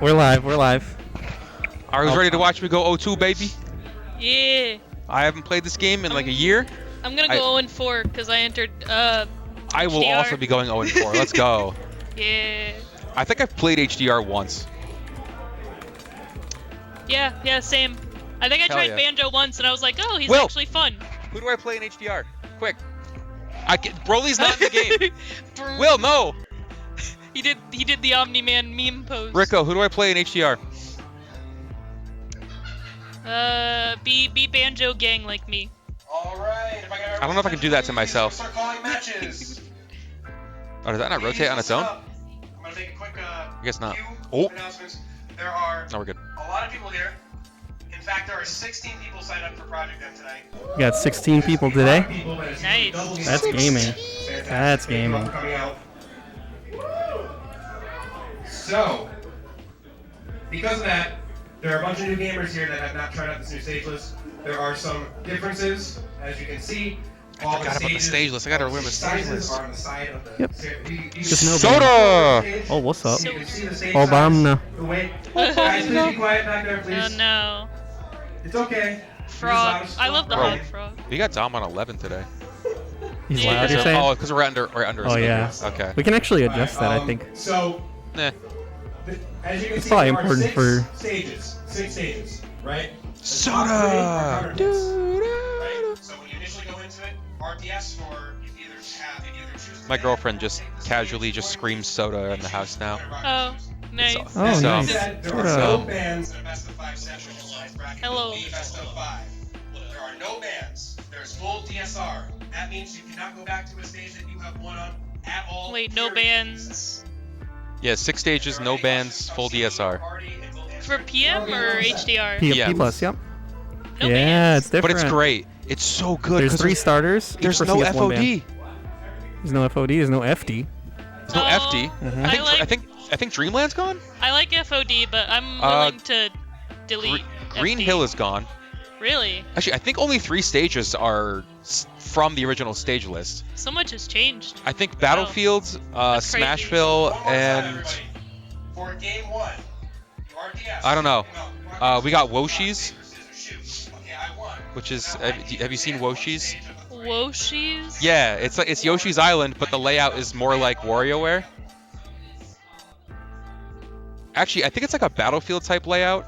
We're live. We're live. Are you ready to watch me go 0-2, baby? Yeah. I haven't played this game in like a year. I'm gonna go 0-4 because I entered I will HDR. also be going 0-4. Let's go. Yeah. I think I've played HDR once. Yeah, same. I think I Hell tried yeah. Banjo once and I was like, oh, he's Will. actually fun. Who do I play in HDR? Quick. Broly's not in the game. Will, no. He did the Omni-Man meme pose. Rico, who do I play in HDR? Be Banjo gang like me. Alright, I don't know if I can do that to myself. Start calling matches. Oh, does that not rotate on its own? I'm gonna make a quick I guess not. few Oh. announcements. There are No, we're good. a lot of people here. In fact, there are 16 people signed up for Project M tonight. We got 16 people today. Nice. That's gaming. That's gaming. Coming out. So, because of that, there are a bunch of new gamers here that have not tried out this new stage list. There are some differences, as you can see. I forgot about the stage list. I gotta remember the stage list. Are on the side of the Yep. Just no Soda! Oh, what's up? You can see the stage Obama. size, the weight. Guys, please be quiet back there, Oh please. no. It's okay. Frog. I love the Bro. hog frog. We got Dom on 11 today. He's Yeah. loud, you're saying? Oh, because we're under. Oh, yeah. Okay. We can actually adjust that, I think. So, Nah. as you can It's see, probably there are important for- six stages, right? Soda! Right? So when you initially go into it, RTS or you either choose. My girlfriend just casually just screams soda in the house now. Oh, nice. Oh, So- nice. There are Soda. no bands in a best of 5 session. Hello. Best of 5. There are no bands. There's full DSR. That means you cannot go back to a stage that you have won on at all. Wait, no period. bands Yeah, 6 stages, no bands, full DSR. for PM or HDR? P, Yeah. P plus, yep. No Yeah, bands. it's different. But it's great. It's so good. There's 'cause 3 starters. Each There's person no gets one band. FOD. There's no FOD. There's no FD. There's no Oh, FD. Mhm. I think Dreamland's gone. I like FOD, but I'm willing to delete Green FD. Hill is gone. Really? Actually, I think only 3 stages are from the original stage list. So much has changed. I think Battlefields, That's crazy. Smashville, and For game 1, RTS. I don't know. We got Woshi's, Okay, I won. which is have you seen Woshi's? Woshi's? Yeah, it's Yoshi's Island, but the layout is more like WarioWare. Actually, I think it's like a Battlefield type layout,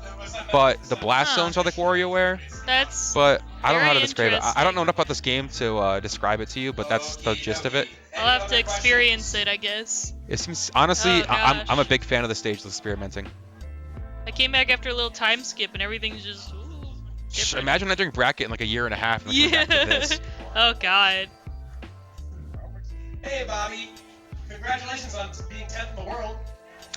but the blast zones are like WarioWare. That's. But I don't know how to Very describe it. I don't know interesting. enough about this game to describe it to you, but that's the gist of it. I'll have to experience it, I guess. It seems honestly, Oh, I'm gosh. a big fan of the stage experimenting. I came back after a little time skip and everything's just. Ooh, different. Imagine entering bracket in like a year and a half and coming back to Yeah. this. Oh god. Hey, Bobby. Congratulations on being 10th in the world.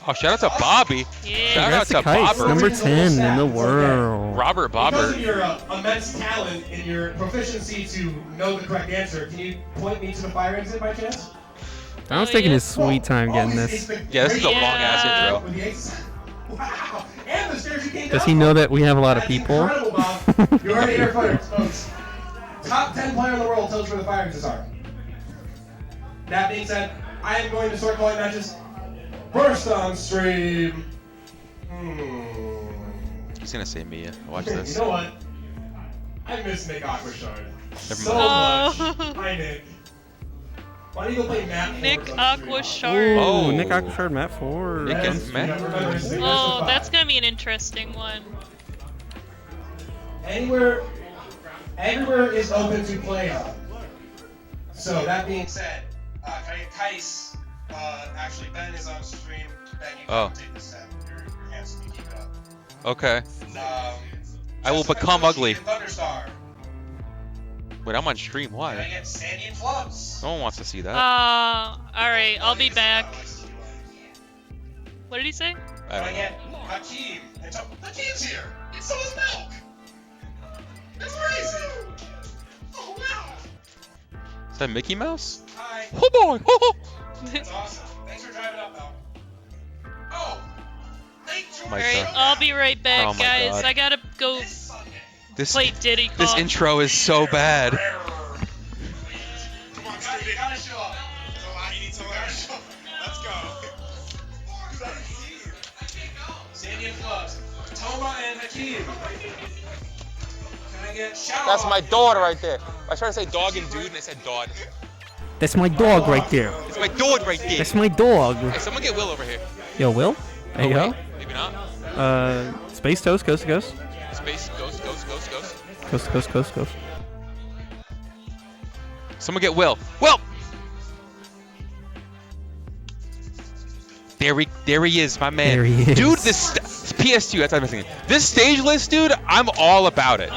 Oh, shout out to Bobby. Yeah. Shout out Congrats to to Kycse, Bobber. number 10 in the world. Robert Because Bobber. of your immense talent and your proficiency to know the correct answer, can you point me to the fire exit by chance? Don's Oh, taking yeah. his sweet time getting this. Yeah, this is a Yeah. long ass intro. With the ace. Wow. And the stairs you came Does down he know from. that we have a lot of That's people? incredible, Bob. You heard it here first, folks. Top 10 player in the world tells you where the fire exits are. That being said, I am going to start calling matches first on stream. He's gonna say Mia. Watch You this. know what? I miss Nick Aquashard so mind. much. Oh. Hi, Nick. Why don't you go play Matt Nick Fords on stream? Aquashard. Oh. Nick Oxford, Matt Ford. Nick and Yes, Matt. remember, it's the best Oh, of that's 5. gonna be an interesting one. Everywhere is open to play on. So that being said, Kycse, actually Ben is on stream. Ben, you Oh. can take this set. Your hands can keep it up. Okay. I will Just become Mikoshi ugly. and Thunderstar. Wait, I'm on stream. Can I Why? get SaNdy and Flubs? No one wants to see that. Alright, I'll be back. What did he say? I Can don't I know. get Hakeem? Hakeem's here! And so is Malk! That's crazy! Oh wow! Is that Mickey Mouse? Hi. Oh boy! That's awesome. Thanks for driving up, Malk. Oh! Thank you. My Alright, God. I'll be right back, Oh my guys. God. I gotta go This Sunday. This play Diddy Kong. this intro is so bad. Come on, guys, you gotta show up. You need to show up. Let's go. Indian clubs. Toma and Hakeem. Can I get Shadowhawke? That's my dog right there. I tried to say dog and dude, and I said dog. That's my dog right there. It's my dog right there. That's my dog. Hey, someone get Will over here. Yo, Will? There you Oh, go. wait, maybe not. Space Toast, Coast to Coast. Space, ghost. Coast to Coast, Coast to Coast. Someone get Will. Will! There he is, my man. There he is. Dude, this PS2, that's what I'm missing. This stage list, dude, I'm all about it.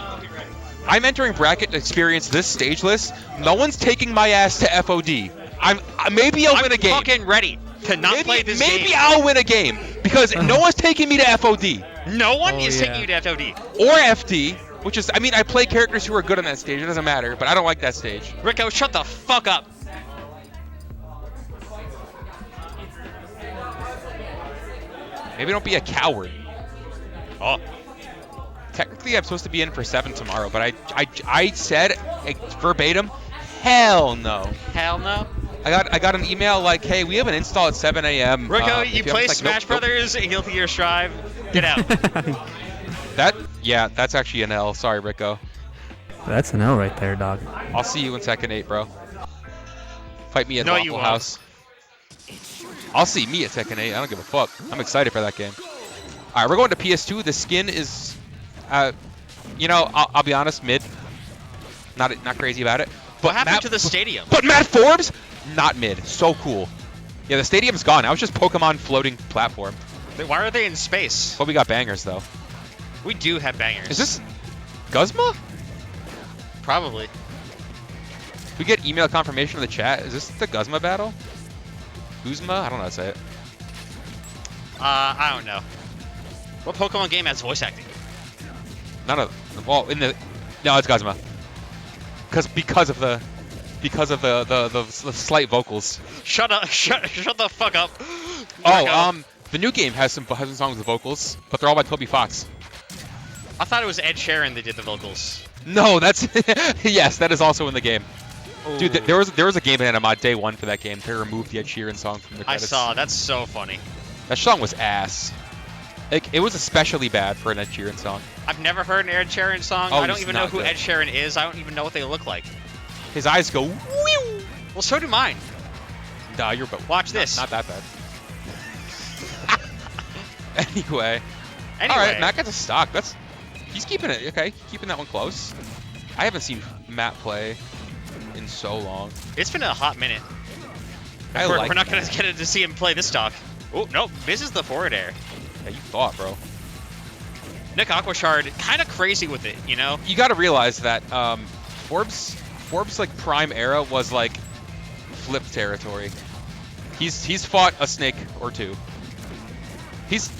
I'm entering bracket to experience this stage list. No one's taking my ass to FOD. Maybe I'll win a game. I'm fucking ready to not play this game. Maybe I'll win a game because no one's taking me to FOD No one Oh, is yeah. taking you to FOD. or FD, which is, I mean, I play characters who are good on that stage. It doesn't matter, but I don't like that stage. Rico, shut the fuck up. Maybe don't be a coward. Oh, Technically, I'm supposed to be in for 7 tomorrow, but I said verbatim, hell no. hell no. I got an email like, hey, we have an install at 7 a.m. Rico, if you have- play it's like, Smash nope. Brothers, Guilty Gear Strive. Get out. That's actually an L. Sorry, Rico. That's an L right there, dog. I'll see you in Second 8, bro. Fight me at No, Waffle you won't. House. I'll see me at Second 8. I don't give a fuck. I'm excited for that game. All right, we're going to PS2. The skin is, you know, I'll be honest, mid. Not crazy about it. But What happened Matt- to the stadium? But Matt Forbes, not mid. So cool. Yeah, the stadium's gone. Now it's just Pokemon floating platform. Why are they in space? But we got bangers though. We do have bangers. Is this Guzma? Probably? We get email confirmation in the chat. Is this the Guzma battle? Guzma? I don't know how to say it. I don't know. What Pokemon game has voice acting? None of. Well, no, it's Guzma. Because of the slight vocals. Shut up! Shut the fuck up! Oh, the new game has some songs with vocals, but they're all by Toby Fox. I thought it was Ed Sheeran that did the vocals. No, that's yes, that is also in the game. Dude, Ooh. there was a game in mod day 1 for that game to remove the Ed Sheeran song from the I credits. saw. That's so funny. That song was ass. Like, it was especially bad for an Ed Sheeran song. I've never heard an Ed Sheeran song. Oh, I don't it's even know not who good. Ed Sheeran is. I don't even know what they look like. His eyes go whew. Well, so do mine. Nah, you're but Watch this. Not that bad. Anyway. Anyway, All right, Matt gets a stock. He's keeping it. Okay, keeping that one close. I haven't seen Matt play in so long. it's been a hot minute. We're We're not gonna get to see him play this stock. Oh no, this is the forward air. Yeah, you thought, bro. Nick Aquashard, kind of crazy with it, you know. You got to realize that Forbes like prime era was like flip territory. He's fought a snake or two.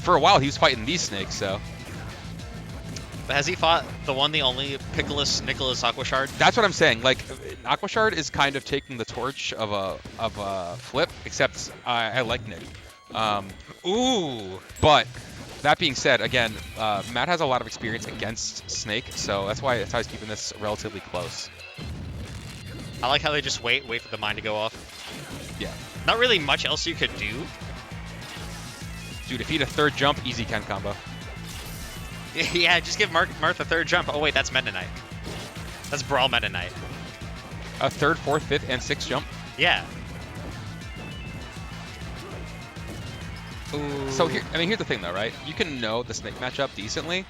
For a while he was fighting these snakes, so But has he fought the one, the only Nicholas Aquashard? that's what I'm saying. Like Aquashard is kind of taking the torch of a flip, except I like Nick. Ooh. But that being said, again, Matt has a lot of experience against Snake, so that's how he's keeping this relatively close. I like how they just wait for the mine to go off. Yeah. Not really much else you could do. Dude, if he had a third jump, easy Ken combo. Yeah, just give Marth a third jump. Oh wait, that's Meta Knight. That's Brawl Meta Knight. A third, fourth, fifth, and sixth jump. Yeah. Ooh. So here's the thing though, right? You can know the Snake matchup decently,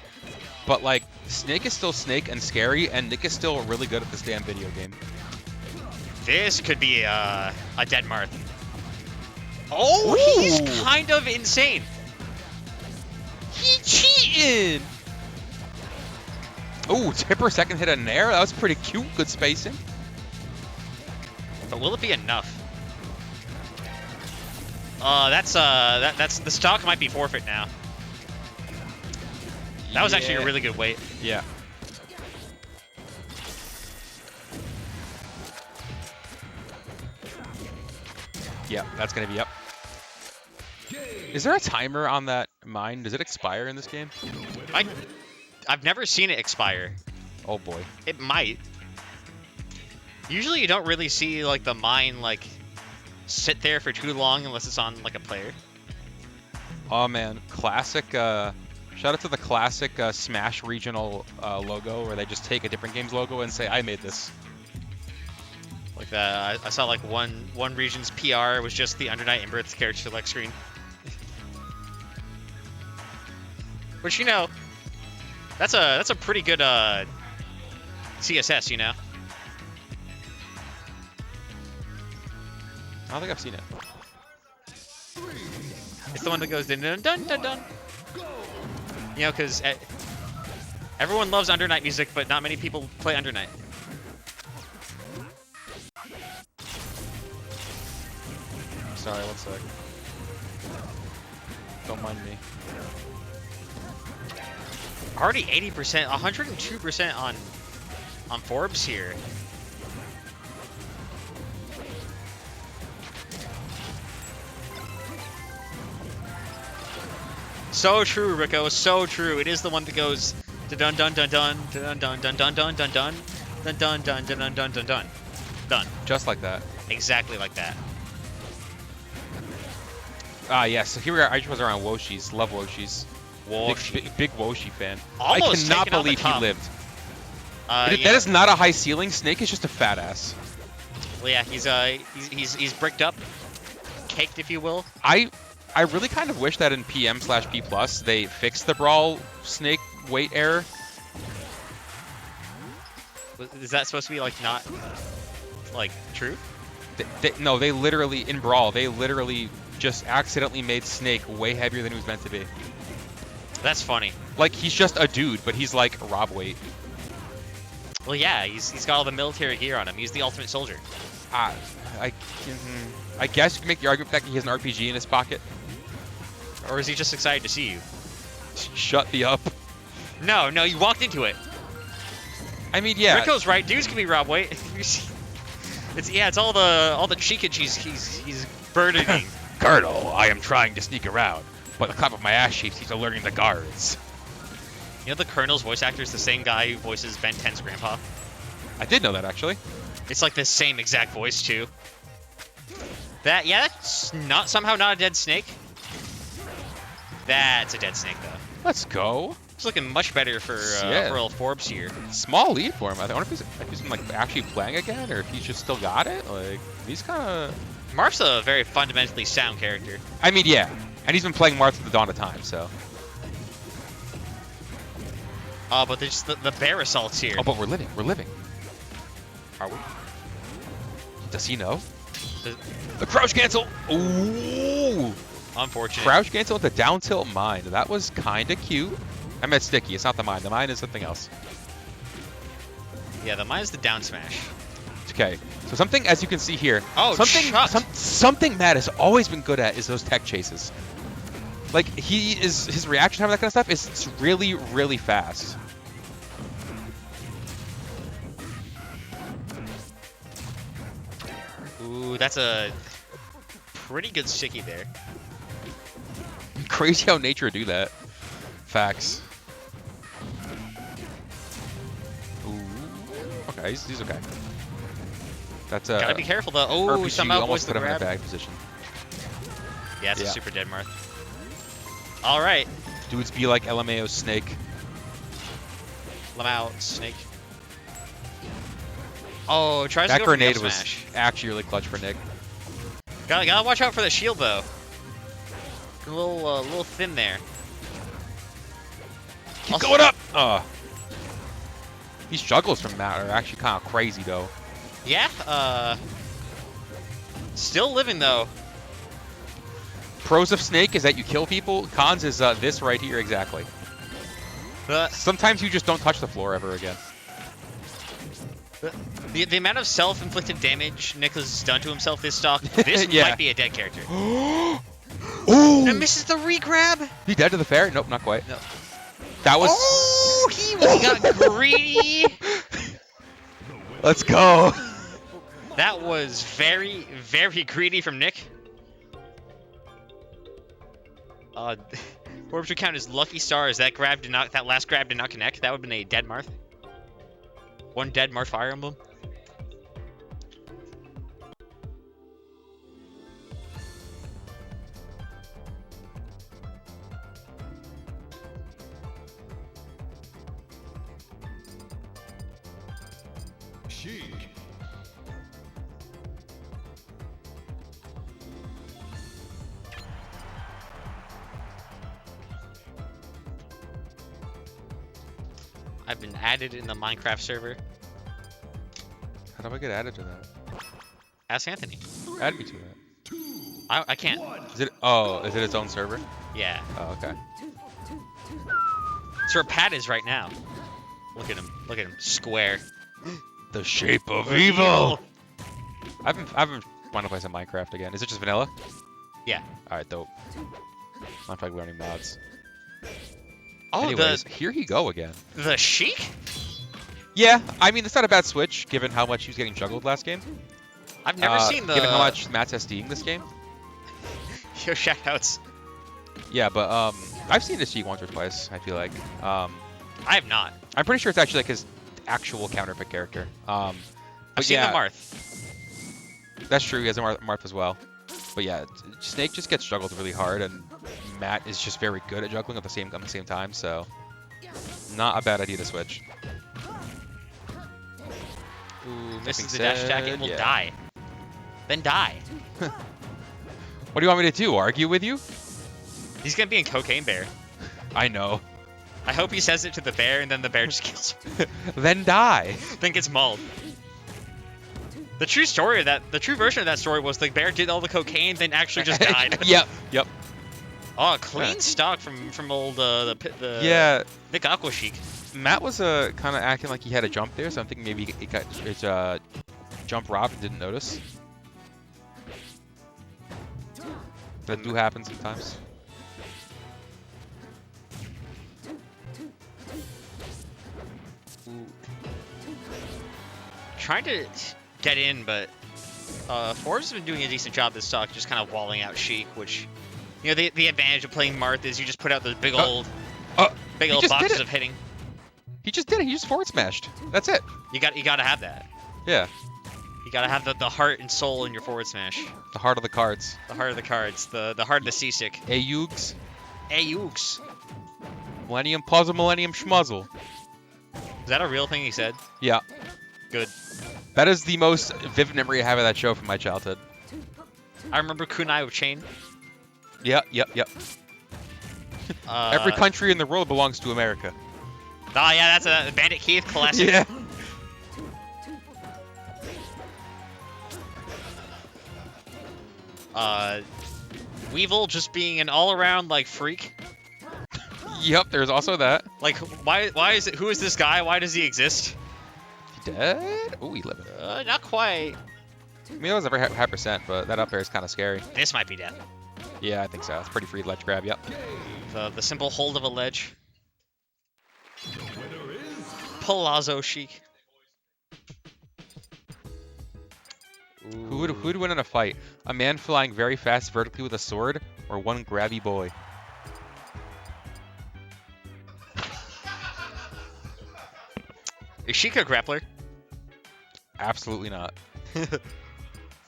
but like Snake is still Snake and scary, and Nick is still really good at this damn video game. This could be a dead Marth. Oh, Ooh. he's kind of insane. He cheating! Ooh, Tipper second hit an air. That was pretty cute. Good spacing. But will it be enough? That's the stock might be forfeit now. That was actually a really good weight. Yeah. Yeah, that's gonna be up. Is there a timer on that mine? Does it expire in this game? I've never seen it expire. Oh boy. It might. Usually you don't really see like the mine like sit there for too long unless it's on like a player. Oh man, classic. Shout out to the classic Smash regional logo, where they just take a different game's logo and say, "I made this." Like I saw like one region's PR was just the Under Night in Birth character select screen. Which, you know, that's a pretty good CSS, you know. I don't think I've seen it. It's the one that goes dun dun dun dun dun. You know, because everyone loves Under Night music, but not many people play Under Night. Sorry, one sec. Don't mind me. Already 80%, 102% on Forbes here. So true, Rico. So true. It is the one that goes dun dun dun dun dun dun dun dun dun dun dun dun dun dun dun dun dun dun dun. Done. Just like that. Exactly like that. Ah, yes. So here we are. I just was around Woshi's. Love Woshi's. Big Woshi fan. Almost I cannot taken off the believe he top. lived. Yeah. That is not a high ceiling. Snake is just a fat ass. Well, yeah, he's bricked up, caked, if you will. I really kind of wish that in PM/P+ they fixed the Brawl Snake weight error. Is that supposed to be like not like true? No, they literally in Brawl they literally just accidentally made Snake way heavier than he was meant to be. That's funny. Like he's just a dude, but he's like Rob weight. Well, yeah, he's got all the military gear on him. He's the ultimate soldier. I guess you can make the argument that he has an RPG in his pocket. Or is he just excited to see you? Shut the up. No, you walked into it. I mean, yeah. Rico's right. Dudes can be Rob weight. It's all the cheekage he's burdening. Colonel, I am trying to sneak around, but the clap of my ass cheeks, he's alerting the guards. You know the Colonel's voice actor is the same guy who voices Ben 10's grandpa? I did know that, actually. It's like the same exact voice, too. That's somehow not a dead snake. That's a dead snake, though. Let's go. It's looking much better for Yeah. Earl Forbes here. Small lead for him. I wonder if he's like actually playing again, or if he's just still got it. Like he's kind of. Marth's a very fundamentally sound character. I mean, yeah, and he's been playing Marth at the dawn of time, so. But there's the bear assaults here. Oh, but we're living. Are we? Does he know? The- The crouch cancel. Ooh. Unfortunate. Crouch cancel with the down tilt mine. That was kind of cute. I meant sticky. It's not the mine. The mine is something else. Yeah, the mine's the down smash. Okay. So something, as you can see here, Oh, something Matt has always been good at is those tech chases. Like his reaction time and that kind of stuff is really, really fast. Ooh, that's a pretty good sticky there. Crazy how nature do that. Facts. Ooh. Okay, he's okay. That's Gotta be careful though. Oh, RPG somehow almost avoids the put him in a grab. bad position. Yeah, it's Yeah. a super dead Marth. All right, Dudes be like LMAO Snake. Lamau snake. Oh, tries That to go for the grenade up was smash. actually really clutch for Nick. Gotta watch out for the shield though. A little thin there. Keep Also- going up! These juggles from Matt are actually kind of crazy though. Yeah. Still living though. Pros of Snake is that you kill people. Cons is this right here exactly. Sometimes you just don't touch the floor ever again. The amount of self-inflicted damage Nick has done to himself this stock, this Yeah. might be a dead character. Ooh! And misses the re-grab. He dead to the fair? Nope, not quite. No. That was. Oh, he got greedy. Let's go. That was very, very greedy from Nick. Forbes would count his lucky stars. That last grab did not connect. That would have been a dead Marth. One dead Marth Fire Emblem. I've been added in the Minecraft server. How do I get added to that? Ask Anthony. Add me to that. I can't. Is it? Oh, is it its own server? Yeah. Oh, okay. That's where Pat is right now. Look at him. Look at him. Square. The shape of evil. I've been wanting to play some Minecraft again. Is it just vanilla? Yeah. All right, dope. I'm like learning mods. Oh, Anyways, here he go again. the Sheik? Yeah, I mean, it's not a bad switch, given how much he was getting juggled last game. I've never seen the... Given how much Matt's SDing this game. Yo, shoutouts. Yeah, but I've seen the Sheik once or twice, I feel like. I have not. I'm pretty sure it's actually like his actual counterpick character. I've But seen yeah, the Marth. That's true, he has a Marth as well. But yeah, Snake just gets juggled really hard, and Matt is just very good at juggling at the same time, so not a bad idea to switch. Ooh, misses the dash attack and will die. Then die. What do you want me to do? Argue with you? He's gonna be in Cocaine Bear. I know. I hope he says it to the bear and then the bear just kills him. Then die. Then gets mauled. The true story of that, the true version of that story was the bear did all the cocaine, then actually just died. Yep. Oh, clean stock from old the Yeah. Nick Aqua Sheik. Matt was kind of acting like he had a jump there, so I'm thinking maybe it got jump robbed and didn't notice. That do happen sometimes. Trying to get in, but Forbes has been doing a decent job this stock, just kind of walling out Sheik, which, you know, the advantage of playing Marth is you just put out those big old boxes of hitting. He just did it. He just forward smashed. That's it. You gotta have that. Yeah. You gotta have the heart and soul in your forward smash. The heart of the cards. The heart of the cards. The heart of the seasick. Ayugs. Ayugs. Millennium Puzzle, Millennium Schmuzzle. Is that a real thing he said? Yeah. Good. That is the most vivid memory I have of that show from my childhood. I remember Kunai with Chain. Yep. Every country in the world belongs to America. Oh yeah, that's a Bandit Keith classic. Yeah. Weevil just being an all-around like freak. Yep, there's also that. Like, why is it? Who is this guy? Why does he exist? He dead? Oh, he living. Not quite. I mean, it was a very high percent, but that up air is kind of scary. This might be death. Yeah, I think so. It's pretty free ledge grab. Yep. The simple hold of a ledge. Palazzo Sheik. Who would win in a fight? A man flying very fast vertically with a sword, or one grabby boy? Is Sheik a grappler? Absolutely not.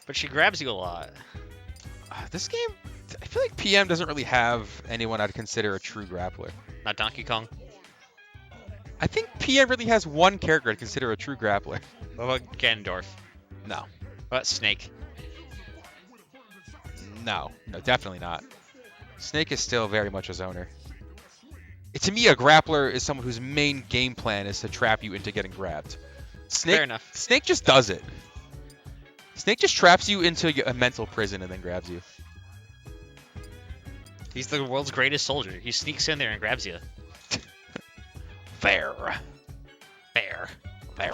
But she grabs you a lot. This game, I feel like PM doesn't really have anyone I'd consider a true grappler. Not Donkey Kong. I think PM really has one character I'd consider a true grappler. What about Ganondorf? No. What about Snake? No, definitely not. Snake is still very much a zoner. To me, a grappler is someone whose main game plan is to trap you into getting grabbed. Snake, Fair enough. Snake just does it. Snake just traps you into a mental prison and then grabs you. He's the world's greatest soldier. He sneaks in there and grabs you. Fair. Fair. Fair.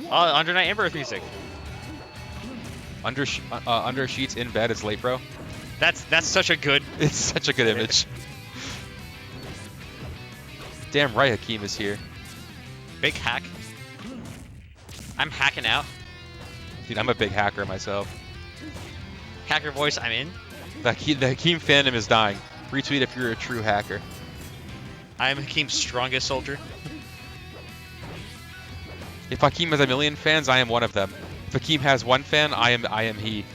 Under Night Emperor's music. Under sheets in bed, it's late, bro. That's such a good. It's such a good image. Damn right, Hakeem is here. Big hack. I'm hacking out. Dude, I'm a big hacker myself. Hacker voice, I'm in. The Hakeem fandom is dying. Retweet if you're a true hacker. I am Hakeem's strongest soldier. If Hakeem has 1 million fans, I am one of them. If Hakeem has 1 fan, I am he.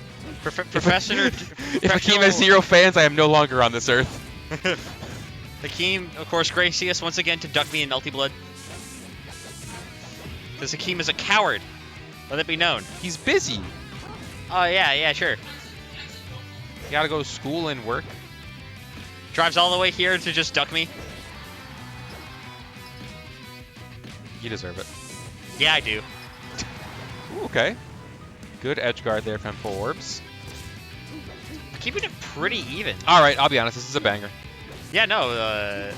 Professor. If Hakeem has 0 fans, I am no longer on this earth. Hakeem, of course, gracious once again to duck me in Melty Blood. This Hakeem is a coward. Let it be known. He's busy. Oh, yeah, sure. You gotta go to school and work. Drives all the way here to just duck me. You deserve it. Yeah, I do. Ooh, okay. Good edge guard there from Forbes. Keeping it pretty even. All right, I'll be honest. This is a banger. Yeah, no.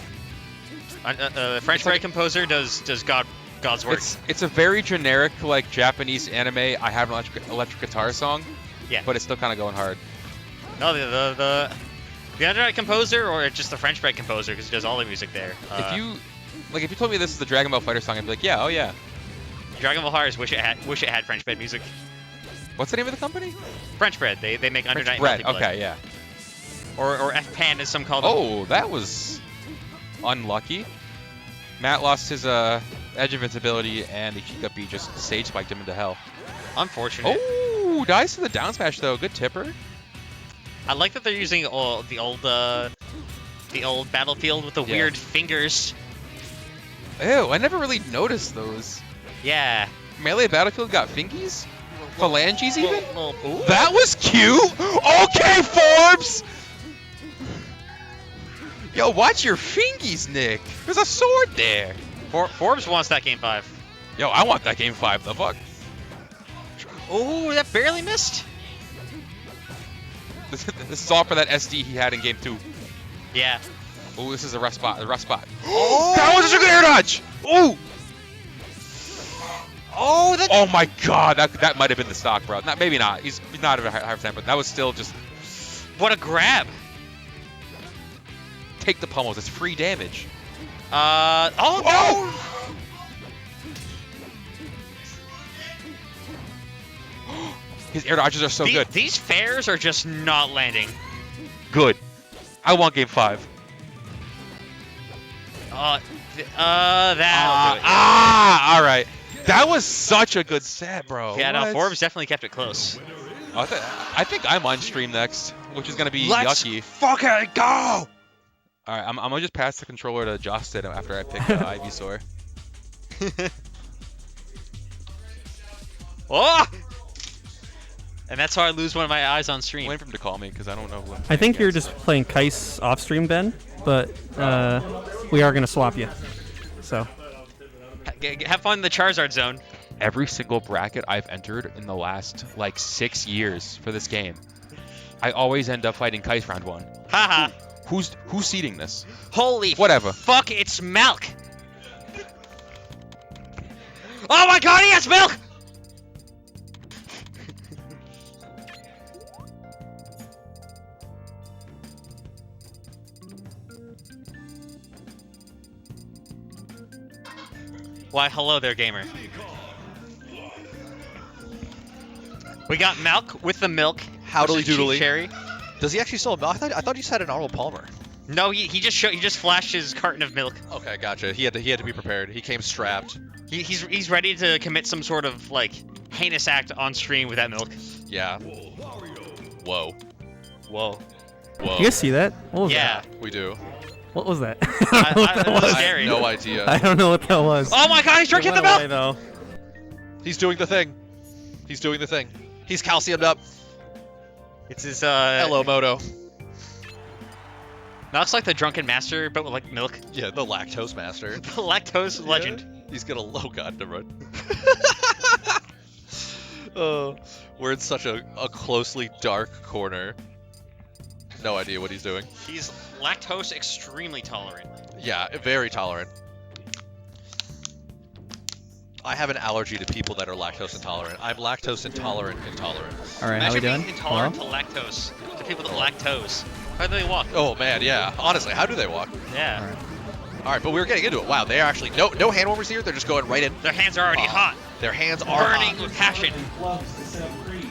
French bread composer does God's work. It's a very generic like Japanese anime. I have an electric guitar song. Yeah. But it's still kind of going hard. No, the undernight composer or just the French bread composer because he does all the music there. If you told me this is the Dragon Ball Fighter song, I'd be like, yeah, oh yeah. Dragon Ball Hearts wish it had French bread music. What's the name of the company? French bread. They make undernight bread. multiplayer. Okay, yeah. Or F-Pan as some call them. Oh, that was unlucky. Matt lost his edge of invincibility, and the Hiccup just sage spiked him into hell. Unfortunate. Oh, dies to the down smash though. Good tipper. I like that they're using the old battlefield with the weird fingers. Ew, I never really noticed those. Yeah. Melee Battlefield got fingies? Phalanges even? Ooh. That was cute! Okay, Forbes! Yo, watch your fingies, Nick. There's a sword there. Forbes wants that game 5. Yo, I want that game 5. The fuck? Oh, that barely missed. This is all for that SD he had in game 2. Yeah. Oh, this is a rough spot. Oh! That was such a good air dodge! Oh! Oh my god, that might have been the stock, bro. Maybe not. He's not at a high percent, but that was still just... What a grab! Take the pummels. It's free damage. Oh no! His air dodges are so good. These fairs are just not landing. Good. I want game 5. That'll do it. All right. That was such a good set, bro. Yeah, no, What? Forbes definitely kept it close. I think I'm on stream next, which is gonna be yucky. Let's fucking go! All right, I'm gonna just pass the controller to Justin after I pick Ivysaur. Oh! And that's how I lose one of my eyes on stream. Wait for him to call me because I don't know. I think you're just playing Kycse off stream, Ben, but we are gonna swap you. So. Have fun in the Charizard zone. Every single bracket I've entered in the last like 6 years for this game, I always end up fighting Kycse round 1. Haha. Who's seeding this? Holy Whatever. Fuck, it's Malk. Oh my god, he has milk! Why, hello there, gamer. We got Malk with the milk. Howdly versus doodly. Chief Cherry. Does he actually still have milk? I thought you just had an Arnold Palmer. No, he just flashed his carton of milk. Okay, gotcha. He had to be prepared. He came strapped. He's ready to commit some sort of like heinous act on stream with that milk. Yeah. Whoa. Whoa. Whoa. You guys see that? What was Yeah. We do. that? What was that? I- What it was was. scary. I have no idea. I don't know what that was. Oh my god, he's drinking the milk! Though. He's doing the thing. He's doing the thing. He's calciumed up. It's his Hello, Moto. Malk's like the drunken master, but with like milk. Yeah, the lactose master. The lactose legend. He's gonna. Oh god, never mind. Oh, we're in such a closely dark corner. No idea what he's doing. He's lactose extremely tolerant. Yeah, very tolerant. I have an allergy to people that are lactose intolerant. I'm lactose intolerant. All right, how we Imagine doing? being intolerant Hello? to lactose. To people that lactose. How do they walk? Oh man, yeah. Honestly, how do they walk? Yeah. All right. All right, but we were getting into it. Wow, they are actually no hand warmers here. They're just going right in. Their hands are already hot. Their hands are Burning hot. with passion.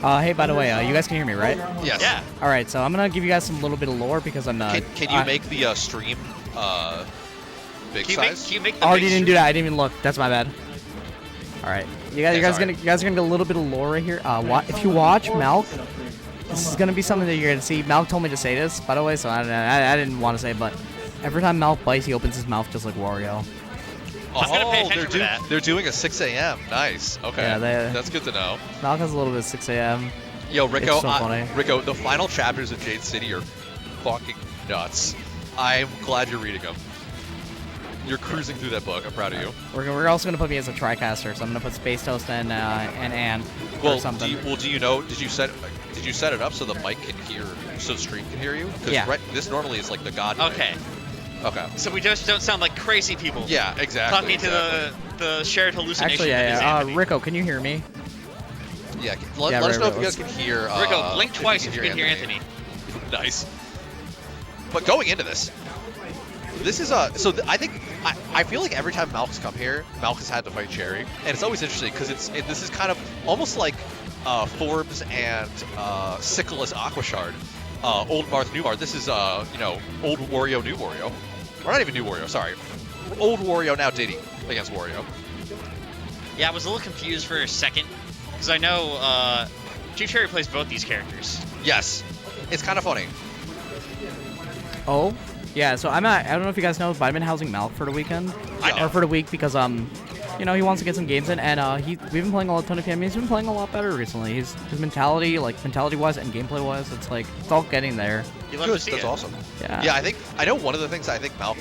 Hey, by the way, you guys can hear me, right? Yes. Yeah. All right, so I'm gonna give you guys some little bit of lore because I'm Can you make the stream big size? Can you make the already big didn't do that. I didn't even look. That's my bad. All right, you guys That's are gonna get a little bit of lore right here. If you watch Malk, this is gonna be something that you're gonna see. Malk told me to say this, by the way, so I didn't want to say it, but every time Malk bites, he opens his mouth just like Wario. I'm gonna pay attention to that. They're doing a 6 a.m. Nice. Okay. Yeah, That's good to know. Malk has a little bit of 6 a.m. Yo, Rico, It's so funny. Rico, the final chapters of Jade City are fucking nuts. I'm glad you're reading them. You're cruising through that book. I'm proud of you. We're also gonna put me as a tricaster, so I'm gonna put Space Toast and Ann or something. Do you know? Did you set it up so the mic can hear, so the stream can hear you? Because Yeah. this normally is like the god. Okay. Mic. Okay. So we just don't sound like crazy people. Yeah, exactly. Talking to the shared hallucination. Actually, that is yeah. Anthony. Rico, can you hear me? Yeah. Let us know if you guys can hear. Rico, blink twice if you can hear Anthony. Nice. But going into this, I feel like every time Malk's come here, Malk has had to fight Cherry, and it's always interesting because this is kind of almost like Forbes and Sickle's Aquashard, old Marth, new Marth. This is old Wario, new Wario, or not even new Wario. Sorry, old Wario now Diddy against Wario. Yeah, I was a little confused for a second because I know Chief Cherry plays both these characters. Yes, it's kind of funny. Oh, yeah. So I don't know if you guys know, but I've been housing Malk for the weekend, I know. or for the week because he wants to get some games in, and we've been playing a ton of him. He's been playing a lot better recently. His mentality-wise and gameplay-wise, it's all getting there. You love to see That's it. awesome. Yeah. Yeah, I know one of the things I think Malk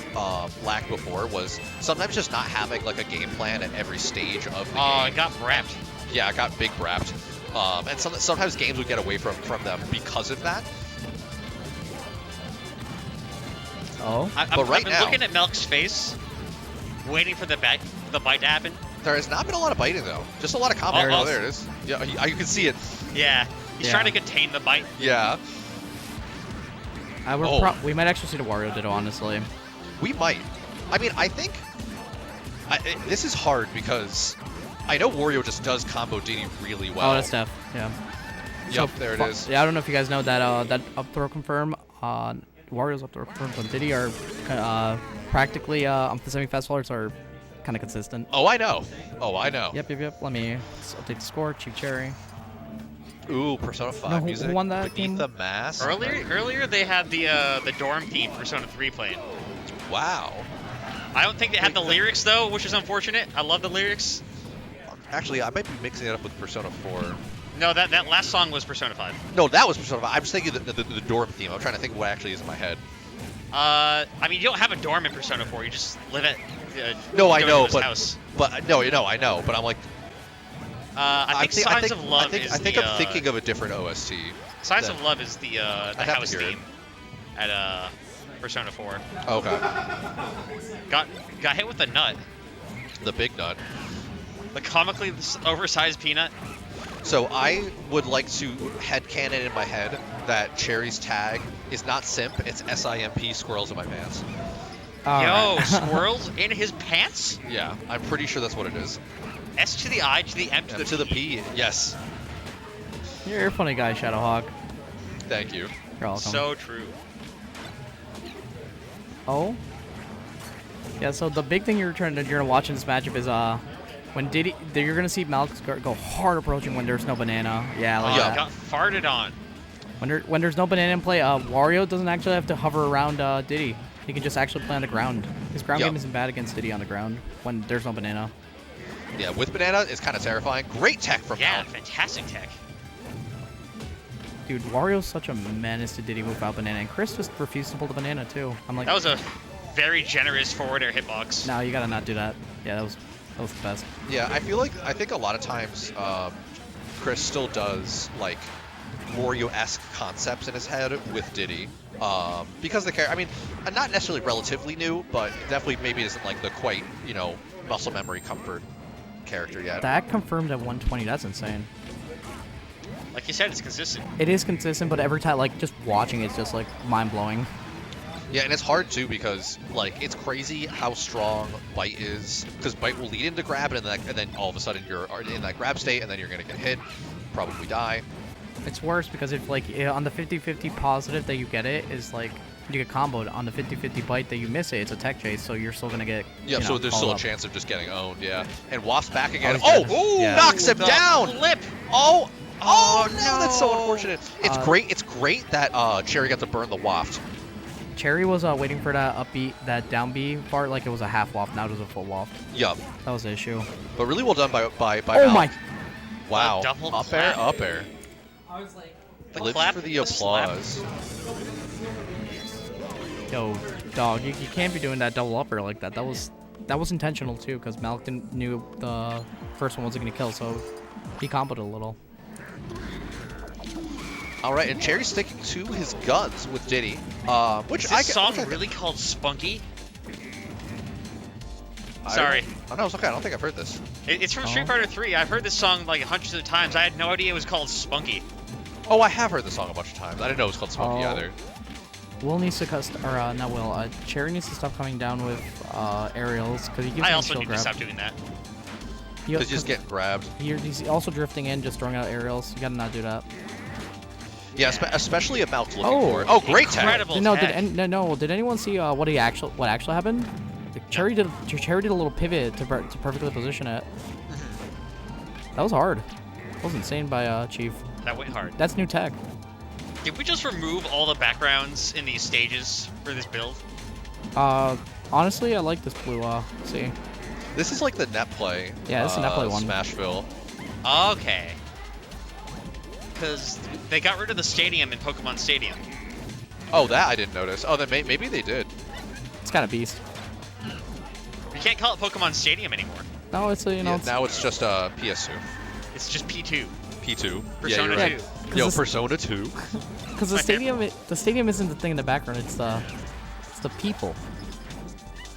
lacked before was sometimes just not having like a game plan at every stage of the game. Oh, it got wrapped. Yeah, it got big wrapped. And sometimes games would get away from them because of that. Oh. I've right been now- looking at Melk's face, waiting for the bite to happen. There has not been a lot of biting though. Just a lot of combat. Oh, there it is. Yeah, you can see it. Yeah, he's Yeah. trying to contain the bite. Yeah, We might actually see the Wario Ditto, honestly. we might. I mean, I think this is hard because I know Wario just does combo Diddy really well. Oh, that's tough. Yeah. Yep, there it is. Yeah, I don't know if you guys know that that up throw confirm Wario's up throw confirm on Diddy are practically the semi-fast are kind of consistent. Oh, I know. Yep. Let me update the score. Chief Cherry. Ooh, Persona 5 No, who music. won that Beneath game? the Mask. Earlier they had the dorm theme Persona 3 playing. Wow. I don't think they had the lyrics though, which is unfortunate. I love the lyrics. Actually, I might be mixing it up with Persona 4. No, that last song was Persona 5. No, that was Persona 5. I'm just thinking the dorm theme. I'm trying to think of what actually is in my head. I mean, you don't have a dorm in Persona 4. You just live at No, I know, Dodo's house. but no, I know. But I'm like, I think Signs of Love I is think I'm thinking of a different OST. Signs of Love is the have to house hear it. theme at Persona 4. Okay. Got hit with a nut. The big nut. The comically oversized peanut. So I would like to headcanon in my head that Cherry's tag is not simp, it's SIMP, squirrels in my pants. Yo, squirrels in his pants? Yeah, I'm pretty sure that's what it is. S to the I to the M to the P. P, yes. You're a funny guy, Shadowhawke. Thank you. You're welcome. So true. Oh. Yeah. So the big thing you're gonna watch in this matchup is when Diddy, you're gonna see Malk go hard approaching when there's no banana. Yeah. Like that. Got farted on. When there's no banana in play, Wario doesn't actually have to hover around Diddy. He can just actually play on the ground. His ground game isn't bad against Diddy on the ground when there's no banana. Yeah, with banana, it's kind of terrifying. Great tech from Yeah, Malk. fantastic tech. Dude, Wario's such a menace to Diddy without banana, and Chris just refused to pull the banana too. I'm like, That was a very generous forward air hitbox. no, you gotta not do that. Yeah, that was the best. Yeah, I think a lot of times Chris still does like Wario-esque concepts in his head with Diddy. Because the character, I mean, not necessarily relatively new, but definitely maybe isn't like the quite, muscle memory comfort character yet. That confirmed at 120. That's insane. Like you said, it's consistent. It is consistent, but every time, like, just watching it's just like mind blowing. Yeah, and it's hard too because like it's crazy how strong bite is. Because bite will lead into grab, and then all of a sudden you're in that grab state, and then you're gonna get hit, probably die. It's worse because if like on the 50-50 positive that you get it is like you get comboed. On the 50-50 bite that you miss it, it's a tech chase, so you're still gonna get. Yeah, so there's called still a up. chance of just getting owned. Yeah, and Wasp back again. Oh, he's Oh, dead. Yeah. knocks him The down. Flip. Oh no, no. that's so unfortunate. It's Uh, great. It's great that Cherry got to burn the waft. Cherry was waiting for that that down B part like it was a half waft. Now it was a full waft. Yup. That was the issue. But really well done by Oh Malk. my! Wow. Double Up air, clap. up air. The Lives clap, for the slap. applause. Yo, dog, you can't be doing that double upper like that. That was intentional too, because Malk knew the first one wasn't gonna kill, so he comboed a little. All right, and Cherry's sticking to his guns with Diddy, which Is I this song which I- really called Spunky? Sorry. Oh no, it's okay. I don't think I've heard this. It's from Street Fighter 3. I've heard this song like hundreds of times. I had no idea it was called Spunky. Oh, I have heard the song a bunch of times. I didn't know it was called Smokey Oh. either. Will needs to not Will. Cherry needs to stop coming down with aerials because he gives I him also shield need grab. to stop doing that. He's just getting grabbed. He's also drifting in, just throwing out aerials. You gotta not do that. Yeah, especially if Malk's looking Oh. for it. Oh, great tag. Incredible No, tag. did anyone see what actually happened? Like, Cherry did a little pivot to perfectly position it. That was hard. That was insane by Chief. That went hard. That's new tech. Did we just remove all the backgrounds in these stages for this build? Honestly, I like this blue. See. This is like the net play. Yeah, this is the net play one. Smashville. Okay. Because they got rid of the stadium in Pokemon Stadium. Oh, that I didn't notice. Oh, then maybe they did. It's kind of beast. You can't call it Pokemon Stadium anymore. No, it's Yeah, now it's just PS2. It's just P2. P2. Persona yeah, you're 2. right. 'Cause Yo, this- Persona 2. Because the stadium isn't the thing in the background. It's the people.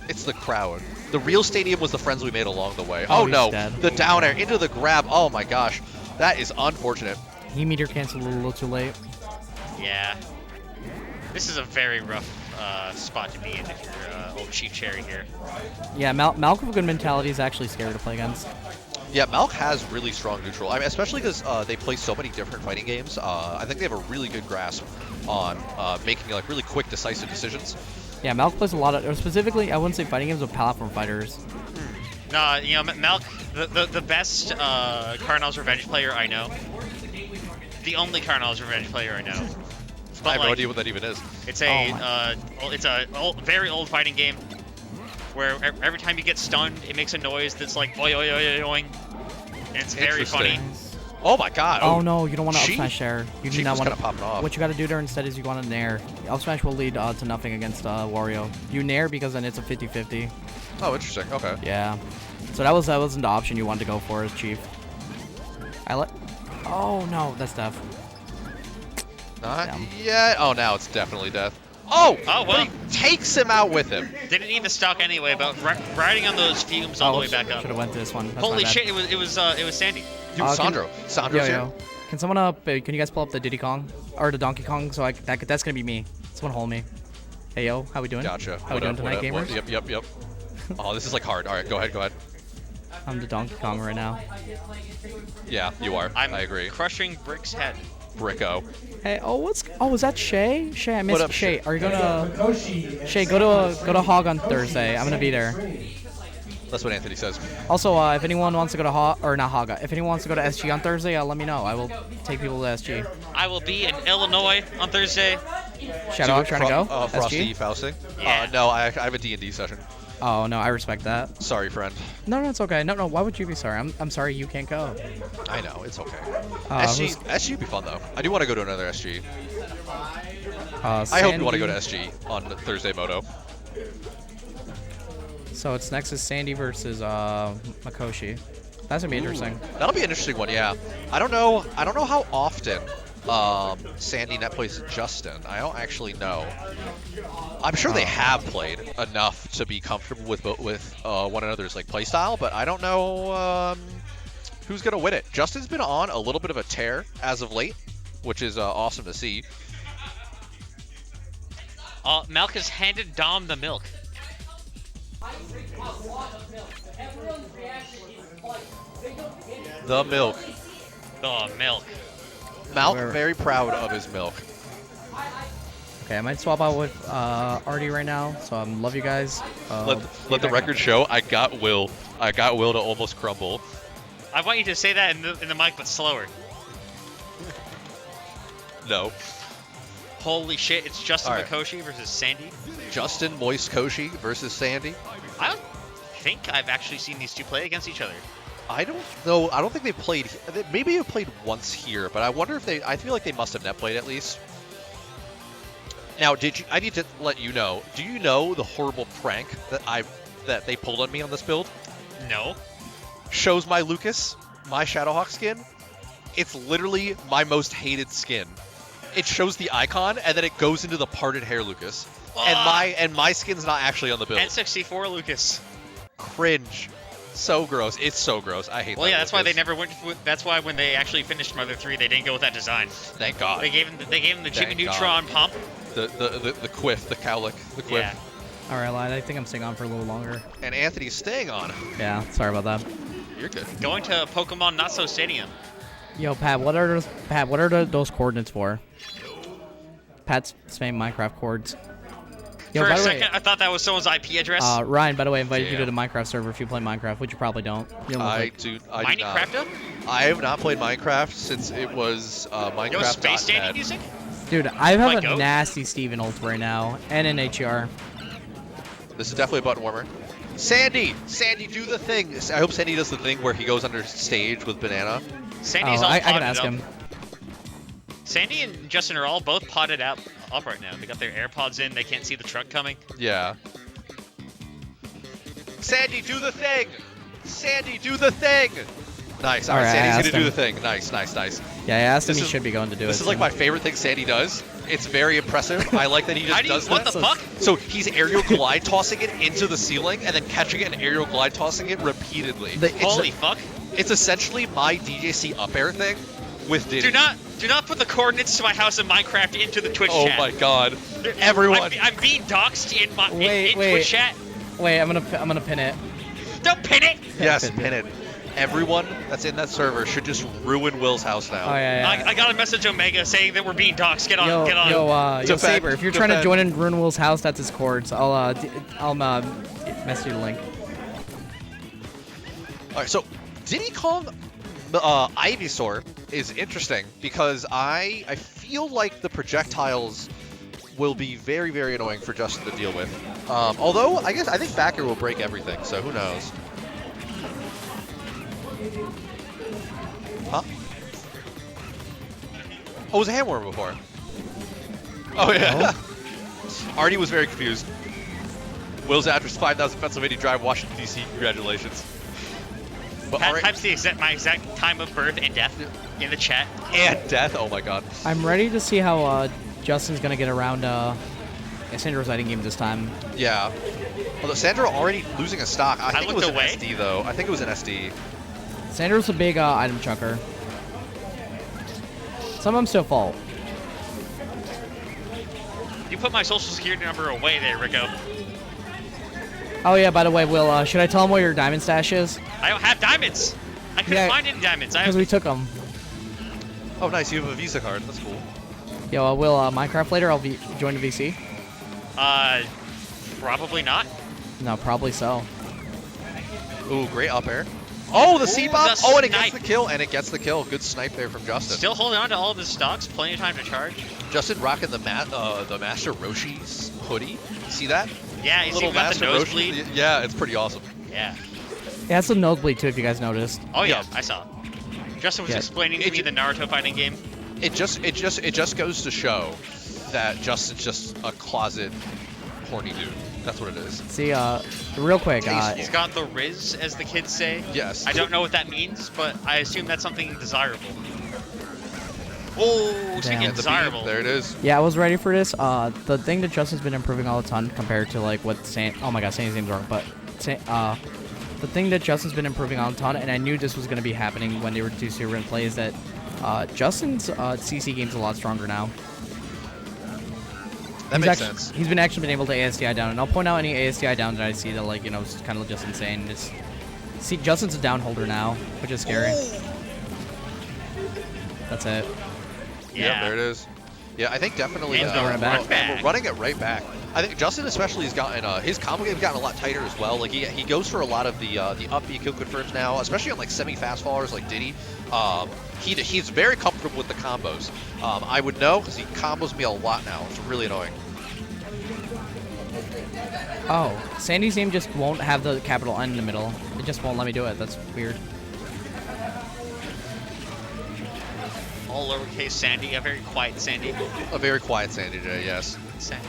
It's the crowd. The real stadium was the friends we made along the way. Oh, Oh he's no, dead. the down air into the grab. Oh my gosh, that is unfortunate. He meteor canceled a little too late. Yeah. This is a very rough spot to be in if you're old Chief Cherry here. Yeah, Malk with good mentality is actually scary to play against. Yeah, Malk has really strong neutral. I mean, especially because they play so many different fighting games. I think they have a really good grasp on making like really quick, decisive decisions. Yeah, Malk plays a lot of, or specifically, I wouldn't say fighting games, but platform fighters. No, you know, Malk, the best Carnal's Revenge player I know. The only Carnal's Revenge player I know. But, I have no like, idea what that even is. It's a very old fighting game where every time you get stunned, it makes a noise that's like oi oi oi oi, and it's very funny. Oh my god. Oh no, you don't want to up Sheik- smash there. You do Sheik not was want kinda popping off. What you got to do there instead is you want to nair. Up smash will lead to nothing against Wario. You nair because then it's a 50-50. Oh, interesting. Okay. Yeah. So that wasn't the option you wanted to go for as Chief. Oh no, that's death. Not Damn. yet. Oh, now it's definitely death. Oh! Oh, well. But he takes him out with him. Didn't need the stock anyway, but riding on those fumes all the way back up. Should have went to this one. That's my Holy bad. shit! It was SaNdy. Dude, Sandro. Sandro's here. Yo. Can someone can you guys pull up the Diddy Kong or the Donkey Kong? So that's gonna be me. Someone hold me. Hey yo, how we doing? Gotcha. How we doing tonight, gamers? Yep. Oh, this is like hard. All right, go ahead. I'm the Donkey Kong right now. Yeah, you are. I agree. Crushing Brick's head. Bricko. Hey, is that Shay? Shay, I missed up, Shay. Are you gonna Mikoshi. Shay go to HoG on Thursday? I'm gonna be there. That's what Anthony says. Also, if anyone wants to go to HoG or not HoG, if anyone wants to go to SG on Thursday, let me know. I will take people to SG. I will be in Illinois on Thursday. Shadowhawke trying to go? Frosty SG? Fausting? Yeah. No, I have a D&D session. Oh no, I respect that. Sorry, friend. No, it's okay. No, why would you be sorry? I'm sorry you can't go. I know, it's okay. Who's- SG would be fun, though. I do want to go to another SG. I hope you want to go to SG on Thursday, Moto. So it's next is saNdy versus Mikoshi. That's gonna be interesting. That'll be an interesting one, yeah. I don't know how often saNdy net plays Justin. I don't actually know. I'm sure they have played enough to be comfortable with one another's like playstyle, but I don't know who's gonna win it. Justin's been on a little bit of a tear as of late, which is awesome to see. Malk has handed Dom the milk. The milk. The milk. Malk very proud of his milk. Okay, I might swap out with Artie right now. So love you guys. Let the record show. I got Will to almost crumble. I want you to say that in the mic, but slower. No. Holy shit, it's Justin All right. Mikoshi versus saNdy. Justin Moist Koshi versus saNdy. I don't think I've actually seen these two play against each other. I don't know. I don't think they played. Maybe they played once here, but I wonder if they. I feel like they must have net played at least. Now, I need to let you know. Do you know the horrible prank that they pulled on me on this build? No. Shows my Lucas, my Shadowhawke skin. It's literally my most hated skin. It shows the icon and then it goes into the parted hair Lucas. And my skin's not actually on the build. N64 Lucas. Cringe. So gross. It's so gross. I hate that. Well, yeah, that's why they Lucas. never went with, that's why when they actually finished Mother 3, they didn't go with that design. Thank God. They gave him the Jimmy Thank Neutron pump. The quiff, the cowlick, the quiff. Yeah. All right, lad. I think I'm staying on for a little longer. And Anthony's staying on. Yeah, sorry about that. You're good. Going to Pokemon Not So Stadium. Yo, Pat, what are those coordinates for? Pat's spamming Minecraft chords. Yo, For by a the second, way, I thought that was someone's IP address. Ryan, by the way, invited you to Damn. the Minecraft server if you play Minecraft, which you probably don't. You don't look I like- do not. Minecraft? I have not played Minecraft since it was Minecraft. Yo, Space Dandy music? Dude, I have My a goat? nasty Steven ult right now, and an HER. This is definitely a button warmer. saNdy, do the thing. I hope saNdy does the thing where he goes under stage with banana. saNdy's Oh, all I can potted ask up. him. saNdy and Justin are all both potted up right now. They got their AirPods in. They can't see the truck coming. Yeah. saNdy, do the thing. saNdy, do the thing. Nice. All right, Alright, I saNdy's asked gonna do the him. thing. Nice. Yeah, I asked him. This He is- should be going to do it. This is like so- my favorite thing saNdy does. It's very impressive. I like that he just How do you, does what that. the fuck? So he's aerial glide tossing it into the ceiling and then catching it and aerial glide tossing it repeatedly. Holy fuck. It's essentially my DJC up air thing with Diddy. Do not put the coordinates to my house in Minecraft into the Twitch Oh chat. my god. Everyone. I'm being doxxed in my Wait, in wait. Twitch chat. Wait, I'm gonna pin it. Don't pin it. Yes, pin it. Everyone that's in that server should just ruin Will's house now. Oh yeah. I got a message Omega saying that we're being doxxed. Get on, Yo, get on. yo, Defend, Saber, if you're trying to defend. join in Ruin Will's house, that's his chords. I'll message you the link. Alright, so Diddy Kong Ivysaur is interesting because I feel like the projectiles will be very, very annoying for Justin to deal with. Although, I think Backer will break everything, so who knows. Huh? Oh, it was a handworm before. Oh, yeah. Artie was very confused. Will's address 5000 Pennsylvania Drive, Washington, D.C. Congratulations. But, Pat alright. types my exact time of birth and death in the chat. And death. Oh my god. I'm ready to see how Justin's gonna get around Sandra's hiding game this time. Yeah. Although Sandra already losing a stock. I think it was looked away. an SD though. I think it was an SD. Sandra's a big item chucker. Some of them still fall. You put my social security number away there, Rico. Oh yeah, by the way, Will, should I tell him where your diamond stash is? I don't have diamonds. I couldn't Yeah, find any diamonds. I Because have we took them. Oh nice, you have a Visa card. That's cool. Yo, Will, Minecraft later, I'll join the VC. probably not. No, probably so. Ooh, great up air. Oh, the C-bomb! the Oh, and it gets snipe. the kill, and it gets the kill. Good snipe there from Justin. Still holding on to all of his stocks. Plenty of time to charge. Justin rocking the Master Roshi's hoodie. See that? Yeah, he's Little even got the Master nosebleed. Roshi. Yeah, it's pretty awesome. Yeah. It has some nosebleed too, if you guys noticed. Oh yeah, Yeah. I saw. Justin was Yeah. explaining to me the Naruto fighting game. It just goes to show that Justin's just a closet horny dude. That's what it is. See, real quick, He's got the Riz, as the kids say. Yes. I don't know what that means, but I assume that's something desirable. Oh, speaking Damn. of desirable. There it is. yeah, I was ready for this. The thing that Justin's been improving all a ton compared to like what oh my god, Sandy's name's wrong, but the thing that Justin's been improving on a ton, and I knew this was going to be happening when they were 2 0 in play, is that Justin's CC game's a lot stronger now. That makes sense. He's been actually been able to ASTI down, and I'll point out any ASTI down that I see that, like, you know, is kind of just insane. See, Justin's a down holder now, which is scary. That's it. Yeah, there it is. Yeah, I think definitely. And the run back. We're running it right back. I think Justin especially has gotten his combo game's gotten a lot tighter as well. Like he goes for a lot of the up B kill confirms now, especially on like semi-fast fallers like Diddy. He's very comfortable with the combos. I would know because he combos me a lot now. It's really annoying. Oh, saNdy's name just won't have the capital N in the middle. It just won't let me do it. That's weird. All lowercase saNdy, a very quiet saNdy. A very quiet saNdy J, yes. saNdy.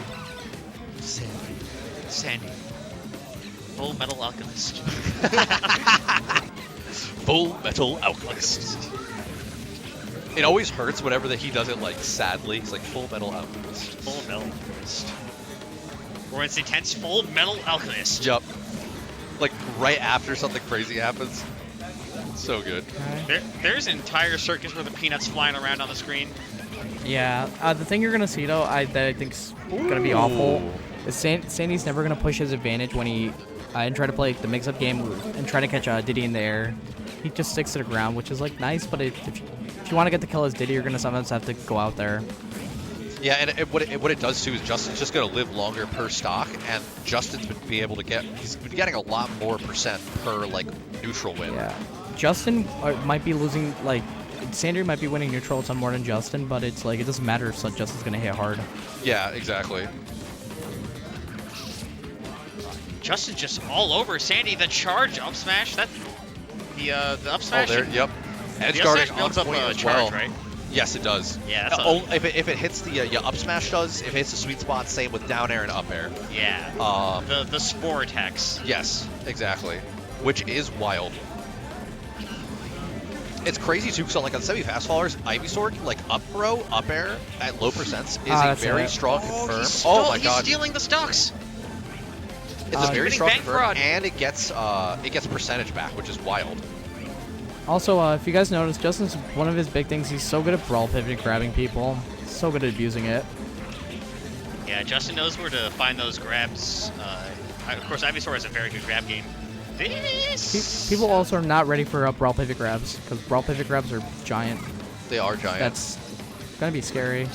saNdy. Full Metal Alchemist. Full Metal Alchemist. It always hurts whenever he does it like sadly. It's like Full Metal Alchemist. Full Metal Alchemist. Or it's intense Full Metal Alchemist. Yup. Like right after something crazy happens. So good. There's an entire circus with the peanuts flying around on the screen. Yeah, the thing you're gonna see though, that I think's gonna be awful, is saNdy's never gonna push his advantage when he and try to play the mix-up game and try to catch Diddy in the air. He just sticks to the ground, which is like nice, but if you want to get the kill as Diddy, you're gonna sometimes have to go out there. Yeah, and what it does too is Justin's just gonna live longer per stock, and Justin's been he's been getting a lot more percent per like neutral win. Yeah, Justin might be losing, like saNdy might be winning neutral a ton more than Justin, but it's like it doesn't matter, so Justin's gonna hit hard. Yeah, exactly. Justin's just all over saNdy. The charge up smash. That the up smash. Oh, there. Yep. Edge the guarding up smash builds on up point a as charge, well. right? Yes, it does. Yeah. That's if it hits the up smash does. If it hits the sweet spot, same with down air and up air. Yeah. The spore attacks. Yes, exactly. Which is wild. It's crazy too, because like on semi-fast fallers, Ivysaur, like up throw, up air at low percents is a very strong confirm. Oh my god. He's stealing the stocks. It's a very strong bank confirm, fraud. and it gets percentage back, which is wild. Also, if you guys notice, Justin's one of his big things. He's so good at brawl pivoting, grabbing people. So good at abusing it. Yeah, Justin knows where to find those grabs. Of course, Ivysaur has a very good grab game. People also are not ready for brawl pivot grabs, because brawl pivot grabs are giant. They are giant. That's gonna be scary.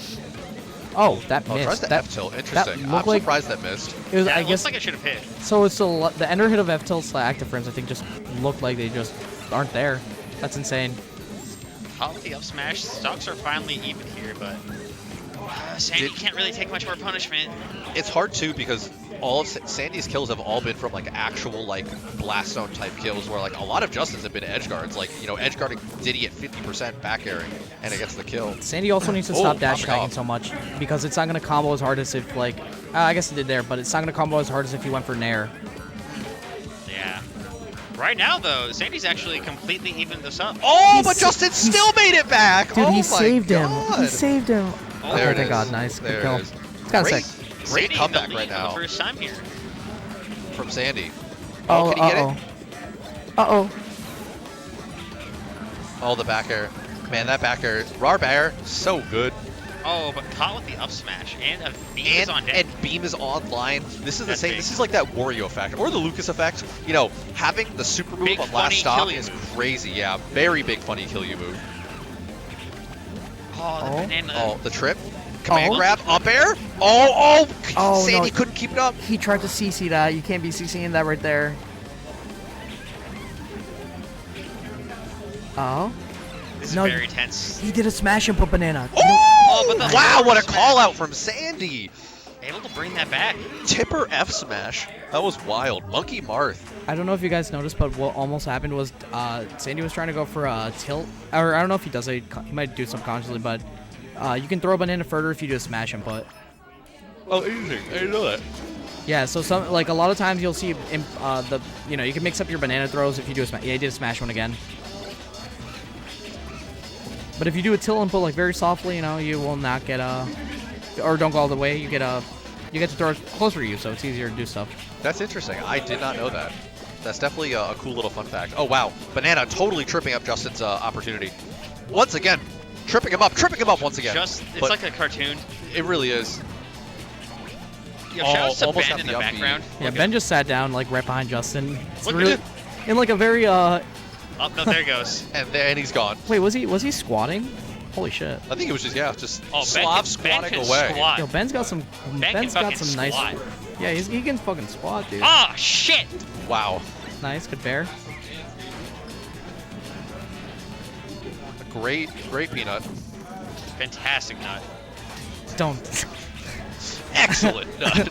Oh, that missed. Tries the that F-tilt. Interesting. I'm surprised that missed. It was, Yeah, I it guess. looks like it should have hit. So it's the ender hit of F-tilt / active frames, I think, just looked like they just aren't there. That's insane. With the up smash, stocks are finally even here, but saNdy can't really take much more punishment. It's hard too because all of saNdy's kills have all been from like actual like blast zone type kills, where like a lot of Justin's have been edge guards, like edge guarding Diddy at 50% back airing, and it gets the kill. saNdy also needs to stop dash tagging so much, because it's not gonna combo as hard as if like I guess it did there, but it's not gonna combo as hard as if you went for Nair. Yeah. Right now, though, saNdy's actually completely evened this up. Oh, but Justin still made it back! Dude, oh he my saved him. God. He saved him. Oh, There it thank is. God, nice. Good There kill. it is. It's kind of Great. sick. Great saNdy in comeback the right lead now for the first time here. from saNdy. Oh, can he get it? Uh-oh. Oh, the back air. Man, that back air. Rar back air, so good. Oh, but caught with the up smash, and a beam is on deck. And beam is online. This is the That's same. big. This is like that Wario effect or the Lucas effect. Having the super move Big on funny last stock kill you is move. crazy. Yeah, very big funny kill you move. Oh, the banana. Oh, the trip. Command Oh. grab, up air. Oh, Oh, saNdy no. couldn't keep it up. He tried to CC that. You can't be CCing that right there. Oh. This is No. very tense. He did a smash and put banana. Oh, but the wow, what a smash. call out from saNdy. Able to bring that back. Tipper F smash. That was wild. Monkey Marth. I don't know if you guys noticed, but what almost happened was saNdy was trying to go for a tilt. Or I don't know if he does it. He might do subconsciously, but you can throw a banana further if you do a smash input. Oh, interesting. I didn't know that. Yeah, so a lot of times you'll see you can mix up your banana throws if you do a smash. Yeah, he did a smash one again. But if you do a tilt input like very softly, you will not get or don't go all the way. You get to throw it closer to you, so it's easier to do stuff. That's interesting. I did not know that. That's definitely a cool little fun fact. Oh, wow. Banana totally tripping up Justin's opportunity. Once again, tripping him up once again. It's But like a cartoon. it really is. Yo, shout out to almost Ben have in the the up B. background. Yeah, Ben just sat down like right behind Justin. It's Look at really it. in like a very Oh, no, there it goes. And he's gone. Wait, was he squatting? Holy shit. I think it was just Oh, Slav squatting away. Squat. Yo, Ben's got some. Ben Ben's can got fucking some nice. squat. Yeah, he can fucking squat, dude. Ah, shit! Wow. Nice, good bear. Great peanut. Fantastic nut. Don't. Excellent nut.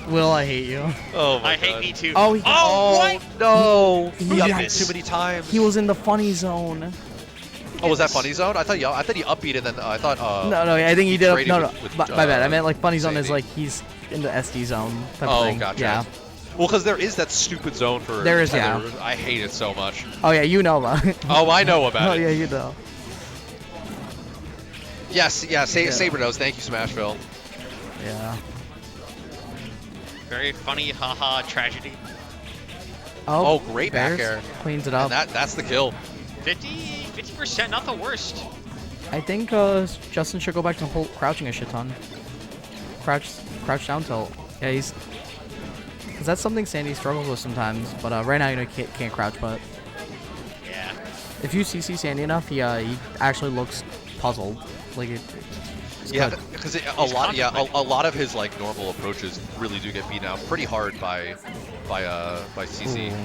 Will, I hate you. Oh my I hate God. me too. Oh, he got- oh, what? No! He He got upped it it. too many times. He was in the funny zone. Oh, was that funny zone? I thought he upbeat and then I thought. No, I think he did. traded No, with- my bad. I meant like funny zone saNdy. is like he's in the SD zone type of Oh, thing. gotcha. Yeah. Well, because there is that stupid zone for. There is, tether. yeah. I hate it so much. Oh yeah, you know about it. Oh, I know about Oh it. yeah, you know. Yes, Saber knows. Thank you, Smashville. Yeah. Very funny, haha, tragedy. Oh, great back Bears air. cleans it up. And that's the kill. 50%, not the worst. I think Justin should go back to crouching a shit ton. Crouch down tilt. Yeah, he's. Cause that's something saNdy struggles with sometimes. But right now, you know, he can't crouch. But Yeah. if you CC saNdy enough, he actually looks puzzled. Like it's Yeah, good. because a He's lot of his like normal approaches really do get beat down pretty hard by CC. Ooh.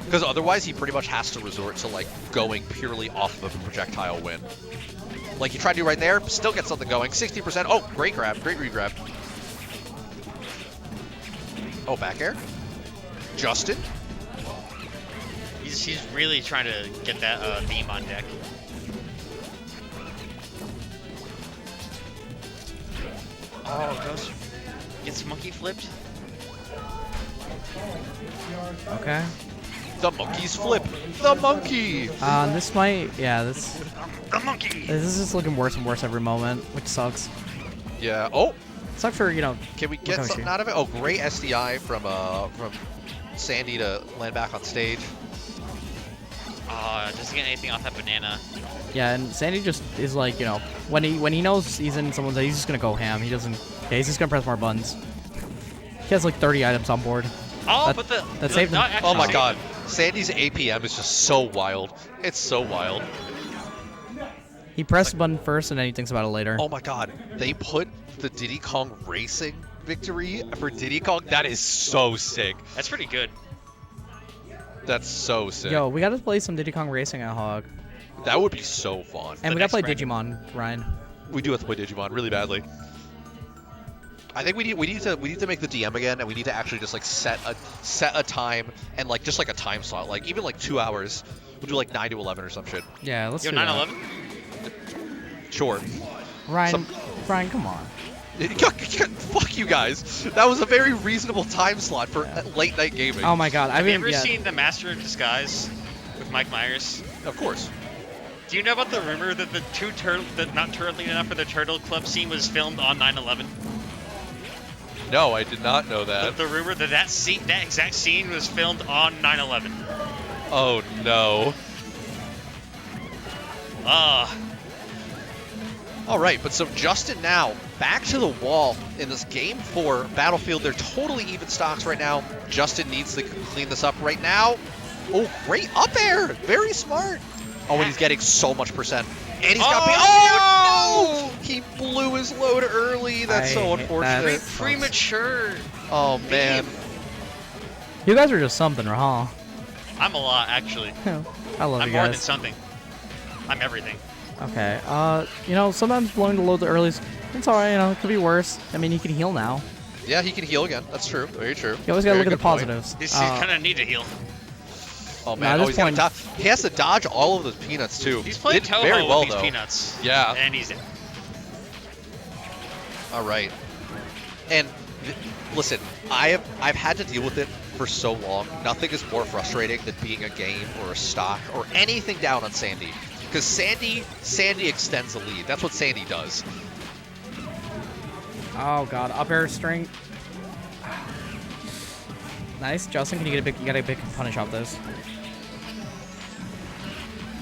Because otherwise he pretty much has to resort to like going purely off of a projectile win. Like you try to do right there, still get something going. 60%. Oh, great grab, great regrab. Oh, back air. Justin. He's really trying to get that theme on deck. Oh, goes. Gets monkey flipped. Okay. The monkey's flip. The monkey. This might. Yeah, this. The monkey! This is just looking worse and worse every moment, which sucks. Yeah. Oh, Sucks for can we get Mikoshi. something out of it? Oh, great SDI from saNdy to land back on stage. Doesn't get anything off that banana. Yeah, and saNdy just is like, when he knows he's in someone's, he's just gonna go ham. He doesn't. Yeah, he's just gonna press more buttons. He has like 30 items on board. Oh, That- but that saved him. nut actually Oh my saved God, him. saNdy's APM is just so wild. It's so wild. He pressed the button first, and then he thinks about it later. Oh my God, they put the Diddy Kong Racing victory for Diddy Kong. That is so sick. That's pretty good. That's so sick. Yo, we gotta play some Diddy Kong Racing at HoG. That would be so fun. And The we gotta play next Digimon, Ryan. We do have to play Digimon really badly. I think we need to make the DM again, and we need to actually just like set a time and like just like a time slot, like even like 2 hours. We'll do like 9 to 11 or some shit. Yeah, let's Yo, do that. 9/11? Sure. Ryan, come on. Fuck you guys. That was a very reasonable time slot for late night gaming. Oh my God, I Have you mean, ever yeah. seen The Master of Disguise with Mike Myers? Of course. Do you know about the rumor that the not turtling enough for the Turtle Club scene was filmed on 9/11? No, I did not know that. The rumor that that exact scene was filmed on 9/11. Oh no. All right, but so Justin now back to the wall in this game 4 Battlefield. They're totally even stocks right now. Justin needs to clean this up right now. Oh, great up air. Very smart. Oh, and he's getting so much percent. And he's got Oh, no! He blew his load early. That's so I hate unfortunate. that. Premature. Oh, man. You guys are just something, huh? I'm a lot, actually. I love I'm you more than guys. something. I'm everything. Okay. Sometimes blowing the load early, it's alright. It could be worse. I mean, he can heal now. Yeah, he can heal again. That's true. Very true. You always gotta Very look at the good point. positives. He's kind of need to heal. Oh, Nah, man. at Oh, this he's point- he has to dodge all of those peanuts, too. He's playing Did Toho very well, with these though. peanuts. Yeah. And he's in. All right. And listen, I've had to deal with it for so long. Nothing is more frustrating than being a game or a stock or anything down on saNdy. Because saNdy extends the lead. That's what saNdy does. Oh God, up air string. Nice, Justin. Can you get a big punish off this?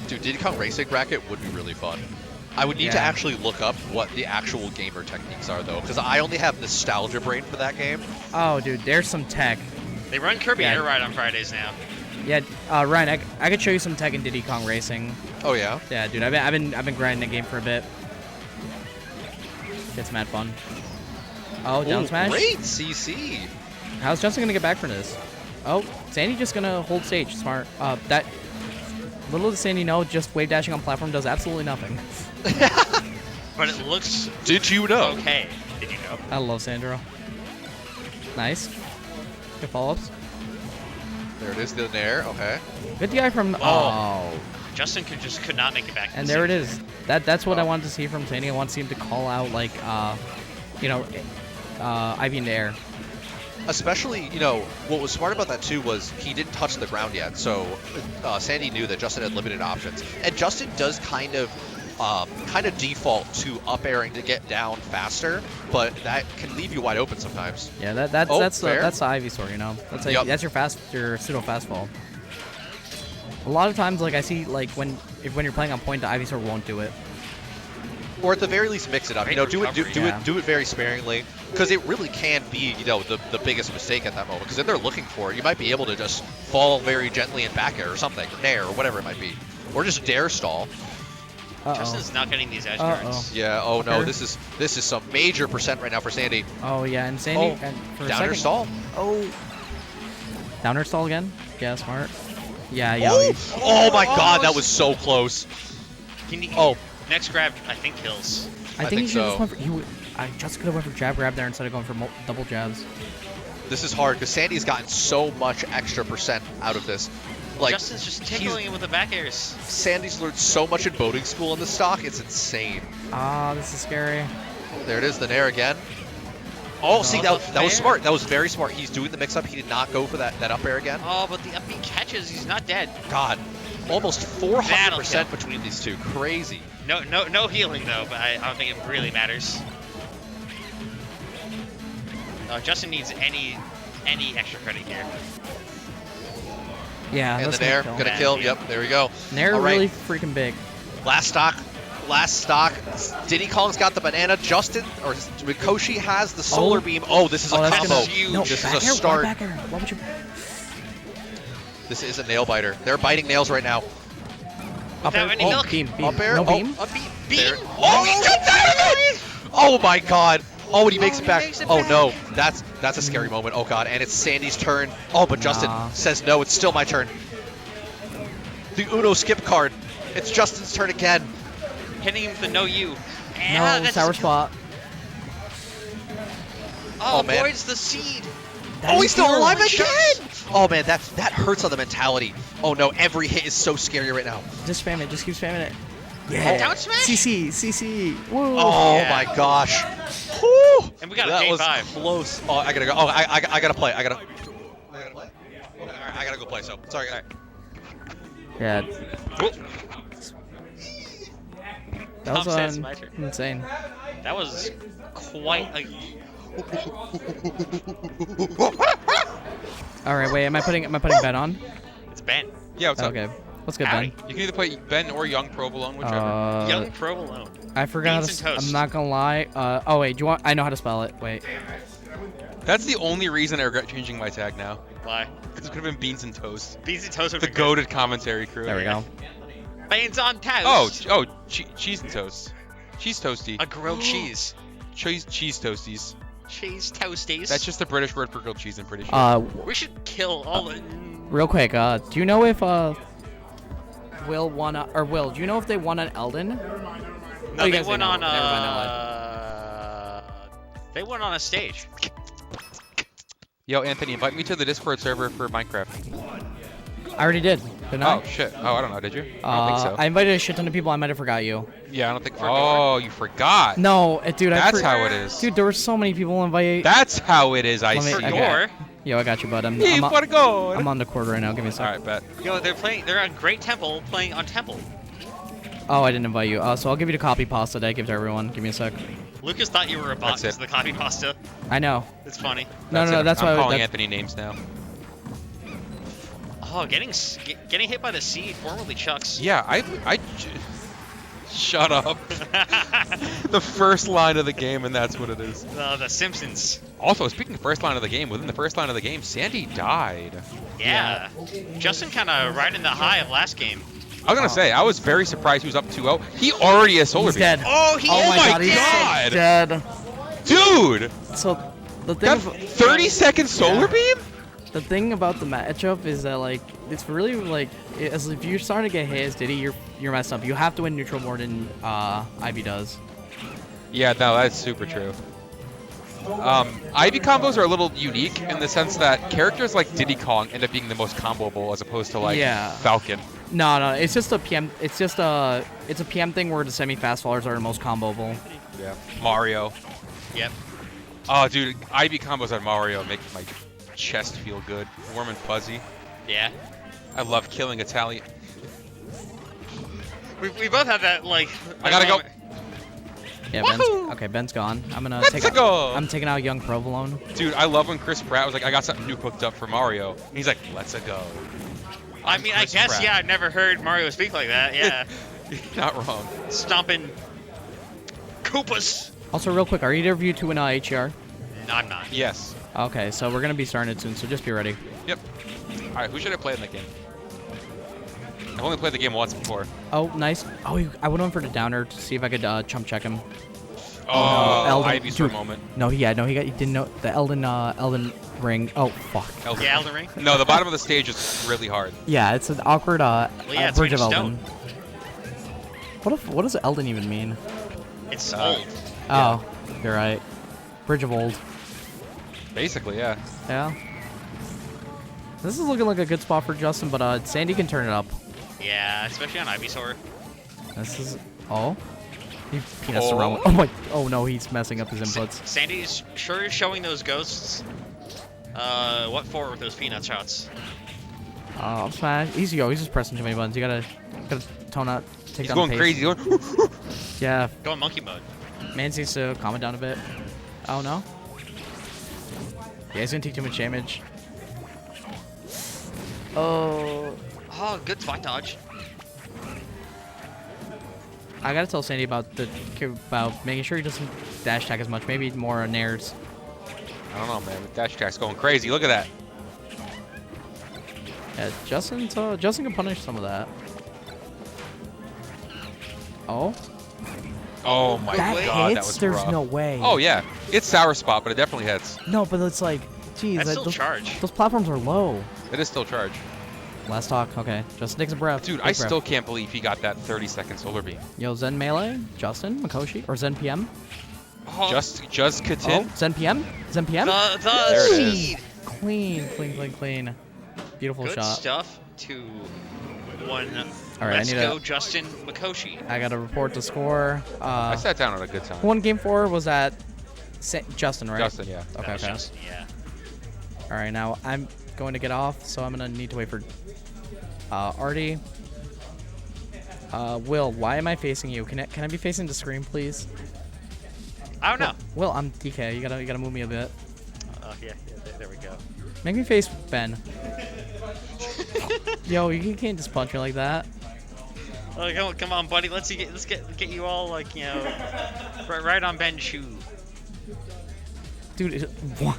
Dude, Diddy Kong Racing bracket would be really fun. I would need to Yeah. actually look up what the actual gamer techniques are, though, because I only have nostalgia brain for that game. Oh, dude, there's some tech. They run Kirby Yeah. Air Ride on Fridays now. Yeah, Ryan, I could show you some Tekken Diddy Kong Racing. Oh yeah. Yeah, dude, I've been grinding the game for a bit. It's mad fun. Oh, down smash. Great CC. How's Justin gonna get back from this? Oh, saNdy just gonna hold stage. Smart. That little does saNdy know, just wave dashing on platform does absolutely nothing. But it looks Did you know? okay. Did you know? I love Sandro. Nice. Good follow-ups. There it is, the Nair. Okay. Good DI from. Oh. Justin could not make it back. to And the there it stage. is. That's what I wanted to see from saNdy. I want to see him to call out like, you know, Ivy in the air. Especially, you know, what was smart about that too was he didn't touch the ground yet, so saNdy knew that Justin had limited options. And Justin does kind of default to up airing to get down faster, but that can leave you wide open sometimes. Yeah, that's fair. the Ivy sword, you know. That's like, Yup. that's your pseudo fast fall. A lot of times, like I see, like when you're playing on point, the Ivy sword won't do it. Or at the very least, mix it up. You know, do yeah. it very sparingly, because it really can be, you know, the biggest mistake at that moment. Because if they're looking for it, you might be able to just fall very gently in back air or something, or nair or whatever it might be, or just dare stall. Justin's not getting these edge guards. Yeah. Oh no, Okay. this is some major percent right now for saNdy. Oh yeah, and saNdy. Oh, and for a Downer second- stall. Oh. Downer stall again? Yeah, smart. Yeah. Oh my God, that was so close. Oh. Next grab, I think kills. I think think he should so. just went for. I just could have went for jab grab there instead of going for double jabs. This is hard because saNdy's gotten so much extra percent out of this. Like, Justin's just tickling it with the back airs. saNdy's learned so much in boating school in this stock, it's insane. Ah, this is scary. There it is, the nair again. Oh, see, that was fair. smart. That was very smart. He's doing the mix-up. He did not go for that up air again. Oh, but the up B catches. He's not dead. God, almost That'll 400% kill. between these two. Crazy. No healing though, but I don't think it really matters. Justin needs any extra credit here. Yeah, And that's the nair, kill. gonna kill. Yep, there we go. Nair All right. really freaking big. Last stock. Diddy Kong's got the banana. Justin, or Mikoshi has the solar beam. Oh, this is a that's combo. gonna- Huge. No, This is back a air, why start. back air? Why would you? This is a nail biter. They're biting nails right now. Without any Oh, milk. Beam. Up air. No Oh, beam. a beam. There. Oh, he got that again! Oh my God. Oh, and he makes it back. Oh no, that's a scary moment. Oh God, and it's saNdy's turn. Oh, but Justin Nah. says no. It's still my turn. The Uno skip card. It's Justin's turn again. Hitting him with the no you. No, that's sour a- spot. Oh, Oh, man. avoids the seed. Oh, he's still alive Holy again! shucks. Oh man, that hurts on the mentality. Oh no, every hit is so scary right now. Just spam it. Just keep spamming it. Oh, down smash. CC. Woo. Oh Yeah. my gosh. Whew. And we got a that game was 5. close. Oh, I gotta go. Oh, I gotta play. I gotta play. Okay, all right, I gotta go play. So sorry. All right. Yeah. That Tom says was my turn. insane. That was quite a. All right, wait. Am I putting Ben on? It's Ben. Yeah, what's up? Okay. What's good, Howdy. Ben? You can either play Ben or Young Provolone, whichever. Young provolone. I forgot. Beans and toast. I'm not gonna lie. Oh wait. Do you want? I know how to spell it. Wait. That's the only reason I regret changing my tag now. Why? Because it could have been Beans and Toast. Beans and toast. would The be goated commentary crew. There we go. good. Beans on toast. Cheese and toast. Cheese toasty. A grilled cheese. Cheese toasties. Cheese toasties. That's just the British word for grilled cheese, I'm pretty sure. We should kill all the. Real quick. Do you know if Will won Will? Do you know if they won on Elden? No, you they guys won know. on. Never mind, They went on a stage. Yo, Anthony, invite me to the Discord server for Minecraft. I already did. Didn't I? Oh, shit. Oh, I don't know. Did you? I don't think so. I invited a shit ton of people. I might have forgot you. Yeah, I don't think. Oh, you forgot. No, dude. That's how it is. Dude, there were so many people invited. That's how it is, I Let me- see. okay. Door. Yo, I got you, bud. I'm I'm on the court right now. Give me a sec. Alright, bet. Yo, they're on Great Temple playing on Temple. Oh, I didn't invite you. So I'll give you the copy pasta that I give to everyone. Give me a sec. Lucas thought you were a bot That's because it. of the copy pasta. I know. It's funny. No, that's I'm why. calling Anthony names now. Oh, getting hit by the seed, formerly Chuck's. Yeah, Shut up. The first line of the game, and that's what it is. The Simpsons. Also, speaking of first line of the game, within the first line of the game, saNdy died. Yeah. Justin kind of riding the high of last game. I was gonna say, I was very surprised he was up 2-0. He already has solar He's beam. dead. Oh, he Oh is my dead. God. Dead. Dude! So the That thing, 30-second solar beam? the thing about the matchup is that like it's really like as if you're starting to get hit as Diddy, you're messed up. You have to win neutral more than Ivy does. Yeah, no, that's super true. Ivy combos are a little unique in the sense that characters like Diddy Kong end up being the most comboable as opposed to like Falcon. No, it's just a PM. It's a PM thing where the semi-fast fallers are the most comboable. Yeah. Mario. Yep. Oh, dude, Ivy combos on Mario make my chest feel good, warm and fuzzy. Yeah. I love killing Italian. We both have that like. I gotta go. Yeah, Ben's gone. I'm taking out young Provolone. Dude, I love when Chris Pratt was like, I got something new cooked up for Mario. And he's like, let's-a go. I mean, I guess, yeah, I've never heard Mario speak like that, yeah. You're not wrong. Stomping Koopas. Also, real quick, are either of you two in HER? No, I'm not. Yes. Okay, so we're gonna be starting it soon, so just be ready. Yep. All right, who should I play in that game? I've only played the game once before. Oh, nice. Oh, I went on for the downer to see if I could chump check him. Oh, no, Elden, Ivy's for a moment. No, he didn't know the Elden Ring. Oh, fuck. Yeah, Elden Ring? No, the bottom of the stage is really hard. Yeah, it's an awkward it's Bridge of made of Elden. What does Elden even mean? It's old. Oh, you're right. Bridge of Old. Basically, yeah. Yeah. This is looking like a good spot for Justin, but saNdy can turn it up. Yeah, especially on Ivysaur. This is he peanuts around with. Oh my! Oh no, he's messing up his inputs. saNdy's sure showing those ghosts. What for with those peanut shots? I'm smash. Easy go. He's just pressing too many buttons. You gotta tone out. Take He's down going the crazy. pace. Yeah. Going monkey mode. Man needs to calm it down a bit. Oh no. Yeah, he's gonna take too much damage. Oh. Oh, good spot dodge. I gotta tell saNdy about making sure he doesn't dash attack as much. Maybe more nairs. I don't know, man. The dash attack's going crazy. Look at that. Yeah, Justin can punish some of that. Oh. Oh my That god, hits? that was There's rough. no way. Oh yeah, it's sour spot, but it definitely hits. No, but it's like, geez, That's still those, charge. those platforms are low. It is still charged. Last talk. Okay, Justin takes a breath. Dude, Big I breath. still can't believe he got that 30-second solar beam. Yo, Zen Melee, Justin, Mikoshi, or Zen PM. Oh, Just Oh, Katin. Zen PM? Zen PM? the There it is. seed. Clean. Beautiful Good shot. stuff to one. All right, Let's I need go, Justin Mikoshi. I gotta report the score. I sat down at a good time. Who won game 4 was at Justin, right? Justin, yeah. Okay, That was okay. Justin, yeah. All right, now I'm going to get off, so I'm gonna need to wait for Artie. Will, why am I facing you? Can I be facing the screen, please? I don't know. Will, I'm DK. You gotta move me a bit. Yeah, there we go. Make me face Ben. Yo, you can't just punch me like that. Oh, come on, buddy. Let's get you all like right on Ben's shoe. Dude, what?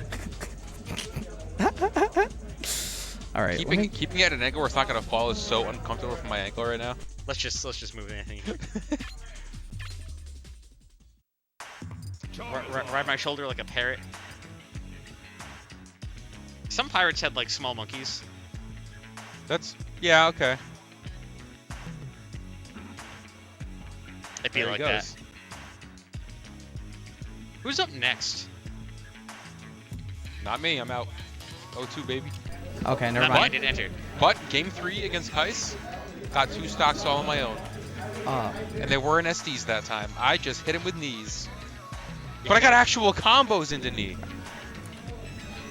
All right. Keeping it at an angle where it's not gonna fall is so uncomfortable from my ankle right now. Let's just move anything. Ride my shoulder like a parrot. Some pirates had like small monkeys. Yeah, okay. It'd be There like he that. goes. Who's up next? Not me, I'm out. 0-2, baby. Okay, never Not me, I mind. didn't enter. But game 3 against Kycse, got 2 stocks all on my own. And they weren't SDs that time. I just hit him with knees. But I got actual combos into knee.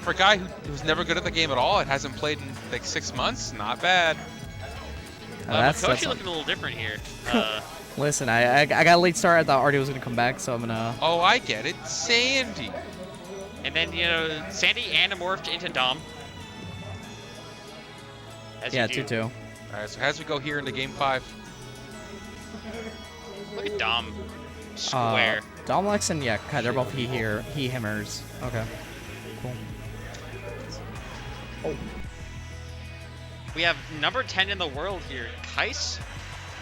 For a guy who's never good at the game at all, it hasn't played in like 6 months, not bad. That's Mikoshi looking a little different here. Listen, I got a late start. I thought Artie was gonna come back, so I'm gonna. Oh, I get it. saNdy. And then saNdy anamorphed into Dom. As Yeah, you do. 2-2. Alright, so as we go here into game 5. Look at Dom. Square. Domlex and yeah, they're both he-himmers. Okay. Cool. Oh. We have number 10 in the world here. Kycse,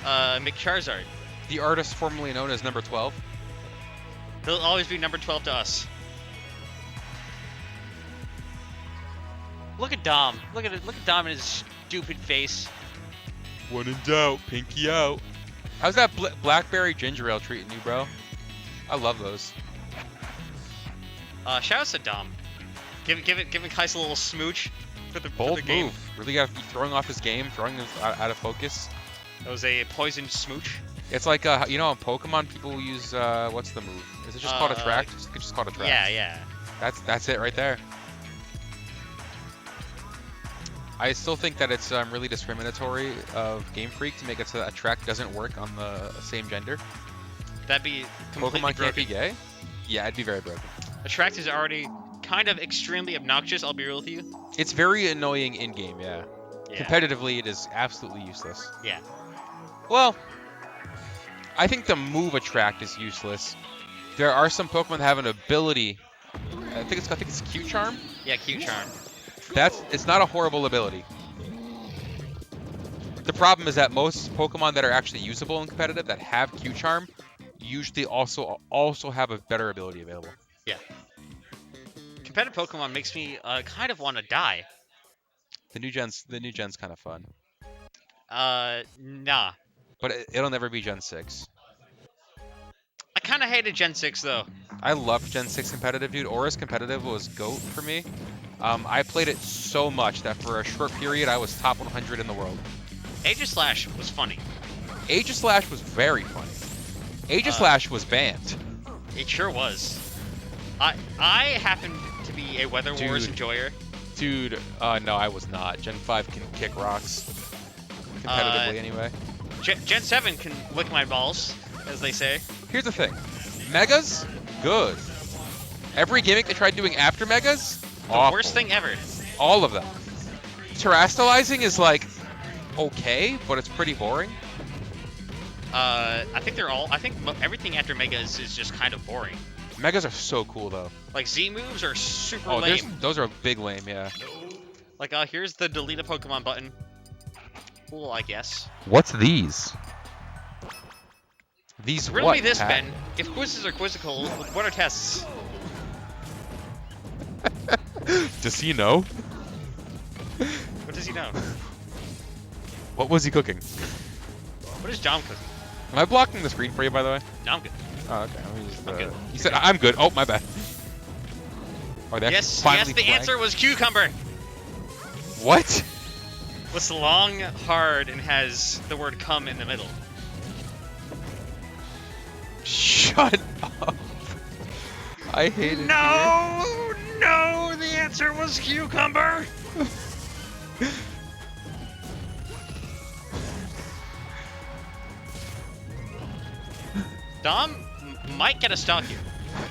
McCharizard. The artist formerly known as number 12. He'll always be number 12 to us. Look at Dom. Look at Dom and his stupid face. When in doubt, pinky out. How's that blackberry ginger ale treating you, bro? I love those. Shout out to Dom. Giving Kycse a little smooch for the Bold game. move. Really got throwing off his game, throwing him out of focus. That was a poisoned smooch. It's like you know, in Pokemon, people use what's the move? Is it just called Attract? It's just called Attract. Yeah. That's it right there. I still think that it's really discriminatory of Game Freak to make it so that Attract doesn't work on the same gender. That'd be completely Pokemon can't be broken. gay? Yeah, it'd be very broken. Attract is already kind of extremely obnoxious, I'll be real with you. It's very annoying in game, yeah. Yeah. Competitively, it is absolutely useless. Yeah. Well, I think the move Attract is useless. There are some Pokemon that have an ability. I think it's Q Charm. Yeah, Q Charm. It's not a horrible ability. The problem is that most Pokemon that are actually usable and competitive that have Q Charm usually also have a better ability available. Yeah. Competitive Pokemon makes me kind of want to die. The new gen's kind of fun, Nah. but it'll never be Gen 6. I kind of hated Gen 6 though. I loved Gen 6 competitive, dude. Aura's competitive was GOAT for me. I played it so much that for a short period I was top 100 in the world. Aegislash was funny. Aegislash was very funny. Aegislash was banned. It sure was. I happen to be a Weather Wars enjoyer. Dude, no, I was not. Gen 5 can kick rocks. Competitively, anyway. Gen 7 can lick my balls, as they say. Here's the thing. Megas, good. Every gimmick they tried doing after Megas, The worst thing ever. All of them. Terastallizing is like, okay, but it's pretty boring. I think everything after Mega is just kind of boring. Megas are so cool, though. Like, Z moves are super Oh, lame. those are big lame, yeah. Like, here's the delete a Pokemon button. Cool, I guess. What's these? These Riddle what, me this, Pat? Ben. If quizzes are quizzical, what are tests? Does he know? What does he know? What was he cooking? What is Dom cooking? Am I blocking the screen for you, by the way? No, I'm good. Oh, okay. Let me just, I'm good. You said I'm good. Oh, my bad. Oh, they Yes, finally the answer was cucumber. What? It's long, hard, and has the word "come" in the middle. Shut up. I hate it. No, the answer was cucumber. Dom might get a stock here.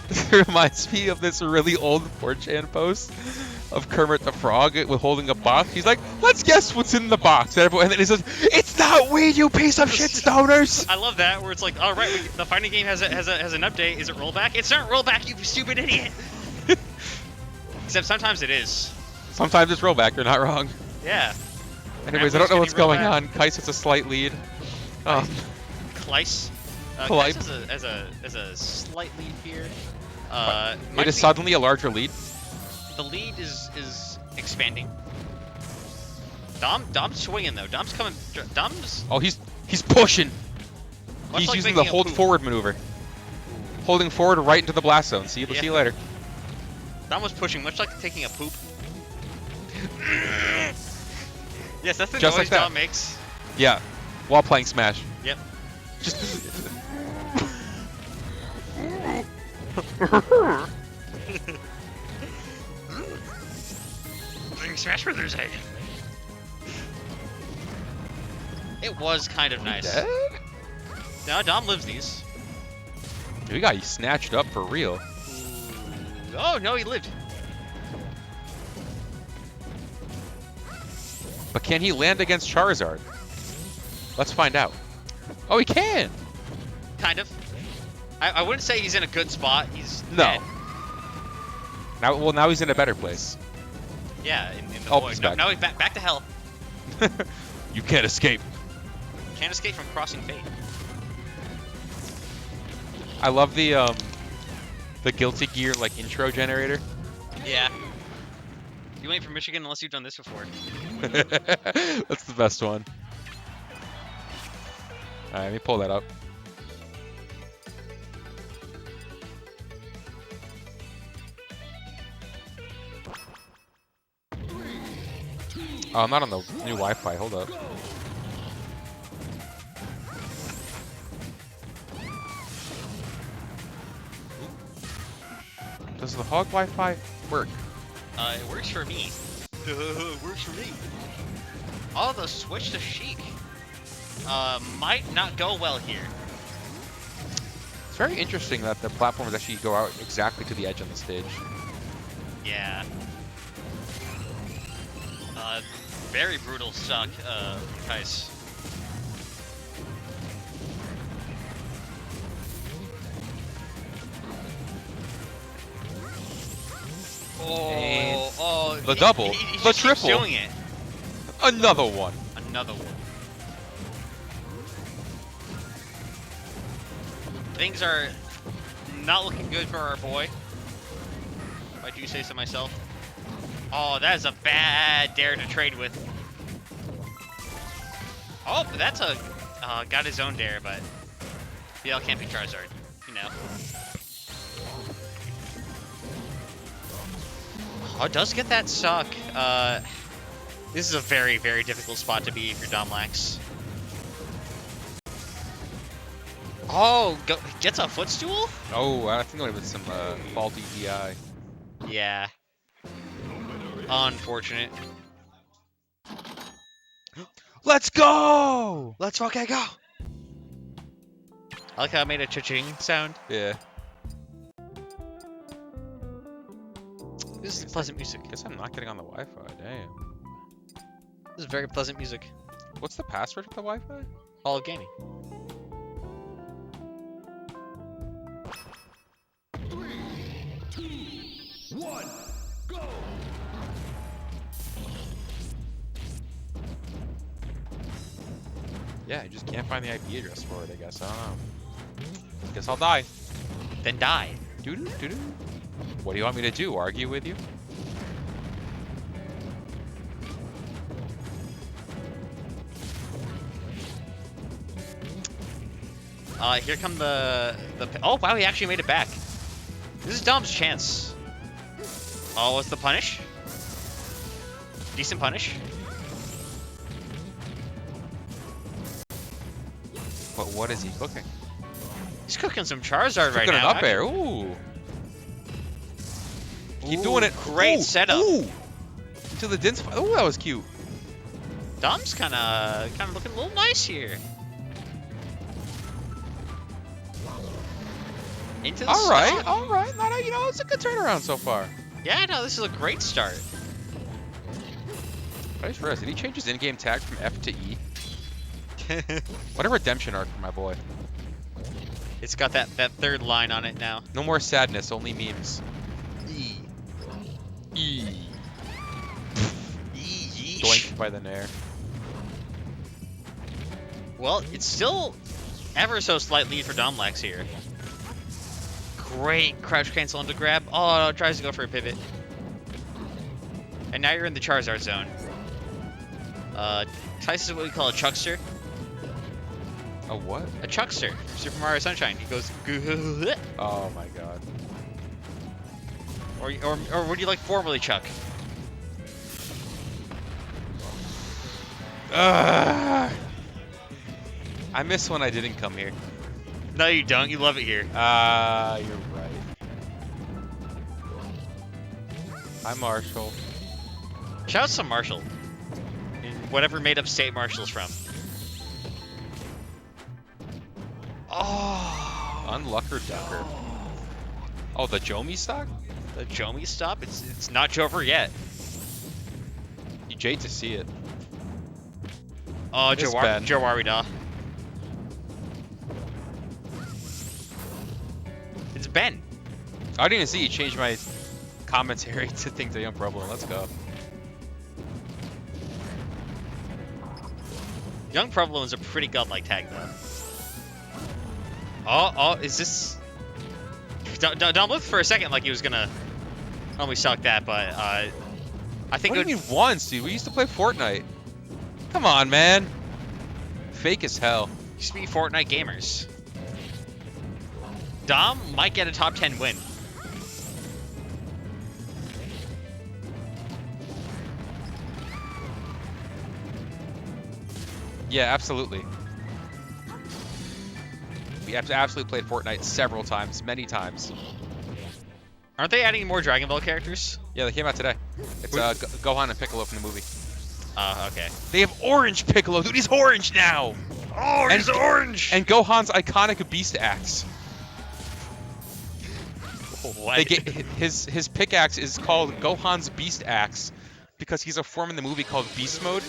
It reminds me of this really old 4chan post of Kermit the Frog with holding a box. He's like, let's guess what's in the box. And then he says, it's not weed, you piece of shit stoners. I love that, where it's like, all right, the fighting game has an update. Is it rollback? It's not rollback, you stupid idiot. Except sometimes it is. Sometimes it's rollback, you're not wrong. Yeah. Anyways, I don't know what's going on. Kycse has a slight lead. Kycse. Kycse as a slight lead here. It is suddenly a larger lead. The lead is expanding. Dom's swinging though. Dom's coming. Dom's. Oh, he's pushing. Much He's like using the making a hold poop. forward maneuver. Holding forward right into the blast zone. See you later. Dom was pushing, much like taking a poop. Yes, that's the Just noise like that. Dom makes. Yeah, while playing Smash. Yep. Just. Playing Smash Brothers, eh? It was kind of nice. Dead? No, Dom lives these. We got you snatched up for real. Oh no, he lived. But can he land against Charizard? Let's find out. Oh, he can! kind of. I wouldn't say he's in a good spot. He's No. dead. Now he's in a better place. Yeah, in the Oh, void. he's No, back. now he's back to hell. You can't escape. Can't escape from crossing fate. I love the Guilty Gear like intro generator. Yeah. You ain't from Michigan unless you've done this before. That's the best one. All right, let me pull that up. Oh, I'm not on the new Wi-Fi. Hold up. Does the HoG Wi-Fi work? It works for me. It works for me. Oh, the switch to Sheik. Might not go well here. It's very interesting that the platforms actually go out exactly to the edge on the stage. Yeah. Very brutal stock, Kycse. And Oh, the double, he the just keeps triple. doing it. Another one. Another one. Things are not looking good for our boy, if I do say so myself. Oh, that is a bad dare to trade with. Oh, but that's a got his own dare, but BL can't be Charizard, you know. Oh, it does get that suck. This is a very, very difficult spot to be if you're Domlax. Oh, gets a footstool? Oh, I think it was some faulty DI. Yeah. Unfortunate. Let's go! Let's rock and go! I like how I made a cha-ching sound. Yeah. This is pleasant music. Guess I'm not getting on the Wi-Fi. Damn. This is very pleasant music. What's the password for the Wi-Fi? All of gaming. Yeah, I just can't find the IP address for it, I guess. I don't know. Guess I'll die. Then die. Doo-doo, doo-doo. What do you want me to do? Argue with you? Here come the oh wow, he actually made it back. This is Dom's chance. Oh, what's the punish? Decent punish. But what is he cooking? He's cooking some Charizard right Cooking now. an up air. Ooh. Keep doing it. Great Ooh, setup. Ooh. Into the Din spot. Ooh, that was cute. Dom's kind of looking a little nice here. Into the All right, stock. all right. No, you know, it's a good turnaround so far. Yeah, no, this is a great start. I just realized, did he change his in-game tag from F to E? What a redemption arc for my boy. It's got that third line on it now. No more sadness, only memes. E. E. Yeesh. Doinked by the Nair. Well, it's still ever so slight lead for Domlax here. Great crouch cancel into grab. Oh, tries to go for a pivot. And now you're in the Charizard zone. Kycse is what we call a chuckster. A what? A chuckster. Super Mario Sunshine. He goes. Oh my god. Or would you like formally chuck? I miss when I didn't come here. No, you don't. You love it here. You're right. Hi, Marshall. Shout out to Marshall. In whatever made up state Marshall's from. Oh. Unluck or Ducker. Oh, the Jomi stock? The Jomi stop? It's not Jover yet. You jade to see it. Oh, It's Ben. Jowarida. Ben? I didn't even see you change my commentary to think the young problem. Let's go. Young Provolone is a pretty godlike tag, though. Oh, is this... Dom looked for a second like he was gonna only suck that, but I think What do you mean once, dude? We used to play Fortnite. Come on, man. Fake as hell. Used to be Fortnite gamers. Dom might get a top 10 win. Yeah, absolutely. We have absolutely played Fortnite several times, many times. Aren't they adding more Dragon Ball characters? Yeah, they came out today. It's Gohan and Piccolo from the movie. Okay. They have orange Piccolo, dude. He's orange now. Oh, he's orange! And Gohan's iconic beast axe. What? They get his pickaxe is called Gohan's beast axe because he's a form in the movie called Beast Mode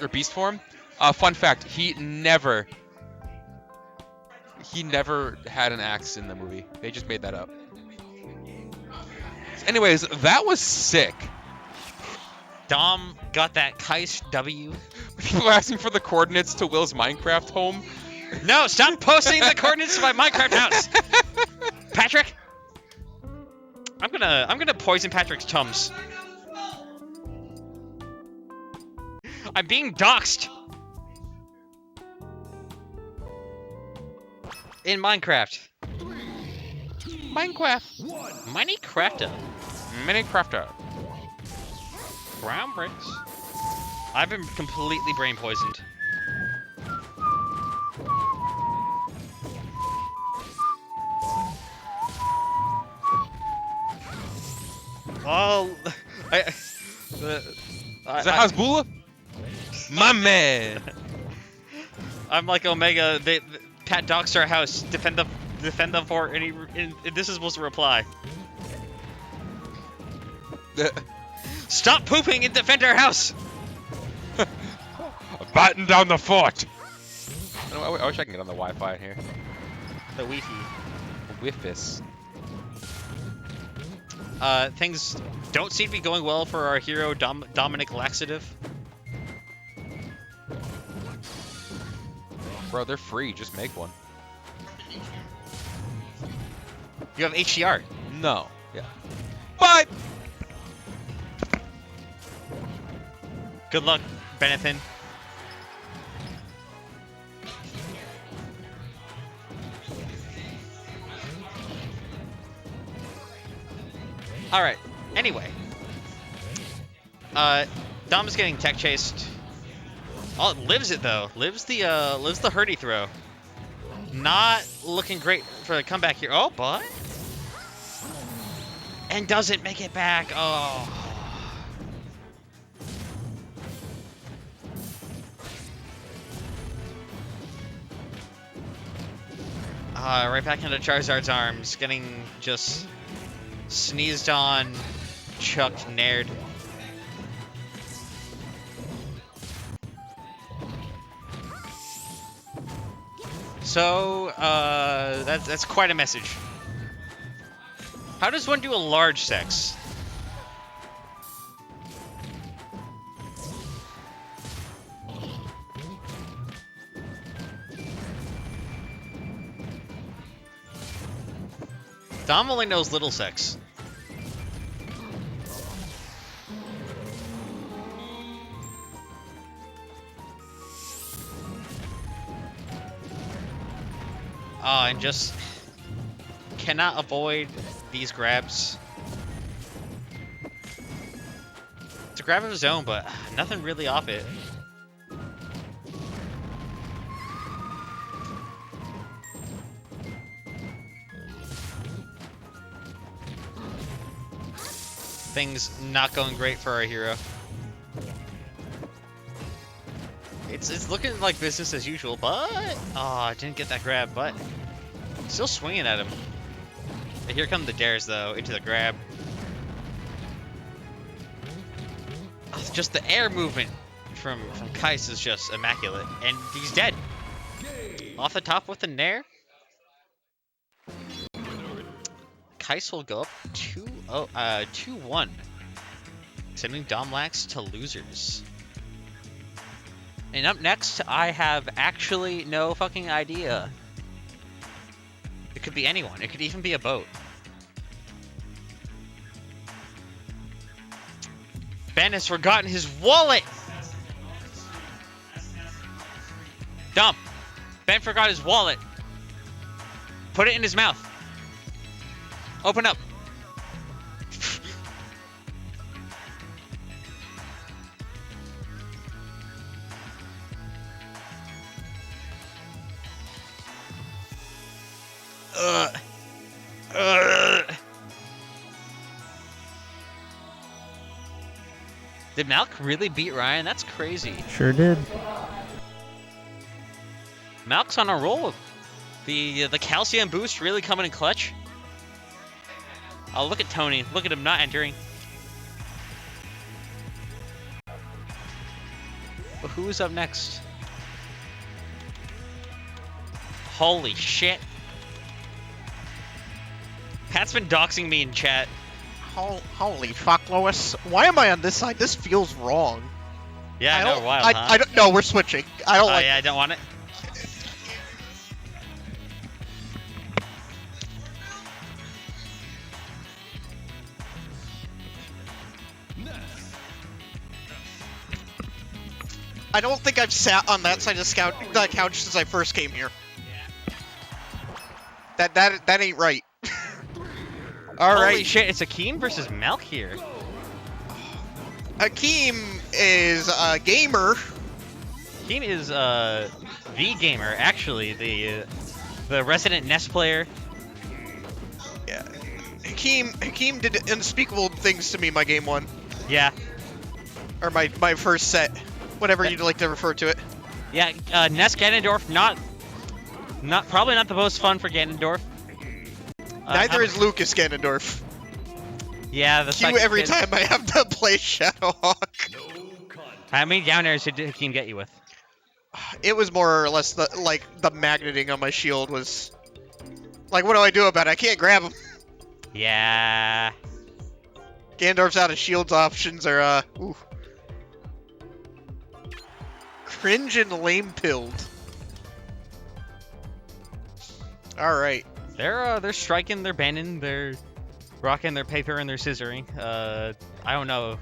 or Beast Form. Fun fact: he never had an axe in the movie. They just made that up. Anyways, that was sick. Dom got that Kycse W. People asking for the coordinates to Will's Minecraft home. No, stop posting the coordinates to my Minecraft house, Patrick. I'm gonna poison Patrick's tums. I'm being doxxed. In Minecraft. Minecrafter. Minecrafter. Brown bricks. I've been completely brain poisoned. Well, Is that Hasbula? My man. I'm like Omega. Pat doxed our house. Defend the fort, and this is supposed to reply. Stop pooping and defend our house. Batten down the fort. I wish I can get on the Wi-Fi in here. The Wi-Fi. Wi-Fis. Things don't seem to be going well for our hero Dominic Laxative. Bro, they're free. Just make one. You have HDR. No. Yeah. But Good luck, Benethin. Alright, anyway. Dom is getting tech chased. Oh, it lives it though. Lives the hurdy throw. Not looking great for the comeback here. Oh, but and doesn't make it back. Oh. Right back into Charizard's arms, getting just sneezed on, chucked, nared. So, that's quite a message. How does one do a large sex? Dom only knows little sex. And just cannot avoid these grabs. It's a grab of his own, but nothing really off it. Things not going great for our hero. It's looking like business as usual, but I didn't get that grab, but still swinging at him. Here come the dares though into the grab. Just the air movement from Kycse is just immaculate, and he's dead. Off the top with the nair. Kycse will go up 2-1, sending Domlax to losers. And up next, I have actually no fucking idea. It could be anyone. It could even be a boat. Ben has forgotten his wallet! Dump. Ben forgot his wallet. Put it in his mouth. Open up. Did Malk really beat Ryan? That's crazy. Sure did. Malk's on a roll. The calcium boost really coming in clutch. Oh, look at Tony. Look at him not entering. But who's up next? Holy shit. Pat's been doxing me in chat. Holy fuck, Lois. Why am I on this side? This feels wrong. Yeah, I know, wild, huh? I don't know, we're switching. I don't like yeah, I don't want it. I don't think I've sat on that side of the couch since I first came here. That ain't right. Alright. Holy shit, it's Akeem versus Malk here. Akeem is a gamer. Akeem is the gamer, actually, the resident NES player. Yeah. Hakeem did unspeakable things to me my game one. Yeah. Or my first set. Whatever you'd like to refer to it. Yeah, NES Ganondorf, probably not the most fun for Ganondorf. Neither is Lucas Ganondorf. Yeah, the Q every time I have to play Shadowhawke. How many down airs did Hakeem get you with? It was more or less the magneting on my shield was... Like, what do I do about it? I can't grab him. Yeah. Ganondorf's out of shields options are, ooh. Cringe and lame-pilled. Alright. They're striking, they're banning, they're rocking their paper and they're scissoring. I don't know.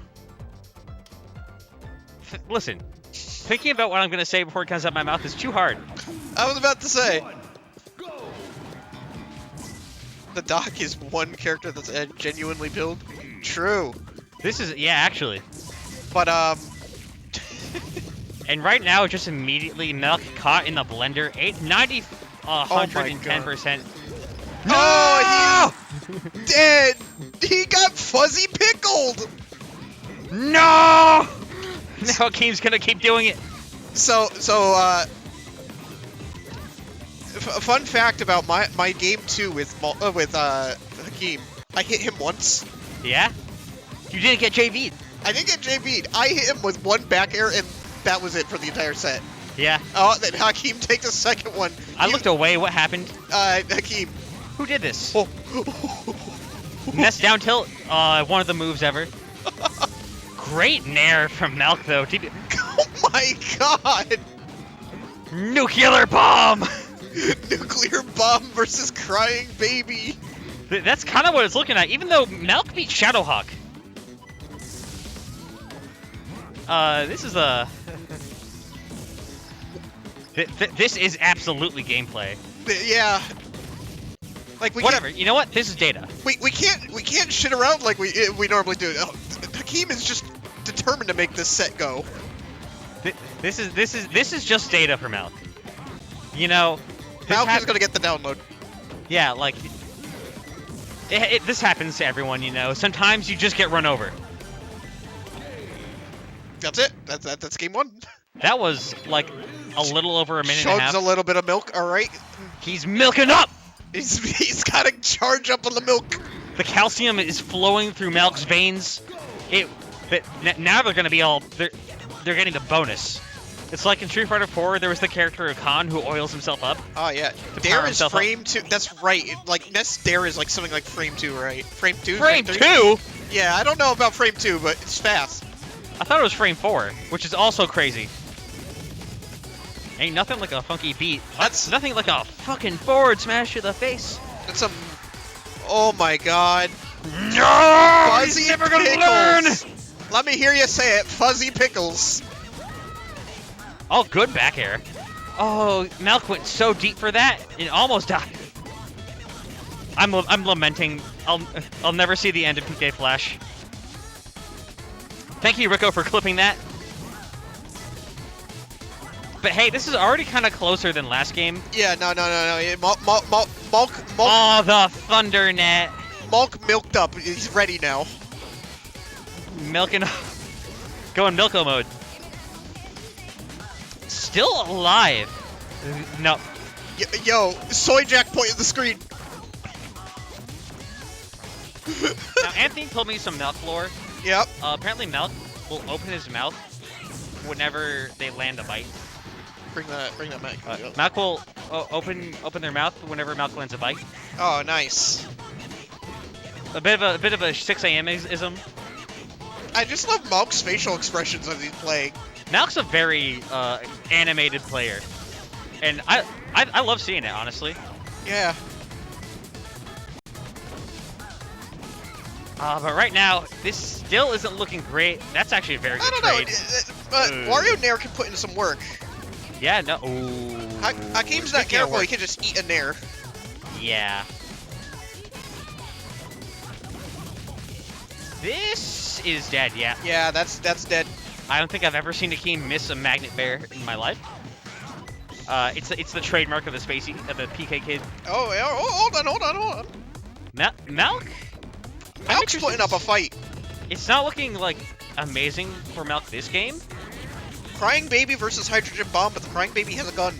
Listen, thinking about what I'm gonna say before it comes out my mouth is too hard. I was about to say. The Doc is one character that's genuinely built. True. This is, yeah, actually. But, and right now, just immediately, Malk caught in the blender. 110%. No! Oh, he's dead! He got fuzzy pickled! No! Now Akeem's gonna keep doing it. So, fun fact about my game 2 with Hakeem. I hit him once. Yeah? You didn't get JV'd. I didn't get JV'd. I hit him with one back air and that was it for the entire set. Yeah. Oh, then Hakeem takes a second one. I looked away. What happened? Hakeem. Who did this? Oh. Nest down tilt. One of the moves ever. Great nair from Malk, though. Oh my god! Nuclear bomb! Nuclear bomb versus crying baby. That's kind of what it's looking at, even though Malk beat Shadowhawke. This is a... This is absolutely gameplay. Yeah. Like whatever. You know what? This is data. We can't shit around like we normally do. Hakeem is just determined to make this set go. This is just data for Malk. You know, Malk is gonna get the download. Yeah, like this happens to everyone. You know, sometimes you just get run over. That's it. That's game 1. That was like a little over a minute and a half. Chugs a little bit of milk. All right. He's milking up. He's got to charge up on the milk. The calcium is flowing through Malk's veins. Now they're gonna be all they're getting the bonus. It's like in Street Fighter 4, there was the character of Khan who oils himself up. Oh yeah, To Dare power is himself up. frame 2. That's right. Like Ness Dare is like something like frame 2, right? Frame 2. Frame 3? 2? Yeah, I don't know about frame 2, but it's fast. I thought it was frame 4, which is also crazy. Ain't nothing like a funky beat. That's nothing like a fucking forward smash to the face. That's some. Oh my god. No! Fuzzy He's never gonna pickles. learn! Let me hear you say it. Fuzzy pickles. Oh, good back air. Oh, Malk went so deep for that, it almost died. I'm lamenting. I'll never see the end of PK Flash. Thank you, Rico, for clipping that. But hey, this is already kind of closer than last game. Yeah, no. Yeah, Malk. Oh, the Thunder Net. Malk milked up. He's ready now. Milking. Going Milko mode. Still alive. No. Yo, Soy Jack pointed the screen. Now, Anthony told me some Malk lore. Yep. Apparently, Malk will open his mouth whenever they land a bite. Bring that mic. Malk will open their mouth whenever Malk lands a bite. Oh, nice. A bit of a 6 a.m. ism. I just love Malk's facial expressions as he's playing. Malk's a very animated player, and I love seeing it, honestly. Yeah. But right now, this still isn't looking great. That's actually a very good I don't trade. know, but Wario Nair can put in some work. Yeah, no. Ooh. Hakeem's not careful, he can just eat a Nair. Yeah. This is dead, yeah. Yeah, that's dead. I don't think I've ever seen Hakeem miss a magnet bear in my life. It's the trademark of the Spacey, of the PK kid. Oh, yeah, hold on. Malk? Malk's putting up a fight. It's not looking like amazing for Malk this game. Crying Baby versus Hydrogen Bomb, but the Crying Baby has a gun.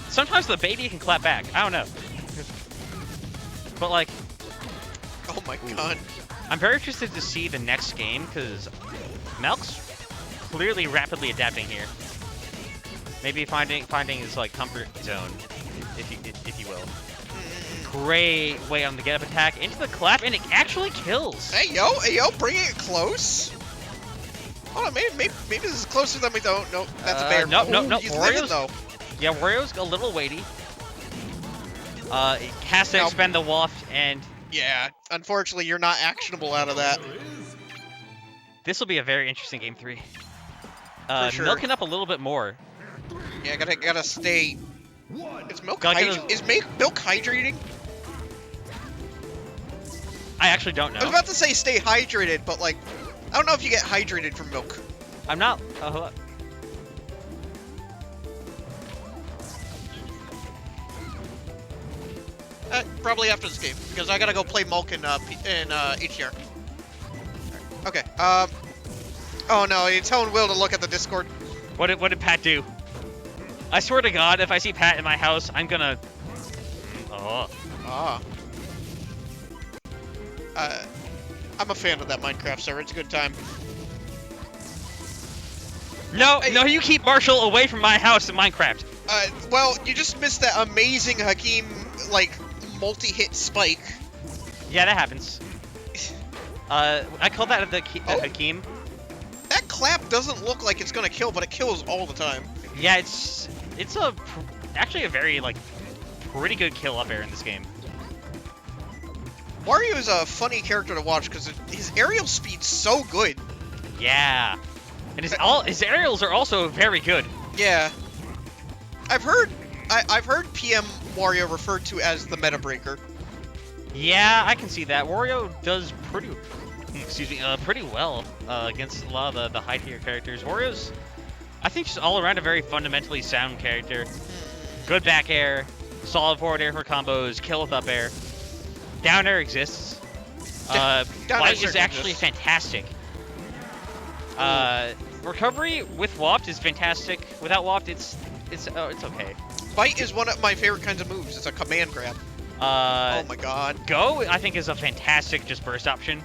Sometimes the baby can clap back. I don't know. But like, oh my god. I'm very interested to see the next game because Malk's clearly rapidly adapting here. Maybe finding his like comfort zone, if you will. Great way on the get up attack into the clap, and it actually kills. Hey yo, bringing it close. Hold on, maybe this is closer than we don't. Nope, that's a bear. No. He's living though. Yeah, Wario's a little weighty. It has to expend the waft, and yeah, unfortunately, you're not actionable out of that. this will be a very interesting game 3. Sure. Milking up a little bit more. Yeah, gotta stay. Is milk hydrating? I actually don't know. I was about to say stay hydrated, but like, I don't know if you get hydrated from milk. I'm not. Hold up. Probably after this game, because I gotta go play Malk in HDR. Okay. Oh no, you're telling Will to look at the Discord. What did Pat do? I swear to God, if I see Pat in my house, I'm gonna. Oh. Ah. I'm a fan of that Minecraft server. It's a good time. No, you keep Marshall away from my house in Minecraft. Well, you just missed that amazing Hakeem, like, multi-hit spike. Yeah, that happens. I call that the Hakeem. That clap doesn't look like it's gonna kill, but it kills all the time. Yeah, it's actually a very like pretty good kill up air in this game. Wario is a funny character to watch because his aerial speed's so good. Yeah, and his aerials are also very good. Yeah, I've heard PM Wario referred to as the meta breaker. Yeah, I can see that. Wario does pretty well against a lot of the high tier characters. Wario's, I think, just all around a very fundamentally sound character. Good back air, solid forward air for combos, kill with up air. Down air exists. Bite is actually fantastic. Recovery with waft is fantastic. Without waft, it's okay. Bite is one of my favorite kinds of moves. It's a command grab. Oh my god. Go, I think, is a fantastic just burst option.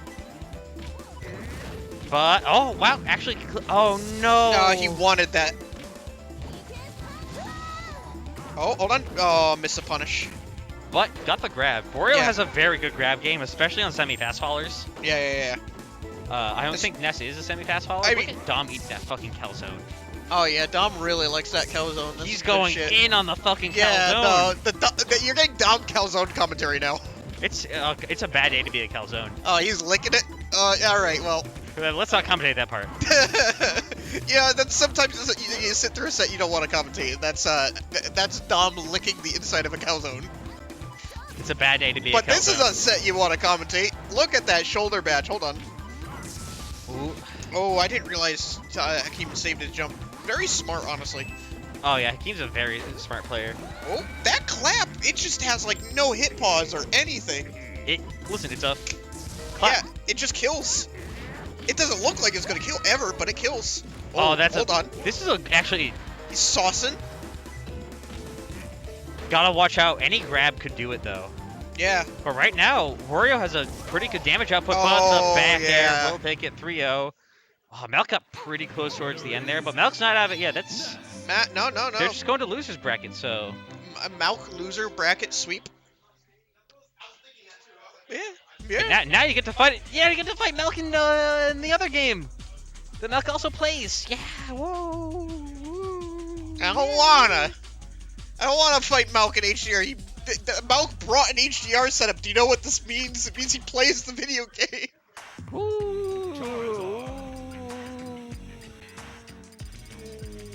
But, oh, wow, actually, oh, no. No, he wanted that. Oh, hold on. Oh, missed a punish. But, got the grab. Wario Yeah. has a very good grab game, especially on semi-fast fallers. Yeah. I don't think Ness is a semi-fast faller. Look at Dom eat that fucking calzone. Oh yeah, Dom really likes that calzone. He's going in on the fucking calzone. Yeah, you're getting Dom calzone commentary now. It's a bad day to be a calzone. Oh, he's licking it? All right, well. Let's not commentate that part. Yeah, that's sometimes you sit through a set you don't want to commentate. That's Dom licking the inside of a calzone. It's a bad day to be a calzone. But this is a set you want to commentate. Look at that shoulder badge. Hold on. Ooh. Oh, I didn't realize Hakeem saved his jump. Very smart, honestly. Oh yeah, Hakeem's a very smart player. Oh, that clap! It just has like no hit pause or anything. Listen, it's a clap. Yeah, it just kills. It doesn't look like it's gonna kill ever, but it kills. Oh, hold on. This is actually. He's saucing. Gotta watch out. Any grab could do it though. Yeah. But right now, Wario has a pretty good damage output, but the back air will take it 3-0. Oh, Malk got pretty close towards the end there, but Malk's not out of it yet. That's No. They're just going to losers bracket, so. Malk loser bracket sweep. Yeah. Now you get to fight. Yeah, you get to fight Malk in the other game. The Malk also plays. Yeah. Whoa. I don't wanna fight Malk in HDR. Malk brought an HDR setup. Do you know what this means? It means he plays the video game.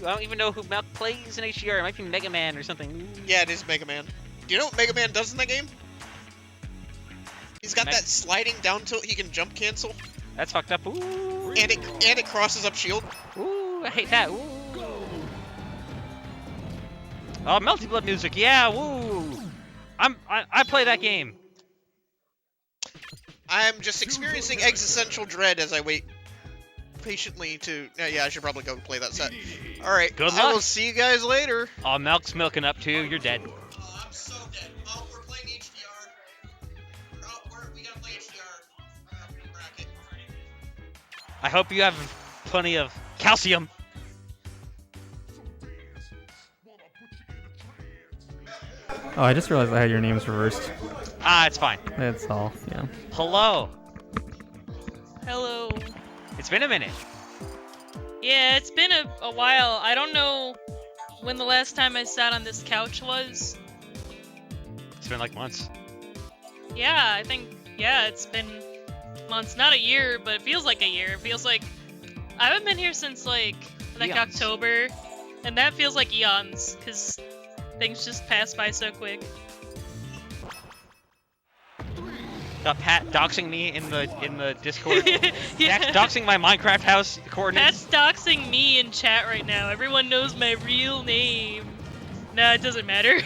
I don't even know who Malk plays in HDR. It might be Mega Man or something. Yeah, it is Mega Man. Do you know what Mega Man does in that game? He's got that sliding down tilt. He can jump cancel. That's fucked up. Ooh. And it crosses up shield. Ooh, I hate that. Ooh. Oh, Melty Blood music. Yeah. Woo. I play that game. I'm just experiencing existential dread as I wait patiently to. Yeah, I should probably go play that set. All right. Good luck. I will see you guys later. Oh, Malk's milking up too. You're dead. Oh, I'm so dead. Oh, we're playing HDR. We gotta play HDR. Bracket. I hope you have plenty of calcium. Oh, I just realized I had your names reversed. Ah, it's fine. That's all. Yeah. Hello. Hello. It's been a minute. Yeah, it's been a while. I don't know when the last time I sat on this couch was. It's been like months. Yeah, I think, yeah, it's been months. Not a year, but it feels like a year. It feels like I haven't been here since like Eons. October, and that feels like eons, because things just pass by so quick. Got Pat doxing me in the Discord. Yeah. Doxing my Minecraft house coordinates. Pat's doxing me in chat right now. Everyone knows my real name. Nah, it doesn't matter.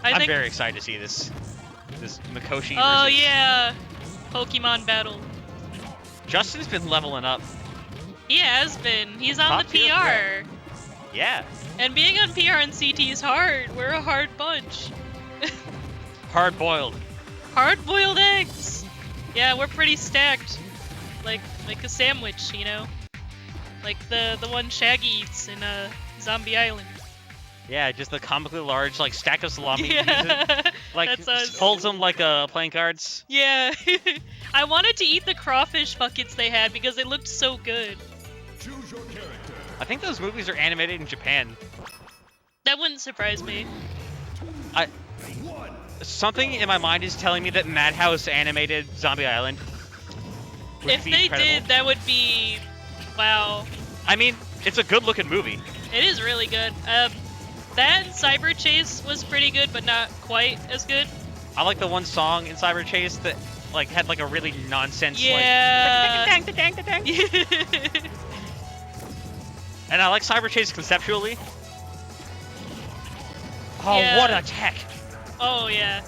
I'm very excited to see this Mikoshi. Oh versus... yeah, Pokemon battle. Justin's been leveling up. He has been. He's on Top the tier threat. PR. Yeah. And being on PR and CT is hard. We're a hard bunch. Hard boiled. Hard-boiled eggs. Yeah, we're pretty stacked. Like a sandwich, you know? Like the one Shaggy eats in Zombie Island. Yeah, just the comically large like stack of salami. Yeah. Like That's us. folds them like playing cards. Yeah. I wanted to eat the crawfish buckets they had because they looked so good. I think those movies are animated in Japan. That wouldn't surprise me. Something in my mind is telling me that Madhouse animated Zombie Island. If they did, that would be... wow. I mean, it's a good-looking movie. It is really good. That Cyber Chase was pretty good, but not quite as good. I like the one song in Cyber Chase that like had like a really nonsense Yeah. like and I like Cyber Chase conceptually. Oh, Yeah. what a tech! Oh yeah.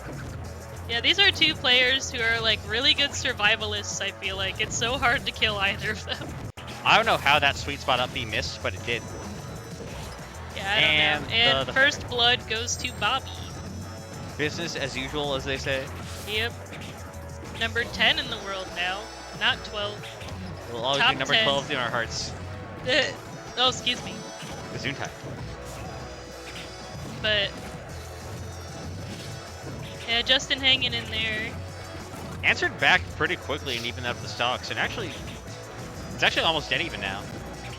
Yeah, these are two players who are like really good survivalists, I feel like. It's so hard to kill either of them. I don't know how that sweet spot up B missed, but it did. Yeah, I don't know. And the first blood goes to Bobby. Business as usual, as they say. Yep. Number 10 in the world now. Not 12. We'll always Top be number 10. 12 in our hearts. Oh, excuse me. Gesundheit. But yeah, Justin hanging in there. Answered back pretty quickly and evened up the stocks, and actually, it's actually almost dead even now.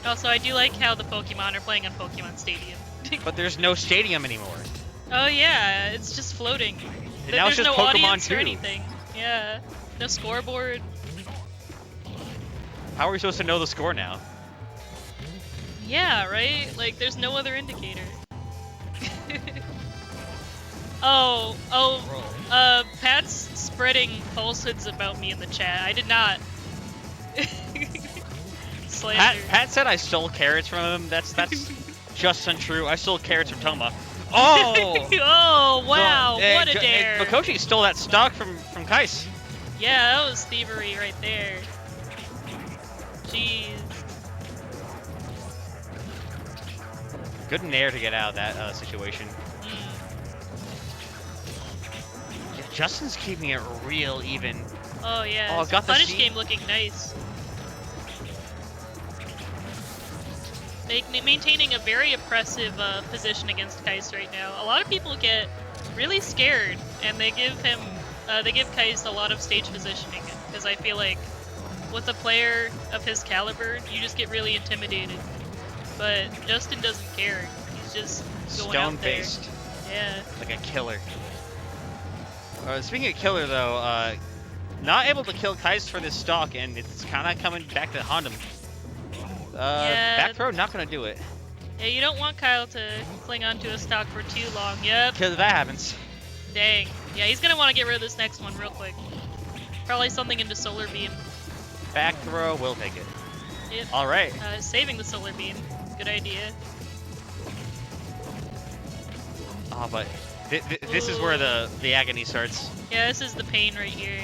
Also, I do like how the Pokemon are playing on Pokemon Stadium. But there's no stadium anymore. Oh yeah, it's just floating. And now it's There's just no Pokemon audience 2. or anything. Yeah, no scoreboard. How are we supposed to know the score now? Yeah, right? Like, there's no other indicator. Oh, Pat's spreading falsehoods about me in the chat. I did not. Slander. Pat said I stole carrots from him. That's just untrue. I stole carrots from Toma. Oh! Oh, wow, what a dare. Mikoshi stole that stock from Kycse. Yeah, that was thievery right there. Jeez. Good nair to get out of that situation. Yeah, Justin's keeping it real even. Oh yeah, Oh, his got the punish seed. game looking nice. Maintaining a very oppressive position against Kycse right now. A lot of people get really scared, and they give Kycse a lot of stage positioning, because I feel like with a player of his caliber, you just get really intimidated. But Justin doesn't care. He's just going out there. Stone-based. Yeah. Like a killer. Speaking of killer, though, not able to kill Kycse for this stock, and it's kind of coming back to haunt him. Yeah. Back throw, not gonna do it. Yeah, you don't want Kyle to cling onto a stock for too long. Yep. Because that happens. Dang. Yeah, he's gonna want to get rid of this next one real quick. Probably something into Solar Beam. Back throw, we'll take it. Yep. All right. Saving the Solar Beam. Good idea. Oh, but this is where the agony starts. Yeah, this is the pain right here.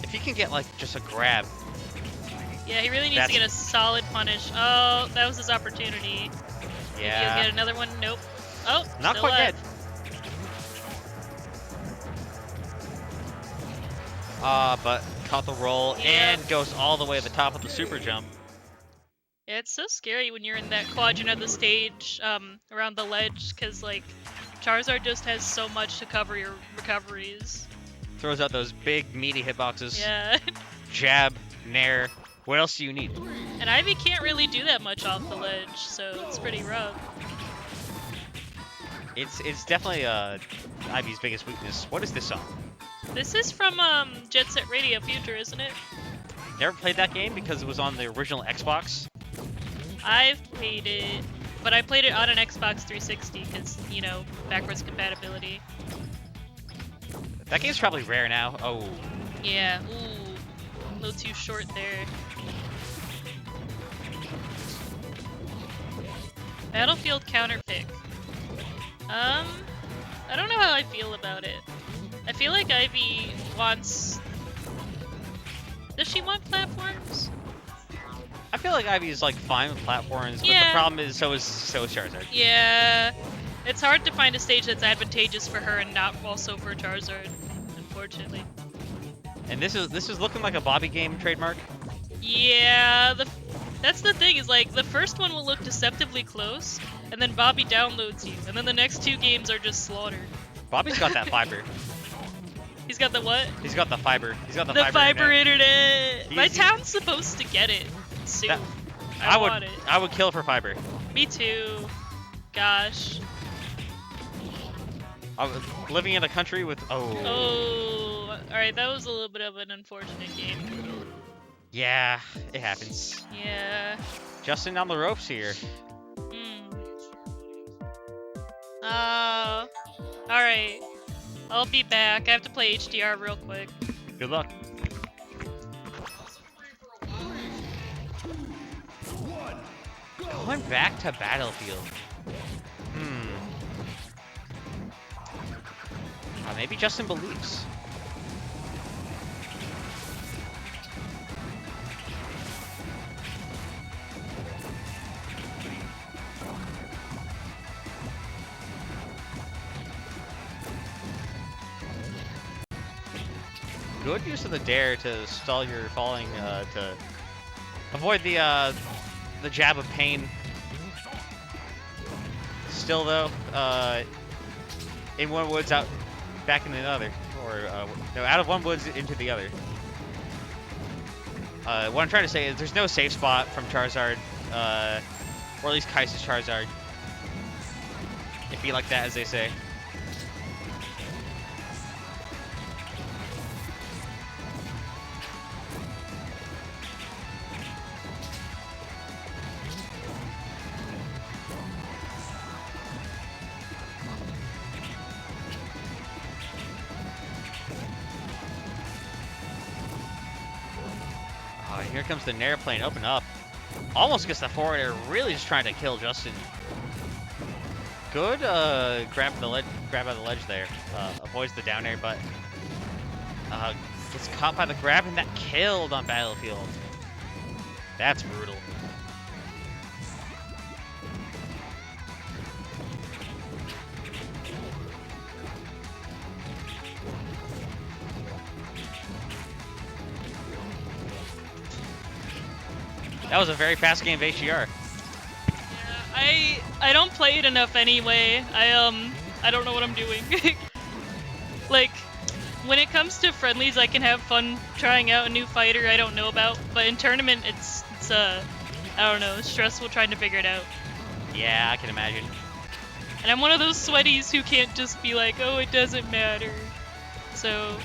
If you can get, like, just a grab. Yeah, he really needs to get a solid punish. Oh, that was his opportunity. Maybe Yeah. he'll get another one. Nope. Oh, Not still quite alive. dead. But caught the roll Yeah. and goes all the way to the top of the super jump. Yeah, it's so scary when you're in that quadrant of the stage, around the ledge, because, like, Charizard just has so much to cover your recoveries. Throws out those big, meaty hitboxes. Yeah. Jab, nair. What else do you need? And Ivy can't really do that much off the ledge, so it's pretty rough. It's definitely Ivy's biggest weakness. What is this song? This is from Jet Set Radio Future, isn't it? Never played that game because it was on the original Xbox. I've played it, but I played it on an Xbox 360 because, you know, backwards compatibility. That game's probably rare now. Oh. Yeah, ooh, a little too short there. Battlefield counterpick. I don't know how I feel about it. I feel like Ivy wants... Does she want platforms? I feel like Ivy's like fine with platforms, but Yeah. the problem is so is Charizard. Yeah, it's hard to find a stage that's advantageous for her and not also for Charizard, unfortunately. And this is looking like a Bobby game trademark. Yeah, that's the thing, is like, the first one will look deceptively close, and then Bobby downloads you, and then the next two games are just slaughter. Bobby's got that fiber. He's got the what? He's got the fiber. He's got the fiber internet. My He's- town's supposed to get it soon. That- I want it. I would kill for fiber. Me too. Gosh. Living in a country with Oh, alright, that was a little bit of an unfortunate game. Yeah, it happens. Yeah. Justin on the ropes here. Alright. I'll be back. I have to play HDR real quick. Good luck. Going back to Battlefield. Maybe Justin believes. good use of the dare to stall your falling, to avoid the jab of pain. Still though, in one woods out, back in the other, or no, out of one woods into the other. What I'm trying to say is there's no safe spot from Charizard, or at least Kyce's Charizard. It be like that, as they say. Here comes the Nair plane, open up. Almost gets the forward air, really just trying to kill Justin. Good grab out of the ledge there. Avoids the down air, but gets caught by the grab and that killed on Battlefield. That's brutal. That was a very fast game of HER. Yeah, I don't play it enough anyway. I don't know what I'm doing. Like, when it comes to friendlies, I can have fun trying out a new fighter I don't know about, but in tournament, it's I don't know, stressful trying to figure it out. Yeah, I can imagine. And I'm one of those sweaties who can't just be like, oh, it doesn't matter. So,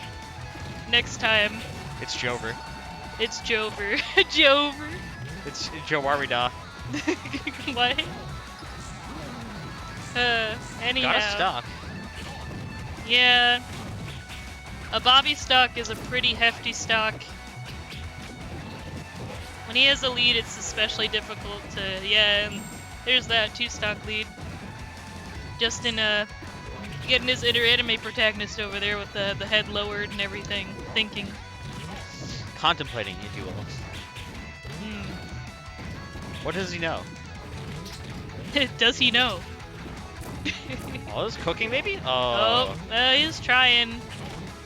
next time. It's Jover. It's Jover. Jover. It's Joe Warida. What? Anyhow. Got a stock. Yeah. A Bobby stock is a pretty hefty stock. When he has a lead, it's especially difficult to, yeah, and there's that 2-stock lead. Justin, getting his inner anime protagonist over there with the head lowered and everything, thinking. Contemplating, if you will. What does he know? Does he know? Oh, this cooking maybe? Oh, he's trying.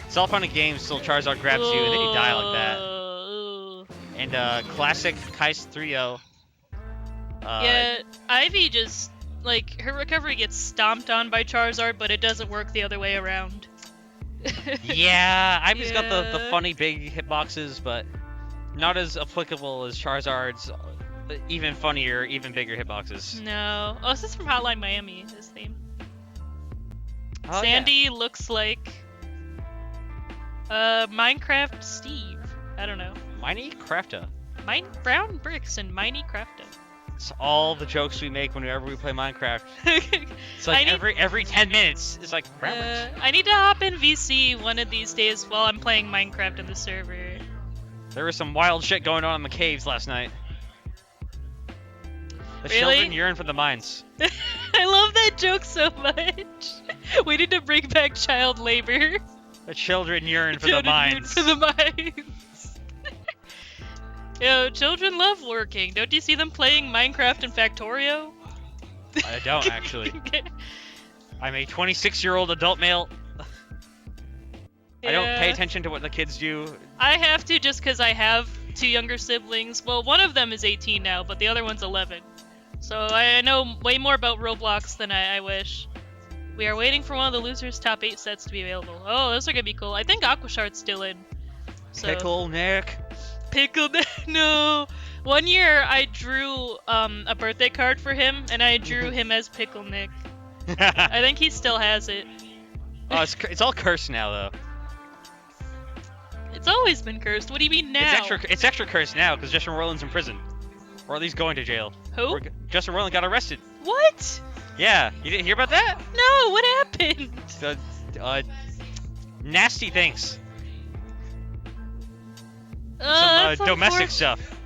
It's all fun and games till Charizard grabs you and then you die like that. Ooh. And classic Kycse 3-0. Yeah, Ivy just, like, her recovery gets stomped on by Charizard, but it doesn't work the other way around. Yeah, Ivy's got the Yeah. funny big hitboxes, but not as applicable as Charizard's even funnier, even bigger hitboxes. No. Oh, this is from Hotline Miami, his theme. Oh, saNdy looks like Minecraft Steve. I don't know. Miney Crafta. Brown bricks and Miney Crafta. It's all the jokes we make whenever we play Minecraft. It's like every 10 minutes. It's like brown bricks. I need to hop in VC one of these days while I'm playing Minecraft on the server. There was some wild shit going on in the caves last night. The Really? children yearn for the mines. I love that joke so much. We need to bring back child labor. The children yearn for the Children yearn mines. for the mines. Yo, children love working. Don't you see them playing Minecraft and Factorio? I don't actually. I'm a 26-year-old adult male. I don't pay Yeah. attention to what the kids do. I have to just because I have 2 younger siblings. Well, one of them is 18 now, but the other one's 11. So I know way more about Roblox than I wish. We are waiting for one of the losers' top 8 sets to be available. Oh, those are gonna be cool. I think Aquashard's still in. So. Pickle Nick. Pickle no. One year I drew a birthday card for him, and I drew him as Pickle Nick. I think he still has it. Oh, it's all cursed now though. It's always been cursed. What do you mean now? It's extra cursed now because Justin Roiland's in prison, or at least going to jail. Who? Justin Roiland got arrested. What? Yeah, you didn't hear about that? No, what happened? Nasty things. That's Some domestic unfortunate. stuff.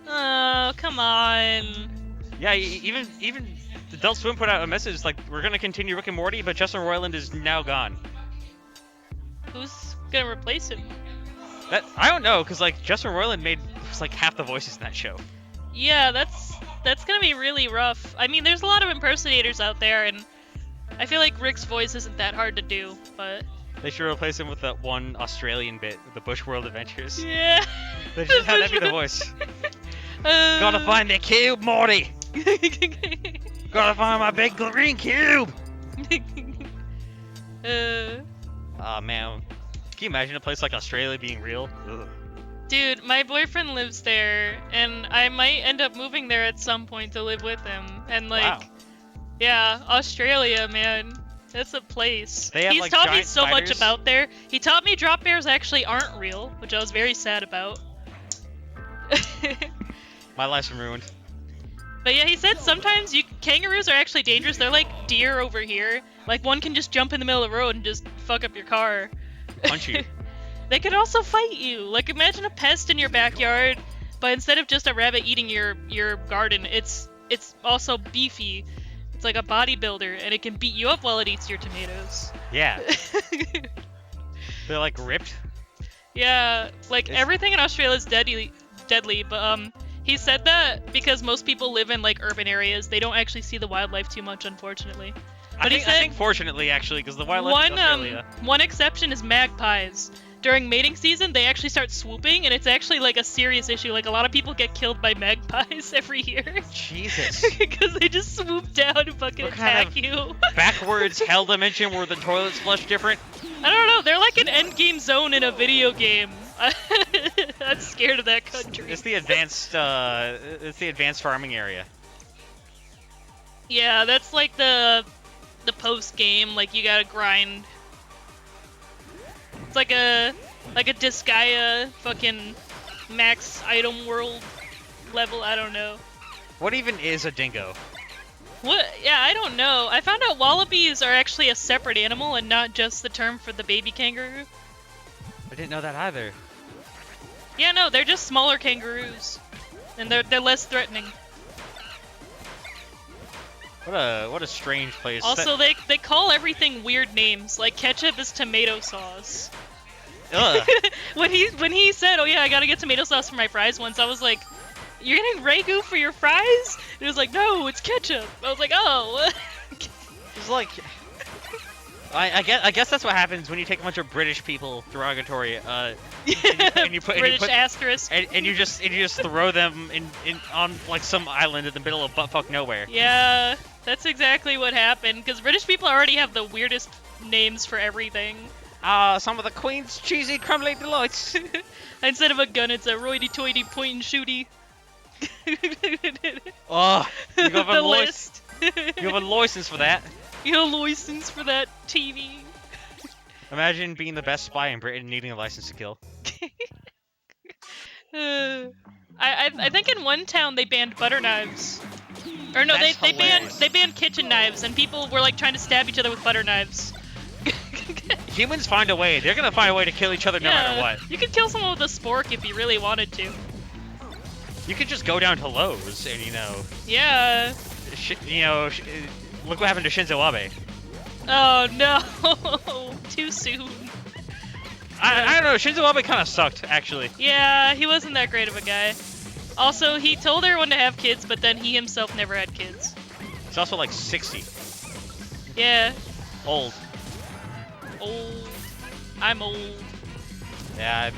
Oh, come on. Yeah, even Adult Swim put out a message like, we're gonna continue Rick and Morty, but Justin Roiland is now gone. Who's gonna replace him? That I don't know, cause like Justin Roiland was like half the voices in that show. Yeah, that's gonna be really rough. I mean, there's a lot of impersonators out there, and I feel like Rick's voice isn't that hard to do, but They should replace him with that one Australian bit, the Bush World Adventures. Yeah. They should have that be the voice. Gotta find the cube, Morty! Gotta find my big green cube! Oh man. Can you imagine a place like Australia being real? Ugh. Dude, my boyfriend lives there, and I might end up moving there at some point to live with him. And like, Wow. yeah, Australia, man, that's a place. They have, He's like, taught me giant so much spiders? about there. He taught me drop bears actually aren't real, which I was very sad about. My life's ruined. But yeah, he said sometimes kangaroos are actually dangerous. They're like deer over here. Like one can just jump in the middle of the road and just fuck up your car. Punch you. They could also fight you. Like imagine a pest in your backyard, but instead of just a rabbit eating your garden, it's also beefy. It's like a bodybuilder, and it can beat you up while it eats your tomatoes. Yeah. They're like ripped. Yeah, like everything in Australia is deadly, but he said that because most people live in like urban areas, they don't actually see the wildlife too much, unfortunately. But I he said think fortunately, actually, because the wildlife in Australia. one exception is magpies. During mating season, they actually start swooping, and it's actually like a serious issue. Like a lot of people get killed by magpies every year. Jesus. Because they just swoop down and fucking What kind attack of you. Backwards hell dimension where the toilets flush different. I don't know. They're like an endgame zone in a video game. I'm scared of that country. It's the advanced. It's the advanced farming area. Yeah, that's like the post game. Like you gotta grind. It's like a Disgaea fucking max item world level. I don't know. What even is a dingo? What? Yeah, I don't know. I found out wallabies are actually a separate animal and not just the term for the baby kangaroo. I didn't know that either. Yeah, no, they're just smaller kangaroos, and they're less threatening. What a strange place. Also, they call everything weird names. Like ketchup is tomato sauce. Ugh. when he said, "Oh yeah, I gotta get tomato sauce for my fries," once I was like, "You're getting ragu for your fries?" And he was like, "No, it's ketchup." I was like, "Oh." It's like. I guess that's what happens when you take a bunch of British people derogatory. And you put British asterisk. And you just throw them in on like some island in the middle of buttfuck nowhere. Yeah, that's exactly what happened. Because British people already have the weirdest names for everything. Some of the Queen's cheesy crumbly delights. Instead of a gun, it's a roidy-toity point and shooty. Oh, you got The list. You have a license for that. You have a license for that TV. Imagine being the best spy in Britain and needing a license to kill. I think in one town they banned butter knives. Or no, That's they banned kitchen knives, and people were like trying to stab each other with butter knives. Humans find a way. They're gonna find a way to kill each other no matter what. You could kill someone with a spork if you really wanted to. You could just go down to Lowe's and Yeah. Look what happened to Shinzo Abe. Oh no, too soon. I don't know. Shinzo Abe kind of sucked, actually. Yeah, he wasn't that great of a guy. Also, he told everyone to have kids, but then he himself never had kids. He's also like 60. Yeah. Old. Old. I'm old. Yeah,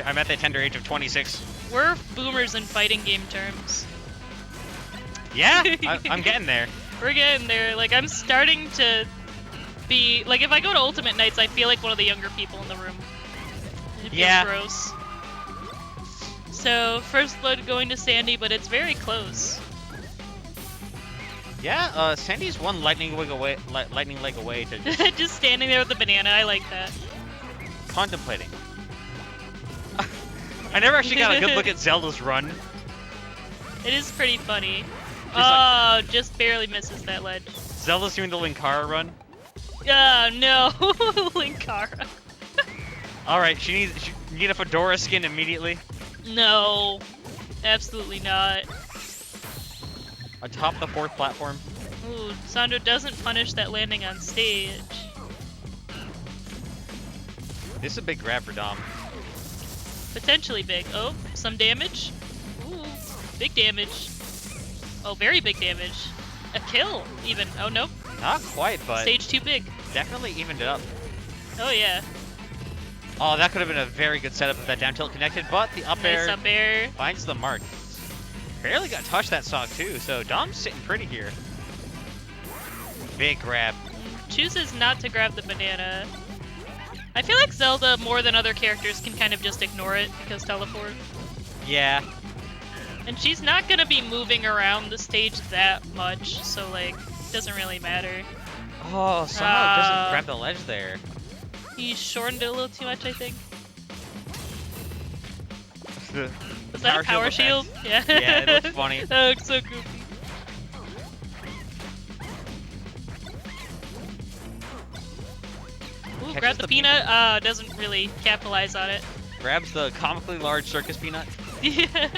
I'm at the tender age of 26. We're boomers in fighting game terms. Yeah, I'm getting there. We're getting there. Like, I'm starting to be... Like, if I go to Ultimate Nights, I feel like one of the younger people in the room. It feels gross. So, first blood going to saNdy, but it's very close. Yeah, saNdy's one lightning leg away to just Just standing there with the banana, I like that. contemplating. I never actually got a good look at Zelda's run. It is pretty funny. She's just barely misses that ledge. Zelda's doing the Linkara run. Oh, no. Linkara. Alright, you need a fedora skin immediately. No. Absolutely not. Atop the 4th platform. Ooh, Sandro doesn't punish that landing on stage. This is a big grab for Dom. Potentially big. Oh, some damage. Ooh, big damage. Oh, very big damage. A kill, even. Oh, nope. Not quite, but Stage too big. definitely evened it up. Oh yeah. Oh, that could have been a very good setup if that down tilt connected, but the up Nice air up air. finds the mark. Barely got touched that stock too, so Dom's sitting pretty here. Big grab. Chooses not to grab the banana. I feel like Zelda, more than other characters, can kind of just ignore it because teleport. Yeah. And she's not gonna be moving around the stage that much, so like, doesn't really matter. Oh, somehow doesn't grab the ledge there. He shortened it a little too much, I think. The Was that a power shield? effect. Yeah. Yeah, it looks funny. That looks so goofy. Ooh, Catches grab the peanut. Doesn't really capitalize on it. Grabs the comically large circus peanut. Yeah.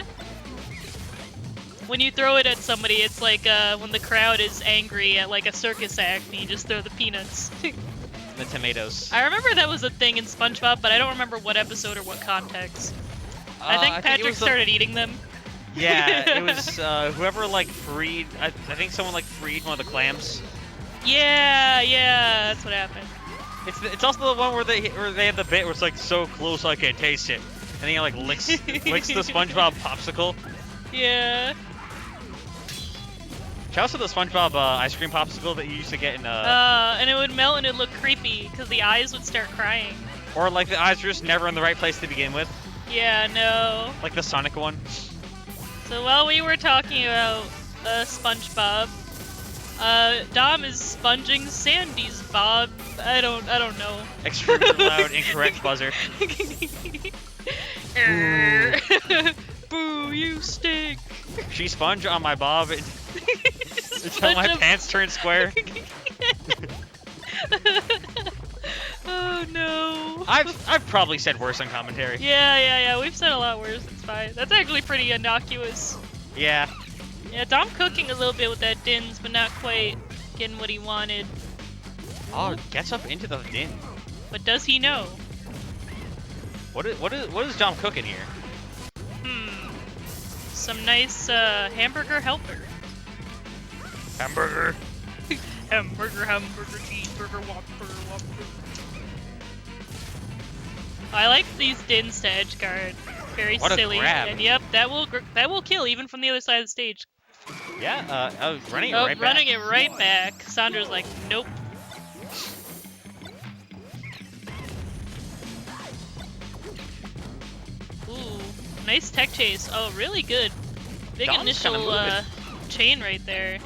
When you throw it at somebody, it's like when the crowd is angry at like a circus act, and you just throw the peanuts. The tomatoes. I remember that was a thing in SpongeBob, but I don't remember what episode or what context. I think it Patrick was started eating them. Yeah, it was whoever like freed. I think someone like freed one of the clams. Yeah, that's what happened. It's also the one where they have the bit where it's like so close I can taste it, and then he like licks the SpongeBob popsicle. Yeah. Shout out to the SpongeBob ice cream popsicle that you used to get in and it would melt and it'd look creepy because the eyes would start crying. or like the eyes were just never in the right place to begin with, Yeah, no. like the Sonic one. So while we were talking about SpongeBob, Dom is sponging saNdy's bob. I don't know. Extremely loud, incorrect buzzer. Boo, you stink. She sponge on my bob until my pants turn square. Oh no. I've probably said worse on commentary. Yeah. We've said a lot worse. It's fine. That's actually pretty innocuous. Yeah. Yeah, Dom cooking a little bit with that Dins, but not quite getting what he wanted. Oh, gets up into the din. But does he know? What is Dom cooking here? Some nice hamburger helper. Hamburger. Hamburger, cheeseburger, whopper. I like these Dins to edge guard. Very What a silly. grab. And yep, that will kill even from the other side of the stage. Yeah, running it Oh, right running back. it right back. Sandra's like, nope. Ooh, nice tech chase. Oh, really good. Big Dom's initial kinda chain right there.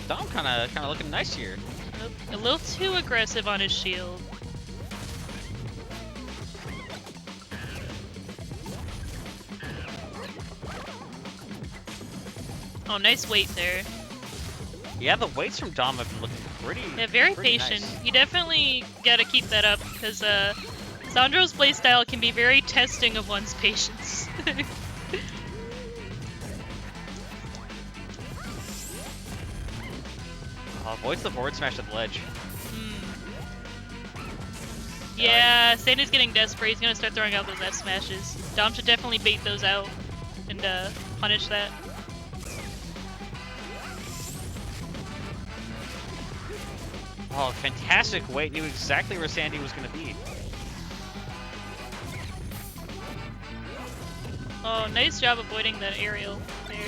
Dom kind of looking nice here. Nope, a little too aggressive on his shield. Oh, nice weight there. Yeah, the weights from Dom have been looking pretty. Yeah, very pretty patient. nice. You definitely gotta keep that up because Sandro's playstyle can be very testing of one's patience. Avoids the forward smash at the ledge. Yeah, saNdy's getting desperate. He's gonna start throwing out those F smashes. Dom should definitely bait those out and punish that. Oh, fantastic weight. Knew exactly where saNdy was gonna be. Oh, nice job avoiding that aerial there.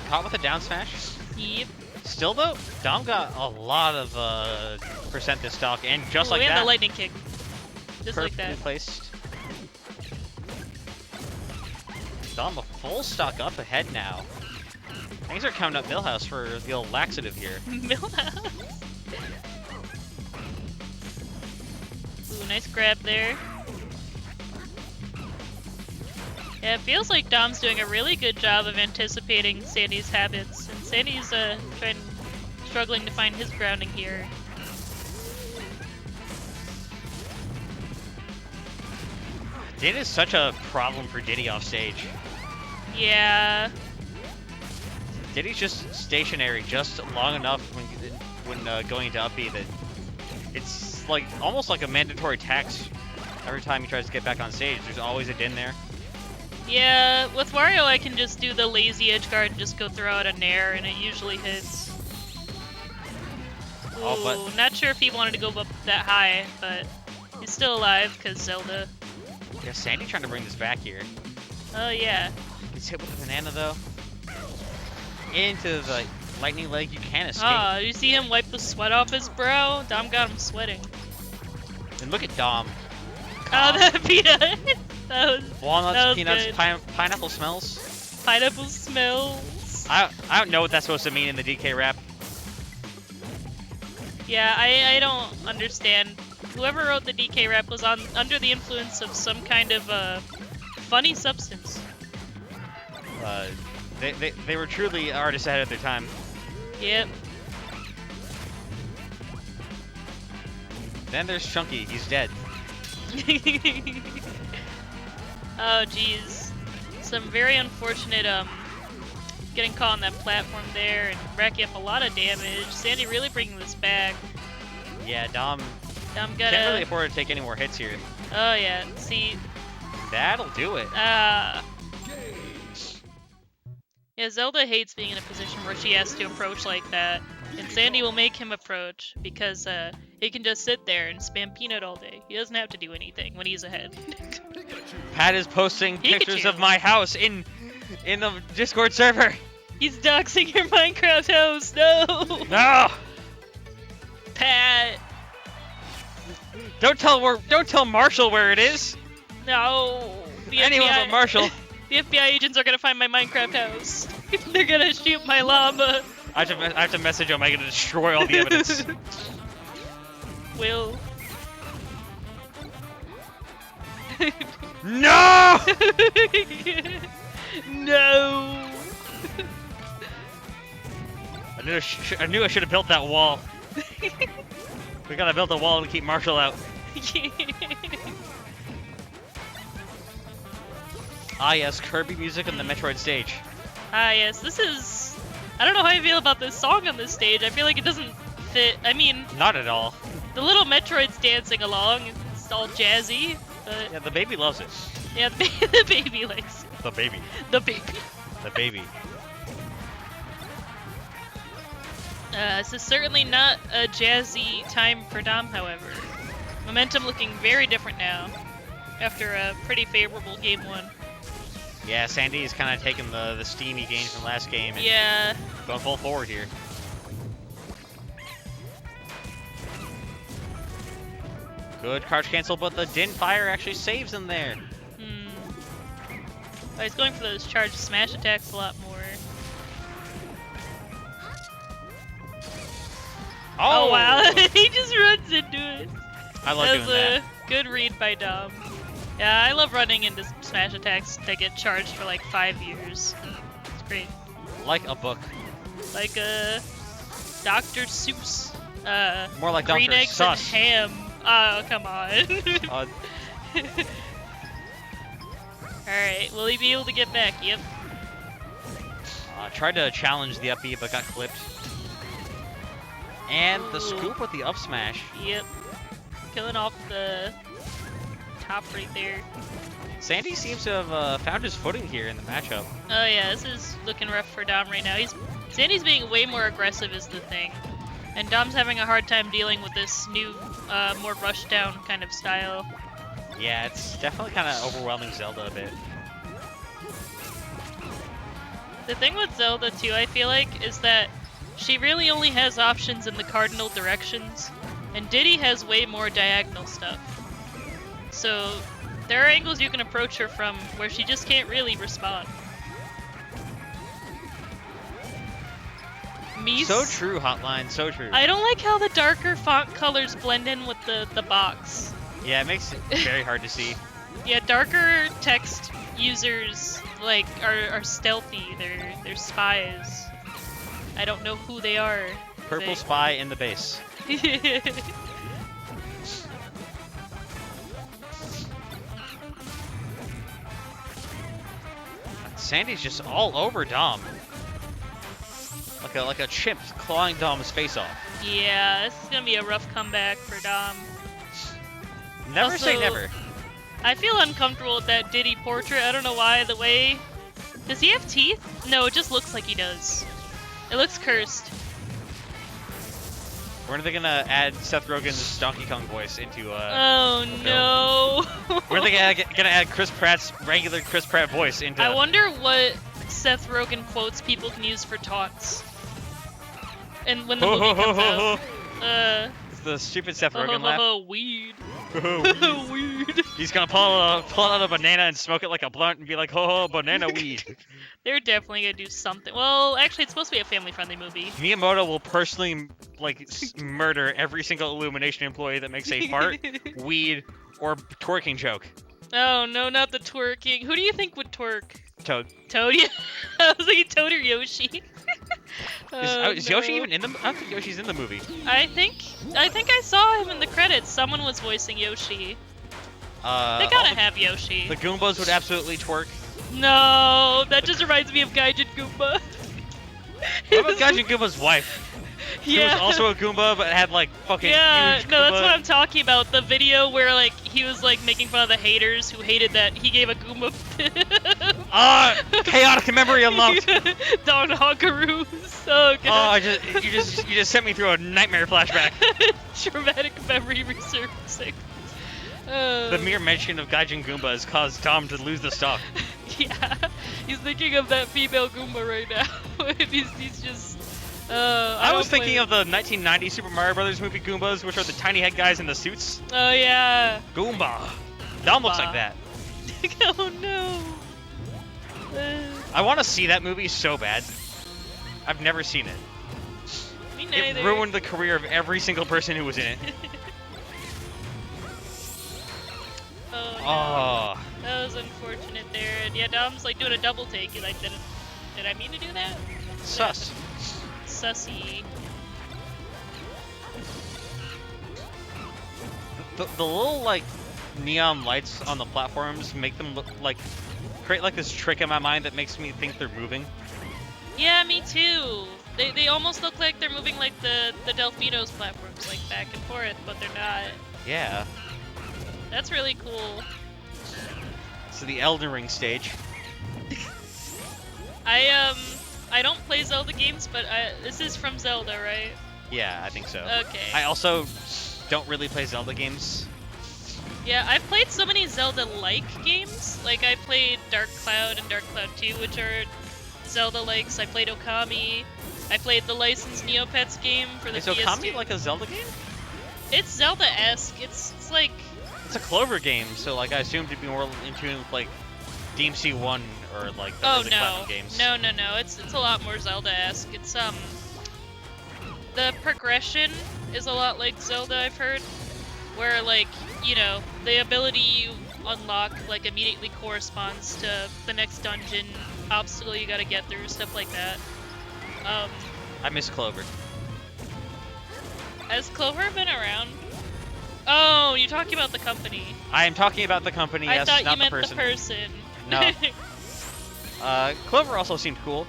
Caught with a down smash. Yep. Still though, Dom got a lot of percent this stock, and just Oh, like and that, the lightning kick. Just like perfectly that. placed. Dom a full stock up ahead now. Things are counting up Millhouse for the old laxative here. Millhouse. Ooh, nice grab there. Yeah, it feels like Dom's doing a really good job of anticipating saNdy's habits, and saNdy's struggling to find his grounding here. Din is such a problem for Diddy off stage. Yeah. Diddy's just stationary just long enough when going into up B that it's like almost like a mandatory tax every time he tries to get back on stage. There's always a Din there. Yeah, with Wario I can just do the lazy edge guard and just go throw out a nair and it usually hits. Oh, but Not sure if he wanted to go up that high, but he's still alive because Zelda. yeah, saNdy trying to bring this back here. Oh yeah. He's hit with the banana though. Into the lightning leg, you can't escape. Ah, you see him wipe the sweat off his brow? Dom got him sweating. And look at Dom. Oh, that peanut. that was Walnuts, peanuts, good. pineapple smells. Pineapple smells. I don't know what that's supposed to mean in the DK rap. Yeah, I don't understand. Whoever wrote the DK rap was under the influence of some kind of funny substance. They were truly artists ahead of their time. Yep. Then there's Chunky. He's dead. Oh jeez. Some very unfortunate getting caught on that platform there and racking up a lot of damage. saNdy really bringing this back. Yeah, Dom Dom can't really gotta. afford to take any more hits here. Oh yeah. See. That'll do it. Yeah, Zelda hates being in a position where she has to approach like that, and saNdy will make him approach because he can just sit there and spam peanut all day. He doesn't have to do anything when he's ahead. Pat is posting pictures Pikachu. of my house in the Discord server. He's doxing your Minecraft house. No. No! Pat. Don't tell Marshall where it is. No. The Anyone FBI but Marshall. The FBI agents are gonna find my Minecraft house. They're gonna shoot my llama. I have to message him. I'm gonna destroy all the evidence. Will. No! No. I knew I should have built that wall. We gotta build a wall to keep Marshall out. Ah yes, Kirby music on the Metroid stage. Ah yes, this is... I don't know how I feel about this song on this stage. I feel like it doesn't fit. I mean, Not at all. the little Metroid's dancing along. It's all jazzy, but Yeah, the baby loves it. yeah, the baby likes it. The baby. The baby. The baby. This is certainly not a jazzy time for Dom, however. Momentum looking very different now after a pretty favorable game one. Yeah, saNdy is kind of taking the steam he gained from last game and Yeah. going full forward here. Good crouch cancel, but the Din Fire actually saves him there. Oh, he's going for those charged smash attacks a lot more. Oh wow, he just runs into it. I love That doing was that. a good read by Dom. Yeah, I love running into smash attacks that get charged for like 5 years. It's great. Like a book. Like Dr. Seuss. More like Green Dr. eggs Sus. and ham. Oh, come on. Uh, Alright, will he be able to get back? Yep. tried to challenge the up B, but got clipped. And the Ooh. scoop with the up smash. Yep. Killing off the top right there. saNdy seems to have found his footing here in the matchup. Oh yeah, this is looking rough for Dom right now. saNdy's being way more aggressive is the thing. And Dom's having a hard time dealing with this new, more rush down kind of style. Yeah, it's definitely kind of overwhelming Zelda a bit. The thing with Zelda too, I feel like, is that she really only has options in the cardinal directions, and Diddy has way more diagonal stuff. So there are angles you can approach her from where she just can't really respond. Mies? So true, Hotline, so true. I don't like how the darker font colors blend in with the box. Yeah, it makes it very hard to see. Yeah, darker text users like are stealthy. They're spies. I don't know who they are. Purple spy in the base. saNdy's just all over Dom. Like a chimp clawing Dom's face off. Yeah, this is gonna be a rough comeback for Dom. Never say Also, never. I feel uncomfortable with that Diddy portrait. I don't know why. The way... Does he have teeth? No, it just looks like he does. It looks cursed. When are they gonna add Seth Rogen's Donkey Kong voice into Oh no. When are they gonna add Chris Pratt's regular Chris Pratt voice into? I wonder what Seth Rogen quotes people can use for taunts. And when the movie comes out. It's the stupid Seth Rogen laugh. Weed. Weed. He's gonna pull out a banana and smoke it like a blunt and be like, ho ho, banana weed. They're definitely gonna do something. Well, actually, it's supposed to be a family-friendly movie. Miyamoto will personally murder every single Illumination employee that makes a fart, weed, or twerking joke. Oh no, not the twerking. Who do you think would twerk? Toad. Toad? Yeah. I was thinking Toad or Yoshi. Is Yoshi even in the? I don't think Yoshi's in the movie. I think I saw him in the credits. Someone was voicing Yoshi. They gotta have Yoshi. The Goombas would absolutely twerk. No, that just reminds me of Gaijin Goomba. What about Gaijin Goomba's wife? She was also a Goomba, but had like fucking huge no, Goomba. that's what I'm talking about. The video where like he was like making fun of the haters who hated that he gave a Goomba. Chaotic memory unlocked. Don Honkaroos. Oh god. Oh, you just sent me through a nightmare flashback. Traumatic memory resurfacing. The mere mention of Gaijin Goomba has caused Tom to lose the stock. Yeah, he's thinking of that female Goomba right now. And he's just. I was thinking of the 1990 Super Mario Brothers movie Goombas, which are the tiny head guys in the suits. Oh yeah. Goomba. Dom looks like that. Oh no. I want to see that movie so bad. I've never seen it. Me neither. It ruined the career of every single person who was in it. Oh, no. Oh. That was unfortunate there. And yeah, Dom's like doing a double take. He's like, did I mean to do that? Sus. Sussy. The little like neon lights on the platforms make them look like create like this trick in my mind that makes me think they're moving. Yeah, me too. They almost look like they're moving like the Delfino's platforms, like back and forth, but they're not. Yeah. That's really cool. So the Elden Ring stage. I don't play Zelda games, but this is from Zelda, right? Yeah, I think so. Okay. I also don't really play Zelda games. Yeah, I've played so many Zelda-like games. Like, I played Dark Cloud and Dark Cloud 2, which are Zelda-likes. I played Okami. I played the licensed Neopets game for the PS2. Is Okami like a Zelda game? It's Zelda-esque. It's like... It's a Clover game, so like I assumed it'd be more in tune with like DMC 1 or like the early Platinum games. No. It's a lot more Zelda-esque. It's the progression is a lot like Zelda, I've heard, where like, you know, the ability you unlock like immediately corresponds to the next dungeon obstacle you gotta get through, stuff like that. I miss Clover. Has Clover been around? Oh, you're talking about the company. I am talking about the company, yes, I thought not you meant the person. No. Clover also seemed cool.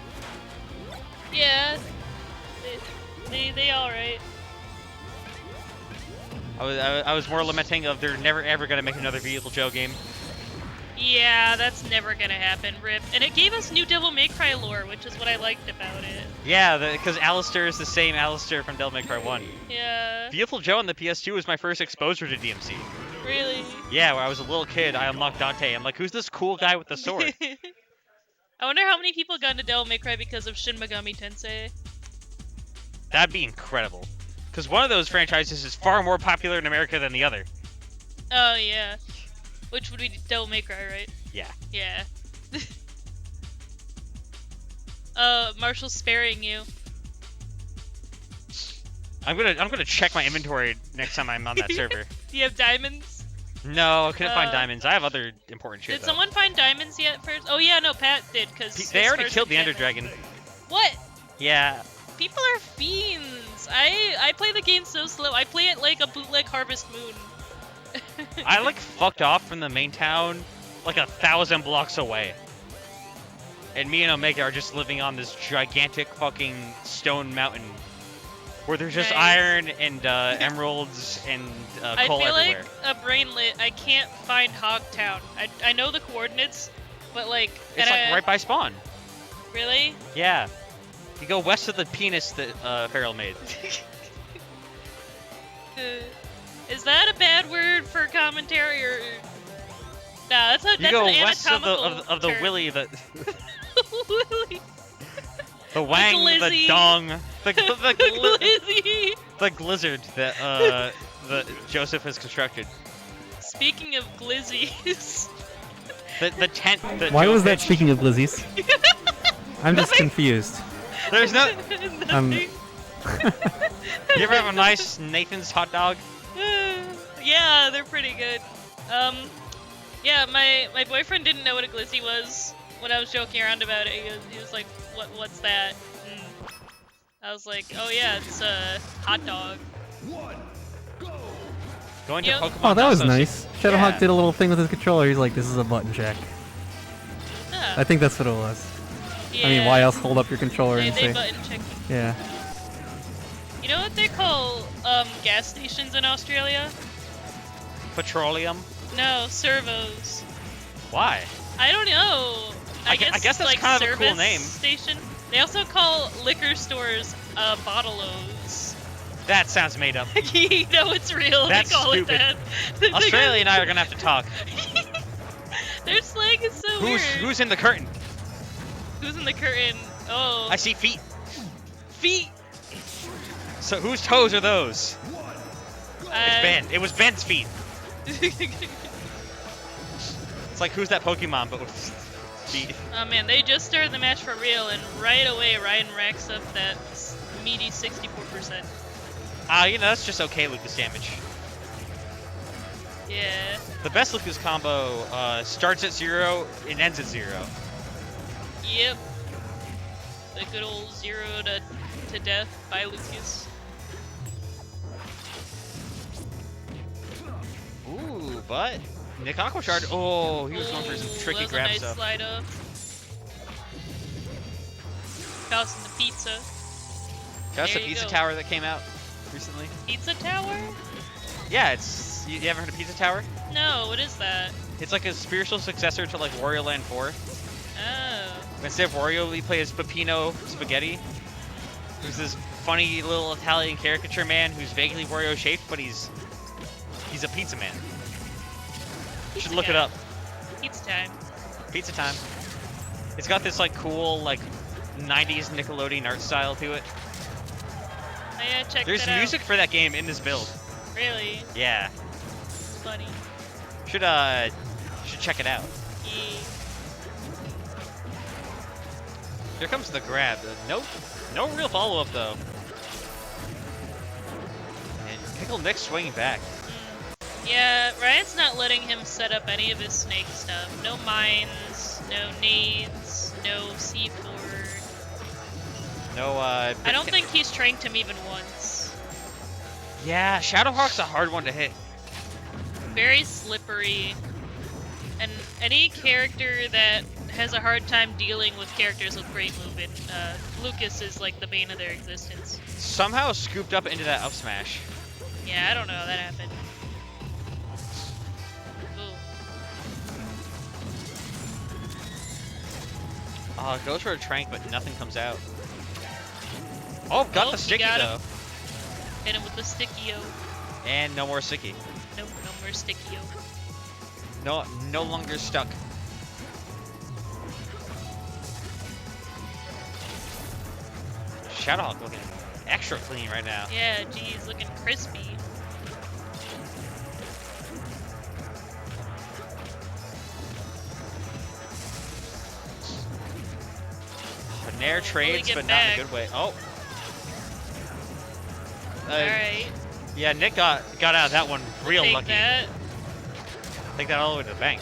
Yeah. They alright. I was more lamenting of they're never ever gonna make another Vehicle Joe game. Yeah, that's never gonna happen, RIP. And it gave us new Devil May Cry lore, which is what I liked about it. Yeah, because Alistair is the same Alistair from Devil May Cry 1. Yeah. Vehicle Joe on the PS2 was my first exposure to DMC. Really? Yeah, when I was a little kid, I unlocked Dante. I'm like, who's this cool guy with the sword? I wonder how many people got into Devil May Cry because of Shin Megami Tensei. That'd be incredible. Because one of those franchises is far more popular in America than the other. Oh, yeah. Which would be Devil May Cry, right? Yeah. Yeah. Marshall's sparing you. I'm gonna check my inventory next time I'm on that server. Do you have diamonds? No, I couldn't find diamonds. I have other important shit. Did someone find diamonds yet first? Oh yeah, no, Pat did, because they already killed the Ender Dragon. What? Yeah. People are fiends. I play the game so slow. I play it like a bootleg Harvest Moon. I like fucked off from the main town like 1,000 blocks away. And me and Omega are just living on this gigantic fucking stone mountain where there's just iron and emeralds and coal I feel everywhere. like a brainlet. I can't find HoG Town. I know the coordinates, but like... It's like right by spawn. Really? Yeah. You go west of the penis that Farrell made. Is that a bad word for commentary or? Nah, that's You go an west of anatomical the term. willy, the Willy. the wang, the glizzy. dong, the Glizzy. the glizzard that that Joseph has constructed. Speaking of glizzies. The tent. That Why Joe was that pitched. speaking of glizzies? I'm just confused. There's no. Nothing. You ever have a nice Nathan's hot dog? Yeah, they're pretty good. Yeah, my boyfriend didn't know what a glizzy was when I was joking around about it. He was like, what's that? I was like, oh yeah, it's a hot dog. Going to Yep. Pokemon. Oh, that was also nice. Shadowhawke Yeah. did a little thing with his controller. He's like, this is a button check. Ah, I think that's what it was. yeah. I mean, why else hold up your controller They and say, button check. yeah. You know what they call gas stations in Australia? Petroleum. No, servos. Why? I don't know. I guess that's like kind of a cool service name. Station. They also call liquor stores bottle-os. That sounds made up. You know it's real. That's they call stupid. it that. Australia and I are gonna have to talk. Their slang is so weird. Who's in the curtain? Who's in the curtain? Oh. I see feet. Feet. So whose toes are those? It's Ben. It was Ben's feet. It's like who's that Pokemon but with feet? Oh man, they just started the match for real, and right away Ryan racks up that meaty 64%. You know, that's just okay Lucas damage. Yeah. The best Lucas combo starts at 0 and ends at 0. Yep. The good old 0 to death by Lucas. Ooh, but Nick Aquashard. Oh, he was going for some tricky that was grab a nice stuff. slide up. Tossing the pizza. That's the There you pizza go. tower that came out recently. Pizza tower? Yeah, it's. You ever heard of Pizza Tower? No, what is that? It's like a spiritual successor to like Wario Land 4. Oh. Instead of Wario, we play as Peppino Spaghetti, who's this funny little Italian caricature man who's vaguely Wario shaped, but he's a pizza man. You should look it up. Pizza time. Pizza time. It's got this like cool like 90s Nickelodeon art style to it. Oh yeah, check There's that music for that game in this build. out. Really? Yeah. It's funny. Should check it out. Yeah. Here comes the grab. No real follow-up though. And Pickle Nick swinging back. Yeah, Ryan's not letting him set up any of his snake stuff. No mines, no nades, no C4. No, I don't think he's tranked him even once. Yeah, Shadowhawke's a hard one to hit. Very slippery. And any character that has a hard time dealing with characters with great movement, Lucas is like the bane of their existence. Somehow scooped up into that up smash. Yeah, I don't know how that happened. Ooh. Goes for a trank, but nothing comes out. Oh, got Oh, the he sticky got though. him. Hit him with the sticky-o. And no more sticky. Nope, no more sticky-o. No longer stuck. Shadowhawke looking extra clean right now. Yeah, geez, looking crispy. Nair trades, get but back. not in a good way. Oh. Alright. Yeah, Nick got out of that one real Take lucky. that. Take that all the way to the bank.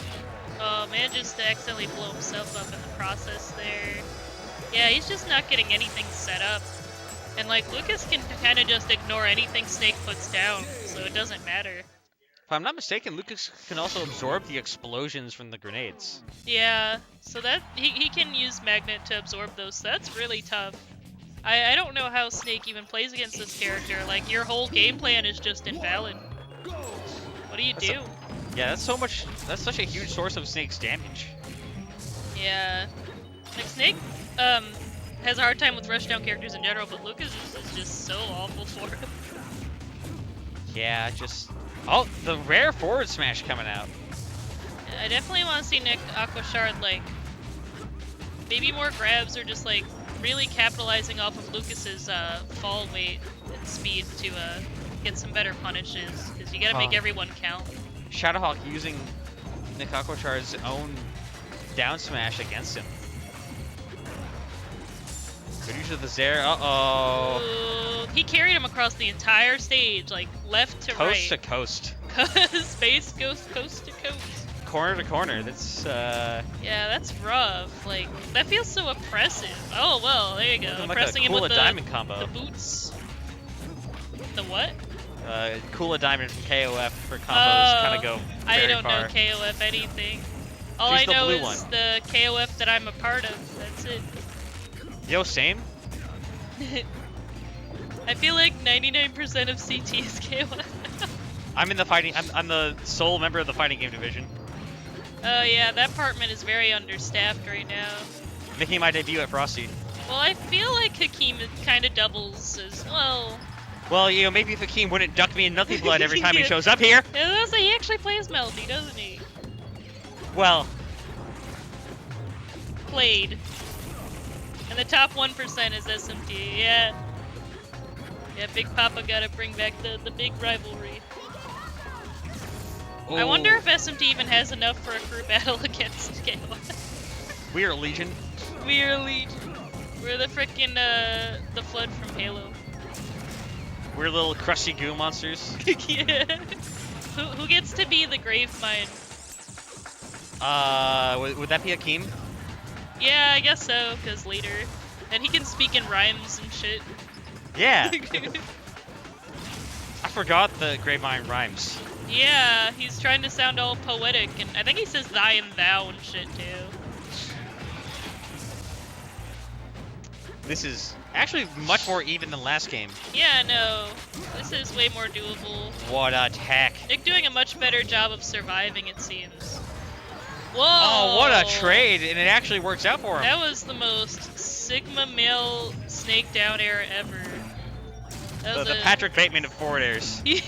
Oh man, just to accidentally blow himself up in the process there. Yeah, he's just not getting anything set up. And like, Lucas can kind of just ignore anything Snake puts down, so it doesn't matter. If I'm not mistaken, Lucas can also absorb the explosions from the grenades. Yeah, so that he can use Magnet to absorb those, so that's really tough. I don't know how Snake even plays against this character. Like, your whole game plan is just invalid. What do you do? Yeah, that's such a huge source of Snake's damage. Yeah. Like, Snake has a hard time with rushdown characters in general, but Lucas is just so awful for him. Yeah, just... Oh, the rare forward smash coming out. I definitely want to see Nick Aquashard, like, maybe more grabs or just, like, really capitalizing off of Lucas's fall weight and speed to get some better punishes, because you gotta make everyone count. Shadowhawke using Nick Aquashard's own down smash against him. Good use of the Zair. Uh-oh. He carried him across the entire stage, like, left to right. Coast to coast. Space goes coast to coast. Corner to corner. That's, Yeah, that's rough. Like, that feels so oppressive. Oh, well, there you go. Looking like Oppressing a him with Kula the Diamond combo. The boots. The what? Kula Diamond from KOF for combos kind of go very I don't far. know KOF anything. All She's I the know blue is one. the KOF that I'm a part of. That's it. Yo, same? I feel like 99% of CT is KOF. I'm in the fighting. I'm the sole member of the fighting game division. Oh yeah, that department is very understaffed right now. Making my debut at Frosty. Well, I feel like Hakeem kind of doubles as well. Well, you know, maybe if Hakeem wouldn't duck me in Nothing Blood every time he shows up here. Yeah, he actually plays Melody, doesn't he? Well, Played. And the top 1% is SMT, yeah. Yeah, Big Papa gotta bring back the big rivalry. I wonder if SMT even has enough for a crew battle against KOF. we are Legion. We are Legion. We're the frickin' the Flood from Halo. We're little crusty goo monsters. Yeah. Who gets to be the Gravemind? Would that be Hakeem? Yeah, I guess so, because later. And he can speak in rhymes and shit. Yeah. I forgot the Gravemind rhymes. Yeah, he's trying to sound all poetic, and I think he says thy and thou and shit too. This is actually much more even than last game. Yeah, no, this is way more doable. What a tech. Nick doing a much better job of surviving, it seems. Whoa! Oh, what a trade, and it actually works out for him. That was the most Sigma male snake down air ever. That was The Patrick Bateman of forward airs. Yeah.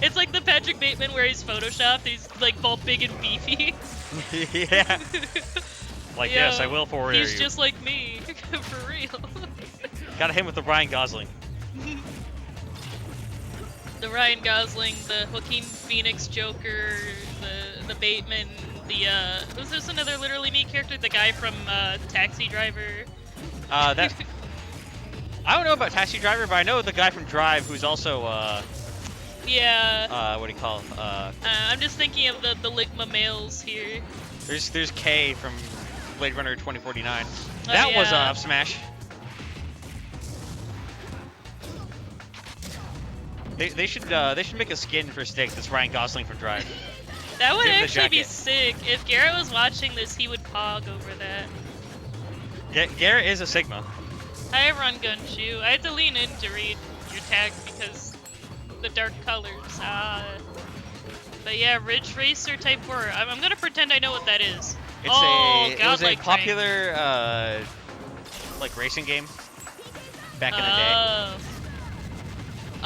It's like the Patrick Bateman where he's photoshopped, he's like both big and beefy. Yeah. Like, Yeah, yes, I will forward air he's you. just like me, for real. Got him with the Ryan Gosling. The Ryan Gosling, the Joaquin Phoenix Joker, the Bateman, who's this another Literally Me character? The guy from Taxi Driver. That I don't know about Taxi Driver, but I know the guy from Drive who's also Yeah. what do you call him? I'm just thinking of the Ligma males here. There's K from Blade Runner 2049. Oh, That was yeah. up smash. They should make a skin for Stick that's Ryan Gosling from Drive. That would Give him the actually be jacket. sick. If Garrett was watching this, he would pog over that. Garrett is a Sigma. Hi, Run Gun Shoe. I had to lean in to read your tag because the dark colors. But yeah, Ridge Racer Type 4. I'm gonna pretend I know what that is. It Godlike was a train. popular like racing game back in the day.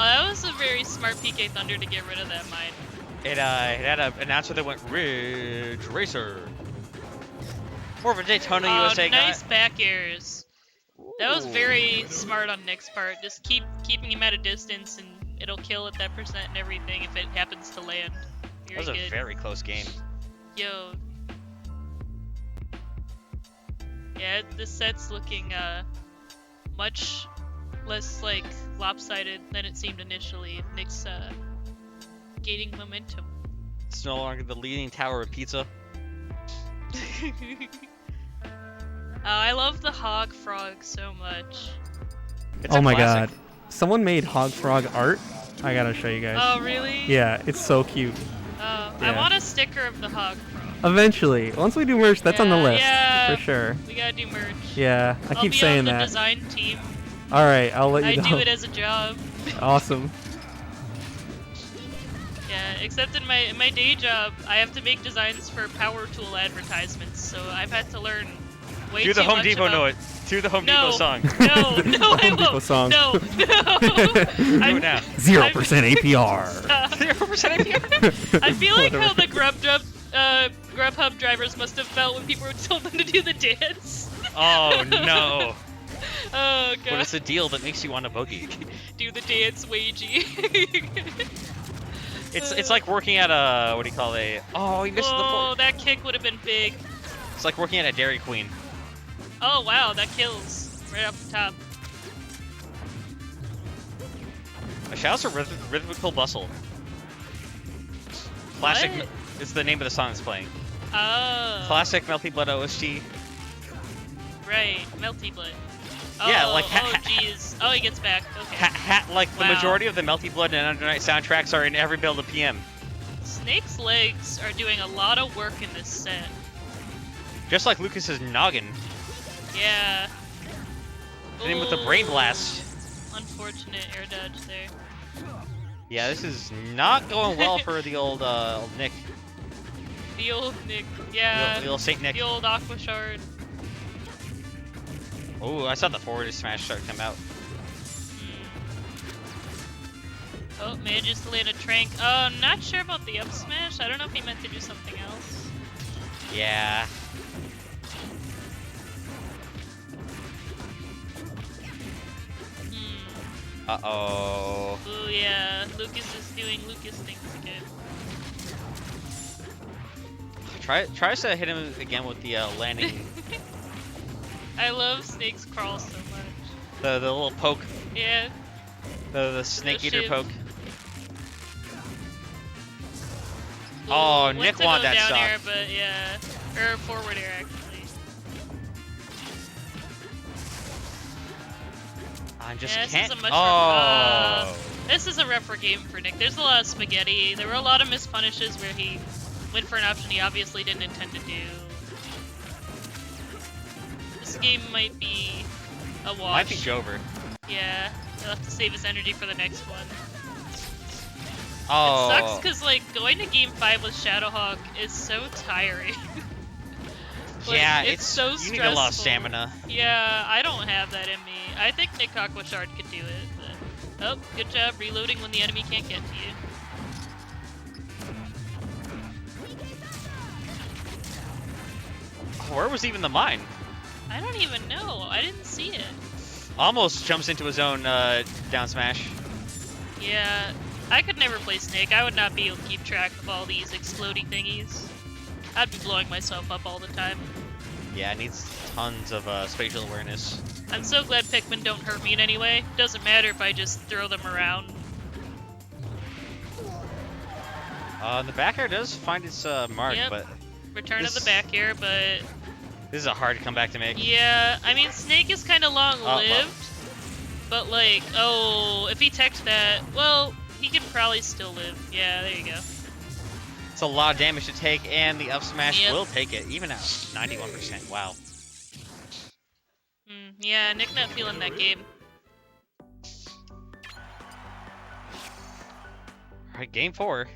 Oh, that was a very smart PK Thunder to get rid of that mine. It had an announcer that went Ridge Racer. More of a Daytona USA nice guy. back airs. That was very smart on Nick's part. Just keeping him at a distance, and it'll kill at that percent and everything if it happens to land. That was a good. very close game. Yo. Yeah, this set's looking much less like lopsided than it seemed initially. Nick's gaining momentum. It's no longer the leaning tower of pizza. I love the hog frog so much. It's Oh a my classic. god. Someone made Hog Frog art. I gotta show you guys. Oh really? Yeah, it's so cute. Oh, I Yeah. want a sticker of the hog frog. Eventually. Once we do merch, that's on the Yeah, list. yeah. For sure. We gotta do merch. Yeah, I I'll keep be saying on the that. design team. Alright, I'll let I you do know. it as a job. Awesome. Yeah, except in my day job, I have to make designs for power tool advertisements, so I've had to learn way Do the too Home much Depot about... note. Do the Home No. Depot song. No, no, I Home Depot won't. song. No, no. Do it now. 0% APR. 0% APR. I feel like how Whatever. the Grubhub drivers must have felt when people told them to do the dance. Oh no. Oh god. What is the deal that makes you want to boogie? Do the dance, Wagey. It's like working at a, what do you call it? Oh, he missed the Oh, fork. that kick would have been big. It's like working at a Dairy Queen. Oh wow, that kills right off the top. Shouts to Rhythmical Bustle. Classic What? is the name of the song that's playing. Oh. Classic Melty Blood OST. Right, Melty Blood. Yeah, Oh, like oh jeez. Oh, he gets back. Okay. Like the Wow. majority of the Melty Blood and Under Night soundtracks are in every build of PM. Snake's legs are doing a lot of work in this set. Just like Lucas's noggin. Yeah. Hit him with the Brain Blast. Unfortunate air dodge there. Yeah, this is not going well for the old Nick. The old Nick. Yeah. The old Saint Nick. The old Aqua Shard. Oh, I saw the forward smash start to come out. Oh, manages to land a trank. I'm not sure about the up smash. I don't know if he meant to do something else. Yeah. Uh-oh. Oh yeah, Lucas is doing Lucas things again. Tries to hit him again with the landing. I love Snake's crawl so much. The little poke. Yeah. The snake eater shiv. poke. Ooh, Oh, went Nick to wanted go that down stock. air, but yeah. Or forward air, actually. I just Yeah, this can't. is a much Oh. This is a rougher game for Nick. There's a lot of spaghetti. There were a lot of missed punishes where he went for an option he obviously didn't intend to do. This game might be a wash. Might be Jover. Yeah, he'll have to save his energy for the next one. Oh. It sucks because like going to game 5 with Shadowhawke is so tiring. Like, Yeah, it's so you stressful. need a lot of stamina. Yeah, I don't have that in me. I think Nick Aquashard could do it, but oh, good job reloading when the enemy can't get to you. Where was even the mine? I don't even know. I didn't see it. Almost jumps into his own down smash. Yeah, I could never play Snake. I would not be able to keep track of all these exploding thingies. I'd be blowing myself up all the time. Yeah, it needs tons of spatial awareness. I'm so glad Pikmin don't hurt me in any way. Doesn't matter if I just throw them around. The back air does find its mark, Yep. but Return of this- the back air, but this is a hard comeback to make. yeah, I mean Snake is kind of long-lived, well. but like, oh, if he teched that, well, he can probably still live. Yeah, there you go. It's a lot of damage to take, and the up smash Yep. will take it, even at 91%. Wow. Yeah, Nick not feeling that game. Alright, game 4.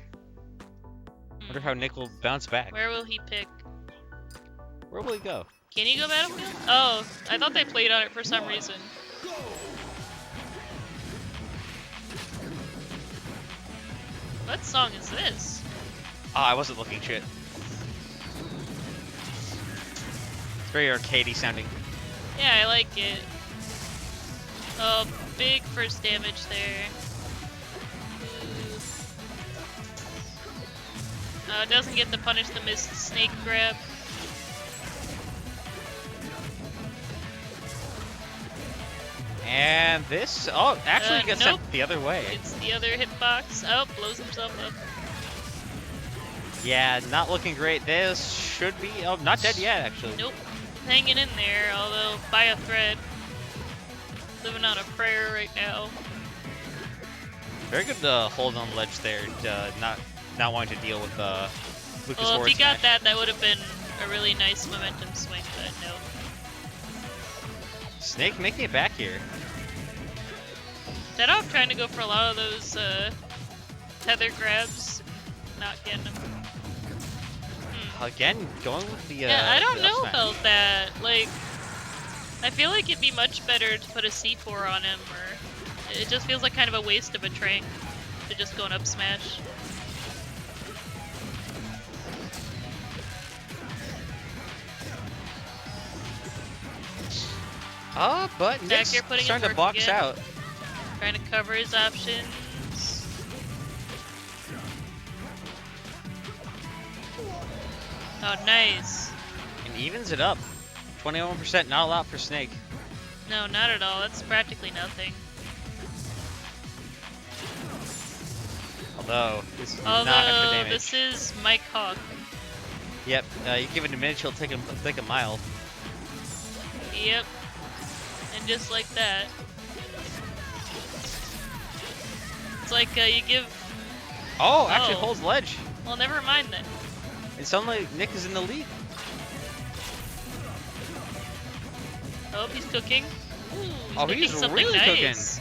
Wonder how Nick will bounce back. Where will he pick? Where will he go? Can he go Battlefield? Oh, I thought they played on it for some reason. What song is this? Oh, I wasn't looking, shit. It's very arcadey sounding. Yeah, I like it. Oh, big first damage there. Ooh. Doesn't get to punish the missed snake grab. And this, oh, actually gets nope. sent the other way. It's the other hitbox. Oh, blows himself up. Yeah, not looking great. This should be, oh, not dead yet, actually. Nope. Hanging in there, although by a thread. Living on a prayer right now. Very good hold on the ledge there, not wanting to deal with Lucas Well, if forward he got smash. that would have been a really nice momentum swing, but no. Snake making it back here. Shadowhawke trying to go for a lot of those tether grabs, not getting them. Again, going with the. Yeah, I don't the know up smash. about that. Like, I feel like it'd be much better to put a C4 on him, or it just feels like kind of a waste of a trank to just go and up smash. But Back Nick's here putting his starting to work box again. out. Trying to cover his options. Oh, nice. And evens it up. 21%, not a lot for Snake. No, not at all. That's practically nothing. Although, this is not extra Although, damage. this is Mikoshi. Yep, you give it a minute, she'll take a mile. Yep. And just like that. It's like you give... Oh, actually Oh. holds ledge. Well, never mind then. It sounds like Nick is in the lead. Oh, he's cooking. Ooh, Oh, cooking he's something really cooking. nice.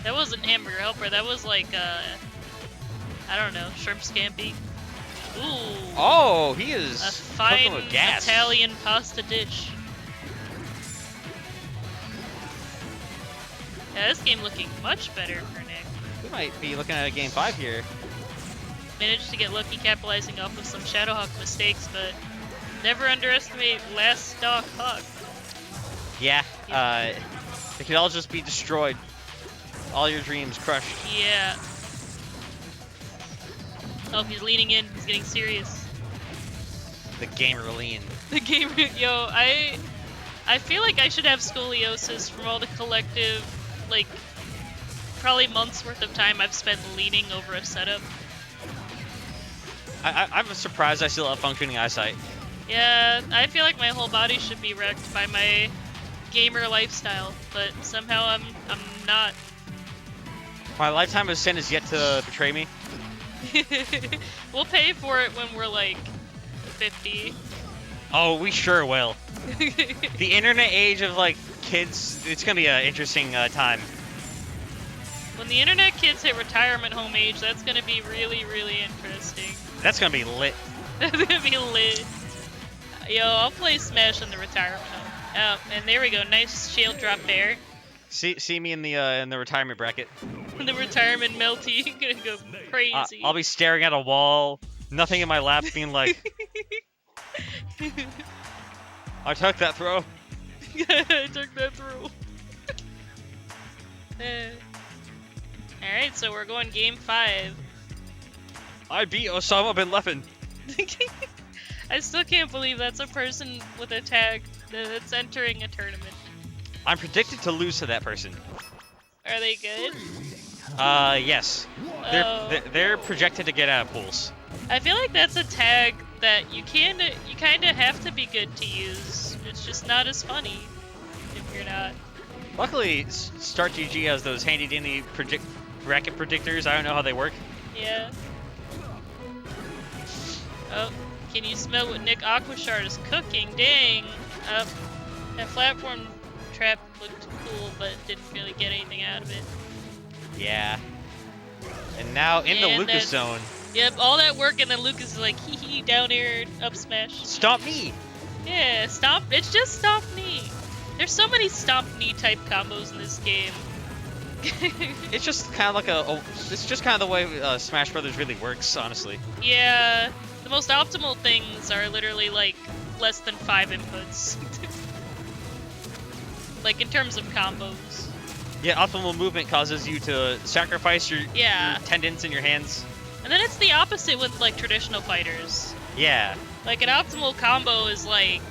That wasn't hamburger helper. That was like, I don't know, shrimp scampi. Ooh. Oh, he is A cooking fine with gas. Italian pasta dish. Yeah, this game looking much better for Nick. We might be looking at a game 5 here. Managed to get lucky capitalizing off of some Shadowhawke mistakes, but never underestimate last stock Hawk. Yeah, it could all just be destroyed. All your dreams crushed. Yeah. Oh, he's leaning in. He's getting serious. The gamer lean. The game, yo, I feel like I should have scoliosis from all the collective, like, probably months worth of time I've spent leaning over a setup. I'm surprised I still have functioning eyesight. Yeah, I feel like my whole body should be wrecked by my gamer lifestyle, but somehow I'm not. My lifetime of sin is yet to betray me. We'll pay for it when we're like 50. Oh, we sure will. The internet age of like kids, it's gonna be an interesting time. When the internet kids hit retirement home age, that's gonna be really, really interesting. That's gonna be lit. That's gonna be lit. Yo, I'll play Smash in the retirement home. Oh, and there we go. Nice shield drop there. See me in the retirement bracket. The retirement melty. Gonna go crazy. I'll be staring at a wall, nothing in my lap, being like, I took that throw. I took that through. Alright, so we're going game 5. I beat Osama bin Laden. I still can't believe that's a person with a tag that's entering a tournament. I'm predicted to lose to that person. Are they good? Yes. Oh. They're projected to get out of pools. I feel like that's a tag that you kind of have to be good to use. It's just not as funny if you're not. Luckily, StartGG has those handy dandy bracket predictors. I don't know how they work. Yeah. Oh, can you smell what Nick Aquashard is cooking? Dang. That platform trap looked cool, but didn't really get anything out of it. Yeah. And now in the And Lucas that- zone. Yep, all that work, and then Lucas is like, hee hee, down air, up smash. Stomp me! Yeah, stomp. It's just stomp knee. There's so many stomp knee type combos in this game. It's just kind of like it's just kind of the way Smash Brothers really works, honestly. Yeah, the most optimal things are literally like less than 5 inputs. Like in terms of combos. Yeah, optimal movement causes you to sacrifice your tendons in your hands. And then it's the opposite with like traditional fighters. Yeah. Like an optimal combo is like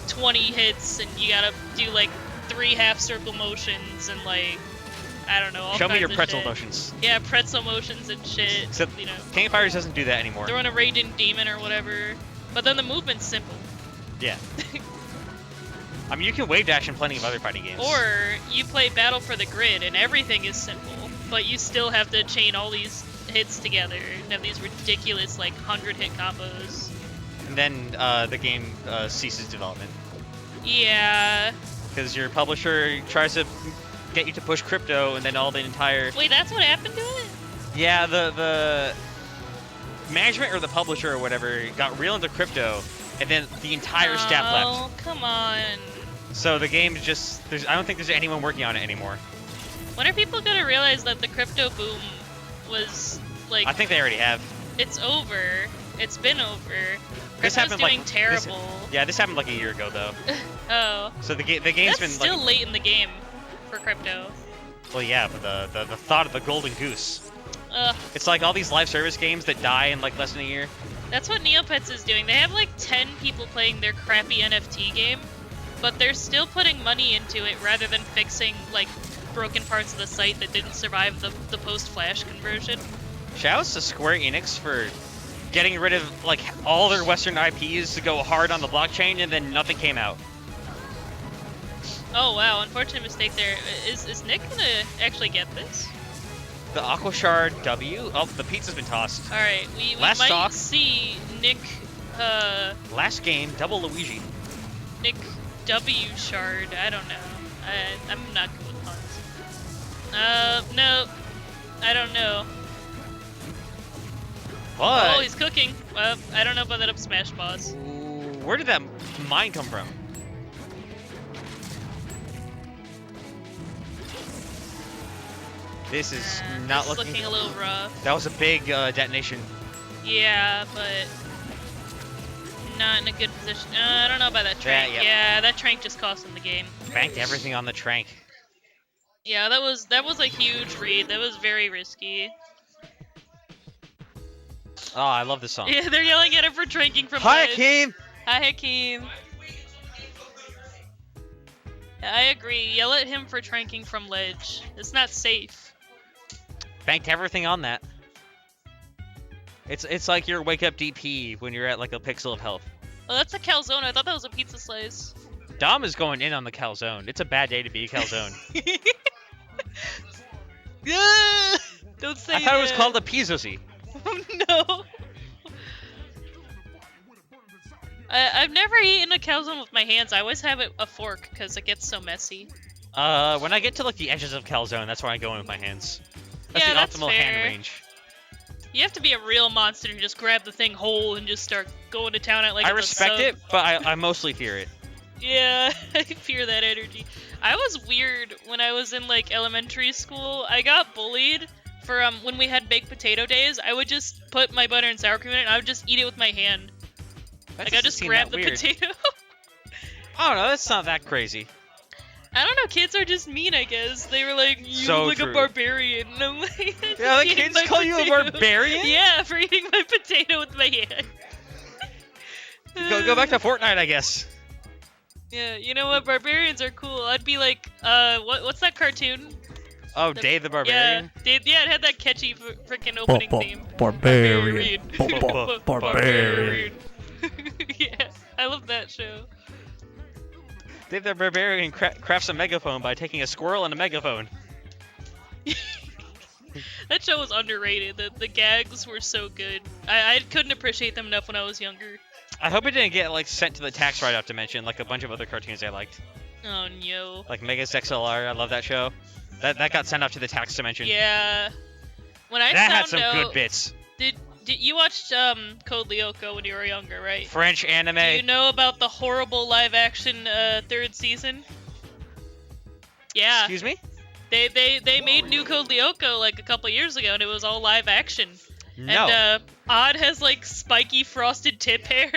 20 hits and you gotta do like 3 half circle motions and like, I don't know, all Show me kinds your of pretzel shit. motions. Yeah, pretzel motions and shit, Except you know. King of Fighters doesn't do that anymore. Throwing a Raiden Demon or whatever. But then the movement's simple. Yeah. I mean, you can wave dash in plenty of other fighting games. Or you play Battle for the Grid and everything is simple, but you still have to chain all these hits together and have these ridiculous like 100-hit combos. And then the game ceases development. Yeah. Because your publisher tries to get you to push crypto, and then all the entire... Wait, that's what happened to it? Yeah, the management or the publisher or whatever got real into crypto, and then the entire staff left. Oh, come on. So the game just, I don't think there's anyone working on it anymore. When are people gonna realize that the crypto boom was like? I think they already have. It's over. It's been over. This Crypto's happened doing like terrible. This happened like a year ago though. Oh. So the game's That's been still like. late in the game for crypto. Well, yeah, but the thought of the golden goose. Ugh. It's like all these live service games that die in like less than a year. That's what Neopets is doing. They have like 10 people playing their crappy NFT game, but they're still putting money into it rather than fixing like broken parts of the site that didn't survive the post-Flash conversion. Shouts to Square Enix for getting rid of like all their Western IPs to go hard on the blockchain, and then nothing came out. Oh wow, unfortunate mistake there. Is Nick gonna actually get this? The Aqua Shard W. Oh, the pizza's been tossed. All right, we Last might stock. see Nick Last game, double Luigi. Nick W shard. I don't know. I'm not good with puns. No, I don't know. But Oh, he's cooking. I don't know about that up smash boss. where did that mine come from? This is not This is looking. looking a little rough. That was a big detonation. Yeah, but not in a good position. I don't know about that trank. Yeah. Yeah, that trank just cost him the game. Banked everything on the trank. Yeah, that was a huge read. That was very risky. Oh, I love this song. Yeah, they're yelling at him for tranking from Hi, ledge. Hakeem! Hi, Hakeem. Yeah, I agree. Yell at him for tranking from ledge. It's not safe. Banked everything on that. It's like your wake up DP when you're at like a pixel of health. Oh, that's a calzone. I thought that was a pizza slice. Dom is going in on the calzone. It's a bad day to be a calzone. Don't say I thought it was that. called a pizzosi. No. I've never eaten a calzone with my hands. I always have a fork because it gets so messy. When I get to like the edges of calzone, that's where I go in with my hands. That's Yeah, the that's optimal fair. hand range. You have to be a real monster to just grab the thing whole and just start going to town at like I it's a respect sub. it, but I mostly fear it. Yeah, I fear that energy. I was weird when I was in like elementary school. I got bullied for when we had baked potato days. I would just put my butter and sour cream in it and I would just eat it with my hand. That Like I doesn't just seem grab that the weird. potato. I don't know, that's not that crazy. I don't know, kids are just mean, I guess. They were like, you So look like true. a barbarian. And I'm like, Yeah, the eating kids my call you a potato. barbarian? Yeah, for eating my potato with my hand. Go back to Fortnite, I guess. Yeah, you know what? Barbarians are cool. I'd be like, what's that cartoon? Oh, Dave the Barbarian? Yeah, it had that catchy freaking opening theme. Barbarian. Barbarian. Yeah, I love that show. Dave the Barbarian crafts a megaphone by taking a squirrel and a megaphone. That show was underrated. The gags were so good. I couldn't appreciate them enough when I was younger. I hope it didn't get like sent to the tax write-off dimension like a bunch of other cartoons I liked. Oh no. Like Megas XLR, I love that show. That got sent off to the tax dimension. Yeah. When I That found had some out, good bits. Did you watched Code Lyoko when you were younger, right? French anime. Do you know about the horrible live action third season? Yeah. Excuse me? They made New Code Lyoko like a couple years ago and it was all live action. No. And Odd has like spiky frosted tip hair.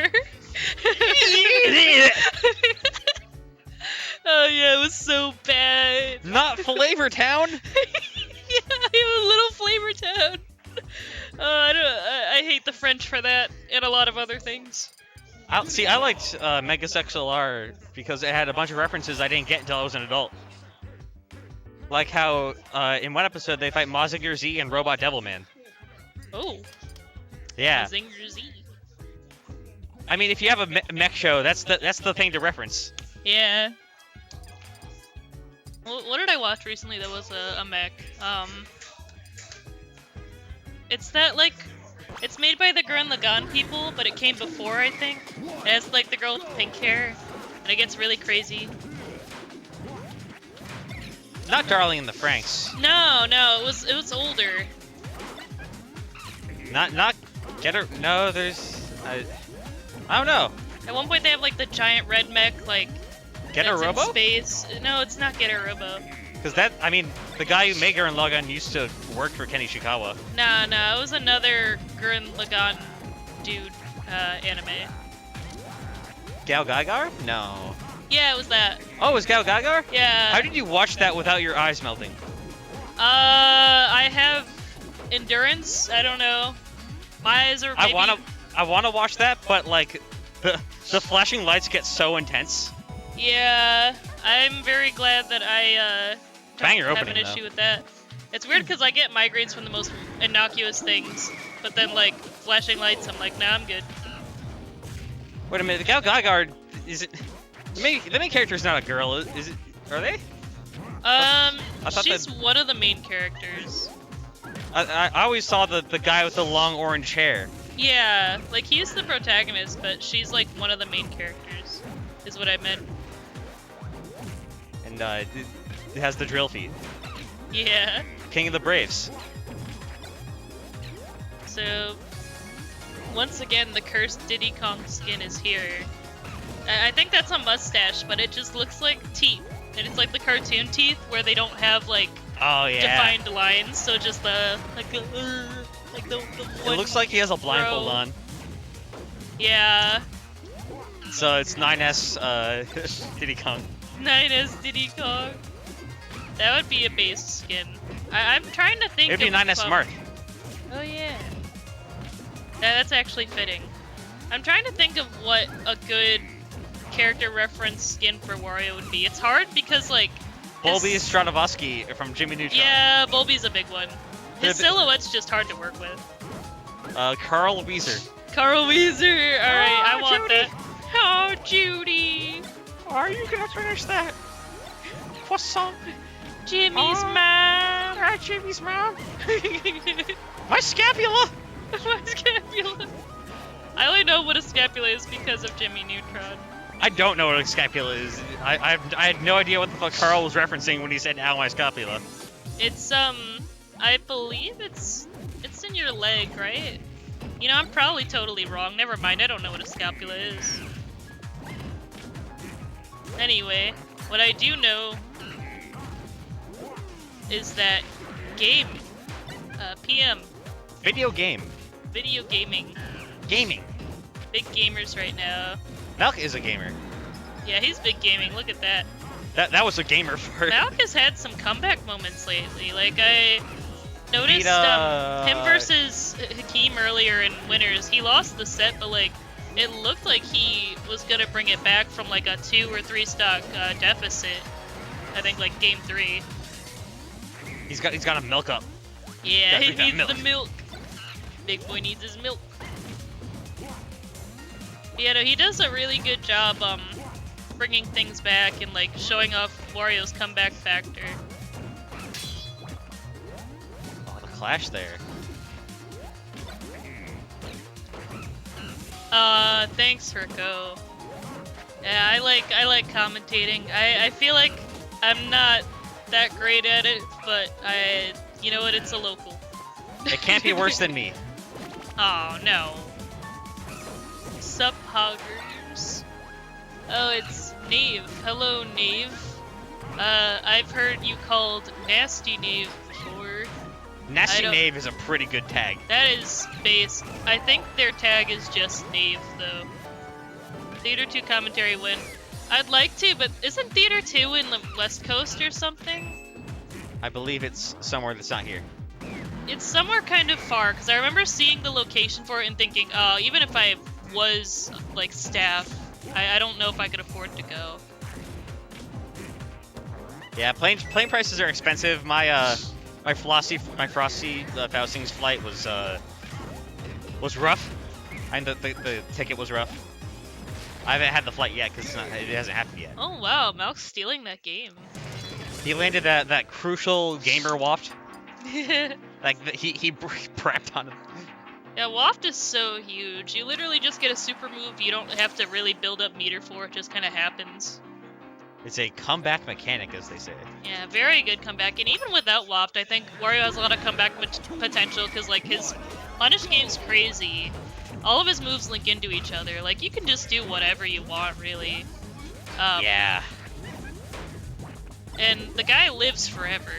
Oh yeah, it was so bad. Not Flavor Town. Yeah, a little Flavor Town. I hate the French for that and a lot of other things. I liked Megas XLR because it had a bunch of references I didn't get until I was an adult. Like how in one episode they fight Mazinger Z and Robot Devilman. Oh. Yeah. Zinger Z. I mean, if you have a mech show, that's the thing to reference. Yeah. Well, what did I watch recently that was a mech? It's that like, it's made by the Gurren Lagann people, but it came before, I think. It has like the girl with pink hair, and it gets really crazy. Not Darling in the Franxx. No, it was older. Not No, there's. I don't know. At one point they have like the giant red mech, like Get a that's in Robo? space. No, it's not Get a Robo. Because that, I mean, the guy who made Gurren Lagann used to work for Ken Ishikawa. No, it was another Gurren Lagann dude anime. Gao Gaigar? No. Yeah, it was that. Oh, it was Gao Gaigar? Yeah. How did you watch that without your eyes melting? I have endurance. I don't know. My eyes are. Maybe... I wanna watch that, but like, the flashing lights get so intense. Yeah, I'm very glad that I Bang your don't have opening, an issue though. with that. It's weird because I get migraines from the most innocuous things, but then like flashing lights, I'm like, nah, I'm good. Wait a minute, the Gao Gaigar, is it... The main character is not a girl, is it? Are they? thought She's that- one of the main characters. I always saw the guy with the long orange hair. Yeah, like he's the protagonist, but she's like one of the main characters, is what I meant. And it has the drill feet. Yeah. King of the Braves. So, once again, the cursed Diddy Kong skin is here. I think that's a mustache, but it just looks like teeth. And it's like the cartoon teeth where they don't have like Oh yeah. defined lines, so just the the It one looks like he has a blindfold row. on. Yeah. So it's 9S Diddy Kong. 9S Diddy Kong. That would be a base skin. I'm trying to think It'd be of 9S Mark. Oh yeah. That's actually fitting. I'm trying to think of what a good character reference skin for Wario would be. It's hard because like Bulby his- Stratovsky from Jimmy Neutron. Yeah, Bulby's a big one. His They're- silhouette's just hard to work with. Carl Weezer. Carl Weezer. All right, I want Judy. that. Oh, Judy. Are you gonna finish that croissant? Jimmy's mom. Jimmy's mom. My scapula. My scapula. I only know what a scapula is because of Jimmy Neutron. I don't know what a scapula is. I had no idea what the fuck Carl was referencing when he said "ow, my scapula." It's I believe it's in your leg, right? You know, I'm probably totally wrong. Never mind, I don't know what a scapula is. Anyway, what I do know is that game, PM, Video game. video gaming, Gaming. big gamers right now. Malk is a gamer. Yeah, he's big gaming. Look at that. That was a gamer for Malk has had some comeback moments lately. Like I noticed Beat, him versus Hakeem earlier in Winners. He lost the set, but like it looked like he was gonna bring it back from like a 2 or 3 stock deficit. I think like game 3. He's got a milk up. Yeah, Gotta he drink that needs milk. the milk. Big boy needs his milk. Yeah, no, he does a really good job bringing things back and like showing off Wario's comeback factor. Oh, the clash there. Thanks for go. Yeah, I like commentating. I feel like I'm not that great at it, but you know what, it's a local. It can't be worse than me. Oh no. Sup hoggers. Oh, it's Knave. Hello, Knave. I've heard you called Nasty Knave before. Nasty don't- Knave is a pretty good tag. That is base. I think their tag is just Knave, though. Theater 2 commentary win. I'd like to, but isn't Theater 2 in the West Coast or something? I believe it's somewhere that's not here. It's somewhere kind of far, because I remember seeing the location for it and thinking, oh, even if I was, like, staff, I don't know if I could afford to go. Yeah, plane prices are expensive. My Frosty Faustings flight was rough. And the ticket was rough. I haven't had the flight yet because it hasn't happened yet. Oh, wow, Malk's stealing that game. He landed that crucial gamer waft. Like he prepped on it. Yeah, Waft is so huge. You literally just get a super move you don't have to really build up meter for. It just kind of happens. It's a comeback mechanic, as they say. Yeah, very good comeback. And even without Waft, I think Wario has a lot of comeback potential because, like, his punish game's crazy. All of his moves link into each other. Like, you can just do whatever you want, really. Yeah. And the guy lives forever.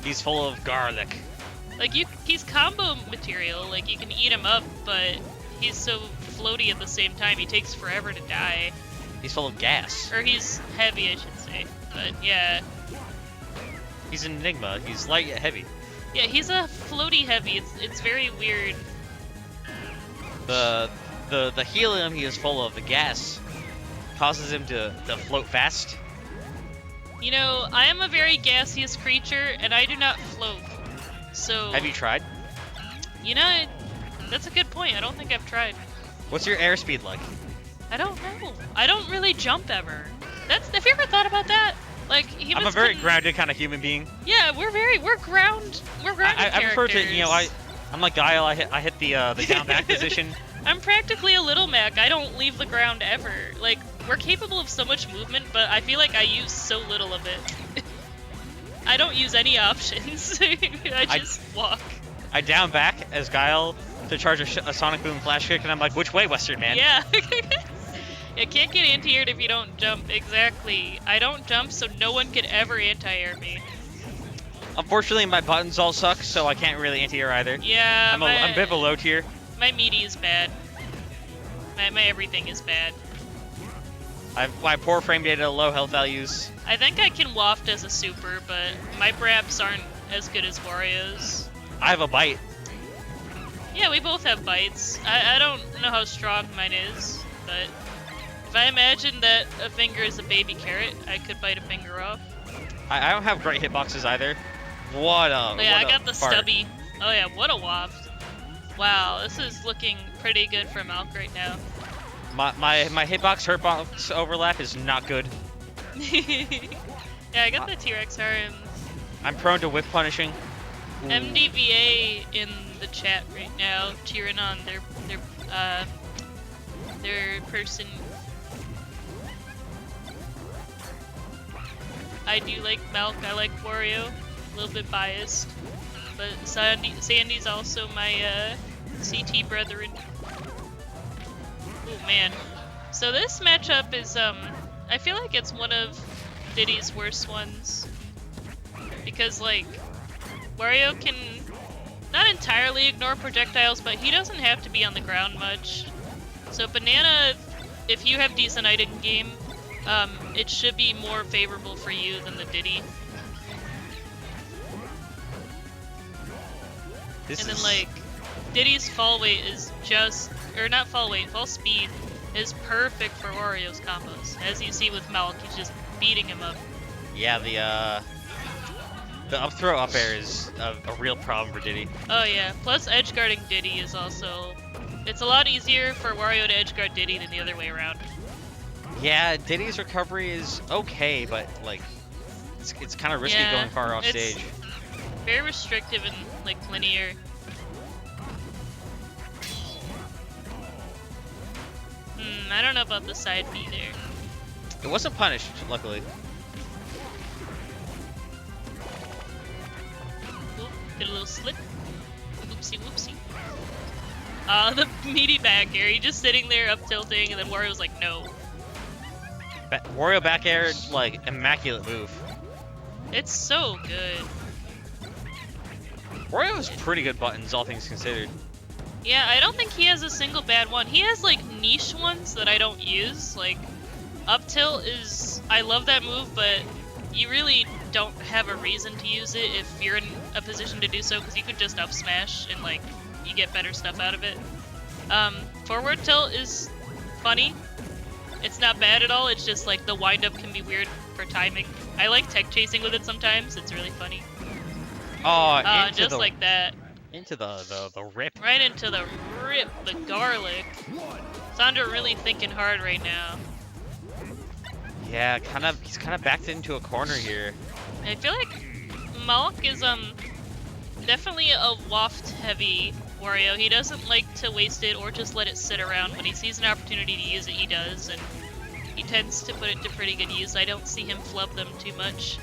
He's full of garlic. Like, he's combo material. Like, you can eat him up, but he's so floaty at the same time. He takes forever to die. He's full of gas. Or he's heavy, I should say. But, yeah. He's an enigma. He's light yet heavy. Yeah, he's a floaty heavy. It's very weird. The helium he is full of, the gas, causes him to float fast. You know, I am a very gaseous creature, and I do not float. So... Have you tried? You know, that's a good point. I don't think I've tried. What's your airspeed like? I don't know. I don't really jump ever. Have you ever thought about that? Like, humans I'm a very can- grounded kind of human being. Yeah, we're grounded I prefer to, you know, characters. I'm like Guile. I hit the down back position. I'm practically a little Mac. I don't leave the ground ever. Like, we're capable of so much movement, but I feel like I use so little of it. I don't use any options. I just walk. I down back as Guile to charge a Sonic Boom flash kick, and I'm like, which way, Western man? Yeah. You can't get anti-aired if you don't jump. Exactly. I don't jump, so no one could ever anti-air me. Unfortunately, my buttons all suck, so I can't really anti-air either. Yeah, I'm a bit of a low tier. My meaty is bad. My everything is bad. My poor frame data, low health values. I think I can waft as a super, but my braps aren't as good as Wario's. I have a bite. Yeah, we both have bites. I don't know how strong mine is, but if I imagine that a finger is a baby carrot, I could bite a finger off. I don't have great hitboxes either. What a Oh yeah, I what a got the fart. stubby. Oh yeah, what a waft. Wow, this is looking pretty good for Malk right now. My hitbox hurtbox overlap is not good. Yeah, I got the T-Rex arms. I'm prone to whip punishing. Ooh. MDVA in the chat right now, cheering on their person. I do like Malk, I like Wario, a little bit biased, but saNdy's also my CT brethren. Oh man. So this matchup is, I feel like it's one of Diddy's worst ones. Because, like, Wario can not entirely ignore projectiles, but he doesn't have to be on the ground much. So Banana, if you have decent item game, it should be more favorable for you than the Diddy. And then, like, Diddy's fall weight is just, or not fall weight, fall speed is perfect for Wario's combos. As you see with Malk, he's just beating him up. Yeah, the up throw up air is a real problem for Diddy. Oh yeah, plus edge guarding Diddy is also, it's a lot easier for Wario to edge guard Diddy than the other way around. Yeah, Diddy's recovery is okay, but like, it's kind of risky going far off it's stage. Very restrictive and like linear. I don't know about the side B there. It wasn't punished, luckily. Oop, did a little slip. Whoopsie whoopsie. The meaty back air, he just sitting there up tilting, and then Wario's like, no. Wario back air, like, immaculate move. It's so good. Wario has pretty good buttons, all things considered. Yeah, I don't think he has a single bad one. He has like niche ones that I don't use. Like up tilt is, I love that move, but you really don't have a reason to use it if you're in a position to do so, because you could just up smash and like you get better stuff out of it. Forward tilt is funny. It's not bad at all. It's just like the wind up can be weird for timing. I like tech chasing with it sometimes. It's really funny. Oh, just like that. Into the rip. Right into the rip, the garlic. Sandra really thinking hard right now. Yeah, he's kind of backed into a corner here. I feel like Malk is definitely a waft heavy Wario. He doesn't like to waste it or just let it sit around. When he sees an opportunity to use it, he does. And he tends to put it to pretty good use. I don't see him flub them too much.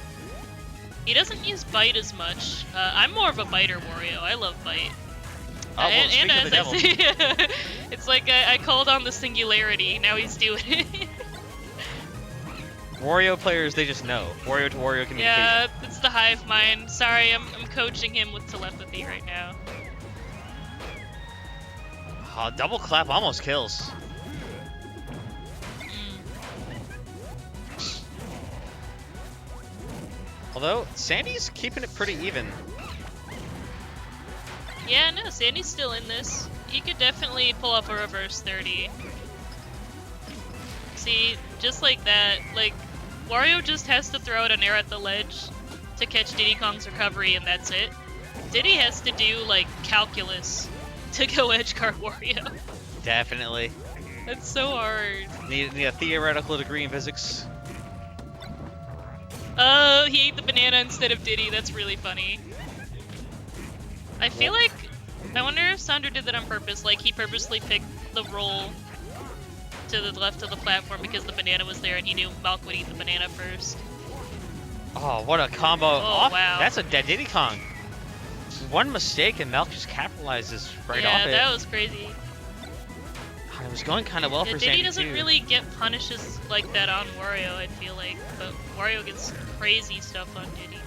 He doesn't use bite as much. I'm more of a biter Wario. I love bite. Oh, well, and speak of the as I say, it's like I called on the singularity. Now he's doing it. Wario players, they just know. Wario to Wario communication. Yeah, it's the hive mind. Sorry, I'm coaching him with telepathy right now. Double clap almost kills. Although, saNdy's keeping it pretty even. Yeah, no, saNdy's still in this. He could definitely pull off a reverse 30. See, just like that, like, Wario just has to throw out an air at the ledge to catch Diddy Kong's recovery, and that's it. Diddy has to do, like, calculus to go edge guard Wario. Definitely. That's so hard. Need a theoretical degree in physics. Oh, he ate the banana instead of Diddy. That's really funny. I feel like... I wonder if saNdy did that on purpose. Like, he purposely picked the roll to the left of the platform because the banana was there and he knew Malk would eat the banana first. Oh, what a combo. Oh, wow. That's a dead Diddy Kong. One mistake and Malk just capitalizes right off it. Yeah, that was crazy. It was going kind of well for Diddy saNdy doesn't too. really get punishes like that on Wario, I feel like. But Wario gets crazy stuff on Diddy.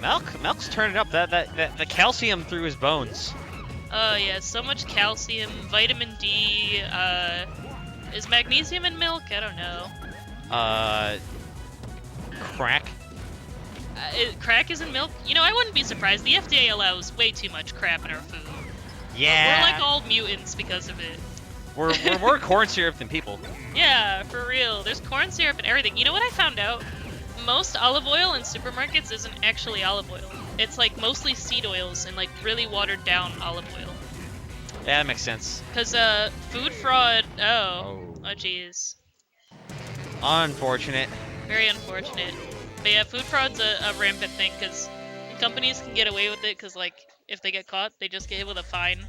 Malk's turning up the calcium through his bones. Oh yeah, so much calcium, vitamin D, is magnesium in milk? I don't know. Crack. Crack is in milk? You know, I wouldn't be surprised. The FDA allows way too much crap in our food. Yeah. We're like all mutants because of it. We're more corn syrup than people. Yeah, for real. There's corn syrup and everything. You know what I found out? Most olive oil in supermarkets isn't actually olive oil. It's like mostly seed oils and like really watered down olive oil. Yeah, that makes sense. Cause food fraud. Oh jeez. Unfortunate. Very unfortunate. But yeah, food fraud's a rampant thing because companies can get away with it because like if they get caught, they just get hit with a fine.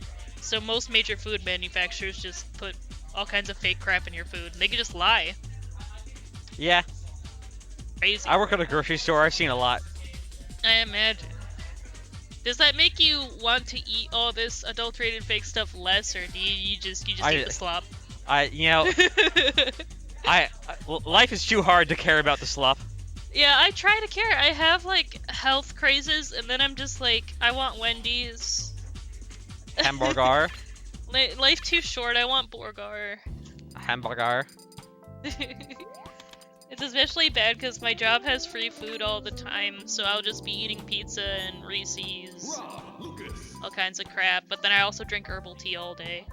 So most major food manufacturers just put all kinds of fake crap in your food. They can just lie. Yeah. Crazy. I work at a grocery store. I've seen a lot. I imagine. Does that make you want to eat all this adulterated fake stuff less, or do you just eat the slop? Life is too hard to care about the slop. Yeah, I try to care. I have like health crazes, and then I'm just like, I want Wendy's. Hamburger. Life too short. I want Borgar. Hamburger. It's especially bad because my job has free food all the time, so I'll just be eating pizza and Reese's, all kinds of crap. But then I also drink herbal tea all day.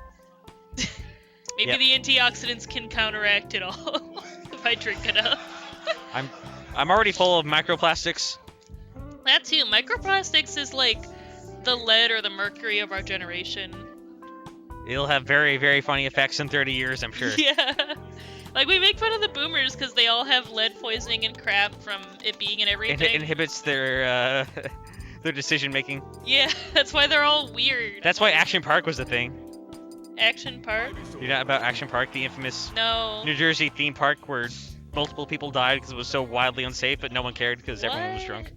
Maybe the antioxidants can counteract it all if I drink enough. I'm already full of microplastics. That too. Microplastics is like the lead or the mercury of our generation. It'll have very, very funny effects in 30 years, I'm sure. Yeah. Like, we make fun of the boomers because they all have lead poisoning and crap from it being in everything. It inhibits their decision making. Yeah, that's why they're all weird. That's why Action Park was a thing. Action Park? You know about Action Park, the infamous New Jersey theme park where multiple people died because it was so wildly unsafe, but no one cared because everyone was drunk.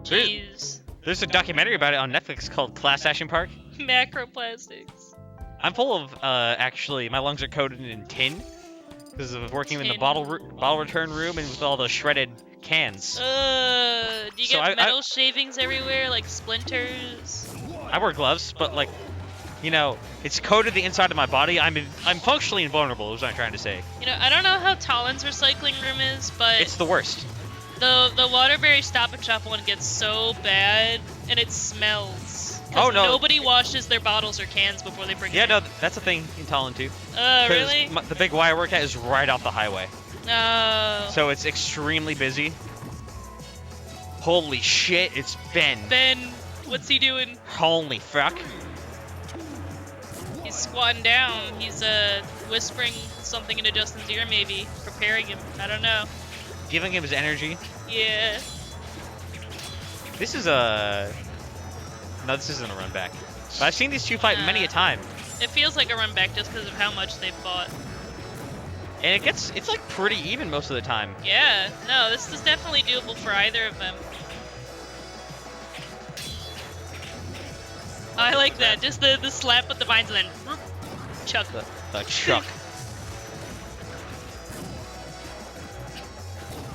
Jeez. There's a documentary about it on Netflix called Class Action Park. Macroplastics. I'm full of, actually, my lungs are coated in tin because of working in the bottle return room and with all the shredded cans. Do you get metal shavings everywhere, like splinters? I wear gloves, but like, you know, it's coated the inside of my body. I'm functionally invulnerable, is what I'm trying to say. You know, I don't know how Talon's recycling room is, but it's the worst. The Waterbury Stop and Shop one gets so bad, and it smells. Oh no! Nobody washes their bottles or cans before they bring them. Yeah, no, that's a thing in Talon too. Really? The big Y I work at is right off the highway. Oh. So it's extremely busy. Holy shit, it's Ben. Ben, what's he doing? Holy fuck. He's squatting down. He's whispering something into Justin's ear, maybe preparing him. I don't know. Giving him his energy. Yeah. This is a. No, this isn't a run back. But I've seen these two fight many a time. It feels like a run back just because of how much they've fought. And it's like pretty even most of the time. Yeah, no, this is definitely doable for either of them. I like that, just the slap with the vines and then whoop, chuck. The chuck.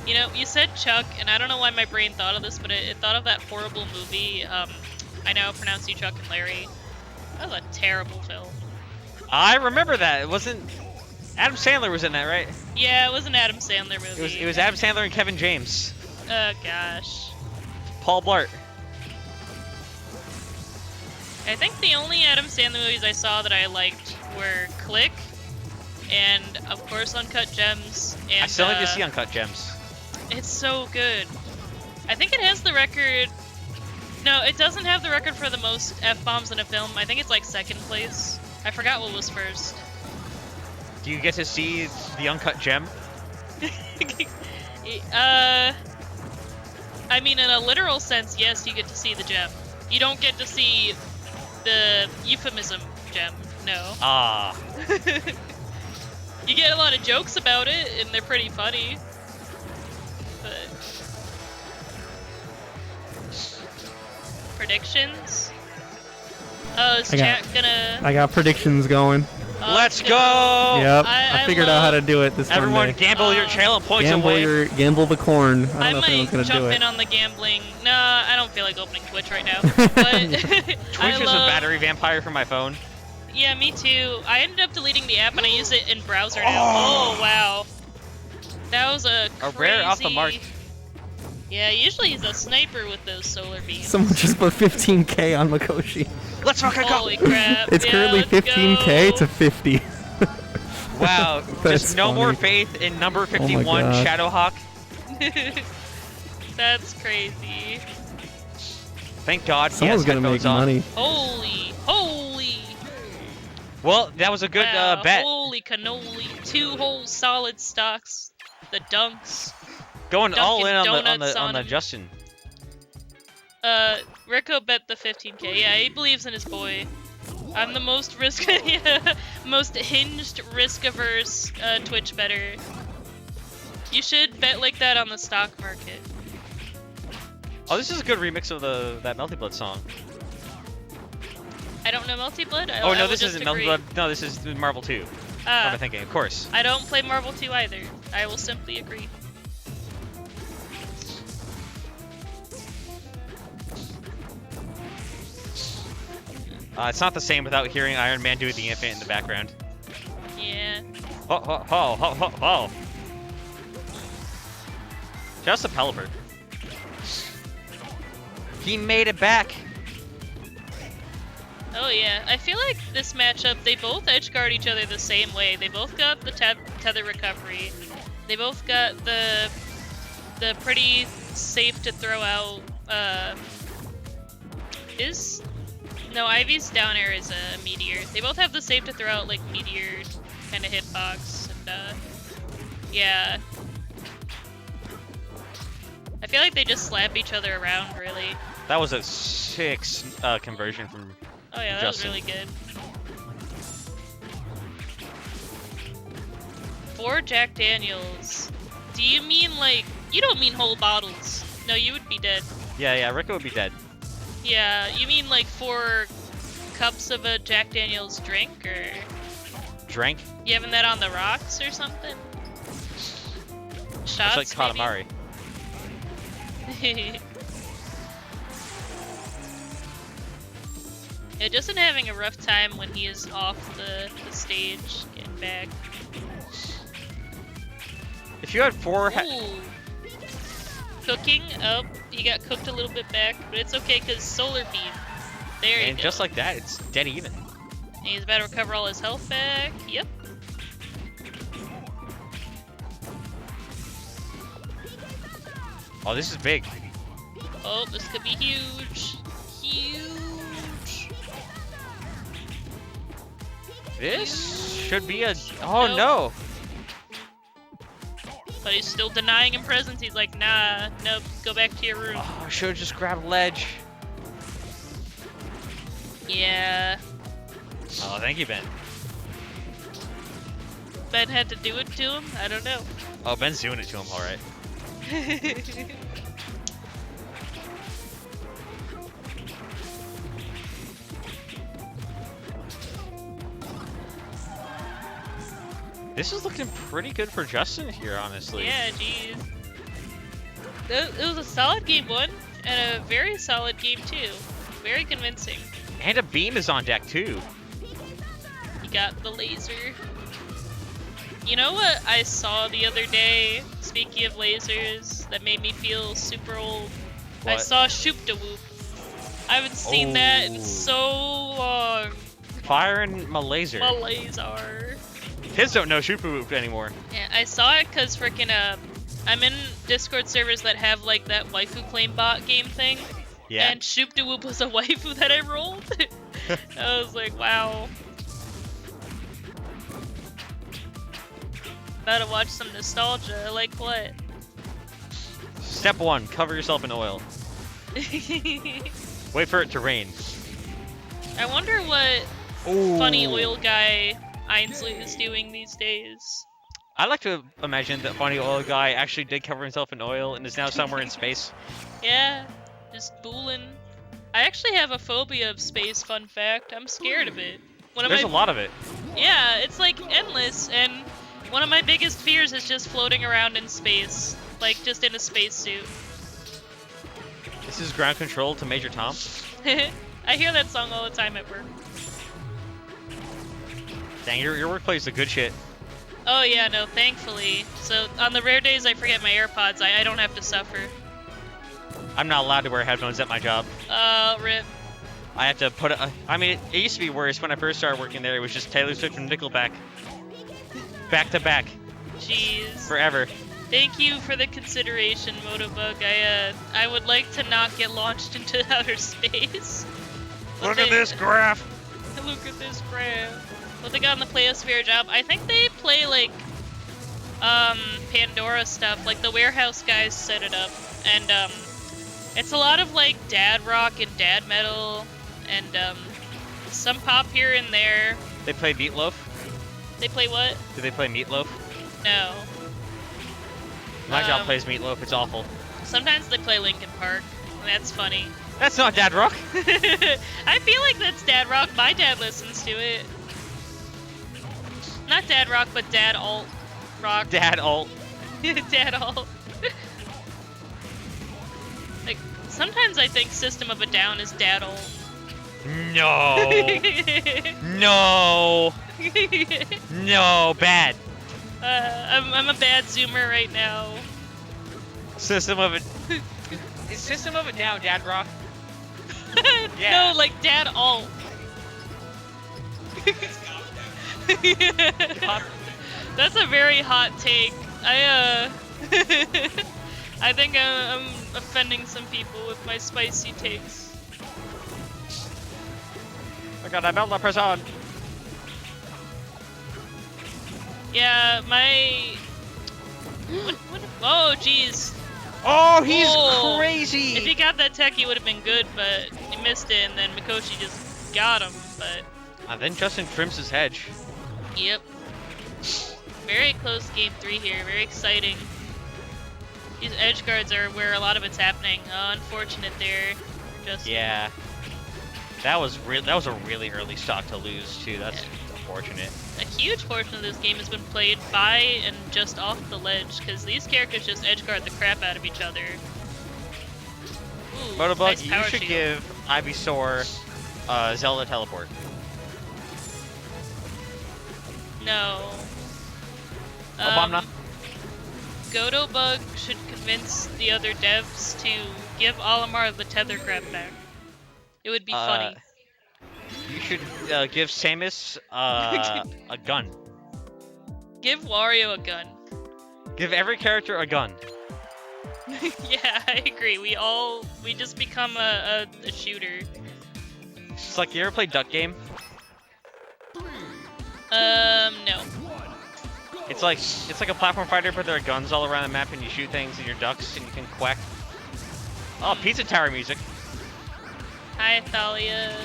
You know, you said Chuck, and I don't know why my brain thought of this, but it thought of that horrible movie, I Now Pronounce You Chuck and Larry. That was a terrible film. I remember that. It wasn't... Adam Sandler was in that, right? Yeah, it was an Adam Sandler movie. It was Adam Sandler and Kevin James. Oh, gosh. Paul Blart. I think the only Adam Sandler movies I saw that I liked were Click, and, of course, Uncut Gems, and... I still need to see Uncut Gems. It's so good. I think it has the record... No, it doesn't have the record for the most F-bombs in a film. I think it's like second place. I forgot what was first. Do you get to see the Uncut Gem? I mean, in a literal sense, yes, you get to see the gem. You don't get to see the euphemism gem, no. Ah. You get a lot of jokes about it, and they're pretty funny. But... Predictions? Oh, is chat gonna... I got predictions going. Let's go! Yep, I figured out how to do it this Everyone Monday. gamble your channel points away. Gamble the corn. I don't know if might anyone's gonna do jump it. in on the gambling. No, I don't feel like opening Twitch right now. But Twitch is a battery vampire for my phone. Yeah, me too. I ended up deleting the app and I use it in browser now. Oh, wow. That was a rare off the mark. Yeah, usually he's a sniper with those solar beams. Someone just put 15K on Mikoshi. Let's fucking go! Holy crap. It's yeah, currently let's 15K go. to 50. Wow, That's just no funny. more faith in number 51, God. Shadowhawke. That's crazy. Thank God. Someone's gonna make money. Holy. Well, that was a good Wow, bet. Holy cannoli. 2 whole solid stocks. The dunks. Going all in Dunkin' on Donuts the him. Justin. Rico bet the 15K. Yeah, he believes in his boy. I'm the most most hinged, risk-averse Twitch bettor. You should bet like that on the stock market. Oh, this is a good remix of that Melty Blood song. I don't know Melty Blood. Oh no, this isn't Melty Blood. No, this is Marvel 2. What am I thinking? Of course. I don't play Marvel 2 either. I will simply agree. It's not the same without hearing Iron Man do the Infinite in the background. Yeah. Oh. Just a Pelipper. He made it back. Oh yeah, I feel like this matchup, they both edgeguard each other the same way. They both got the tether recovery. They both got the pretty safe to throw out, no, Ivy's down air is a meteor. They both have the safe to throw out, like, meteor kind of hitbox, and, yeah. I feel like they just slap each other around, really. That was a 6 conversion from Oh yeah, that Justin. was really good. 4 Jack Daniels. Do you mean, like, you don't mean whole bottles. No, you would be dead. Yeah, Rico would be dead. Yeah, you mean like 4 cups of a Jack Daniels drink, or Drank? you having that on the rocks or something? Shots, It's like Katamari. maybe? Yeah, Justin having a rough time when he is off the stage, getting back. If you had 4... Ooh. Cooking. Oh, he got cooked a little bit back, but it's okay because solar beam. There you And go. just like that, it's dead even. And he's about to recover all his health back. Yep. Oh, this is big. Oh, this could be huge. Huge. This should be a... Oh, Nope. no. But he's still denying him presence. He's like, nah, nope, go back to your room. Oh, I should have just grabbed ledge. Yeah. Oh, thank you, Ben. Ben had to do it to him? I don't know. Oh, Ben's doing it to him, all right. This is looking pretty good for Justin here, honestly. Yeah, jeez. It was a solid game 1 and a very solid game 2. Very convincing. And a beam is on deck, too. You got the laser. You know what I saw the other day, speaking of lasers, that made me feel super old? I What? saw Shoop-da-Whoop. I haven't seen that in so long. Firing my laser. My laser. Kids don't know Shoop-a-Whoop anymore. Yeah, I saw it because freaking I'm in Discord servers that have like that waifu claim bot game thing. Yeah. And Shoop-da-Whoop was a waifu that I rolled. I was like, wow. Gotta watch some nostalgia. Like what? Step 1, cover yourself in oil. Wait for it to rain. I wonder what Ooh. funny oil guy Ainsley is doing these days. I like to imagine that funny oil guy actually did cover himself in oil and is now somewhere in space. Yeah, just fooling. I actually have a phobia of space, fun fact. I'm scared of it. There's a lot of it. Yeah, it's like endless, and one of my biggest fears is just floating around in space. Like, just in a spacesuit. This is ground control to Major Tom. I hear that song all the time at work. Dang, your work plays the good shit. Oh yeah, no, thankfully. So, on the rare days I forget my AirPods, I don't have to suffer. I'm not allowed to wear headphones at my job. Rip. I have to put I mean, it used to be worse. When I first started working there, it was just Taylor Swift and Nickelback. Back to back. Jeez. Forever. Thank you for the consideration, Motobug. I would like to not get launched into outer space. Look at this graph! Look at this graph. What they got in the Playosphere job, I think they play like Pandora stuff, like the warehouse guys set it up. And it's a lot of like dad rock and dad metal and some pop here and there. They play Meatloaf? They play what? Do they play Meatloaf? No. My job plays Meatloaf, it's awful. Sometimes they play Linkin Park, and that's funny. That's not dad rock! I feel like that's dad rock. My dad listens to it. Not dad rock, but dad alt rock. Dad alt. Dad alt. Like, sometimes I think System of a Down is dad alt. No! No! No, bad. I'm a bad zoomer right now. System of a... Is System of a Down dad rock? No, like dad alt. That's a very hot take. I think I'm offending some people with my spicy takes. I got that belt, press on. Yeah, my... What? Oh, jeez. Oh, he's Oh. crazy! If he got that tech, he would have been good, but he missed it, and then Mikoshi just got him, but... Then Justin trims his hedge. Yep. Very close game 3 here, very exciting. These edge guards are where a lot of it's happening. Unfortunate there, Justin. Yeah. That was a really early stock to lose, too. That's unfortunate. A huge portion of this game has been played by and just off the ledge, because these characters just edge guard the crap out of each other. Ooh, Motobug, nice you power should shield. give Ivysaur Zelda teleport. No. Obama. Godobug should convince the other devs to give Olimar the tether grab back. It would be funny. You should give Samus a gun. Give Wario a gun. Give every character a gun. Yeah, I agree. We just become a shooter. It's like, you ever play Duck Game? No. It's like a platform fighter, but there are guns all around the map, and you shoot things, and you're ducks, and you can quack. Oh, Pizza Tower music. Hi, Thalia.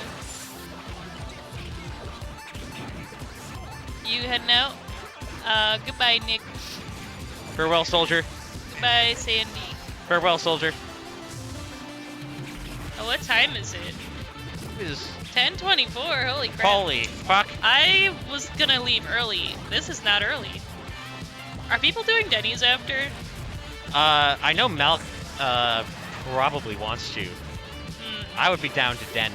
You heading out? Goodbye, Nick. Farewell, soldier. Goodbye, saNdy. Farewell, soldier. Oh, what time is it? It is 10:24. Holy crap. holy fuck. I was gonna leave early. This is not early. Are people doing Denny's after? I know Malk probably wants to. I would be down to Den.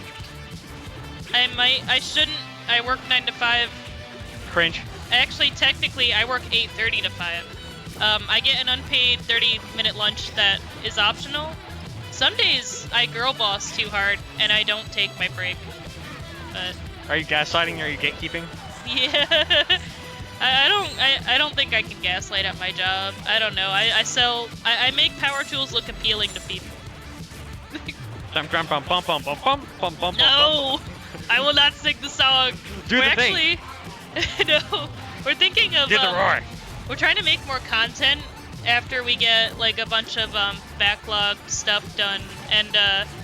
I might. I shouldn't. I work 9 to 5. Cringe. Actually, technically, I work 8:30 to 5. I get an unpaid 30-minute lunch that is optional. Some days I girl boss too hard and I don't take my break. But Are you gaslighting or are you gatekeeping? yeah, I don't think I can gaslight at my job. I don't know. I make power tools look appealing to people. No, I will not sing the song. Do we're the thing. actually no. We're thinking of Do the roar. we're trying to make more content after we get like a bunch of backlog stuff done, and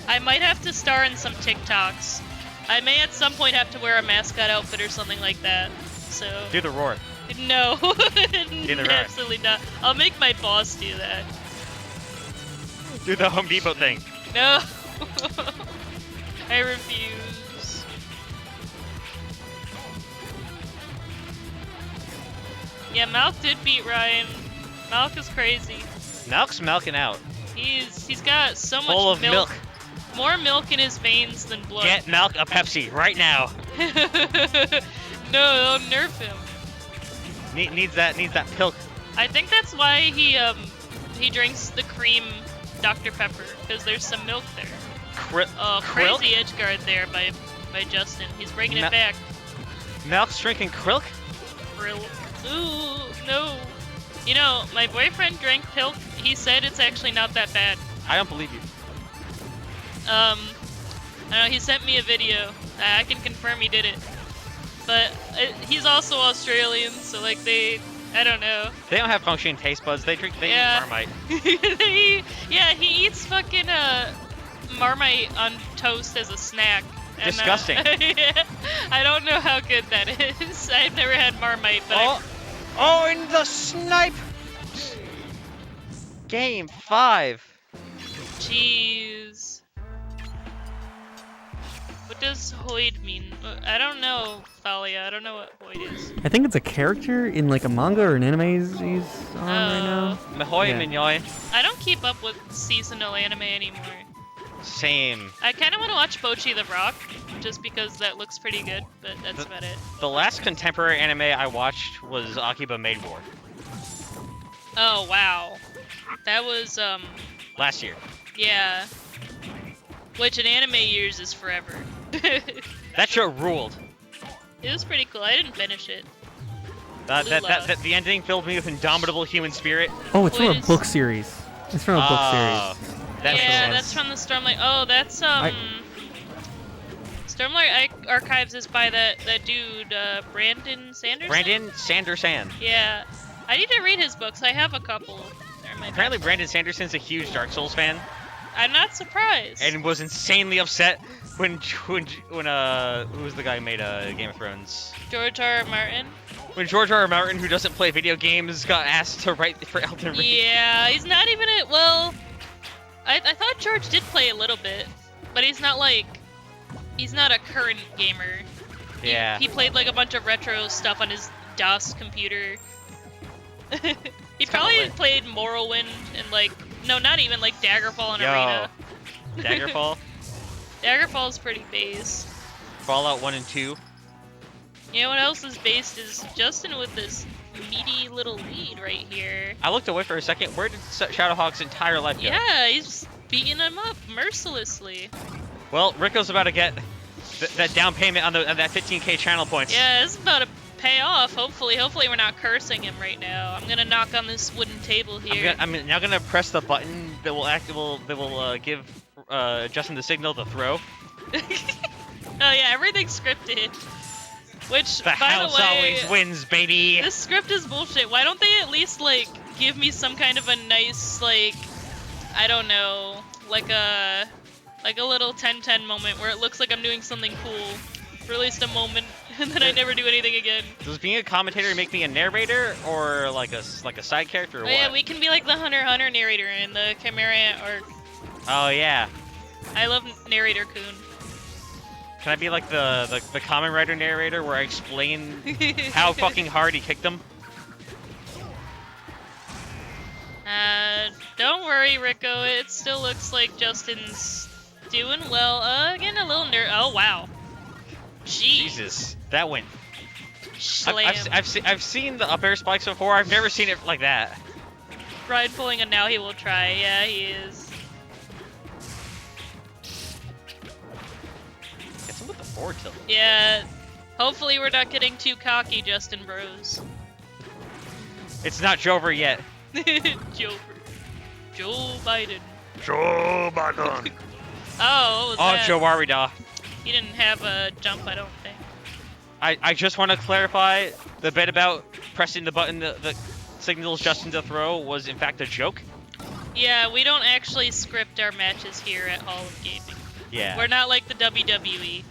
I might have to star in some TikToks. I may at some point have to wear a mascot outfit or something like that. So Do the roar. no, the roar. absolutely not. I'll make my boss do that. Do the Home Depot thing. No, I refuse. Yeah, Malk did beat Ryan. Malk is crazy. Malk's milking out. He's got so much Full of milk. More milk in his veins than blood. Get Malk a Pepsi right now. No, they'll nerf him. Needs that pilk. I think that's why he drinks the cream Dr. Pepper, because there's some milk there. Oh, Krilk? crazy edge guard there by Justin. He's bringing it back. Malk's drinking Krilk? Krill. Ooh, no. You know, my boyfriend drank Pilk. He said it's actually not that bad. I don't believe you. I don't know, he sent me a video. I can confirm he did it. But he's also Australian, so like I don't know. They don't have functioning taste buds. They eat Marmite. Yeah, he eats fucking Marmite on toast as a snack. And, Disgusting. I don't know how good that is. I've never had Marmite, but Oh, in the snipe! Game 5. Jeez. What does HoG mean? I don't know, Thalia. I don't know what HoG is. I think it's a character in like a manga or an anime he's on right now. Mahoy Yeah. Minyoy. I don't keep up with seasonal anime anymore. Same. I kind of want to watch Bocchi the Rock, just because that looks pretty good, but that's about it. The last contemporary anime I watched was Akiba Maid War. Oh, wow. That was, Last year. yeah. Which in anime years is forever. That show ruled. It was pretty cool. I didn't finish it. The ending filled me with indomitable human spirit. Oh, it's from a Wait, book series. It's from a book series. That makes Yeah, sense. that's from the Stormlight. Oh, that's, Stormlight Archives is by that dude, Brandon Sanderson? Brandon Sanderson. Yeah. I need to read his books. I have a couple. They're in my Apparently backpack. Brandon Sanderson's a huge Dark Souls fan I'm not surprised. and was insanely upset when who was the guy who made Game of Thrones? George R. R. Martin? When George R. R. Martin, who doesn't play video games, got asked to write for Elden Ring. Yeah, he's not even a, well, I thought George did play a little bit, but he's not a current gamer. Yeah. He played like a bunch of retro stuff on his DOS computer. He probably lit. played Morrowind and like, no, not even, like Daggerfall and Arena. Daggerfall, Daggerfall's pretty base. Fallout 1 and 2. You know what else is based is Justin with this meaty little lead right here. I looked away for a second. Where did Shadowhawke's entire life go? Yeah, he's beating him up mercilessly. Well, Rico's about to get that down payment on that 15k channel points. Yeah, it's about to pay off. Hopefully we're not cursing him right now. I'm gonna knock on this wooden table here. I'm now gonna press the button that will give Justin the signal to throw. Oh yeah, everything's scripted. Which, The by house the way, always wins, baby. this script is bullshit. Why don't they at least like give me some kind of a nice like, I don't know, like a little 10-10 moment where it looks like I'm doing something cool. For at least a moment. and then I never do anything again. Does being a commentator make me a narrator or like a side character or Oh, what? yeah, we can be like the Hunter x Hunter narrator in the Chimera arc. Oh yeah. I love narrator Kun. Can I be like the common writer narrator where I explain how fucking hard he kicked him? Don't worry, Rico. It still looks like Justin's doing well. Getting a little oh wow. Jeez. Jesus, that went. Slam. I've seen the up air spikes before. I've never seen it like that. Ryan pulling a now he will try. Yeah, he is. Gets him with the forward tilt. Yeah. Hopefully we're not getting too cocky, Justin Bros. It's not Jover yet. Joe Biden. Joe Biden. Oh, what was Oh, that? Joe Warida. He didn't have a jump, I don't think. I just want to clarify the bit about pressing the button that signals Justin to throw was in fact a joke. Yeah, we don't actually script our matches here at Hall of Gaming. Yeah. We're not like the WWE.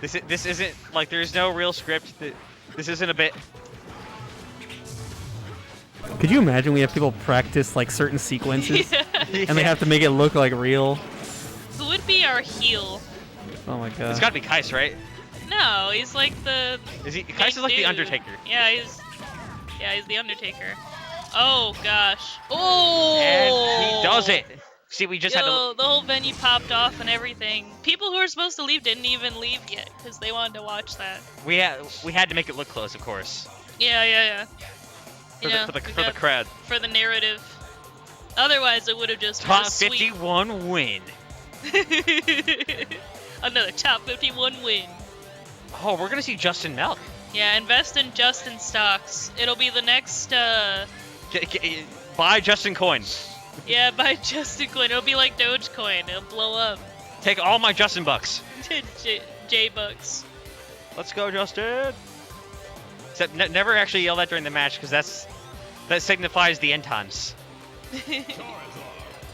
This isn't like there's no real script. This isn't a bit. Could you imagine we have people practice like certain sequences and they have to make it look like real? Who would be our heel? Oh my god. It's got to be Kycse, right? No, he's like the. Is he? Kycse is like the dude. Undertaker. Yeah, he's the Undertaker. Oh gosh. Oh. And he does it. See, we just had to. The whole venue popped off and everything. People who were supposed to leave didn't even leave yet because they wanted to watch that. We had to make it look close, of course. Yeah. For the crowd. For the narrative. Otherwise, it would have just Top been a sweep. 51 win. Another top 51 win. Oh, we're gonna see Justin Malk. Yeah, invest in Justin stocks. It'll be the next. Buy Justin coin. Yeah, buy Justin coin. It'll be like Dogecoin. It'll blow up. Take all my Justin bucks. J bucks. Let's go, Justin. Except never actually yell that during the match because that signifies the end times.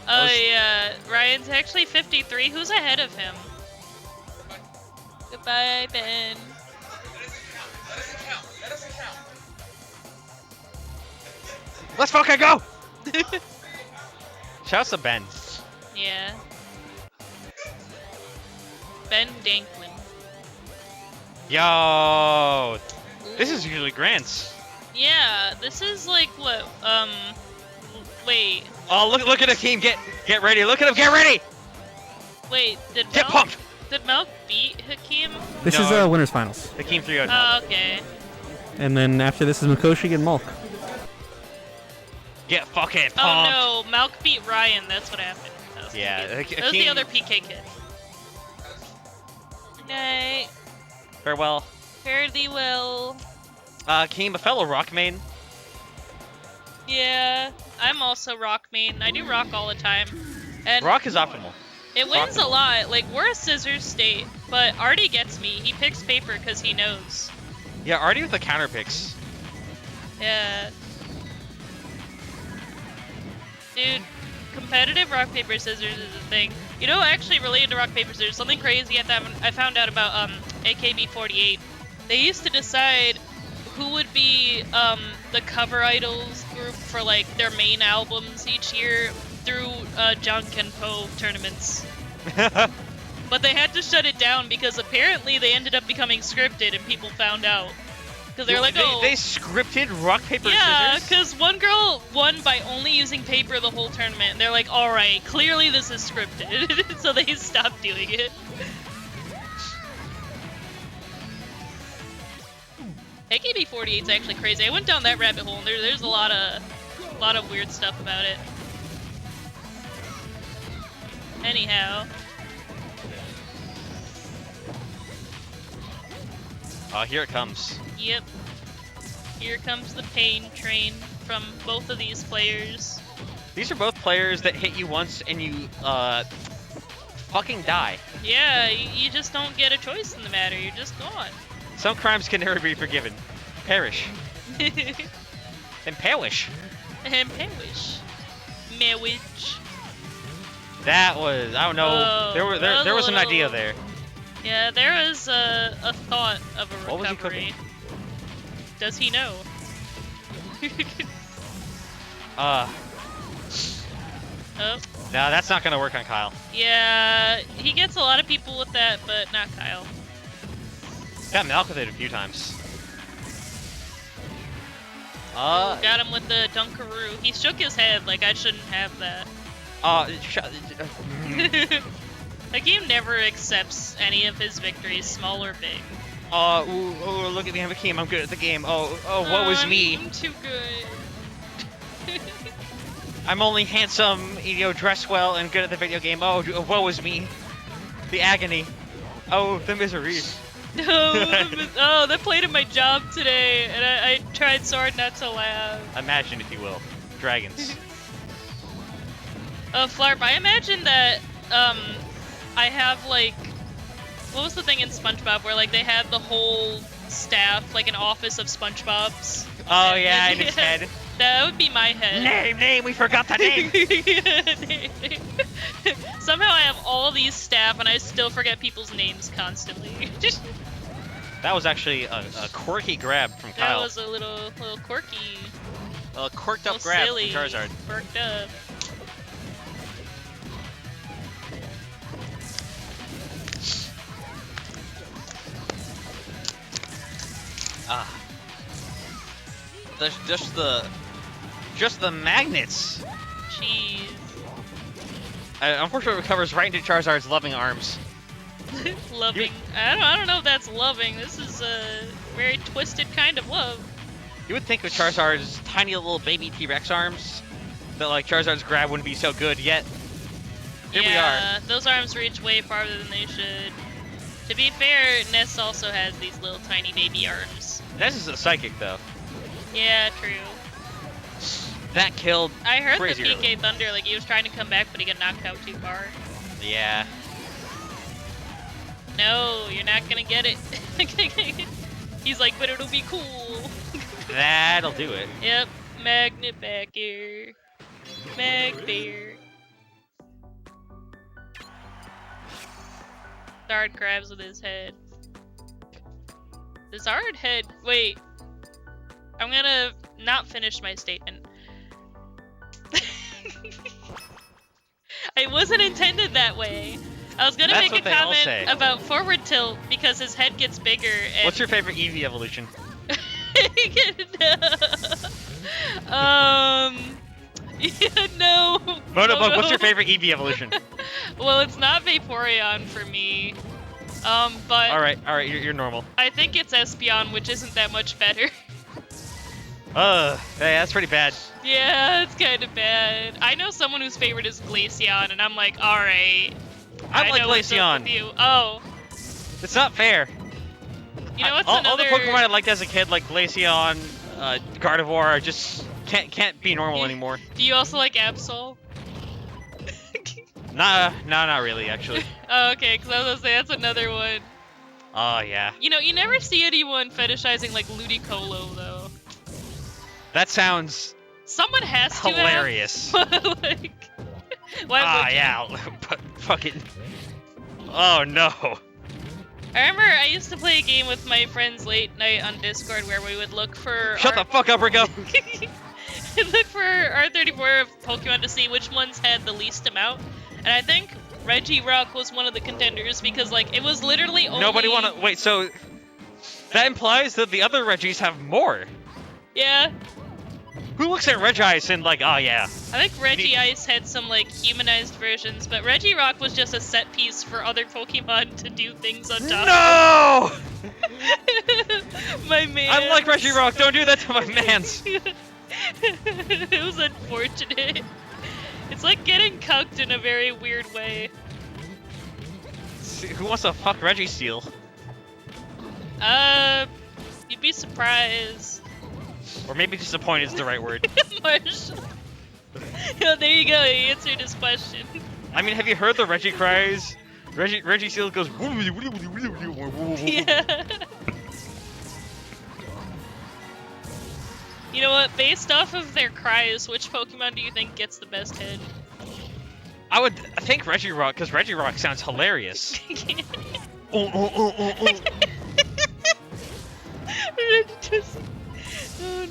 Oh yeah, Ryan's actually 53. Who's ahead of him? Goodbye, Ben. Let's fucking go! Shouts to Ben. Yeah. Ben Danklin. Yo, this is usually Grant's. Yeah, this is like what? Wait. Oh, look at Hakeem. Get ready. Look at him. Get ready. Wait, did Get pumped. Did Malk beat Hakeem? This is winners finals. Hakeem 3-0. Oh, okay. And then after this is Mikoshi and Malk. Get fucking pumped. Oh no, Malk beat Ryan. That's what happened. That was Yeah, confusing. That was the other PK kid. Night. Farewell. Fare thee well. Hakeem, a fellow rock main. Yeah, I'm also rock main. I do rock all the time. And Rock is optimal. it wins a lot. Like, we're a scissors state, but Artie gets me. He picks paper because he knows. Yeah, Artie with the counter picks. Yeah. Dude, competitive rock, paper, scissors is a thing. You know, actually related to rock, paper, scissors, something crazy I found out about AKB48. They used to decide who would be the cover idols group for like their main albums each year through Junk and Po tournaments. But they had to shut it down because apparently they ended up becoming scripted and people found out. Because they're like, oh. They scripted rock, paper, Yeah, scissors? because one girl won by only using paper the whole tournament. And they're like, alright, clearly this is scripted. So they stopped doing it. AKB48 is actually crazy. I went down that rabbit hole and there's a lot of weird stuff about it. Anyhow. Here it comes. Yep. Here comes the pain train from both of these players. These are both players that hit you once and you fucking die. Yeah, you just don't get a choice in the matter. You're just gone. Some crimes can never be forgiven. Perish. And perish. And perish. Marriage. That was, I don't know. Oh, there was an idea there. Yeah, there is a thought of a What was he recovery. cooking? Does he know? Oh, Oh, no, that's not gonna work on Kyle. yeah, he gets a lot of people with that, but not Kyle. Got malk with it a few times. Got him with the Dunkaroo. He shook his head like I shouldn't have that. The game never accepts any of his victories, small or big. Ooh, look at me, I'm a king, I'm good at the game. Oh, what was me? I'm too good. I'm only handsome, dress well, and good at the video game. Oh, woe is me. The agony. Oh, the misery. No, oh, that played in my job today, and I tried so hard not to laugh. Imagine, if you will. Dragons. Flarp, I imagine that, I have, like, what was the thing in SpongeBob where, like, they had the whole staff, like, an office of SpongeBob's? Oh, yeah, in his head. That would be my head. Name, we forgot the name! Somehow I have all these staff and I still forget people's names constantly. That was actually a quirky grab from That Kyle. was a little quirky. A quirked up little grab silly, from Charizard. Quirked up. Just the magnets. Jeez. Unfortunately, it recovers right into Charizard's loving arms. Loving. I don't know if that's loving. This is a very twisted kind of love. You would think with Charizard's tiny little baby T-Rex arms that like Charizard's grab wouldn't be so good, yet here we are. Yeah, those arms reach way farther than they should. To be fair, Ness also has these little tiny baby arms. This is a psychic though. Yeah, true. That killed I heard the crazy PK early. Thunder, like he was trying to come back, but he got knocked out too far. Yeah. No, you're not gonna get it. He's like, but it'll be cool. That'll do it. Yep, magnet back here. Mag bear. Zard grabs with his head. The Zard head. Wait. I'm gonna not finish my statement. It wasn't intended that way. I was gonna That's make a what they all say. comment about forward tilt because his head gets bigger. And What's your favorite Eevee evolution? Yeah, no. Monobug, what's your favorite Eevee evolution? Well, it's not Vaporeon for me. But Alright, you're normal. I think it's Espeon, which isn't that much better. Hey, that's pretty bad. Yeah, it's kind of bad. I know someone whose favorite is Glaceon, and I'm like, alright. I like know what's up Glaceon. with you. Oh. It's not fair. You know what's all another... the Pokemon I liked as a kid, like Glaceon, Gardevoir, just can't be normal anymore. Do you also like Absol? Nah, not really, actually. Oh, okay, because I was gonna say that's another one. Oh, yeah. You know, you never see anyone fetishizing like Ludicolo though. That sounds Someone has to have. hilarious. Like, why would you? Yeah, but fucking... Oh, no. I remember I used to play a game with my friends late night on Discord where we would look for Shut the fuck up, Rico! look for R34 of Pokemon to see which ones had the least amount. And I think Regirock was one of the contenders because like it was literally only... Nobody wanna... Wait, so... That implies that the other Regis have more. Yeah. Who looks at Regice and like, oh yeah. I think Regice had some like humanized versions, but Regirock was just a set piece for other Pokemon to do things on top. No! My man. I like Regirock, don't do that to my mans. It was unfortunate. It's like getting cucked in a very weird way. Who wants to fuck Registeel? You'd be surprised. Or maybe disappointed is the right word. Marshall. Yeah, there you go, he answered his question. I mean, have you heard the Reggie cries? Registeel goes... Yeah. You know what, based off of their cries, which Pokemon do you think gets the best head? I think Regirock, because Regirock sounds hilarious. Oh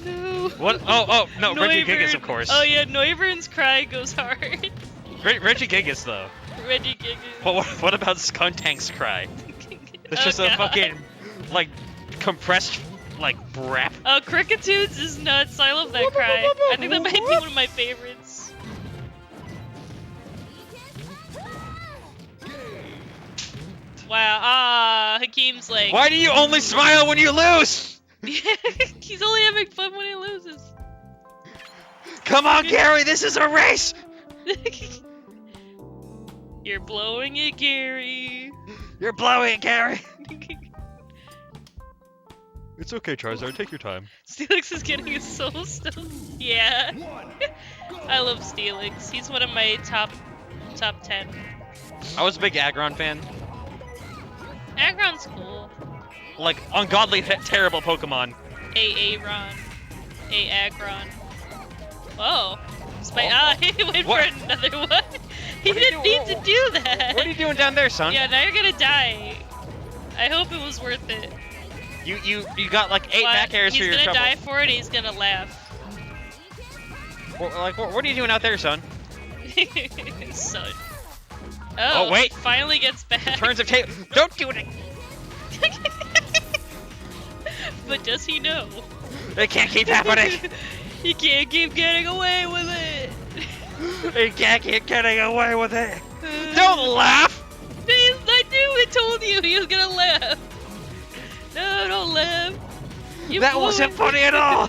no. What? Oh, no, Reggie Noivern. Gigas, of course. Oh yeah, Noivern's cry goes hard. Reggie Gigas, though. Reggie Gigas. What about Skuntank's cry? It's Oh, just a God. fucking, like, compressed, like, brap. Oh, Cricketoots is nuts. I love that cry. I think that might be one of my favorites. Wow. Hakeem's like. Why do you only smile when you lose? He's only having fun when he loses. Come on, Gary, this is a race! You're blowing it, Gary. You're blowing it, Gary. It's okay, Charizard. Take your time. Steelix is getting his soul stone. Yeah. I love Steelix. He's one of my top 10. I was a big Aggron fan. Aggron's cool. Like, ungodly, terrible Pokemon. Aggron. Aggron. Oh. He went What? for another one. He didn't need to do that. What are you doing down there, son? Yeah, now you're gonna die. I hope it was worth it. You got like 8 back airs for your He's trouble. gonna die for it, he's gonna laugh. What are you doing out there, son? Son. Oh, wait. he finally gets back. Turns of tail. Don't do it. But does he know? It can't keep happening. You can't keep getting away with it. You can't keep getting away with it. Don't laugh. I knew I told you he was gonna laugh. No, don't laugh. That wasn't funny at all.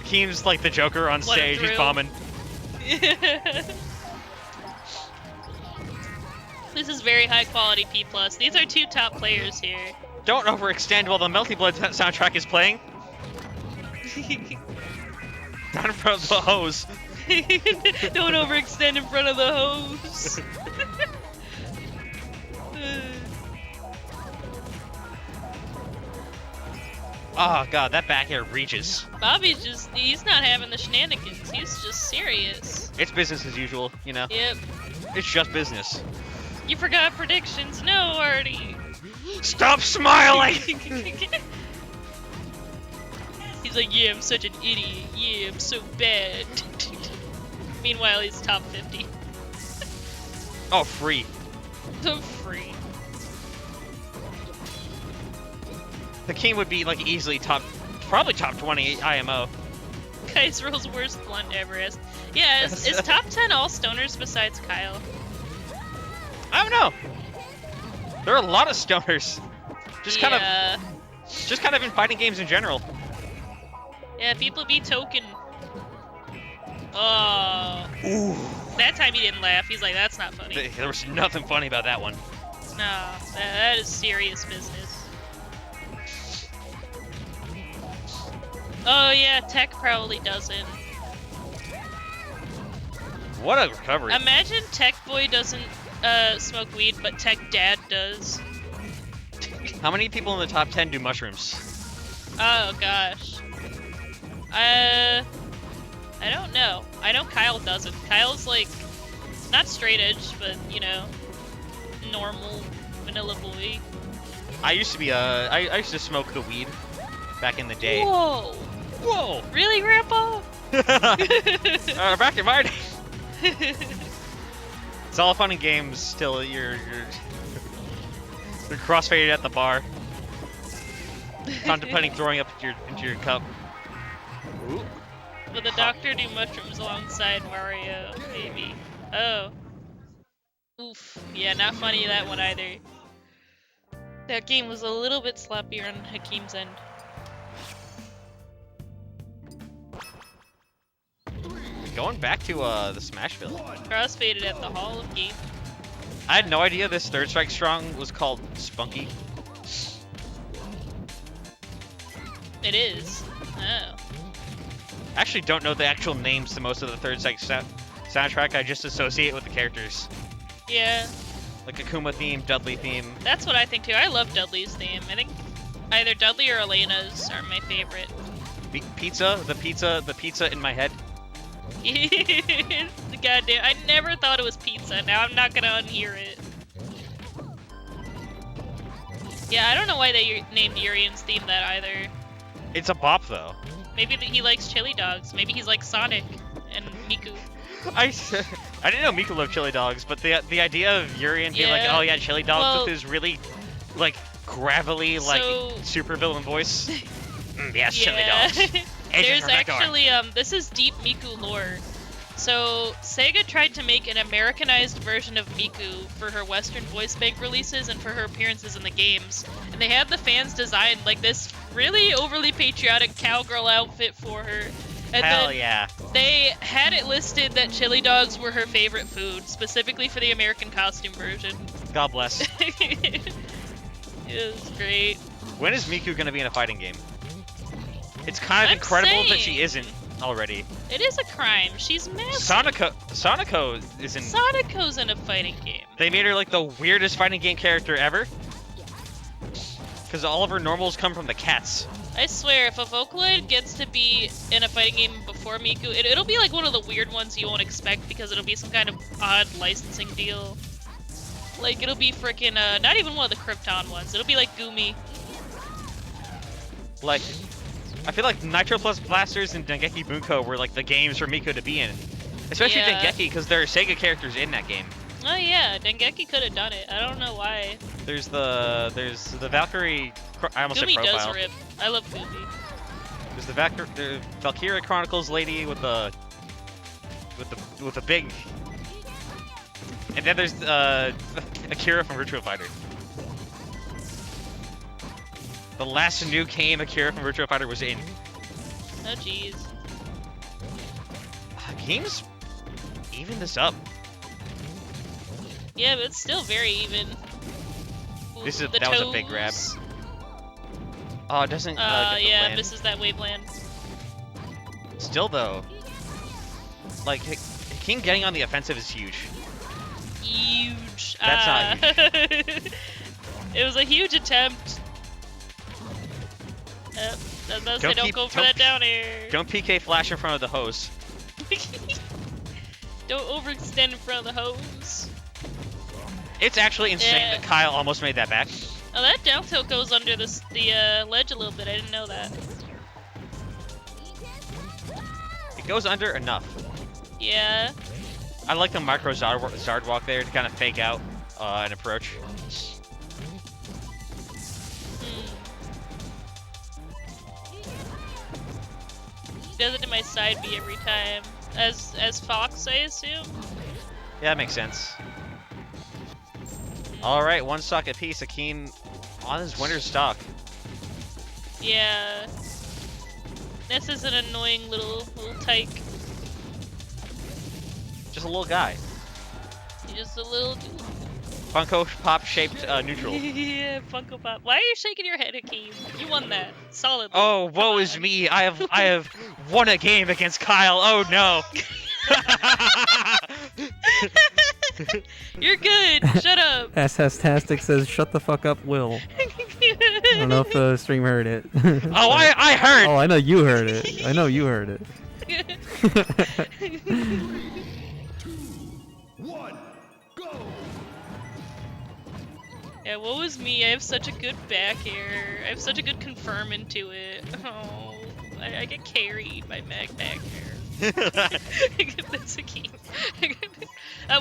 Keem's like the Joker on What a stage. He's thrill. bombing. This is very high quality P+. These are 2 top players here. Don't overextend while the Melty Blood soundtrack is playing. Not in front of the hose. Don't overextend in front of the hose. Oh god, that back air reaches. Bobby's he's not having the shenanigans. He's just serious. It's business as usual, you know? Yep. It's just business. You forgot predictions. No, Artie. Stop smiling! He's like, yeah, I'm such an idiot. Yeah, I'm so bad. Meanwhile, he's top 50. Oh, free. So free. The king would be like easily probably top 20 IMO. Kycse rolls worst blunt Everest. Yeah, is top 10 all stoners besides Kyle? I don't know. There are a lot of stoners. Just kind of in fighting games in general. Yeah, people be token. Oh. Ooh. That time he didn't laugh. He's like, that's not funny. There was nothing funny about that one. No, that is serious business. Oh yeah, Tech probably doesn't. What a recovery. Imagine Tech Boy doesn't smoke weed, but Tech Dad does. How many people in the top 10 do mushrooms? Oh gosh. I don't know. I know Kyle doesn't. Kyle's like, not straight edge, but you know, normal vanilla boy. I used to be I used to smoke the weed back in the day. Whoa! Whoa! Really, Grandpa? Back in my day. It's all fun and games till you're crossfaded at the bar, contemplating throwing up into your cup. Ooh. Will the doctor do mushrooms alongside Mario? Maybe. Oh. Oof. Yeah, not funny that one either. That game was a little bit sloppier on Hakeem's end. Going back to the Smashville. Crossfaded at the Hall of Game. I had no idea this Third Strike Strong was called Spunky. It is. Oh. I actually don't know the actual names to most of the Third Strike soundtrack. I just associate with the characters. Yeah. Like Akuma theme, Dudley theme. That's what I think too. I love Dudley's theme. I think either Dudley or Elena's are my favorite. The pizza in my head. The goddamn, I never thought it was pizza. Now I'm not gonna unhear it. Yeah, I don't know why they named Urian's theme that either. It's a bop though. Maybe he likes chili dogs. Maybe he's like Sonic and Miku. I didn't know Miku loved chili dogs, but the idea of Urian being like, Yeah. oh yeah, chili dogs Well- with his really like gravelly like So- super villain voice. Yes, chili Yeah. dogs. There's from that door. actually this is deep Miku lore. So Sega tried to make an Americanized version of Miku for her Western voice bank releases and for her appearances in the games. And they had the fans design like this really overly patriotic cowgirl outfit for her. And Hell then yeah. they had it listed that chili dogs were her favorite food, specifically for the American costume version. God bless. It was great. When is Miku gonna be in a fighting game? It's kind of I'm incredible that saying. she isn't already. It is a crime. She's massive. Sonico is in. Sonico's in a fighting game. They made her like the weirdest fighting game character ever. Because all of her normals come from the cats. I swear, if a Vocaloid gets to be in a fighting game before Miku, it'll be like one of the weird ones you won't expect because it'll be some kind of odd licensing deal. Like, it'll be frickin' not even one of the Krypton ones. It'll be like Gumi. Like, I feel like Nitro Plus Blasters and Dengeki Bunko were like the games for Miku to be in. Especially Yeah. Dengeki, because there are Sega characters in that game. Oh yeah, Dengeki could have done it. I don't know why. There's the Valkyrie. I almost said Gumi profile. does rip. I love Gumi. There's the Valkyria Chronicles lady with the big. And then there's Akira from Virtua Fighter. The last new game Akira from Virtua Fighter was in. Oh jeez. Games even this up. Yeah, but it's still very even. This is The that was a big grab. toes. Oh, it doesn't. Get the Yeah, land. misses that wave land. Still though, like King getting on the offensive is huge. Huge. That's not huge. It was a huge attempt. Don't go for that down air. Don't PK flash in front of the hose. Don't overextend in front of the hose. It's actually insane Yeah. that Kyle almost made that back. Oh, that down tilt goes under the ledge a little bit. I didn't know that. It goes under enough. Yeah. I like the micro Zardwalk there to kind of fake out an approach. He does it to my side B every time. As Fox, I assume. Yeah, that makes sense. All right, one stock apiece. Akeem on his winter stock. Yeah. This is an annoying little tyke. Just a little guy. He's just a little dude. Funko Pop shaped neutral. Yeah, Funko Pop. Why are you shaking your head, Hakeem? You won that. Solidly. Oh, woe Come is on. me! I have won a game against Kyle. Oh no! You're good. Shut up. AssTAStic says, "Shut the fuck up, Will." I don't know if the stream heard it. Oh, I heard. Oh, I know you heard it. I know you heard it. Yeah, what was me? I have such a good back air. I have such a good confirm into it. Oh, I get carried by back air. That's a key.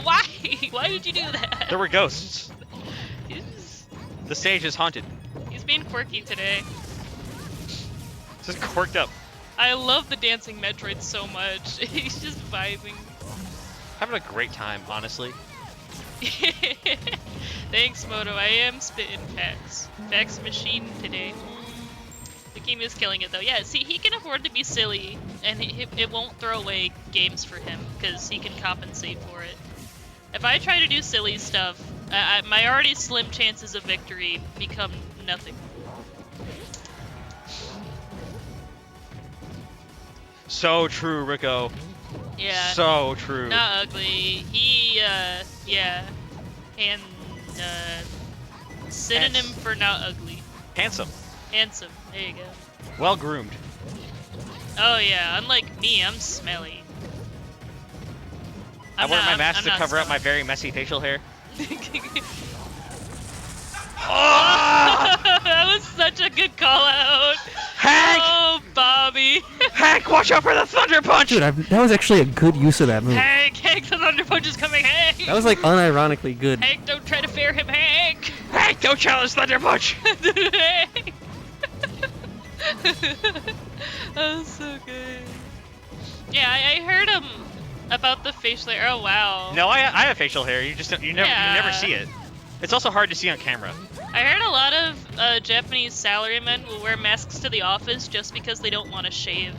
Why? Why did you do that? There were ghosts. He's, The stage is haunted. he's being quirky today. Just quirked up. I love the dancing Metroid so much. He's just vibing. Having a great time, honestly. Thanks, Moto. I am spitting facts. Facts machine today. The game is killing it, though. Yeah, see, he can afford to be silly, and it won't throw away games for him, because he can compensate for it. If I try to do silly stuff, my already slim chances of victory become nothing. So true, Rico. Yeah. So true. Not ugly. He, yeah. And, synonym for not ugly. Handsome. Handsome. There you go. Well groomed. Oh yeah, unlike me, I'm smelly. I wear my mask I'm to not cover up my smelly. very messy facial hair. Ah! such a good call out. Hank! Oh, Bobby. Hank, watch out for the Thunder Punch! Dude, that was actually a good use of that move. Hank, the Thunder Punch is coming. Hank. That was like unironically good. Hank, don't try to fair him, Hank. Hank, don't challenge Thunder Punch! Hank. That was so good. Yeah, I heard about the facial hair. Oh wow. No, I have facial hair. You never see it. It's also hard to see on camera. I heard a lot of Japanese salarymen will wear masks to the office just because they don't want to shave.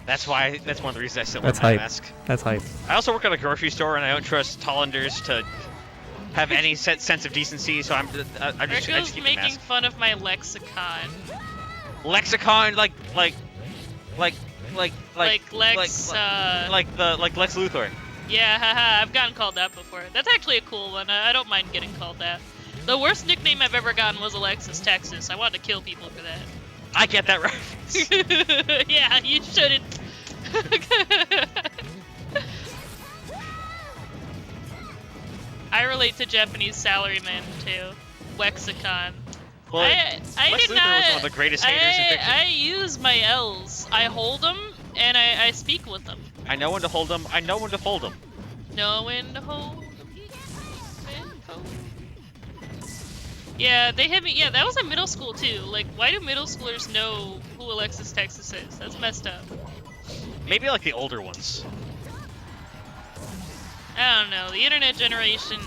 That's one of the reasons I still wear That's my hype. mask. That's hype. I also work at a grocery store, and I don't trust Hollanders to have any sense of decency, so I just Rico's keep the making mask. fun of my lexicon. Lexicon, like Lex, Like Lex Luthor. Yeah, haha, I've gotten called that before. That's actually a cool one. I don't mind getting called that. The worst nickname I've ever gotten was Alexis Texas. I wanted to kill people for that. I get that reference. Yeah, you shouldn't. I relate to Japanese salarymen too. Lexicon. Well, I Lex did Luthor not. was one of the greatest haters in fiction. I use my L's. I hold them and I speak with them. I know when to hold them. I know when to fold them. Know when to hold 'em, when to fold 'em. Yeah, they hit me. Yeah, that was in middle school too. Like, why do middle schoolers know who Alexis Texas is? That's messed up. Maybe like the older ones. I don't know. The internet generation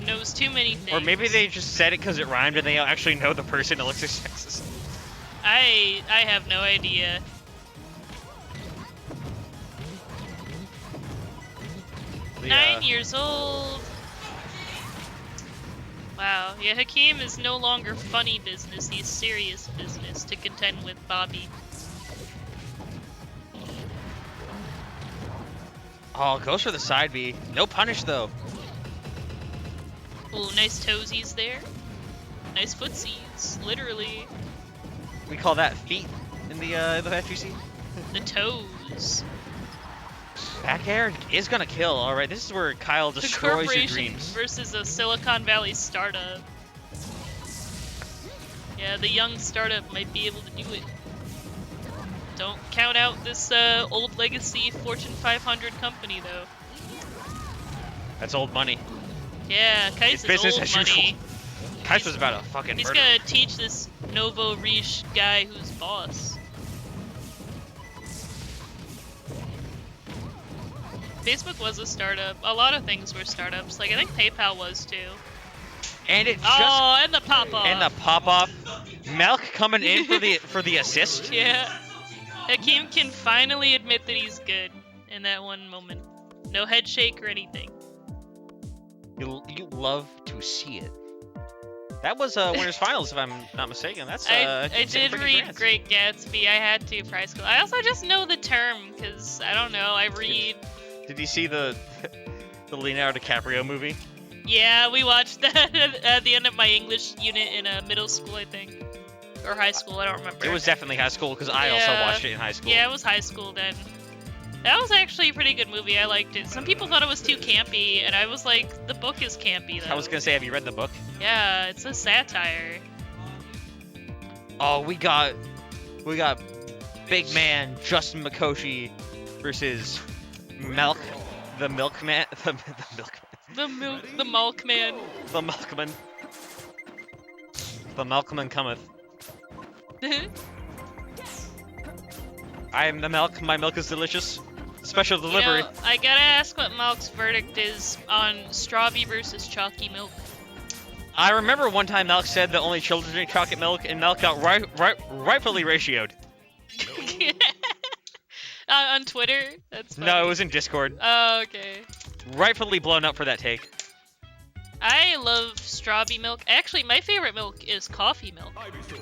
knows too many things. Or maybe they just said it because it rhymed and they don't actually know the person Alexis Texas. I have no idea. The, 9 years old. Wow. Yeah, Hakeem is no longer funny business. He's serious business to contend with Bobby. Oh, goes for the side B. No punish though. Ooh, nice toesies there. Nice footsies, literally. We call that feet in the FGC. The toes. Back air is gonna kill. All right, this is where Kyle The destroys your corporation dreams. versus a Silicon Valley startup. Yeah, the young startup might be able to do it. Don't count out this old legacy Fortune 500 company though. That's old money. Yeah, Kycse It's is business old as money. usual. Kycse was about a fucking He's murder. gonna teach this Novo Riche guy who's boss. Facebook was a startup. A lot of things were startups. Like I think PayPal was too. And it just Oh, and the pop off. and the pop off. Malk coming in for the assist. Yeah. Hakeem can finally admit that he's good in that one moment. No head shake or anything. You love to see it. That was winners finals, if I'm not mistaken. That's I decent, did pretty read grants. Great Gatsby. I had to for high school. I also just know the term because I don't know. I read. Did you see the Leonardo DiCaprio movie? Yeah, we watched that at the end of my English unit in middle school, I think, or high school. I don't remember. It was definitely high school because I also Yeah. watched it in high school. Yeah, it was high school then. That was actually a pretty good movie. I liked it. Some people thought it was too campy, and I was like, the book is campy though. I was gonna say, have you read the book? Yeah, it's a satire. Oh, we got big man Justin Mikoshi versus Malk, the milkman, the milkman, The Malk Man. the milkman. The milkman cometh. I am the milk. My milk is delicious. Special delivery. You know, I gotta ask what Malk's verdict is on Strawby versus Chalky Milk. I remember one time Malk said that only children drink chocolate milk, and Malk got rightfully ratioed. On Twitter? That's funny. No, it was in Discord. Oh, okay. Rightfully blown up for that take. I love Strawby milk. Actually, my favorite milk is coffee milk.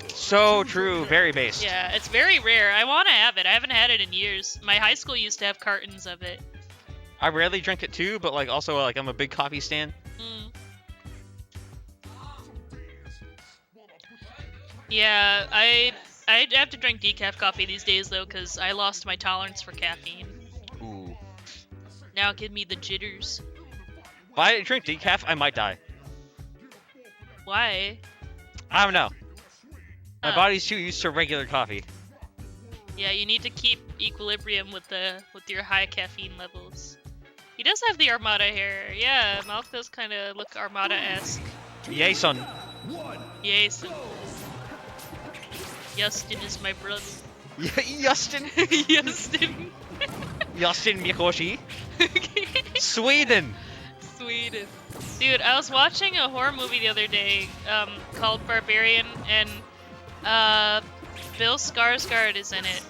So true. Very based. Yeah, it's very rare. I want to have it. I haven't had it in years. My high school used to have cartons of it. I rarely drink it too, but also I'm a big coffee stan. Mm. Yeah, I have to drink decaf coffee these days though, because I lost my tolerance for caffeine. Ooh. Now give me the jitters. If I drink decaf, I might die. Why? I don't know. My body's too used to regular coffee. Yeah, you need to keep equilibrium with your high caffeine levels. He does have the Armada hair. Yeah, Malk does kind of look Armada-esque. Yay, son. Yay, son. Justin is my brother. Justin. Justin. Justin Mikoshi. Sweden. Sweden. Dude, I was watching a horror movie the other day called Barbarian, and Bill Skarsgård is in it.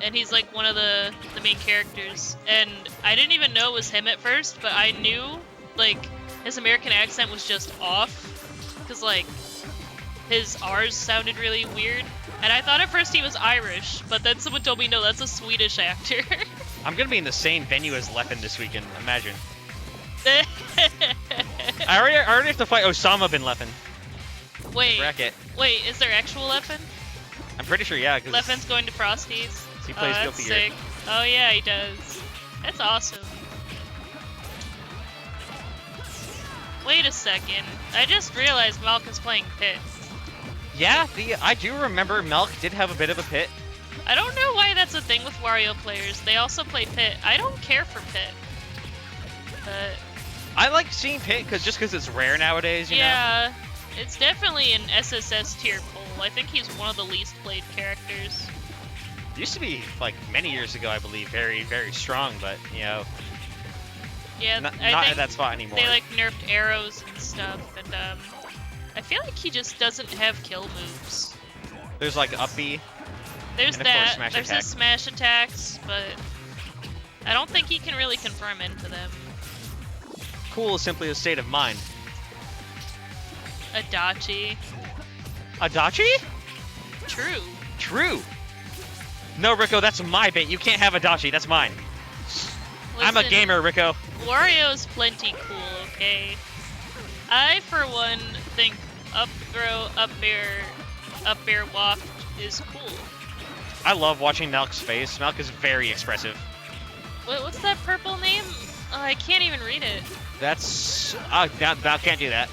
And he's like one of the main characters. And I didn't even know it was him at first, but I knew like his American accent was just off. Because like his R's sounded really weird. And I thought at first he was Irish, but then someone told me no, that's a Swedish actor. I'm gonna be in the same venue as Leffen this weekend, imagine. I already have to fight Osama bin Laden. Wait, Bracket. wait, is there actual Leffen? I'm pretty sure, yeah. Cause Leffen's going to Frosties. he plays that's Guilty Gear. sick. Oh yeah, he does. That's awesome. Wait a second. I just realized Malk is playing Pit. Yeah, I do remember Malk did have a bit of a pit. I don't know why that's a thing with Wario players. They also play Pit. I don't care for Pit. But I like seeing pit just because it's rare nowadays, you know? yeah, it's definitely an SSS tier pull. I think he's one of the least played characters. Used to be, like, many years ago, I believe, very, very strong, but, you know, Yeah, not I think at that spot anymore. they like nerfed arrows and stuff, and I feel like he just doesn't have kill moves. There's, like, up B. There's And of course, that. smash There's attack. his smash attacks, but I don't think he can really confirm into them. Cool is simply a state of mind. Adachi. Adachi? True. True. No, Rico, that's my bait. You can't have Adachi. That's mine. I'm a Listen, gamer, Rico. Wario's plenty cool, okay? I, for one, think up throw, up air waft is cool. I love watching Malk's face. Malk is very expressive. What's that purple name? Oh, I can't even read it. That's... Malk can't do that.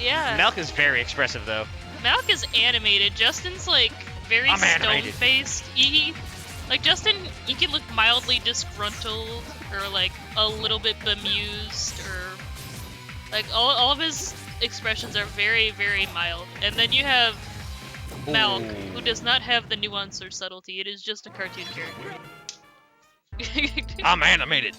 Yeah. Malk is very expressive, though. Malk is animated. Justin's like very I'm animated. stone-faced. Like Justin, he can look mildly disgruntled or like a little bit bemused, or like all of his expressions are very, very mild. And then you have Malk, who does not have the nuance or subtlety. It is just a cartoon character. I'm animated.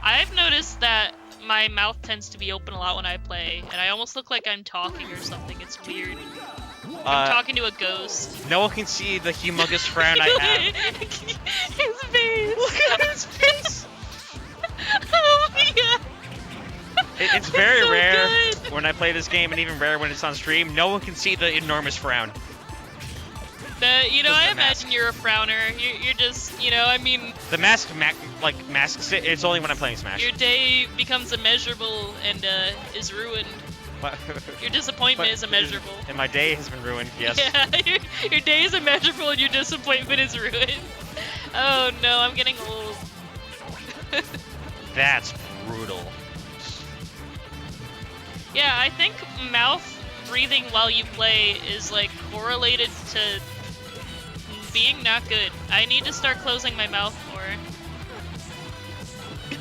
I've noticed that my mouth tends to be open a lot when I play, and I almost look like I'm talking or something. It's weird. I'm talking to a ghost. No one can see the humongous frown I have. His face! Look at his face! Oh my god! It's very so rare good. when I play this game, and even rare when it's on stream. No one can see the enormous frown. You know, Just I the mask. imagine you're a frowner. You're just, you know, I mean, The mask, masks it. It's only when I'm playing Smash. your day becomes immeasurable and is ruined. Your disappointment is immeasurable. And my day has been ruined, yes. Yeah, your day is immeasurable and your disappointment is ruined. Oh no, I'm getting old. That's brutal. Yeah, I think mouth breathing while you play is like correlated to being not good. I need to start closing my mouth more.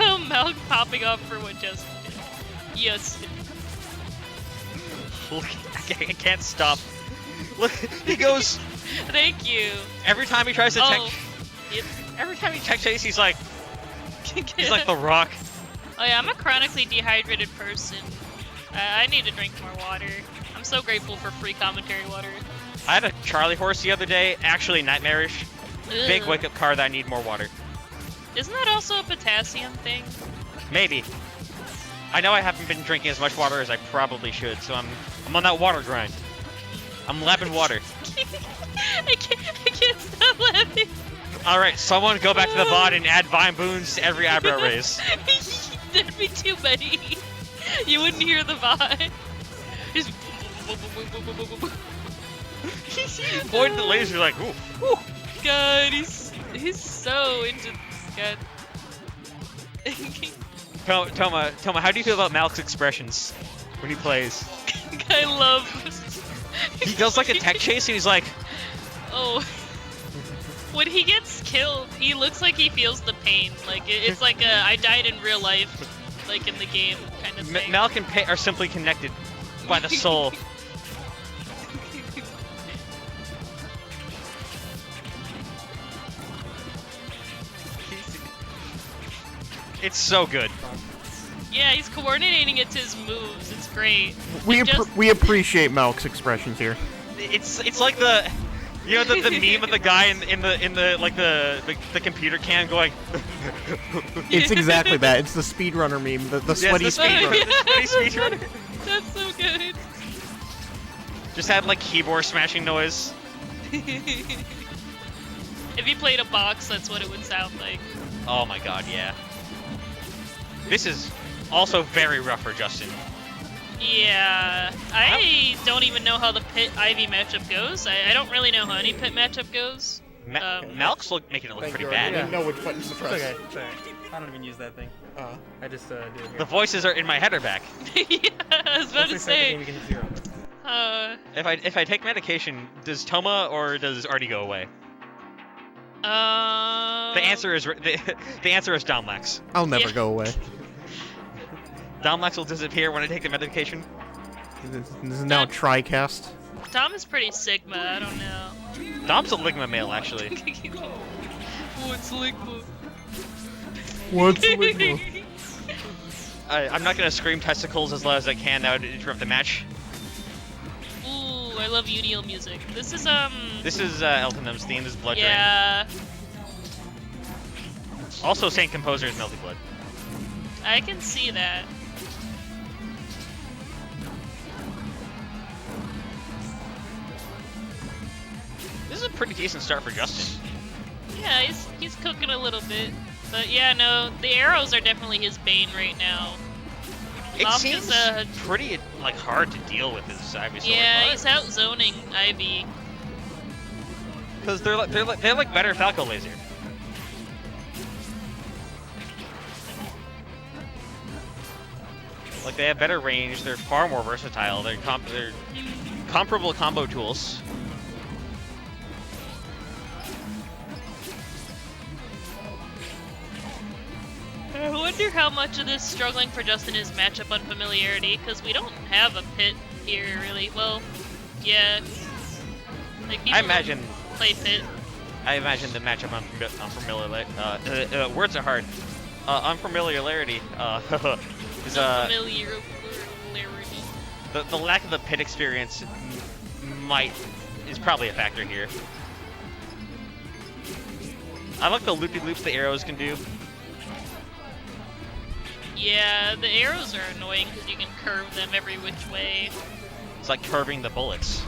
Oh, Malk popping off for what Justin did. Yes. Look, I can't stop. Look, he goes. Thank you. Every time he tries to Oh, yep. every time he tech chase, he's like the Rock. Oh yeah, I'm a chronically dehydrated person. I need to drink more water. I'm so grateful for free commentary water. I had a Charlie horse the other day, actually nightmarish. Big Ugh. wake-up card that I need more water. Isn't that also a potassium thing? Maybe. I know I haven't been drinking as much water as I probably should, so I'm on that water grind. I'm lapping water. I can't stop laughing. All right, someone go back to the VOD and add Vine Boons to every eyebrow raise. There'd be too many. You wouldn't hear the vibe. Just He's pointing the laser like, ooh, ooh. God, he's so into God. Toma, how do you feel about Malk's expressions when he plays? I love He does like a tech chase and he's like, Oh. When he gets killed, he looks like he feels the pain. Like it's like a I died in real life, like in the game kind of thing. Malk and Pit are simply connected by the soul. It's so good. Yeah, he's coordinating it to his moves. It's great. We appreciate Malk's expressions here. It's like the, you know, the meme of the guy in the like the computer cam going. It's exactly that. It's the speedrunner meme, the sweaty speedrunner. The sweaty speedrunner. That's so good. Just had like keyboard smashing noise. If you played a box, that's what it would sound like. Oh my god, yeah. This is also very rough for Justin. Yeah, I don't even know how the Pit Ivy matchup goes. I don't really know how any Pit matchup goes. Malk's making it look pretty bad. I didn't know which buttons to press. Okay, sorry. I don't even use that thing. I just do it here. The voices are in my header back. Yeah, I was about to say. Game, you get 0. If I take medication, does Toma or does Artie go away? The answer is the answer is Domlax. I'll never go away. Domlax will disappear when I take the medication. This is now TriCast. Dom is pretty Sigma, I don't know. Dom's a Ligma male, actually. What's Ligma? What's Ligma? I'm not gonna scream testicles as loud as I can now to interrupt the match. Ooh, I love Unial music. This is This is Eltonum's theme. This is Blood yeah. Drain. Also, Saint Composer is Melty Blood. I can see that. This is a pretty decent start for Justin. Yeah, he's cooking a little bit. But yeah, no, the arrows are definitely his bane right now. It Malk seems is, pretty like hard to deal with his Ivy Sword. yeah, he's out zoning Ivy. Because they're like better Falco Laser. Like they have better range. They're far more versatile. They're comparable combo tools. I wonder how much of this struggling for Justin is matchup unfamiliarity, because we don't have a Pit here, really. Well, yeah. Like, people I imagine. play Pit. I imagine the matchup unfamiliar. Words are hard. Unfamiliarity. Is Unfamiliarity. the lack of the Pit experience is probably a factor here. I like the loopy loops the arrows can do. Yeah, the arrows are annoying because you can curve them every which way. It's like curving the bullets.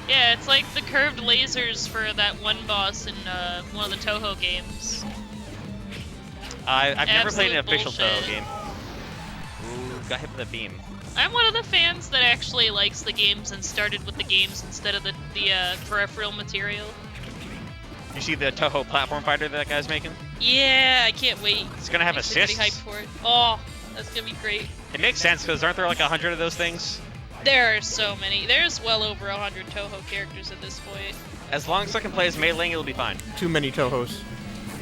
Yeah, it's like the curved lasers for that one boss in one of the Toho games. I've never played an Absolute official bullshit. Toho game. Ooh, got hit with a beam. I'm one of the fans that actually likes the games and started with the games instead of the peripheral material. You see the Toho platform fighter that guy's making? Yeah, I can't wait. It's gonna have I'm pretty assists. hyped for it. Oh, that's gonna be great. It makes sense because aren't there like 100 of those things? There are so many. There's well over 100 Toho characters at this point. As long as I can play as Mei Ling, it'll be fine. Too many Tohos.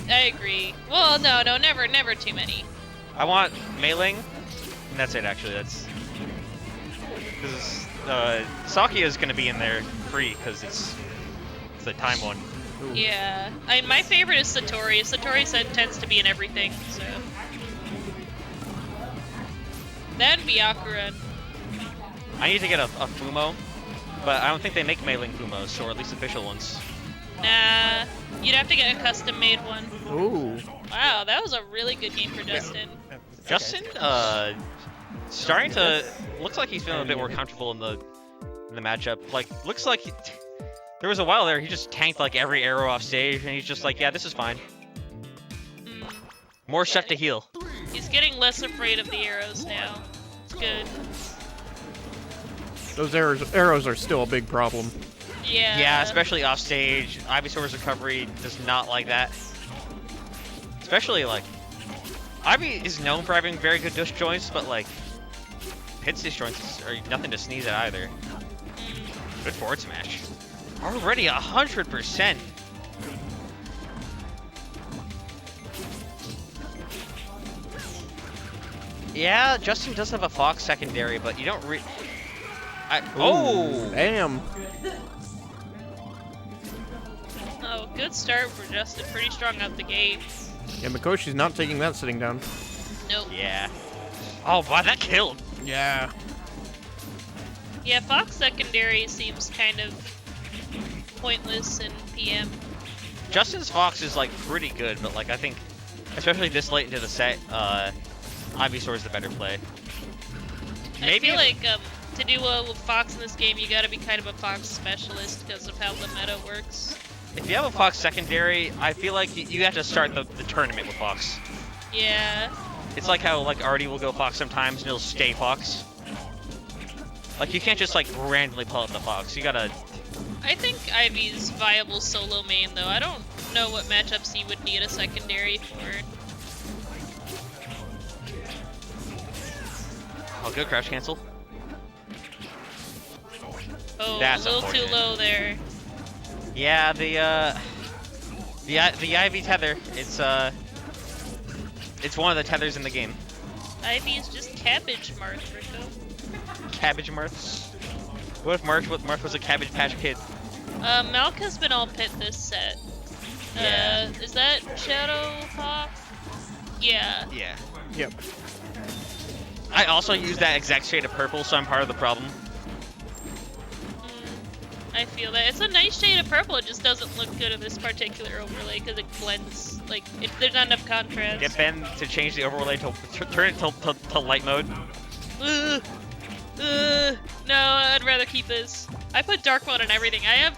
I agree. Well, no, never too many. I want Mei Ling, and that's it actually. That's because Sakia is gonna be in there free because it's the time one. Ooh. Yeah, my favorite is Satori. Satori tends to be in everything, so. That'd be Akuren. I need to get a Fumo, but I don't think they make Mei Ling Fumos, or at least official ones. Nah, you'd have to get a custom-made one. Ooh. Wow, that was a really good game for Justin. Justin, starting to looks like he's feeling a bit more comfortable in the matchup. Like, looks like there was a while there he just tanked like every arrow off stage, and he's just like, yeah, this is fine. More stuff to heal. He's getting less afraid of the arrows now. It's good. Those arrows are still a big problem. Yeah. Yeah, especially off stage. Ivysaur's recovery does not like that. Especially like, Ivy is known for having very good disjoints, but like, Pit's disjoints are nothing to sneeze at either. Good forward smash. Already 100%. Yeah, Justin does have a Fox secondary, but you don't oh! Damn. Oh, good start for Justin. Pretty strong out the gate. Yeah, Mikoshi's not taking that sitting down. Nope. Yeah. Oh, wow, that killed. Yeah. Yeah, Fox secondary seems kind of pointless in PM. Justin's Fox is like pretty good, but like I think, especially this late into the set, Ivysaur is the better play. I feel like to do well with Fox in this game, you gotta be kind of a Fox specialist because of how the meta works. If you have a Fox secondary, I feel like you have to start the tournament with Fox. Yeah. It's like how like Artie will go Fox sometimes and he'll stay Fox. Like you can't just like randomly pull out the Fox. You gotta. I think Ivy's viable solo main though. I don't know what matchups he would need a secondary for. Oh, good crouch cancel. Oh, That's a little too low there. Yeah, the Ivy tether. It's one of the tethers in the game. Ivy's just cabbage Marth, Rico. Cabbage Marth. What if Marth was a Cabbage Patch Kid? Malk has been all pit this set. Yeah. Is that Shadowhawke? Yeah. Yeah. Yep. I also use that exact shade of purple, so I'm part of the problem. I feel that. It's a nice shade of purple, it just doesn't look good in this particular overlay because it blends, like, if there's not enough contrast. Get Ben to change the overlay to turn it to light mode. No, I'd rather keep this. I put dark mode on everything. I have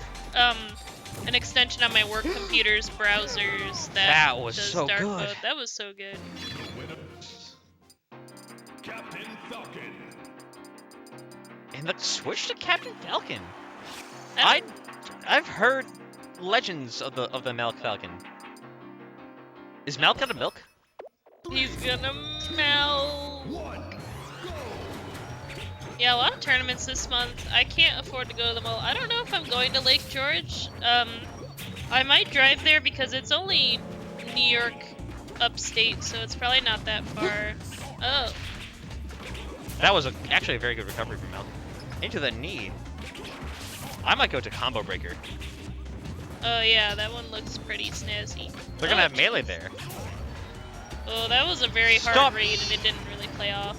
an extension on my work computer's browsers that was does so dark good. mode. That was so good. Captain Falcon. And the switch to Captain Falcon. I I've heard legends of the Malk Falcon. Is Malk out of milk? He's gonna melt. Yeah, a lot of tournaments this month. I can't afford to go to them all. I don't know if I'm going to Lake George. I might drive there because it's only New York upstate, so it's probably not that far. Oh. That was actually a very good recovery from Malk. Into the knee. I might go to Combo Breaker. Oh yeah, that one looks pretty snazzy. They're gonna have melee there. Oh, that was a very hard Stop. read and it didn't really play off.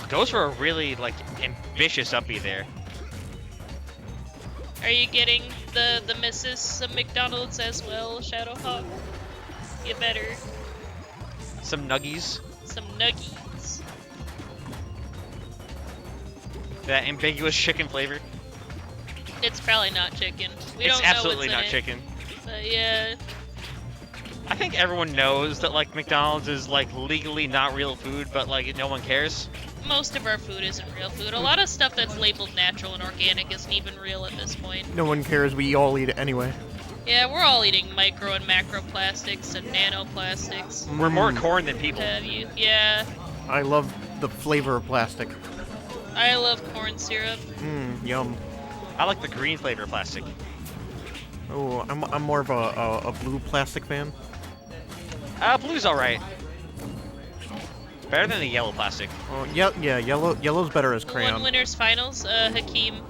Goes for a really like ambitious up B there. Are you getting the misses of McDonald's as well, Shadowhawke? You better. Some nuggies. Some nuggies. That ambiguous chicken flavor. It's probably not chicken. We It's don't know absolutely what's in not it, chicken. But yeah. I think everyone knows that like McDonald's is like legally not real food, but like no one cares. Most of our food isn't real food. A lot of stuff that's labeled natural and organic isn't even real at this point. No one cares. We all eat it anyway. Yeah, we're all eating micro and macro plastics and nanoplastics. We're more corn than people. Have you? Yeah. I love the flavor of plastic. I love corn syrup. Yum. I like the green flavor of plastic. Oh, I'm more of a blue plastic fan. Blue's alright. Better than the yellow plastic. Oh, yeah, yellow's better as crayon. One winners finals, Hakeem.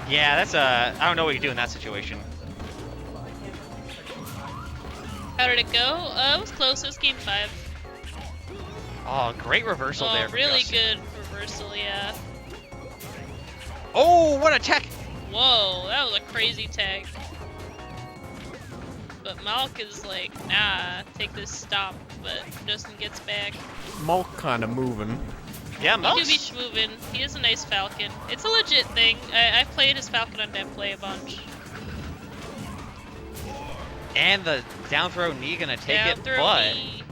Yeah, that's I don't know what you do in that situation. How did it go? It was close. It was game 5. Oh, great reversal there. Oh, For really Justin. good reversal, yeah. Oh, what a tech! Whoa, that was a crazy tag. But Malk is like, nah, take this stop. But Justin gets back. Malk kind of moving. Yeah, He do be Malk's. schmoovin'. He is a nice Falcon. It's a legit thing. I've played as Falcon on Devplay a bunch. And the down throw knee gonna take Down it, throw but knee.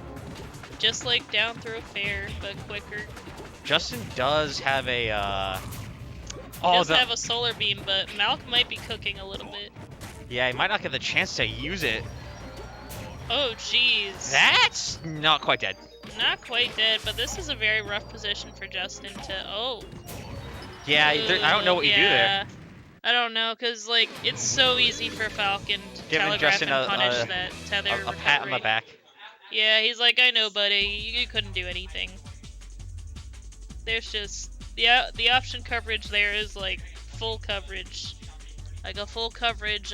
Just like down throw fair, but quicker. Justin does have a He oh, does have a solar beam, but Malk might be cooking a little bit. yeah, he might not get the chance to use it. Oh, jeez. That's not quite dead. not quite dead, but this is a very rough position for Justin to. Oh. Yeah, I don't know what you do there. I don't know, cause like it's so easy for Falcon to Giving telegraph Justin and punish that tether a pat on the recovery. back. Yeah, he's like, I know, buddy, you couldn't do anything. There's just the option coverage there is like full coverage, like a full coverage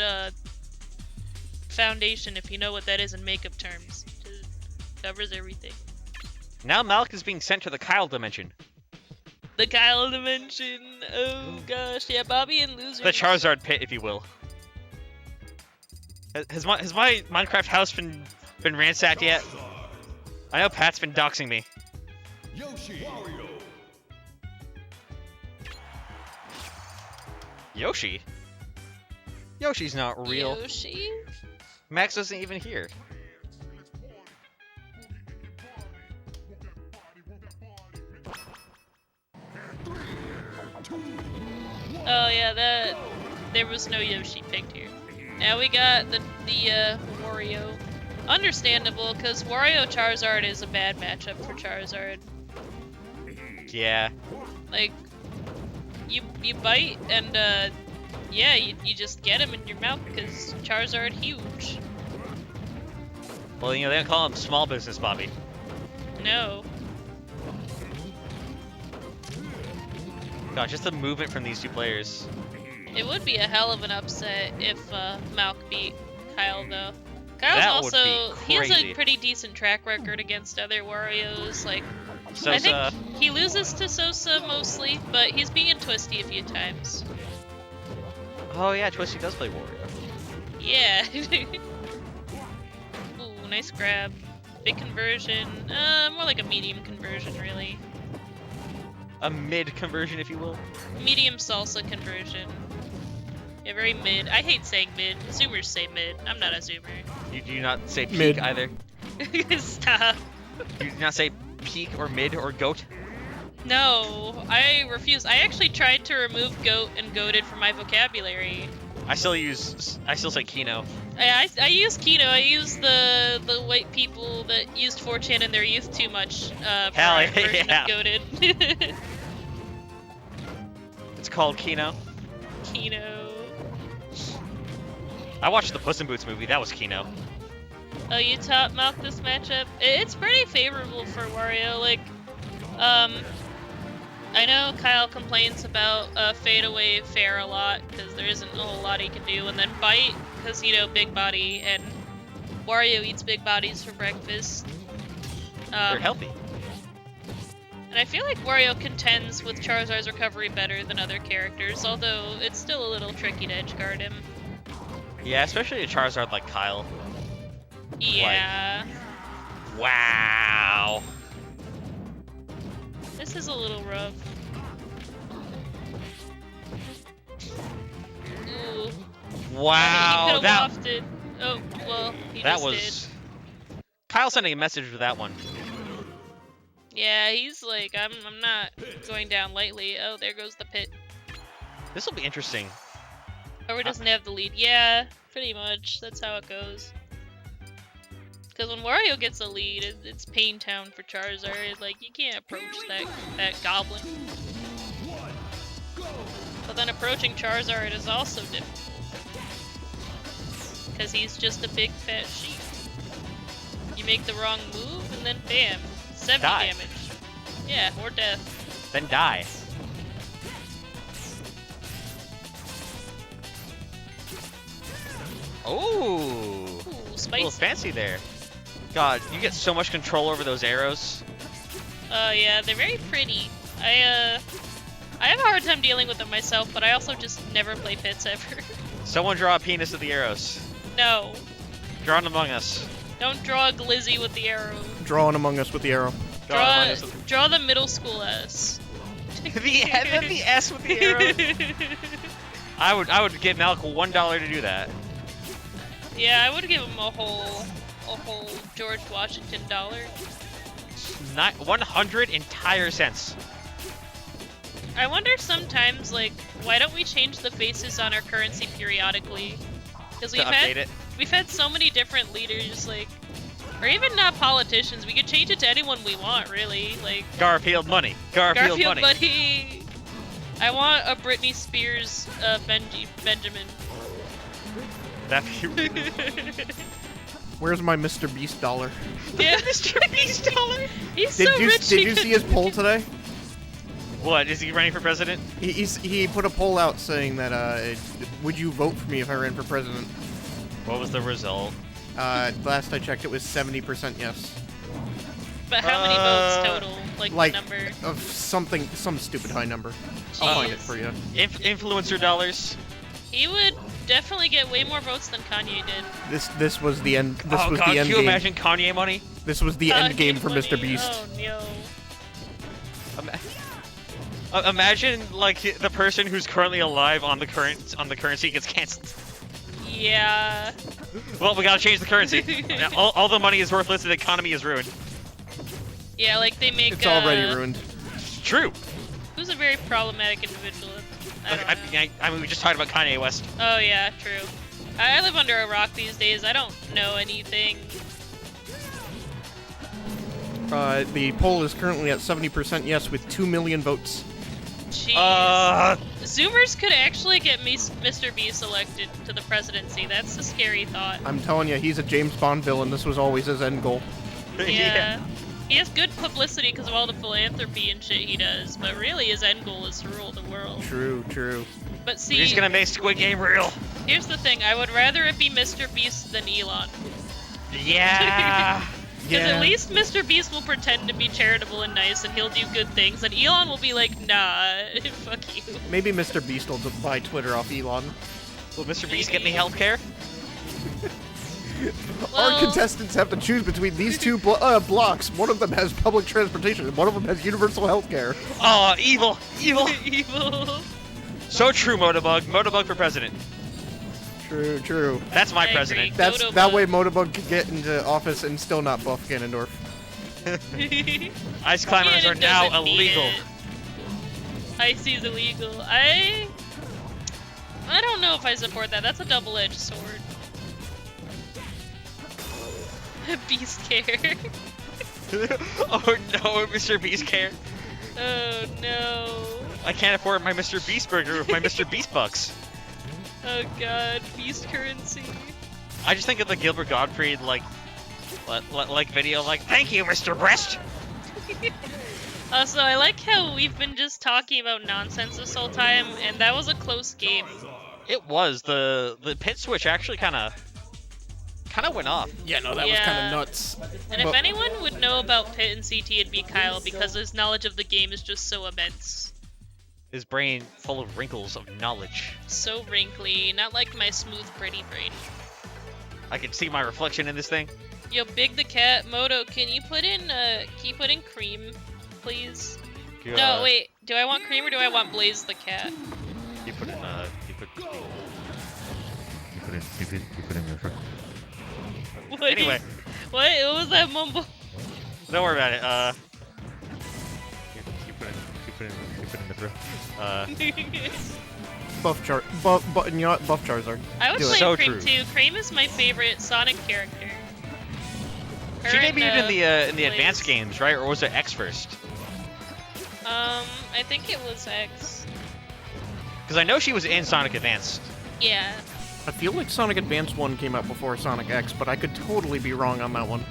foundation, if you know what that is in makeup terms. It covers everything. Now Malk is being sent to the Kyle dimension. The Kyle dimension. Oh gosh, yeah, Bobby and losers. The Charizard pit, if you will. Has my Minecraft house been ransacked yet? I know Pat's been doxing me. Yoshi. Wario. Yoshi? Yoshi's not real. Yoshi? Max isn't even here. Oh yeah, there was no Yoshi picked here. Now we got the Wario. Understandable, because Wario Charizard is a bad matchup for Charizard. Yeah. Like, you bite and yeah, you just get him in your mouth because Charizard huge. Well, you know, they don't call him small business, Bobby. No. God, just the movement from these two players. It would be a hell of an upset if Malk beat Kyle, though. Kyle's That would also, be he has a crazy. pretty decent track record against other Warios. Like, Sosa. I think he loses to Sosa mostly, but he's being Twisty a few times. Oh yeah, Twisty does play Wario. Yeah. Ooh, nice grab. Big conversion. More like a medium conversion, really. A mid conversion, if you will. Medium salsa conversion. Yeah, very mid. I hate saying mid. Zoomers say mid. I'm not a zoomer. You do not say peak Mid. either. Stop. You do not say peak or mid or goat. No, I refuse. I actually tried to remove goat and goated from my vocabulary. I still say Kino. I use Kino. I use the white people that used 4chan in their youth too much for Hell our version yeah. of goated. It's called Kino. Kino. I watched the Puss in Boots movie. That was Kino. Oh, you top Malk this matchup? It's pretty favorable for Wario. Like, I know Kyle complains about fadeaway fair a lot because there isn't a whole lot he can do, and then bite because, you know, big body, and Wario eats big bodies for breakfast. They're healthy. And I feel like Wario contends with Charizard's recovery better than other characters, although it's still a little tricky to edgeguard him. Yeah, especially a Charizard like Kyle. Yeah. Wow. This is a little rough. Ooh. Wow. He could That have lofted. Oh, well, he that just was. Kyle sending a message with that one. did. Yeah, he's like, I'm not going down lightly. Oh, there goes the pit. This will be interesting. Or doesn't have the lead. Yeah, pretty much. That's how it goes. Because when Wario gets a lead, it's Pain Town for Charizard. Like, you can't approach that goblin. But then approaching Charizard is also difficult. Because he's just a big fat sheep. You make the wrong move, and then bam, 70 Die. damage. Yeah, or death. Then die. Oh. Ooh, A little spicy. fancy there. God, you get so much control over those arrows. Yeah, they're very pretty. I have a hard time dealing with them myself, but I also just never play pits ever. Someone draw a penis of the arrows. No, Drawn among us. don't draw a glizzy with the arrow. Drawing among us with the arrow. Draw among us. Draw the middle school S. the S with the arrow. I would give Malk $1 to do that. Yeah, I would give him a whole George Washington dollar. Not 100 entire cents. I wonder sometimes, like, why don't we change the faces on our currency periodically? Because To update it. we've had so many different leaders. Like, Or even not politicians. We could change it to anyone we want, really. Like Garfield money. Garfield money. money. I want a Britney Spears Benjamin. That'd be Where's my Mr. Beast dollar? Yeah, Mr. Beast dollar. He's Did so you rich. did you see his poll today? What, is he running for president? He put a poll out saying that would you vote for me if I ran for president? What was the result? Last I checked, it was 70% yes. But how many votes total? Like the number? Of something, some stupid high number. I'll find it for you. Influencer dollars. He would definitely get way more votes than Kanye did. This was the end. This Oh was god, the can end you game. imagine Kanye money? This was the end game for Money. Mr. Beast. Oh no. Imagine like the person who's currently alive on the currency gets cancelled. Yeah. Well, we gotta change the currency. all the money is worthless and the economy is ruined. Yeah, like they make. It's already ruined. True. Who's a very problematic individual? I don't know. I mean, we just talked about Kanye West. Oh yeah, true. I live under a rock these days. I don't know anything. The poll is currently at 70% yes with 2 million votes. Jeez. Zoomers could actually get Mr. Beast elected to the presidency. That's a scary thought. I'm telling you, he's a James Bond villain. This was always his end goal. Yeah. He has good publicity because of all the philanthropy and shit he does, but really his end goal is to rule the world. True, true. But see, He's gonna make Squid Game real. here's the thing, I would rather it be Mr. Beast than Elon. Yeah. Because at least Mr. Beast will pretend to be charitable and nice and he'll do good things, and Elon will be like, nah, fuck you. Maybe Mr. Beast will buy Twitter off Elon. Will Mr. Beast get me healthcare? Well, Our contestants have to choose between these two blocks. One of them has public transportation, and one of them has universal healthcare. Oh, evil, evil. evil. So true, Motobug. Motobug for president. True, true. That's my I president. agree. That Motobug. way Motobug could get into office and still not buff Ganondorf. Ice climbers are Ganon now doesn't need illegal. it. Icy's illegal. I don't know if I support that. That's a double-edged sword. Beast care. Oh no, Mr. Beast care. Oh no. I can't afford my Mr. Beast burger with my Mr. Beast bucks. Oh god, beast currency. I just think of the Gilbert Gottfried like video like, thank you, Mr. Breast. Also, I like how we've been just talking about nonsense this whole time, and that was a close game. It was the pit switch actually kind of went off. Yeah, no, that was Yeah. kind of nuts. And if But- anyone would know about Pit and CT, it'd be Kyle, because his knowledge of the game is just so immense. His brain full of wrinkles of knowledge. So wrinkly, not like my smooth, pretty brain. I can see my reflection in this thing. Yo, Big the Cat, Moto, can you put in cream, please? No, wait, do I want cream or do I want Blaze the Cat? You put in What? Anyway. What was that mumble? Don't worry about it. You put in the throw. You know what? Buff Charizard. I would Do it. play So Cream true. too. Cream is my favorite Sonic character. She Her and, debuted in the Blaze. advanced games, right? Or was it X first? I think it was X. Because I know she was in Sonic Advanced. Yeah. I feel like Sonic Advance 1 came out before Sonic X, but I could totally be wrong on that one.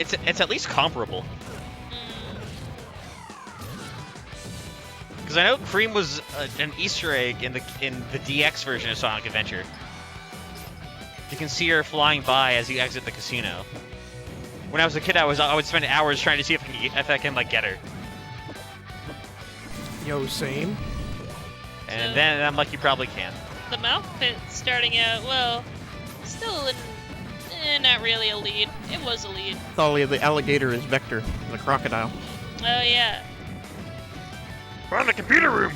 It's at least comparable. Because I know Cream was an Easter egg in the DX version of Sonic Adventure. You can see her flying by as you exit the casino. When I was a kid, I would spend hours trying to see if I can like get her. Yo, same. And then I'm like, you probably can. The mouth pit starting out, well, still not really a lead. It was a lead. Thalia, the alligator is Vector, the crocodile. Oh yeah. We're in the computer room.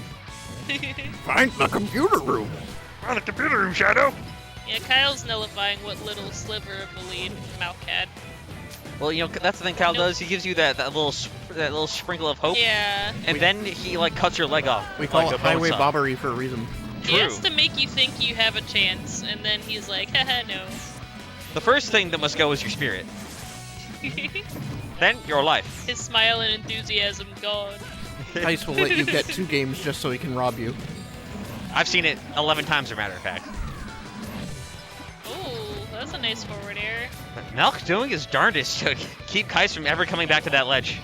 Find the computer room. We're in the computer room, Shadow. Yeah, Kyle's nullifying what little sliver of the lead Mouth had. Well, you know that's the thing Kyle does. He gives you that little sprinkle of hope. Yeah. And then he like cuts your leg off. We call like it a bone highway saw. bobbery for a reason. He has to make you think you have a chance, and then he's like, haha, no. The first thing that must go is your spirit. Then your life. His smile and enthusiasm gone. Kycse will let you get 2 games just so he can rob you. I've seen it 11 times, as a matter of fact. Ooh, that's a nice forward air. Malk doing his darndest to keep Kycse from ever coming back to that ledge.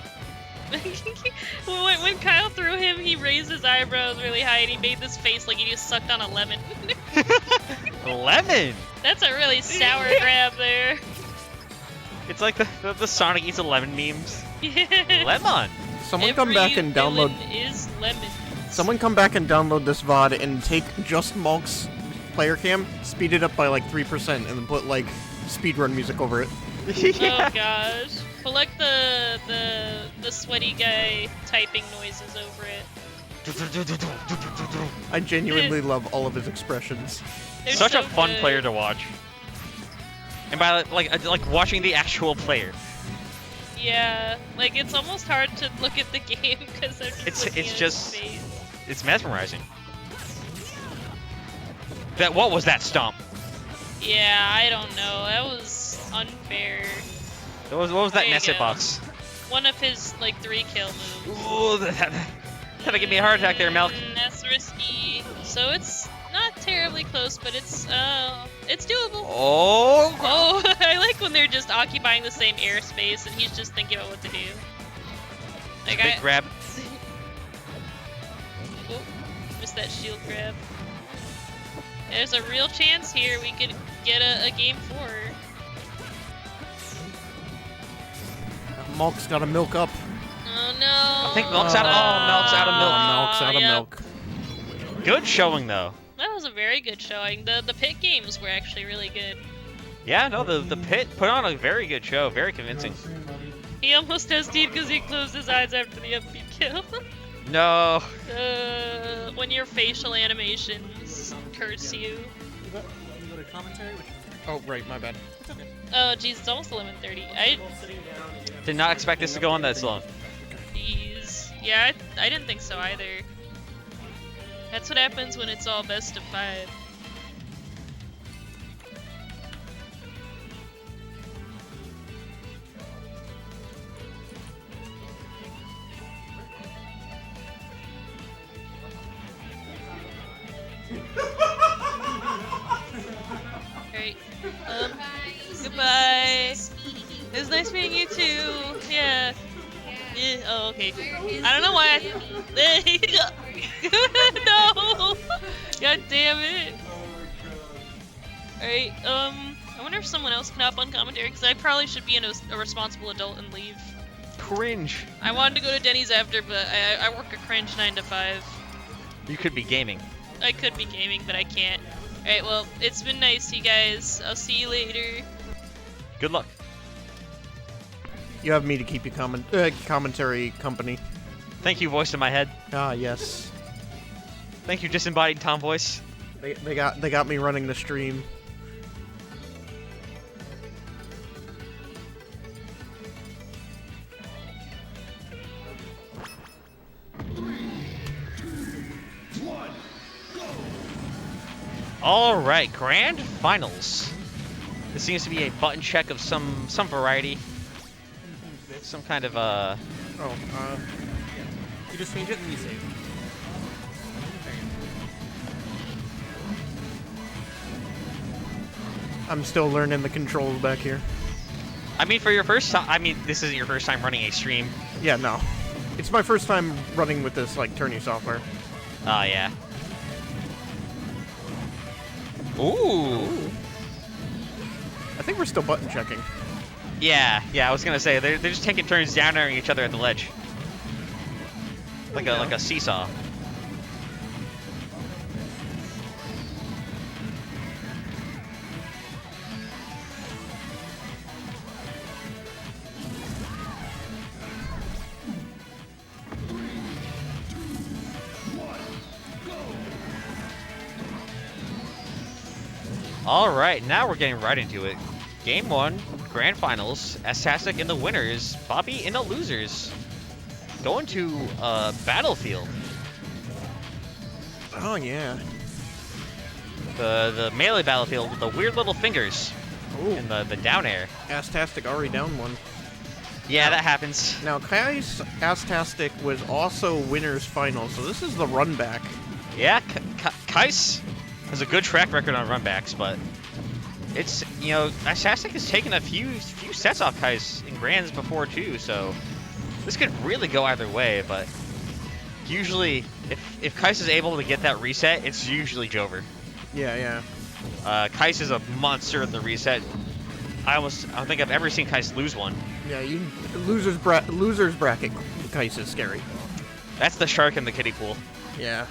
when Kyle threw him, he raised his eyebrows really high and he made this face like he just sucked on a lemon. Lemon! That's a really sour grab there. It's like the Sonic eats a lemon memes. Lemon! Someone come back and download. Is lemon. Someone come back and download this VOD and take just Malk's player cam, speed it up by like 3%, and then put like speedrun music over it. Yeah. Oh gosh. Put like the sweaty guy typing noises over it. I genuinely love all of his expressions. They're Such so a fun good. player to watch. And by like watching the actual player. Yeah, like it's almost hard to look at the game because It's just it's mesmerizing. What was that stomp? Yeah, I don't know. That was unfair. What was that There you Nesset go. box? One of his like 3 kill moves. Ooh, that'll give me a heart attack there, Malk. That's risky. So it's not terribly close, but it's doable. Oh! Oh, I like when they're just occupying the same airspace and he's just thinking about what to do. Like Big grab. Oh, missed that shield grab. There's a real chance here we could get a game 4. Malk's got to milk up. Oh no. I think Malk's out of Malk's out of milk. Malk's out of Yep. milk. Good showing though. That was a very good showing. The pit games were actually really good. Yeah, no, the pit put on a very good show, very convincing. He almost SD'd because he closed his eyes after the upbeat kill. No. When your facial animations curse you. Oh, right, my bad. Oh jeez, it's almost 11:30. I Did not expect this to go on that slow. Jeez. Yeah, I didn't think so either. That's what happens when it's all best of 5. Alright. Goodbye. It was nice meeting you too. Yeah. Yeah. Oh, okay. I don't know why No! God damn it. Alright, I wonder if someone else can hop on commentary, because I probably should be a responsible adult and leave. Cringe. I wanted to go to Denny's after, but I work a cringe 9 to 5. You could be gaming. I could be gaming, but I can't. Alright, well, it's been nice, you guys. I'll see you later. Good luck. You have me to keep you commentary company. Thank you, voice in my head. Ah, yes. Thank you, disembodied Tom voice. They got me running the stream. All right, grand finals. This seems to be a button check of some variety. Some kind of You just change it and you save. I'm still learning the controls back here. I mean, for your first time, I mean, this isn't your first time running a stream. Yeah, no. It's my first time running with this, like, tourney software. Oh, yeah. Ooh. I think we're still button checking. Yeah, I was gonna say they're just taking turns down airing each other at the ledge, like a seesaw. All right, now we're getting right into it. Game 1, Grand Finals, AssTAStic in the winners, Bobby in the losers. Going to Battlefield. Oh, yeah. The melee battlefield with the weird little fingers. Ooh. in the down air. AssTAStic already down one. Yeah, that happens. Now, Kycse AssTAStic was also winners final, so this is the run back. Yeah, Kycse has a good track record on runbacks, but it's, you know, AssTAStic has taken a few sets off Kycse in grands before too, so this could really go either way, but usually if Kycse is able to get that reset, it's usually Jover. Yeah. Kycse is a monster in the reset. I don't think I've ever seen Kycse lose one. Yeah, losers bracket Kycse is scary. That's the shark in the kiddie pool. Yeah.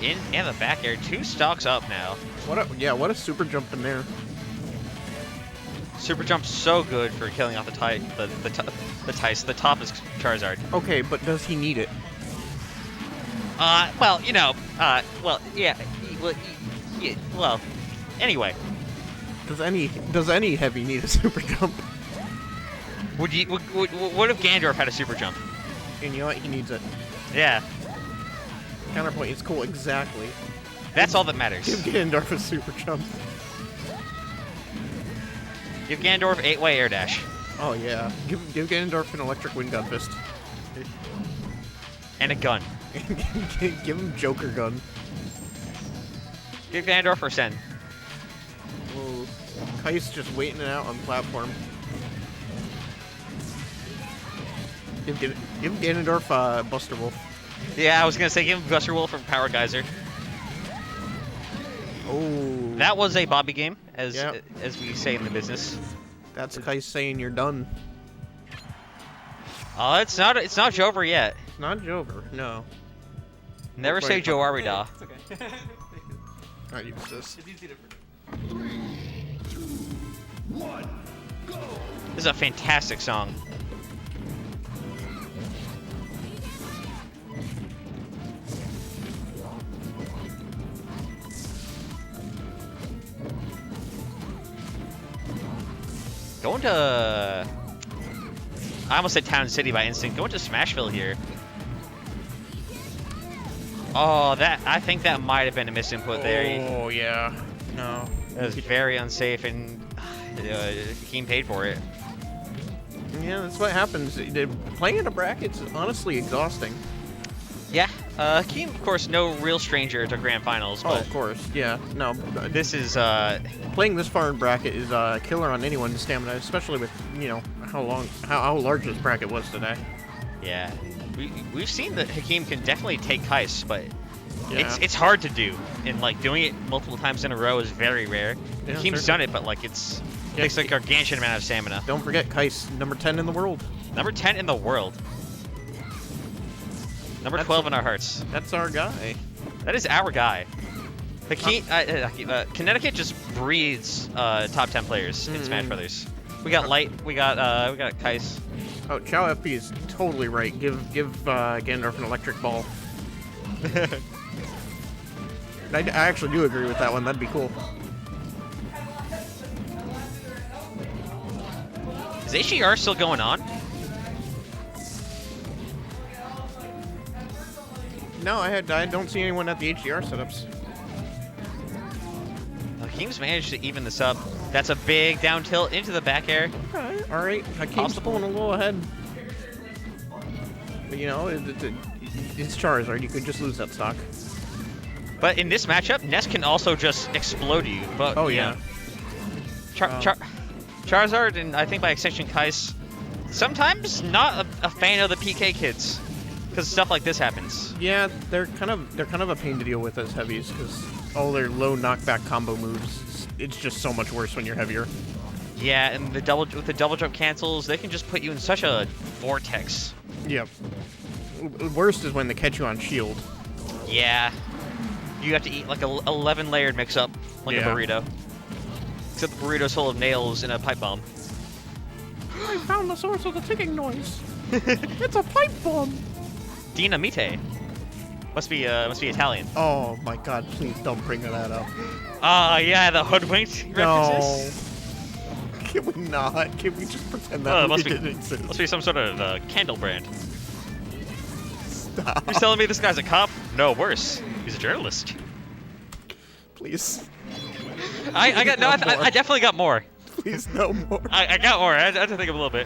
In the back air, 2 stocks up now. What a super jump in there. Super jump's so good for killing off the Tyce. The top is Charizard. Okay, but does he need it? Well, you know, well, anyway. Does any heavy need a super jump? What if Gandorf had a super jump? And you know what? He needs it. Yeah. Counterpoint is cool, exactly. That's all that matters. Give Gandorf a super jump. Give Gandorf 8-way air dash. Oh yeah. Give Gandorf an electric wind gun fist. And a gun. Give him Joker gun. Give Gandorf or Sen. Whoa. Kycse just waiting it out on platform. Give Ganondorf Buster Wolf. Yeah, I was gonna say give him Buster Wolf from Power Geyser. Oh. That was a Bobby game, as we say in the business. That's Kycse saying you're done. It's not Jover yet. It's not Jover, no. Never say Joe Arida. It's okay. Alright, use this. It's easy to forget. 3, 2, 1, go! This is a fantastic song. Going to... I almost said Town City by instinct. Going to Smashville here. Oh, I think that might have been a misinput there. Oh, yeah. No. That was very unsafe, and Hakeem paid for it. Yeah, that's what happens. Playing in a bracket's honestly exhausting. Yeah. Hakeem, of course, no real stranger to Grand Finals. Oh, But of course. Yeah. No. this is... Playing this far in bracket is a killer on anyone's stamina, especially with, you know, how large this bracket was today. Yeah. We've seen that Hakeem can definitely take Kycse, but Yeah. it's hard to do. And, like, doing it multiple times in a row is very rare. Yeah, Hakeem's done it, but, like, it takes a gargantuan amount of stamina. Don't forget Kycse, number 10 in the world. Number 10 in the world. Number 12 in our hearts. That's our guy. That is our guy. Connecticut just breeds top 10 players in Smash Brothers. We got Light. We got Kycse. Oh, Chow FP is totally right. Give Gandorf an electric ball. I actually do agree with that one. That'd be cool. Is HER still going on? No, I don't see anyone at the HDR setups. Hakeem's managed to even this up. That's a big down tilt into the back air. All right. Hakeem's pulling a little ahead. But, you know, it's Charizard. You could just lose that stock. But in this matchup, Ness can also just explode you. But Oh, yeah. Charizard, and I think by extension Kycse, sometimes not a fan of the PK kids, because stuff like this happens. Yeah, they're kind of a pain to deal with as heavies, because all their low knockback combo moves, it's just so much worse when you're heavier. Yeah, and with the double jump cancels, they can just put you in such a vortex. Yep. Worst is when they catch you on shield. Yeah. You have to eat like a 11 layered mix up, like a burrito. Except the burrito's full of nails and a pipe bomb. I found the source of the ticking noise. It's a pipe bomb. Dinamite. Must be Italian. Oh my god, please don't bring that up. Yeah, the hoodwinked references. Can we not? Can we just pretend that movie didn't exist? Must be some sort of candle brand. Stop. You're telling me this guy's a cop? No, worse. He's a journalist. Please. I got no. I definitely got more. Please, no more. I got more. I had to think of a little bit.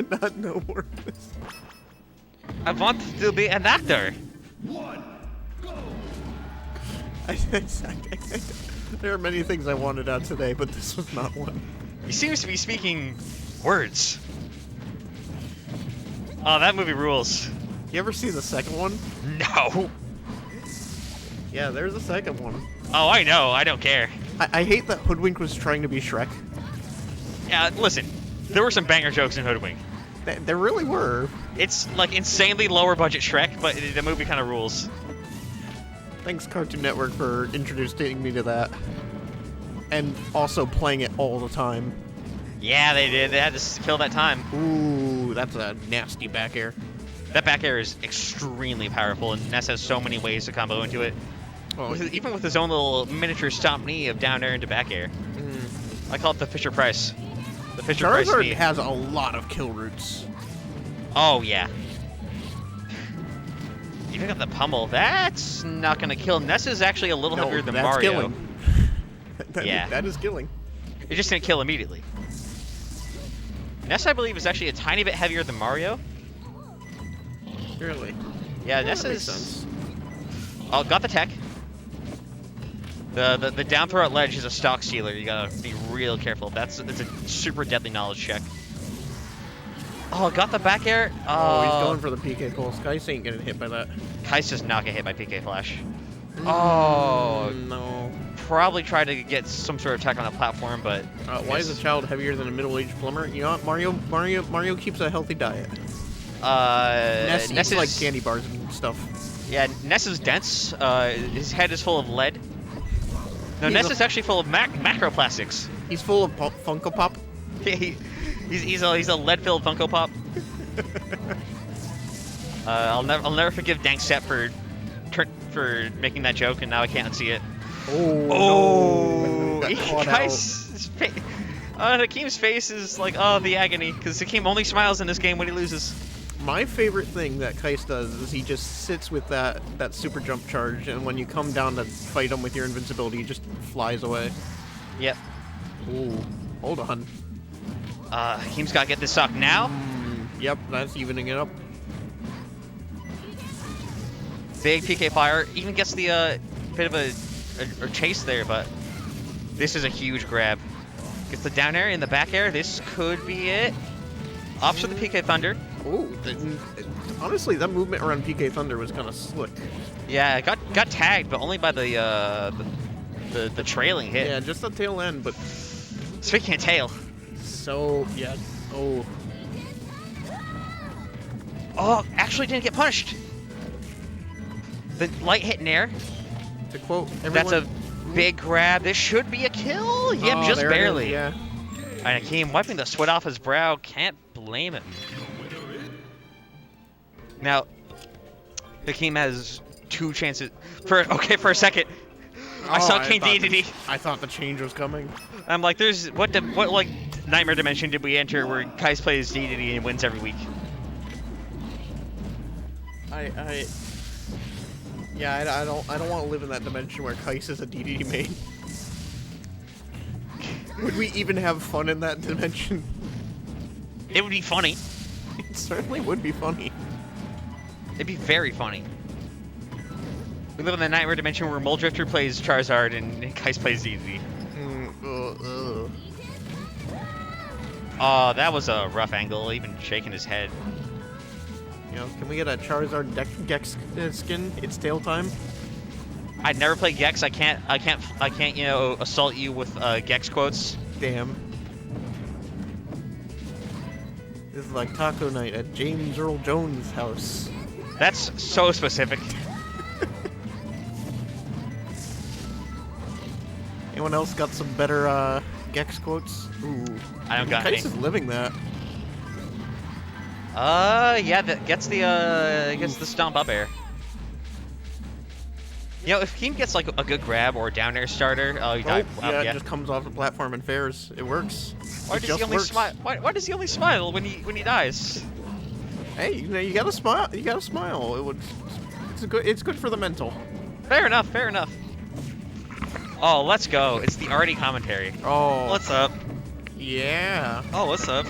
Not no more. I want to be an actor. There are many things I wanted out today, but this was not one. He seems to be speaking words. Oh, that movie rules. You ever see the second one? No. Yeah, there's a second one. Oh, I know. I don't care. I hate that Hoodwink was trying to be Shrek. Yeah, listen. There were some banger jokes in Hoodwink. There really were. It's like insanely lower budget Shrek, but the movie kind of rules. Thanks, Cartoon Network, for introducing me to that. And also playing it all the time. Yeah, they did. They had to fill that time. Ooh, that's a nasty back air. That back air is extremely powerful, and Ness has so many ways to combo into it. Oh, Even with his own little miniature stomp knee of down air into back air. I call it the Fisher Price. The Fisher Price Charizard knee. has a lot of kill routes. Oh, yeah. You pick up the pummel. That's not going to kill. Ness is actually a little heavier than that's Mario. Killing. Yeah. That is killing. It's just going to kill immediately. Ness, I believe, is actually a tiny bit heavier than Mario. Really? Yeah, Ness that makes is... sense. Oh, got the tech. The down throw at ledge is a stock stealer. You gotta be real careful. It's a super deadly knowledge check. Oh, got the back air. Oh, he's going for the PK pulse. Kycse ain't getting hit by that. Kycse does not get hit by PK Flash. Oh, no. Probably try to get some sort of tech on the platform, but Why is a child heavier than a middle-aged plumber? You know what? Mario keeps a healthy diet. Ness eats like candy bars and stuff. Yeah, Ness is dense. His head is full of lead. No, Ness is actually full of macroplastics. He's full of Funko Pop. He's a lead-filled Funko Pop. I'll never forgive Dank Set for making that joke, and now I can't see it. Oh! Hakeem's face is like, oh, the agony, because Hakeem only smiles in this game when he loses. My favorite thing that Kycse does is he just sits with that super jump charge, and when you come down to fight him with your invincibility, he just flies away. Yep. Ooh, hold on. Hakeem's got to get this stock now. Yep, that's evening it up. Big PK fire. Even gets the bit of a chase there, but this is a huge grab. Gets the down air in the back air. This could be it. Opts for the PK Thunder. Ooh, honestly, that movement around PK Thunder was kind of slick. Yeah, it got tagged, but only by the trailing hit. Yeah, just the tail end, but... Speaking of tail. So, yeah, oh. Oh, actually didn't get punished. The light hit in air. To quote everyone... That's a big grab. This should be a kill. Yep, just barely. Yeah. And Hakeem wiping the sweat off his brow. Can't blame him. Now, Hakeem has 2 chances. For a second, I saw King DDD. I thought the change was coming. I'm like, there's what like nightmare dimension did we enter where Kycse plays DDD and wins every week? I don't want to live in that dimension where Kycse is a DDD main. Would we even have fun in that dimension? It would be funny. It certainly would be funny. It'd be very funny. We live in the nightmare dimension where Moldrifter plays Charizard and Kycse plays DDD. Oh, that was a rough angle, even shaking his head. You know, can we get a Charizard Gex skin? It's tail time. I'd never play Gex. I can't, you know, assault you with Gex quotes. Damn. This is like taco night at James Earl Jones' house. That's so specific. Anyone else got some better Gex quotes? Ooh. I don't got any. Kycse is living that. Yeah, that gets the stomp up air. You know, if Hakeem gets like a good grab or a down air starter, he died. Yeah, it just comes off the platform and fares. It works. Why does he only smile? Why does he only smile when he dies? Hey, you gotta smile. You gotta smile. It's good. It's good for the mental. Fair enough. Fair enough. Oh, let's go. It's the arty commentary. Oh. What's up? Yeah. Oh, what's up?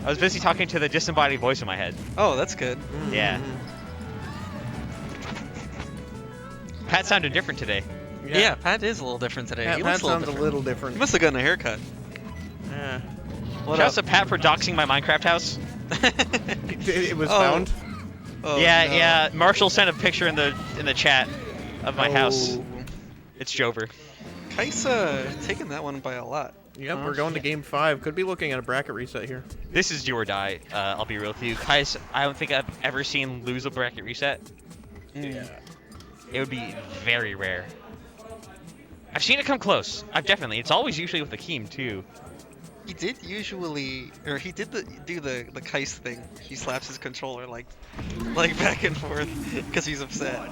I was busy talking to the disembodied voice in my head. Oh, that's good. Yeah. Pat sounded different today. Yeah, Pat is a little different today. Pat, He Pat looks sounds a little different. He must have gotten a haircut. Yeah. What Shouts up? to Pat for doxing my Minecraft house. It was found. Oh, yeah, no. yeah. Marshall sent a picture in the chat of my house. It's Jover. Kycse taking that one by a lot. Yep, we're going to game 5. Could be looking at a bracket reset here. This is do or die. I'll be real with you. Kycse, I don't think I've ever seen lose a bracket reset. Yeah. It would be very rare. I've seen it come close. I've definitely. It's always usually with the Keem too. He did usually, or he did do the Kycse thing. He slaps his controller like back and forth because he's upset.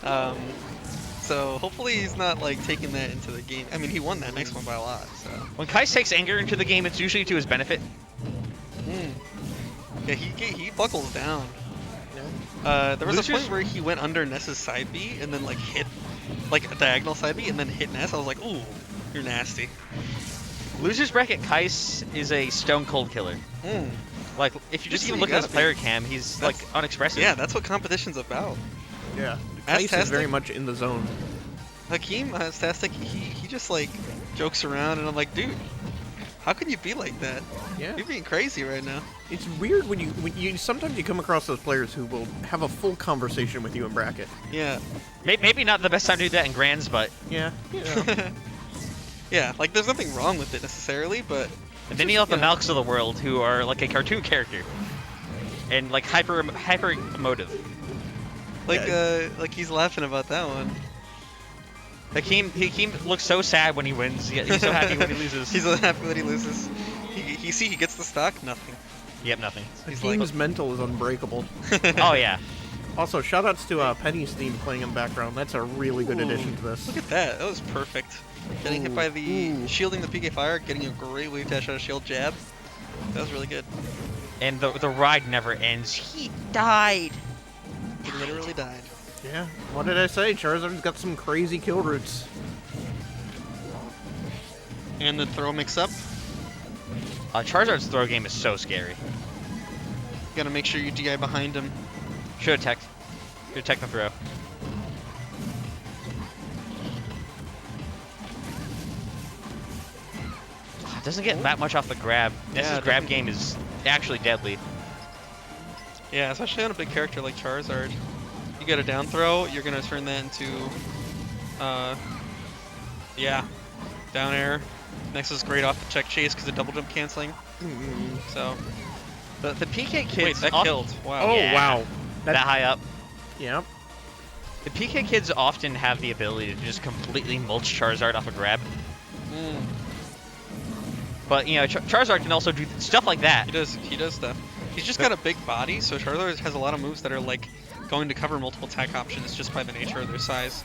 So hopefully he's not like taking that into the game. I mean, he won that next one by a lot. So When Kycse takes anger into the game, it's usually to his benefit. yeah, he buckles down. There was a point where he went under Ness's side B and then like hit like a diagonal side B and then hit Ness. I was like, ooh, you're nasty. Loser's bracket Kycse is a stone cold killer. Like if you just even look at his player cam, he's like unexpressive. Yeah, that's what competition's about. Yeah. Kycse is AssTAStic? very much in the zone. Hakeem AssTAStic, he just like jokes around and I'm like, dude, how can you be like that? Yeah. You're being crazy right now. It's weird when you sometimes you come across those players who will have a full conversation with you in bracket. Yeah. Maybe not the best time to do that in grands, but Yeah. You know. Yeah, like there's nothing wrong with it necessarily, but and then you have the Malks of the world who are like a cartoon character and like hyper emotive. like he's laughing about that one. Hakeem looks so sad when he wins, yet he's so happy when he loses. He's so happy when he loses. He gets the stock, nothing. Yep, nothing. He's Hakeem's mental is unbreakable. Oh yeah. Also, shoutouts to Penny's theme playing in the background. That's a really good addition to this. Look at that. That was perfect. Getting hit by the shielding the PK fire, getting a great wave dash out of shield jab. That was really good. And the ride never ends. He died. He literally died. Yeah. What did I say? Charizard's got some crazy kill routes. And the throw mix up. Charizard's throw game is so scary. You gotta make sure you DI behind him. Should have teched. Should have teched the throw. It doesn't get that much off the grab. Ness's grab game is actually deadly. Yeah, especially on a big character like Charizard. You get a down throw, you're gonna turn that into, yeah, down air. Next is great off the check chase because of double jump canceling. So, the PK kids. wait, that killed. Wow. Oh Yeah. wow. That high up. Yep. The PK kids often have the ability to just completely mulch Charizard off a grab. But you know, Charizard can also do stuff like that. He does stuff. He's just got a big body, so Charizard has a lot of moves that are like going to cover multiple attack options just by the nature of their size.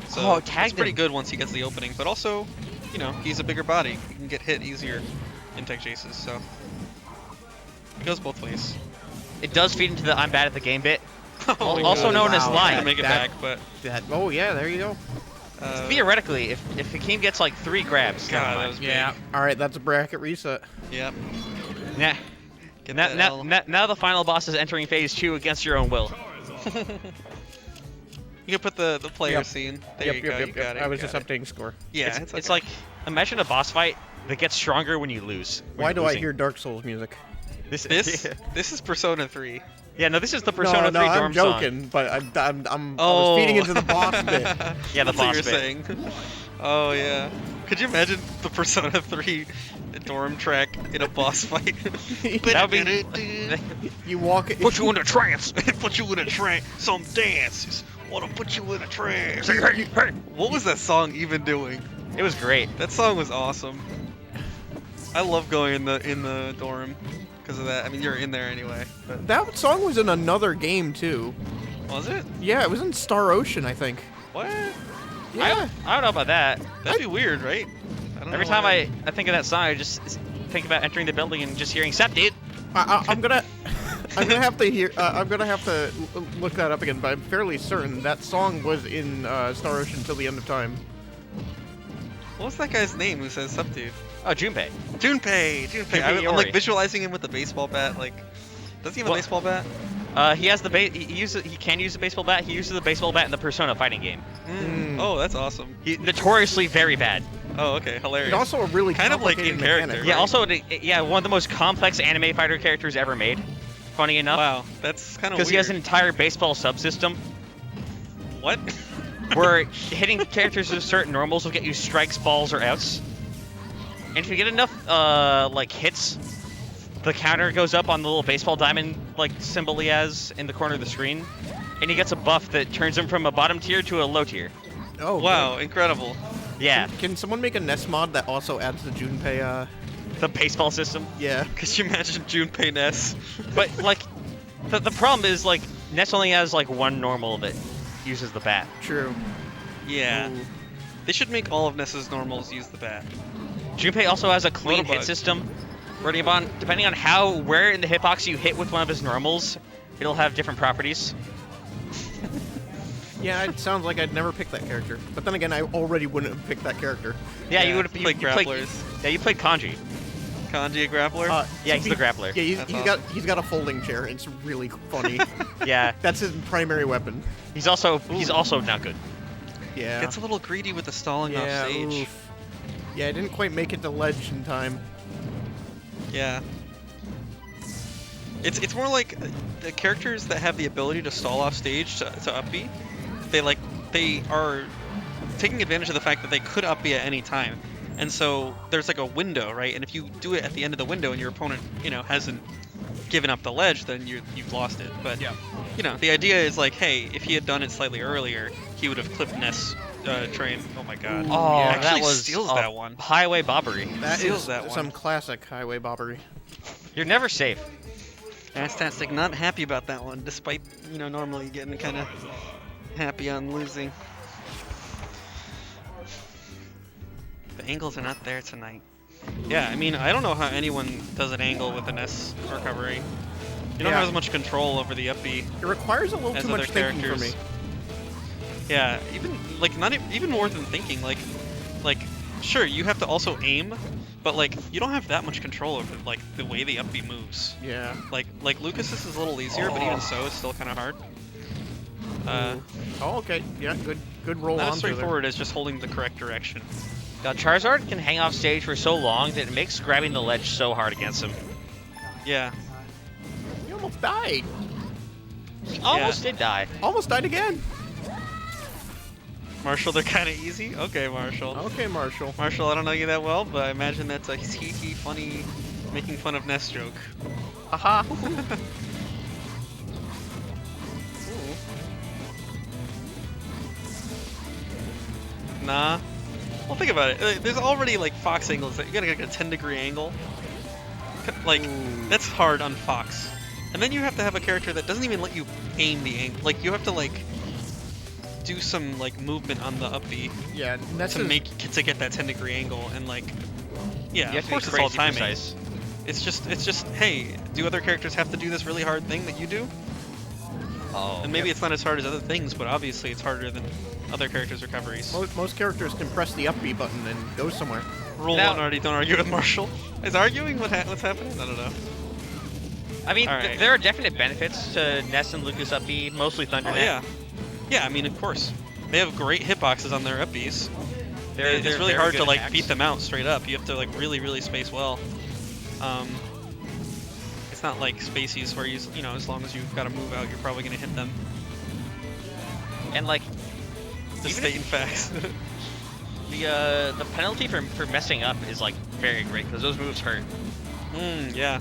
So it's pretty good once he gets the opening. But also, you know, he's a bigger body. He can get hit easier in tech chases, so it goes both ways. It does feed into the I'm bad at the game bit. Oh, Also known as Wow. line. Make it back, but Oh yeah, there you go. Theoretically, if Hakeem gets like 3 grabs, never God, that mind. was big. Yeah. All right, that's a bracket reset. Yep. Nah. Get that L. Now the final boss is entering phase 2 against your own will. You can put the player Yep. scene. There you go. You got it. I was you just got it. updating score. Yeah, It's like, imagine a boss fight that gets stronger when you lose. when Why you're do I losing. hear Dark Souls music? This is Persona 3. Yeah, no, this is the Persona 3 I'm dorm joking, song. but I was feeding into the boss bit. Yeah, the That's what boss you're bit. saying. Oh yeah. Could you imagine the Persona 3 dorm track in a boss fight? That would be. You walk. Put you in a trance. Put you in a trance. Some dances. Wanna put you in a trance. Say, hey, hey. What was that song even doing? It was great. That song was awesome. I love going in the dorm because of that. I mean, you're in there anyway. But That song was in another game too. was it? Yeah, it was in Star Ocean, I think. What? Yeah. I don't know about that. That'd be weird, right? I don't Every know time why. I think of that song, I just think about entering the building and just hearing "Sup, dude." I'm gonna. I'm gonna have to hear. I'm gonna have to look that up again, but I'm fairly certain that song was in Star Ocean Till the End of Time. What was that guy's name who says Subdued? Oh, Junpei. Junpei. I'm like visualizing him with the baseball bat. Like, does he have a baseball bat? He has the he can use the baseball bat. He uses the baseball bat in the Persona fighting game. Oh, that's awesome. He's notoriously very bad. Oh, okay, hilarious. And also a really kind of like in character. Mechanic, Yeah, right? also one of the most complex anime fighter characters ever made. Funny enough. Wow, that's kind of weird. Because he has an entire baseball subsystem. What? Where hitting characters with certain normals will get you strikes, balls, or outs. And if you get enough like hits, the counter goes up on the little baseball diamond like symbol he has in the corner of the screen, and he gets a buff that turns him from a bottom tier to a low tier. Oh wow, incredible. Yeah. Can someone make a NES mod that also adds the Junpei? The baseball system. Yeah. Could you imagine Junpei Ness? But like, the problem is like Ness only has like one normal that uses the bat. True. Yeah. Ooh. They should make all of Ness's normals use the bat. Junpei also has a clean hit Rotobug. system, where depending on where in the hitbox you hit with one of his normals, it'll have different properties. Yeah, it sounds like I'd never pick that character. But then again, I already wouldn't have picked that character. Yeah, you would have played grapplers. You played Kanji. Kanji a grappler? Yeah, he's the grappler. Yeah, he's got a folding chair. It's really funny. Yeah. That's his primary weapon. He's also not good. Yeah. Gets a little greedy with the stalling off stage. Oof. Yeah, I didn't quite make it to ledge in time. Yeah. It's more like the characters that have the ability to stall off stage to up B. They are taking advantage of the fact that they could up B at any time. And so there's like a window, right? And if you do it at the end of the window and your opponent, hasn't given up the ledge, then you've lost it. But the idea is like, hey, if he had done it slightly earlier, he would have clipped Ness train. Oh my god. Oh, yeah, that was steals that one. Highway bobbery. That Steals is that one. some classic highway bobbery. You're never safe. AssTAStic not happy about that one, despite normally getting kind of happy on losing. The angles are not there tonight. Yeah, I mean, I don't know how anyone does an angle with an S recovery. You don't have as much control over the up B. It requires a little as too other much thinking for characters. me. Yeah, even more than thinking. Like, sure, you have to also aim, but like you don't have that much control over like the way the up B moves. Yeah. Like Lucas's is a little easier, but even so, it's still kind of hard. Oh, okay. Yeah, good roll Not on as straightforward as just holding the correct direction. God, Charizard can hang off stage for so long that it makes grabbing the ledge so hard against him. Yeah. He almost died. He almost did die. Almost died again. Marshall, they're kind of easy? Okay, Marshall. Okay, Marshall. Marshall, I don't know you that well, but I imagine that's a hee funny, making fun of Ness joke. Haha. Nah. Well, think about it. There's already like Fox angles. You gotta get like a 10-degree angle. Like, that's hard on Fox. And then you have to have a character that doesn't even let you aim the angle. Like, you have to like do some like movement on the up B. Yeah, to get that 10-degree angle, and like, yeah, You have of to course be it's all crazy timing. precise. It's just hey, do other characters have to do this really hard thing that you do? Oh. And maybe it's not as hard as other things, but obviously it's harder than other characters' recoveries. Most characters can press the up B button and go somewhere. Rule Now- one already, don't argue with Marshall. Is arguing what's happening? I don't know. I mean, All right. there are definite benefits to Ness and Lucas up B, mostly Thundernet. Oh, yeah. Yeah, I mean, of course. They have great hitboxes on their up Bs. They're It's really very hard good to like attacks. beat them out straight up. You have to like really space well. It's not like Spaceys where as long as you've got a move out, you're probably gonna hit them. And like, Just even stating facts. the penalty for messing up is like very great because those moves hurt. Yeah.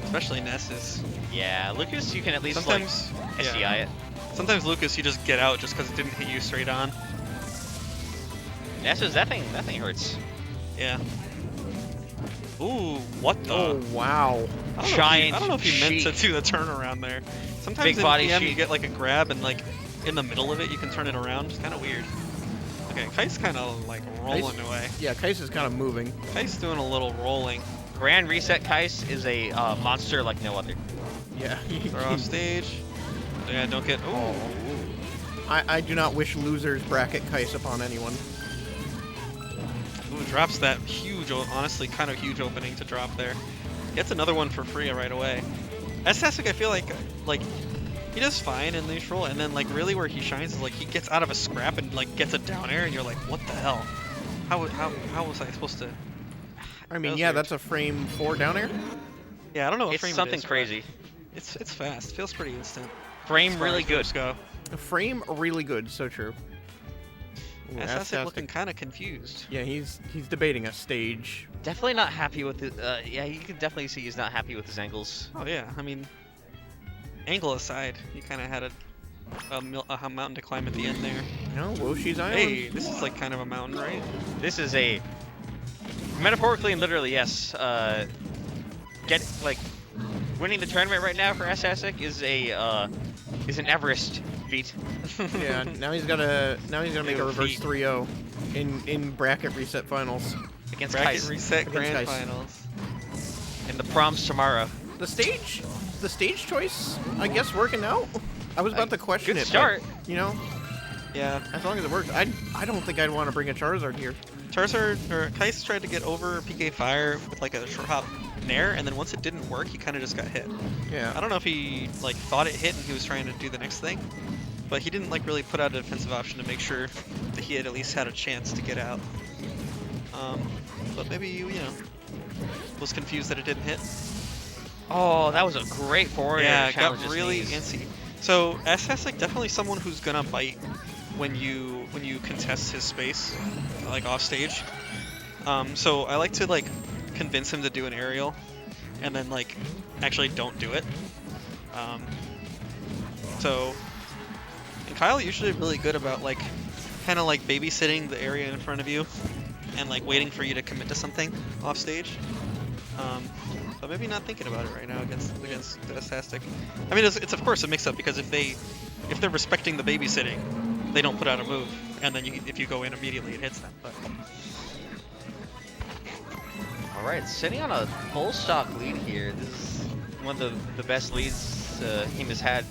Especially Ness's. Yeah, Lucas, you can at least Sometimes, like SDI it. Sometimes Lucas, you just get out just because it didn't hit you straight on. Ness's that thing hurts. Yeah. Ooh, what the? Oh wow. Giant I don't know if he meant to Sheik. do the turnaround there. Sometimes Big in body PM you Sheik. get like a grab and like in the middle of it you can turn it around. It's kind of weird. Okay, Kycse kind of like rolling away. Yeah, Kycse is kind of moving. Kycse doing a little rolling. Grand Reset Kycse is a monster like no other. Yeah. Throw off stage. Yeah, don't get. Oh. I do not wish losers bracket Kycse upon anyone. Ooh, drops that huge, honestly, kind of huge opening to drop there. Gets another one for free right away. AssTAStic, I feel like he does fine in neutral, and then like really where he shines is like he gets out of a scrap and like gets a down air, and you're like, what the hell? How was I supposed to? I mean, yeah, that's a frame 4 down air. Yeah, I don't know what It's frame something it is, crazy. It's fast. Feels pretty instant. Frame really good. Go. Frame really good. So true. Ooh, AssTAStic looking kind of confused. Yeah, he's debating a stage. Definitely not happy with it. Yeah, you can definitely see he's not happy with his angles. Oh yeah, I mean, angle aside, he kind of had a mountain to climb at the end there. No, Woshi's Island. Hey, this is like kind of a mountain, right? This is a metaphorically and literally, yes. Winning the tournament right now for AssTAStic is an Everest feat. Yeah, now he's gotta make a reverse 3-0 in bracket reset finals against bracket Kycse. reset Against grand Kycse. finals. And the proms tomorrow. The stage choice, I guess, working out. I was about to question good it. start. But, you know, Yeah, as long as it works. I don't think I'd want to bring a Charizard here. Kycse tried to get over PK Fire with like a short hop nair, and then once it didn't work, he kind of just got hit. Yeah. I don't know if he like thought it hit and he was trying to do the next thing, but he didn't like really put out a defensive option to make sure that he had at least had a chance to get out. But maybe you know was confused that it didn't hit. Oh, that was a great forward air Yeah, to got challenge his really knees. antsy. So AssTAStic definitely someone who's gonna bite when you contest his space, like off stage. So I like to like convince him to do an aerial, and then like actually don't do it. And Kyle usually really good about like kind of like babysitting the area in front of you, and like waiting for you to commit to something off stage. But maybe not thinking about it right now against the AssTAStic. I mean, it's of course a mix-up because if they're respecting the babysitting, they don't put out a move, and then if you go in immediately, it hits them. But All right, sitting on a full stock lead here. This is one of the best leads team has had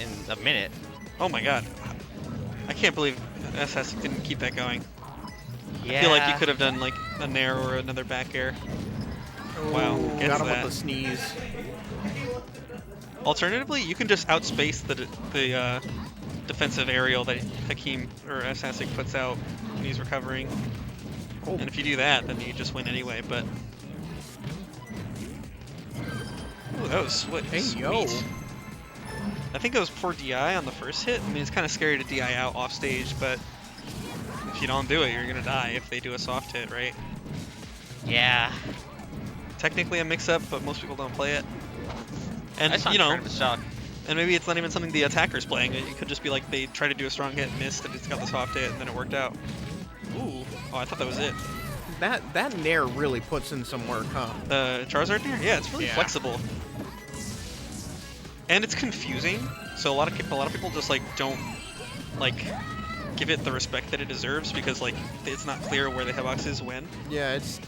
in a minute. oh my god, I can't believe AssTAStic didn't keep that going. Yeah. I feel like you could have done like a nair or another back air. Wow, Ooh, gets got him that. with the sneeze. Alternatively, you can just outspace the defensive aerial that Hakeem or AssTAStic puts out when he's recovering. Oh. And if you do that, then you just win anyway. But ooh, that was sweet. Hey, yo. I think it was poor DI on the first hit. I mean, it's kind of scary to DI out off stage, but if you don't do it, you're gonna die if they do a soft hit, right? Yeah. Technically a mix-up, but most people don't play it. And That's not you know, tournament stock. and maybe it's not even something the attacker's playing. It could just be like they try to do a strong hit, missed, and it's got the soft hit, and then it worked out. Ooh, oh, I thought that was it. That nair really puts in some work, huh? The Charizard nair? Yeah, it's really Yeah. flexible. And it's confusing, so a lot of people just like don't like give it the respect that it deserves because like it's not clear where the hitbox is when. Yeah, it's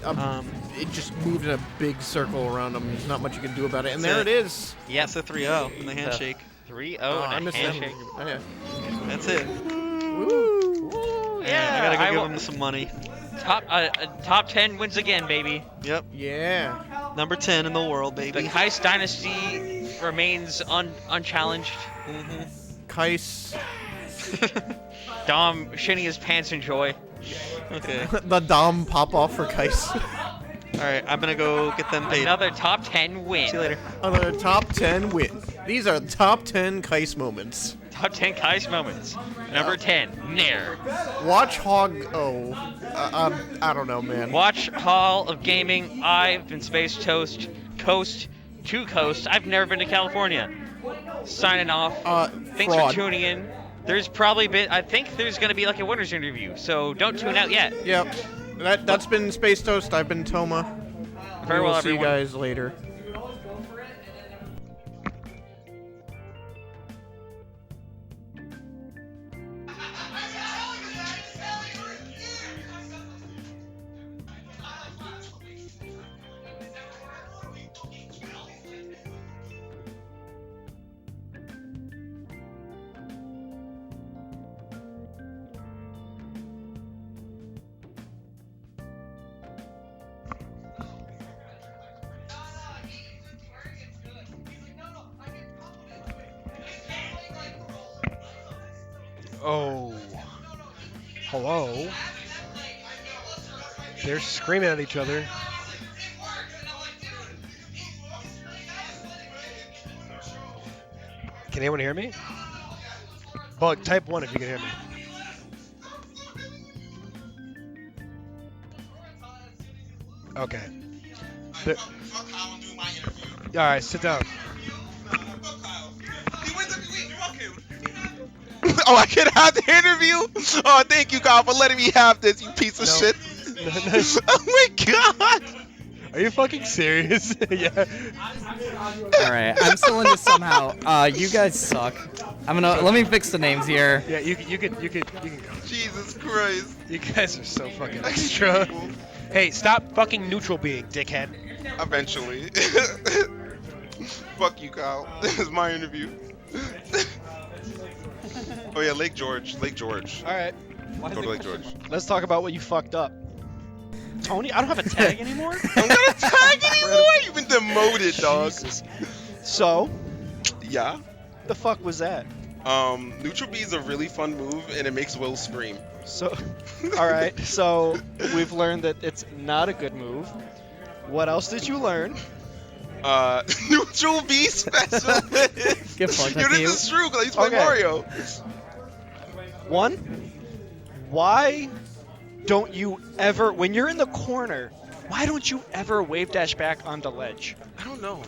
it just moved in a big circle around him. There's not much you can do about it. And That's there it. it is. Yep. That's a 3-0 in the handshake. 3-0 I and a missed that. handshake. Oh, yeah. That's it. Ooh, Yeah, I gotta go I give will- him some money. Top 10 wins again, baby. Yep, Yeah. number 10 in the world, The baby. Kycse dynasty remains unchallenged. Kycse. Dom shitting his pants in joy. Okay. The Dom pop off for Kycse. All right, I'm gonna go get them paid. Another top 10 win. See you later. Another top 10 win. These are top 10 Kycse moments. Top 10 Kycse moments. Number 10, Nair. Watch HoG. Oh, I don't know, man. Watch Hall of Gaming. I've been Space Toast, coast to coast. I've never been to California. Signing off. Thanks fraud. for tuning in. I think there's going to be like a winner's interview, so don't tune out yet. Yep. That's been Space Toast. I've been Toma. Very well, We'll see you everyone. guys later. Oh. Hello. They're screaming at each other. Can anyone hear me? Bug, type 1 if you can hear me. Okay. Alright, sit down. Oh, I can have the interview? Oh, thank you, God, for letting me have this, you piece of shit. Oh my God. Are you fucking serious? Yeah. Alright, I'm still in this somehow. You guys suck. Let me fix the names here. Yeah, you can go. Jesus Christ. You guys are so fucking extra. Hey, stop fucking neutral being, dickhead. Eventually. Fuck you, Kyle. This is my interview. Oh yeah, Lake George. Alright. Go to Lake George. Let's talk about what you fucked up. Tony, I don't have a tag anymore? I'm not a tag anymore? You've been demoted, dog. Jesus. So? Yeah? The fuck was that? Neutral B is a really fun move, and it makes Will scream. So, alright, so we've learned that it's not a good move. What else did you learn? Neutral B specialist! Get fucked, Yo, this is true, because I used to play Mario. One, why don't you ever, when you're in the corner, why don't you ever wave dash back onto ledge? I don't know.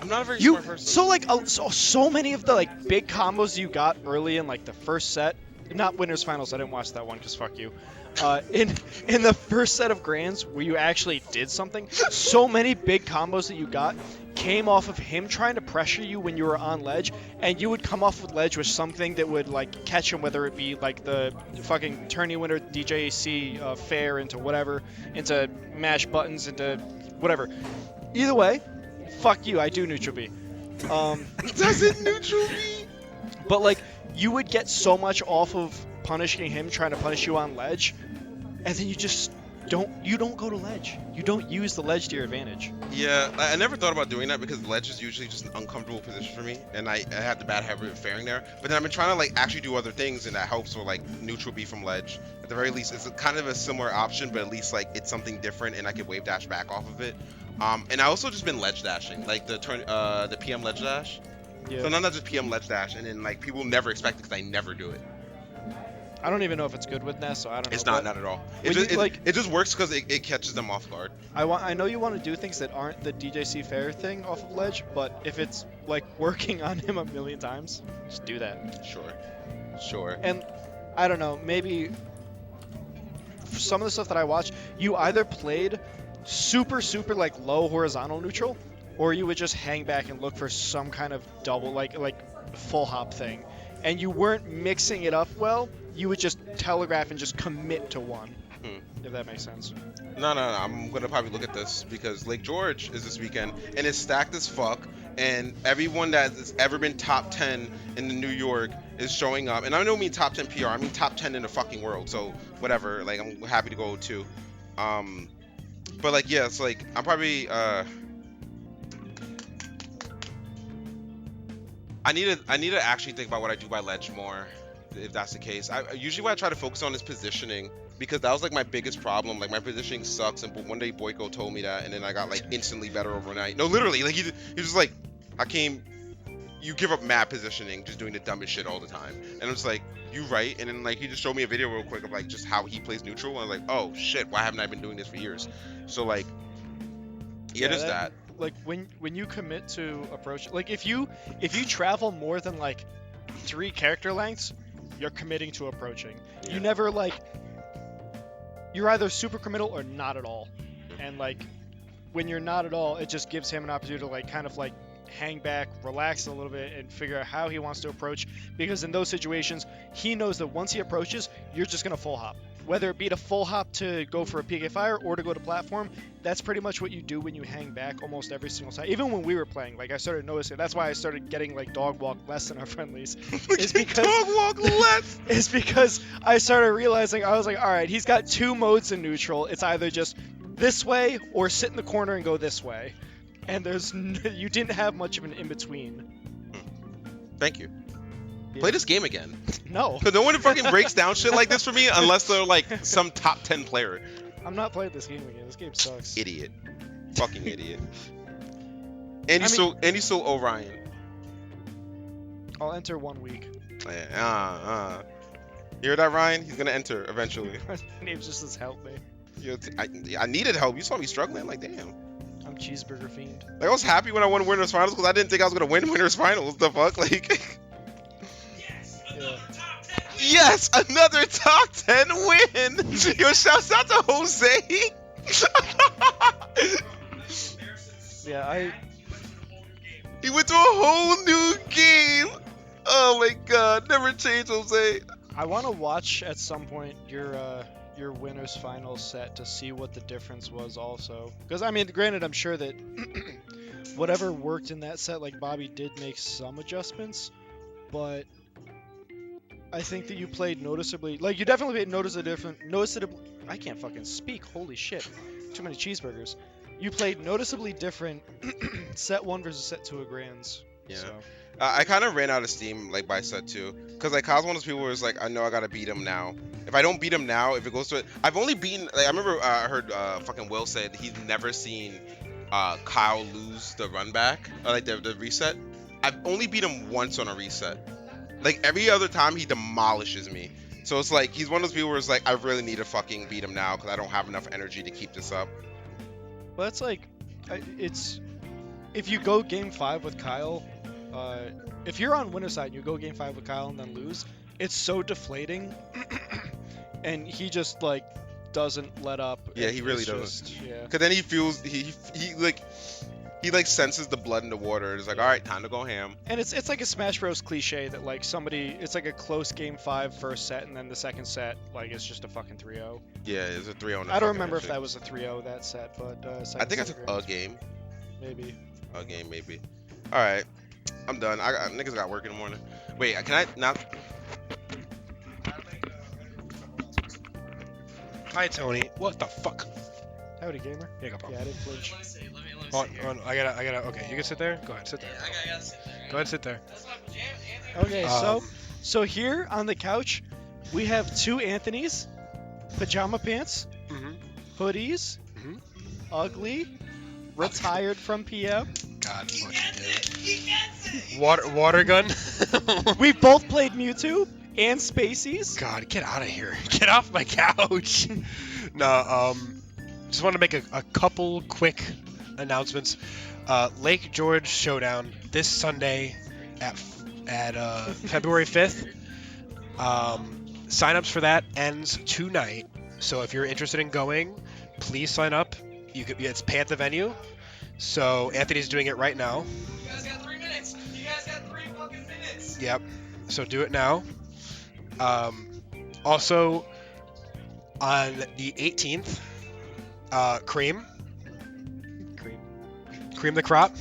I'm not a very smart person. So like, so many of the like big combos you got early in like the first set, not winners finals, I didn't watch that one because fuck you. In the first set of grands where you actually did something, so many big combos that you got came off of him trying to pressure you when you were on ledge, and you would come off with ledge with something that would like catch him, whether it be like the fucking tourney winner DJC fair into whatever, into mash buttons, into whatever. Either way, fuck you, I do neutral B. Doesn't neutral B? But like, you would get so much off of punishing him trying to punish you on ledge, and then you just don't go to ledge. You don't use the ledge to your advantage. Yeah, I never thought about doing that because ledge is usually just an uncomfortable position for me, and I have the bad habit of fairing there. But then I've been trying to like actually do other things, and that helps with like neutral B from ledge. At the very least, it's kind of a similar option, but at least like it's something different, and I can wave dash back off of it. And I also just been ledge dashing, like the PM ledge dash. Yeah. So now that's just PM ledge dash, and then like people never expect it because I never do it. I don't even know if it's good with Ness, so I don't know. It's not at all. It just works because it catches them off guard. I know you want to do things that aren't the DJC fair thing off of ledge, but if it's like working on him a million times, just do that. Sure. And I don't know, maybe for some of the stuff that I watch, you either played super like low horizontal neutral, or you would just hang back and look for some kind of double like full hop thing, and you weren't mixing it up well. You would just telegraph and just commit to one, if that makes sense. No, I'm gonna probably look at this because Lake George is this weekend, and it's stacked as fuck, and everyone that has ever been top 10 in the New York is showing up, and I don't mean top 10 PR, I mean top 10 in the fucking world, so whatever, like, I'm happy to go too. But like, yeah, it's like, I'm probably, I need to actually think about what I do by ledge more, if that's the case. Usually what I try to focus on is positioning, because that was like my biggest problem. Like, my positioning sucks, and one day Boyko told me that, and then I got like instantly better overnight. No, literally, like he was like, you give up mad positioning just doing the dumbest shit all the time. And I was like, you right? And then like he just showed me a video real quick of like just how he plays neutral, and I was like, oh shit, why haven't I been doing this for years? So like, yeah, there's that. Like when you commit to approach, like if you travel more than like 3 character lengths, you're committing to approaching. Yeah. You never like, you're either super committal or not at all. And like when you're not at all, it just gives him an opportunity to like kind of like hang back, relax a little bit, and figure out how he wants to approach, because in those situations he knows that once he approaches, you're just gonna full hop. Whether it be to full hop to go for a PK fire or to go to platform, that's pretty much what you do when you hang back almost every single time. Even when we were playing, like I started noticing, that's why I started getting like dog walk less than our friendlies. Is because dog walk less. Is because I started realizing, I was like, all right, he's got 2 modes in neutral. It's either just this way or sit in the corner and go this way. And you didn't have much of an in between. Thank you. Play this game again. No. Because no one fucking breaks down shit like this for me unless they're like some top 10 player. I'm not playing this game again. This game sucks. Idiot. Fucking idiot. And he's so Orion. I'll enter 1 week. You hear that, Ryan? He's gonna enter eventually. My name's just as help me. I needed help. You saw me struggling. Like, damn. I'm Cheeseburger Fiend. Like, I was happy when I won Winners Finals because I didn't think I was gonna win Winners Finals. The fuck, like. Yeah. Yes, another top 10 win. Yo, shouts out to Jose. Yeah, He went to a whole new game. Oh my god, never change, Jose. I want to watch at some point your winners finals set to see what the difference was also. Because I mean, granted, I'm sure that whatever worked in that set, like Bobby did make some adjustments, but I think that you played noticeably, like you definitely made noticeably. I can't fucking speak. Holy shit, too many cheeseburgers. You played noticeably different set 1 versus set 2 of Grands. Yeah. So. I kind of ran out of steam like by set 2 because like I was one of those people who was like, I know I gotta beat him now. If I don't beat him now, if it goes to it, I've only beaten. Like, I remember I heard fucking Will said he's never seen Kyle lose the run back or like the reset. I've only beat him once on a reset. Like every other time he demolishes me. So it's like he's one of those people where it's like I really need to fucking beat him now because I don't have enough energy to keep this up. Well, it's like, it's if you go game 5 with Kyle, if you're on winner's side and you go game 5 with Kyle and then lose, it's so deflating, and he just like doesn't let up. Yeah, he really does. Just, yeah. Cause then he feels he senses the blood in the water. It's like, all right, time to go ham. And it's like a Smash Bros. Cliche that like it's like a close game 5 first set, and then the second set like it's just a fucking 3-0. Yeah, it's a 3-0. I don't remember if that was a 3-0 that set, but I think I took a game. Maybe. A game, maybe. All right, I'm done. Niggas got work in the morning. Wait, can I not? Hi, Tony. What the fuck? Howdy, gamer. Here you go, Yeah, I didn't flinch. Oh, I gotta. Okay, you can sit there. Go ahead, sit there. I gotta sit there. Go ahead, sit there. Okay, so here on the couch, we have 2 Anthonys, pajama pants, hoodies, ugly, retired from PM. God fucking water gun. We both played Mewtwo and Spaceys. God, get out of here. Get off my couch. No, just want to make a couple quick announcements. Lake George Showdown this Sunday at February 5th. Signups for that ends tonight. So if you're interested in going, please sign up. It's pay at the venue. So Anthony's doing it right now. You guys got 3 minutes. You guys got 3 fucking minutes. Yep. So do it now. Also, on the 18th, Cream the Crop.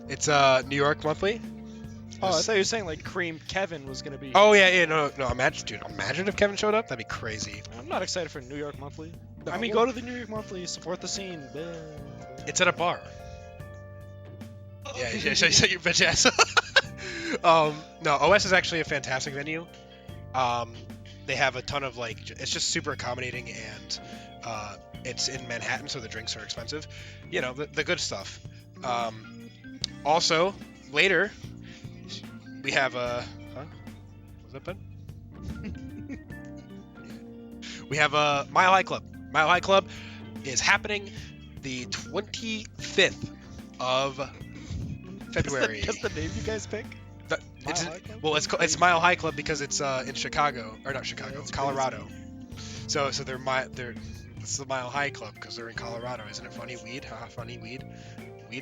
It's New York monthly. Oh, I thought you were saying like Cream Kevin was gonna be. Oh yeah, no. Imagine if Kevin showed up. That'd be crazy. I'm not excited for New York monthly. No, I mean, go to the New York monthly, support the scene. It's at a bar. Yeah, shut your bitch ass. No, OS is actually a fantastic venue. They have a ton of it's just super accommodating, and it's in Manhattan, so the drinks are expensive. You know, the good stuff. Also, later, we have what's that, bud? We have Mile High Club. Mile High Club is happening the 25th of February. That's the name you guys pick? It's Mile High Club because it's in Chicago, or not Chicago, it's Colorado. So it's the Mile High Club because they're in Colorado. Isn't it funny? Weed, haha, funny weed,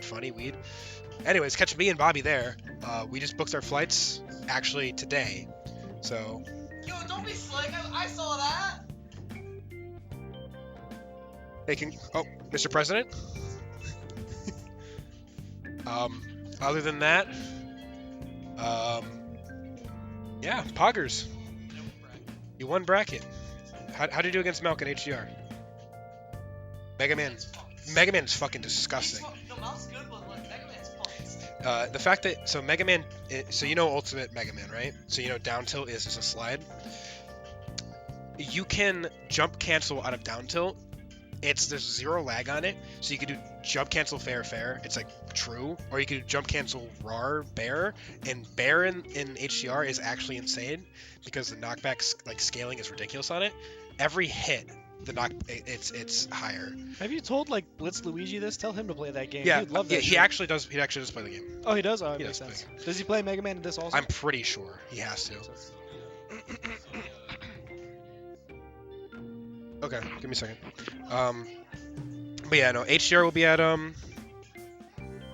funny weed. Anyways, catch me and Bobby there. We just booked our flights actually today, so. Yo, don't be slick. I saw that. Hey, Mr. President. Other than that, yeah, Poggers. You won bracket. How did you do against Malk and HDR? Mega Man's fucking disgusting. No, Malk's good, but Mega Man's fucking. The fact that so Mega Man, so you know Ultimate Mega Man, right? So you know down tilt is just a slide. You can jump cancel out of down tilt. There's 0 lag on it, so you can do jump cancel fair. It's like true, or you can do jump cancel rar bear, and bear in HDR is actually insane because the knockback like scaling is ridiculous on it. Every hit, it's higher. Have you told like Blitz Luigi this? Tell him to play that game. Yeah, He'd love that. he actually does. He actually does play the game. Oh, he does. Oh, He makes does sense. Does he play Mega Man in this also? I'm pretty sure he has to. Okay, give me a second. But yeah, no, HDR will be at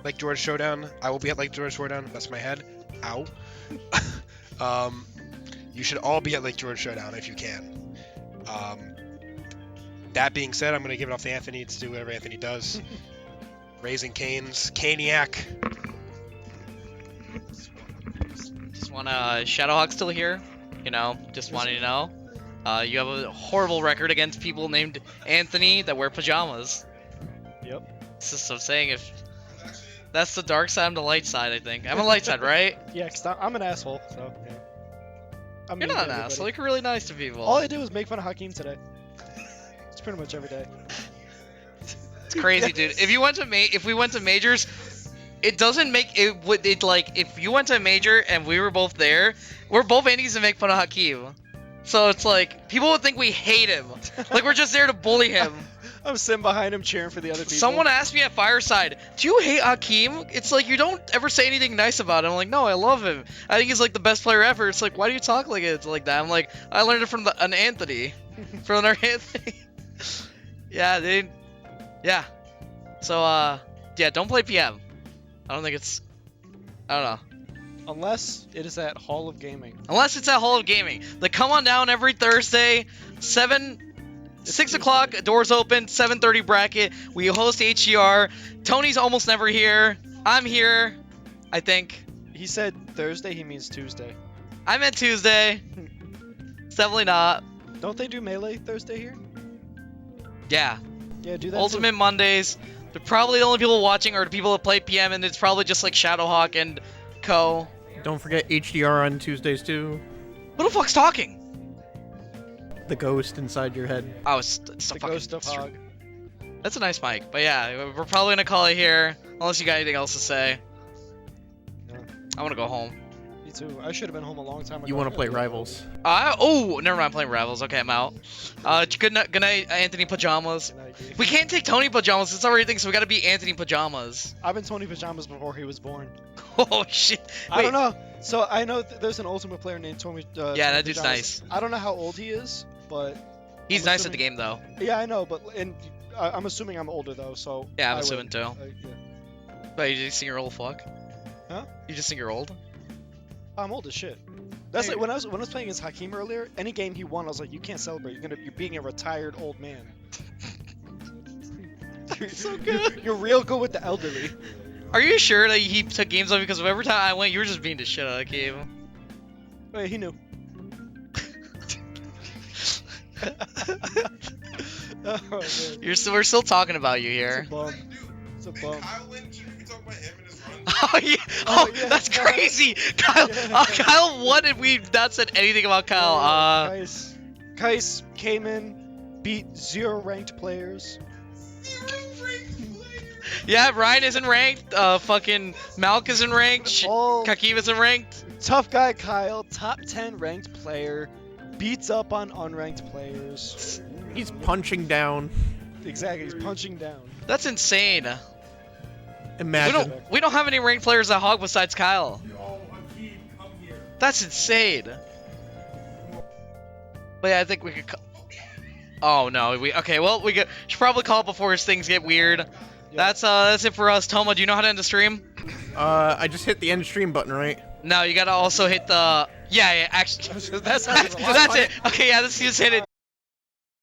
Lake George Showdown. I will be at Lake George Showdown. That's my head. Ow. You should all be at Lake George Showdown if you can. That being said, I'm gonna give it off to Anthony to do whatever Anthony does. Raising Canes, Caniac. Just wanna Shadowhawke still here? You know, just wanting to know. You have a horrible record against people named Anthony that wear pajamas. Yep. This is what I'm saying. If that's the dark side, I'm the light side. I think I'm a light side, right? Yeah, cause I'm an asshole. So yeah. I'm You're mean not to an everybody. asshole. You're really nice to people. All I did was make fun of Hakeem today. It's pretty much every day. It's crazy, dude. If we went to majors, it doesn't make it. Would it like if you went to a major and we were both there? We're both Andes to make fun of Hakeem. So it's like people would think we hate him. Like we're just there to bully him. I'm sitting behind him cheering for the other people. Someone asked me at Fireside, "Do you hate Hakeem?" It's like you don't ever say anything nice about him. I'm like, no, I love him. I think he's like the best player ever. It's like, why do you talk like it like that? I'm like, I learned it from an Anthony, from our Anthony. Yeah, dude. Yeah. So yeah, don't play PM. I don't think it's. I don't know. Unless it is at Hall of Gaming. Unless it's at Hall of Gaming. Like, come on down every Thursday, 6 o'clock, doors open, 7:30 bracket. We host HGR. Tony's almost never here. I'm here, I think. He said Thursday, he means Tuesday. I meant Tuesday. It's definitely not. Don't they do Melee Thursday here? Yeah. Yeah, do that Ultimate too. Mondays. They're probably the only people watching are the people that play PM, and it's probably just like Shadowhawke and Co. Don't forget HDR on Tuesdays too. Who the fuck's talking? The ghost inside your head. Oh, it's the The fucking Ghost of HoG. That's a nice mic. But yeah, we're probably gonna call it here, unless you got anything else to say. No. I wanna go home. Me too. I should have been home a long time ago. You want to play Rivals? Oh, never mind. I'm playing Rivals. Okay, I'm out. Good night, Anthony Pajamas. We can't take Tony Pajamas. It's already thing, so we gotta be Anthony Pajamas. I've been Tony Pajamas before he was born. Oh shit. I don't know. So I know there's an Ultimate player named Tony. Yeah, Tony that dude's Pajamas. nice. I don't know how old he is, but He's I'm nice at the assuming- game though. Yeah, I know, but I'm assuming I'm older though, so. Yeah, I'm I assuming would- too. yeah. But you just think you're old, fuck? Huh? You just think you're old? I'm old as shit. That's like when I was playing against Hakeem earlier. Any game he won, I was like, you can't celebrate. You're being a retired old man. So good. You're real good with the elderly. Are you sure that he took games off because every time I went, you were just being the shit out of Hakeem? Wait, he knew. Oh, man. We're still talking about you here. It's a bum. It's a bum. Oh yeah. Oh, that's crazy. Kyle. Kyle, what if we not said anything about Kyle? Kycse came in, beat 0 ranked players. Yeah, Ryan isn't ranked. Fucking Malk isn't ranked. Kakeem isn't ranked. Tough guy Kyle, top 10 ranked player, beats up on unranked players. He's punching down. Exactly, he's punching down. That's insane. Imagine. We don't have any ranked players at HoG besides Kyle. That's insane. But yeah, I think we could. Oh no, okay. Well, we should probably call it before things get weird. That's it for us. Toma, do you know how to end the stream? I just hit the end stream button, right? No, you gotta also hit the. Yeah, actually. That's it. Okay, yeah, let's just hit it.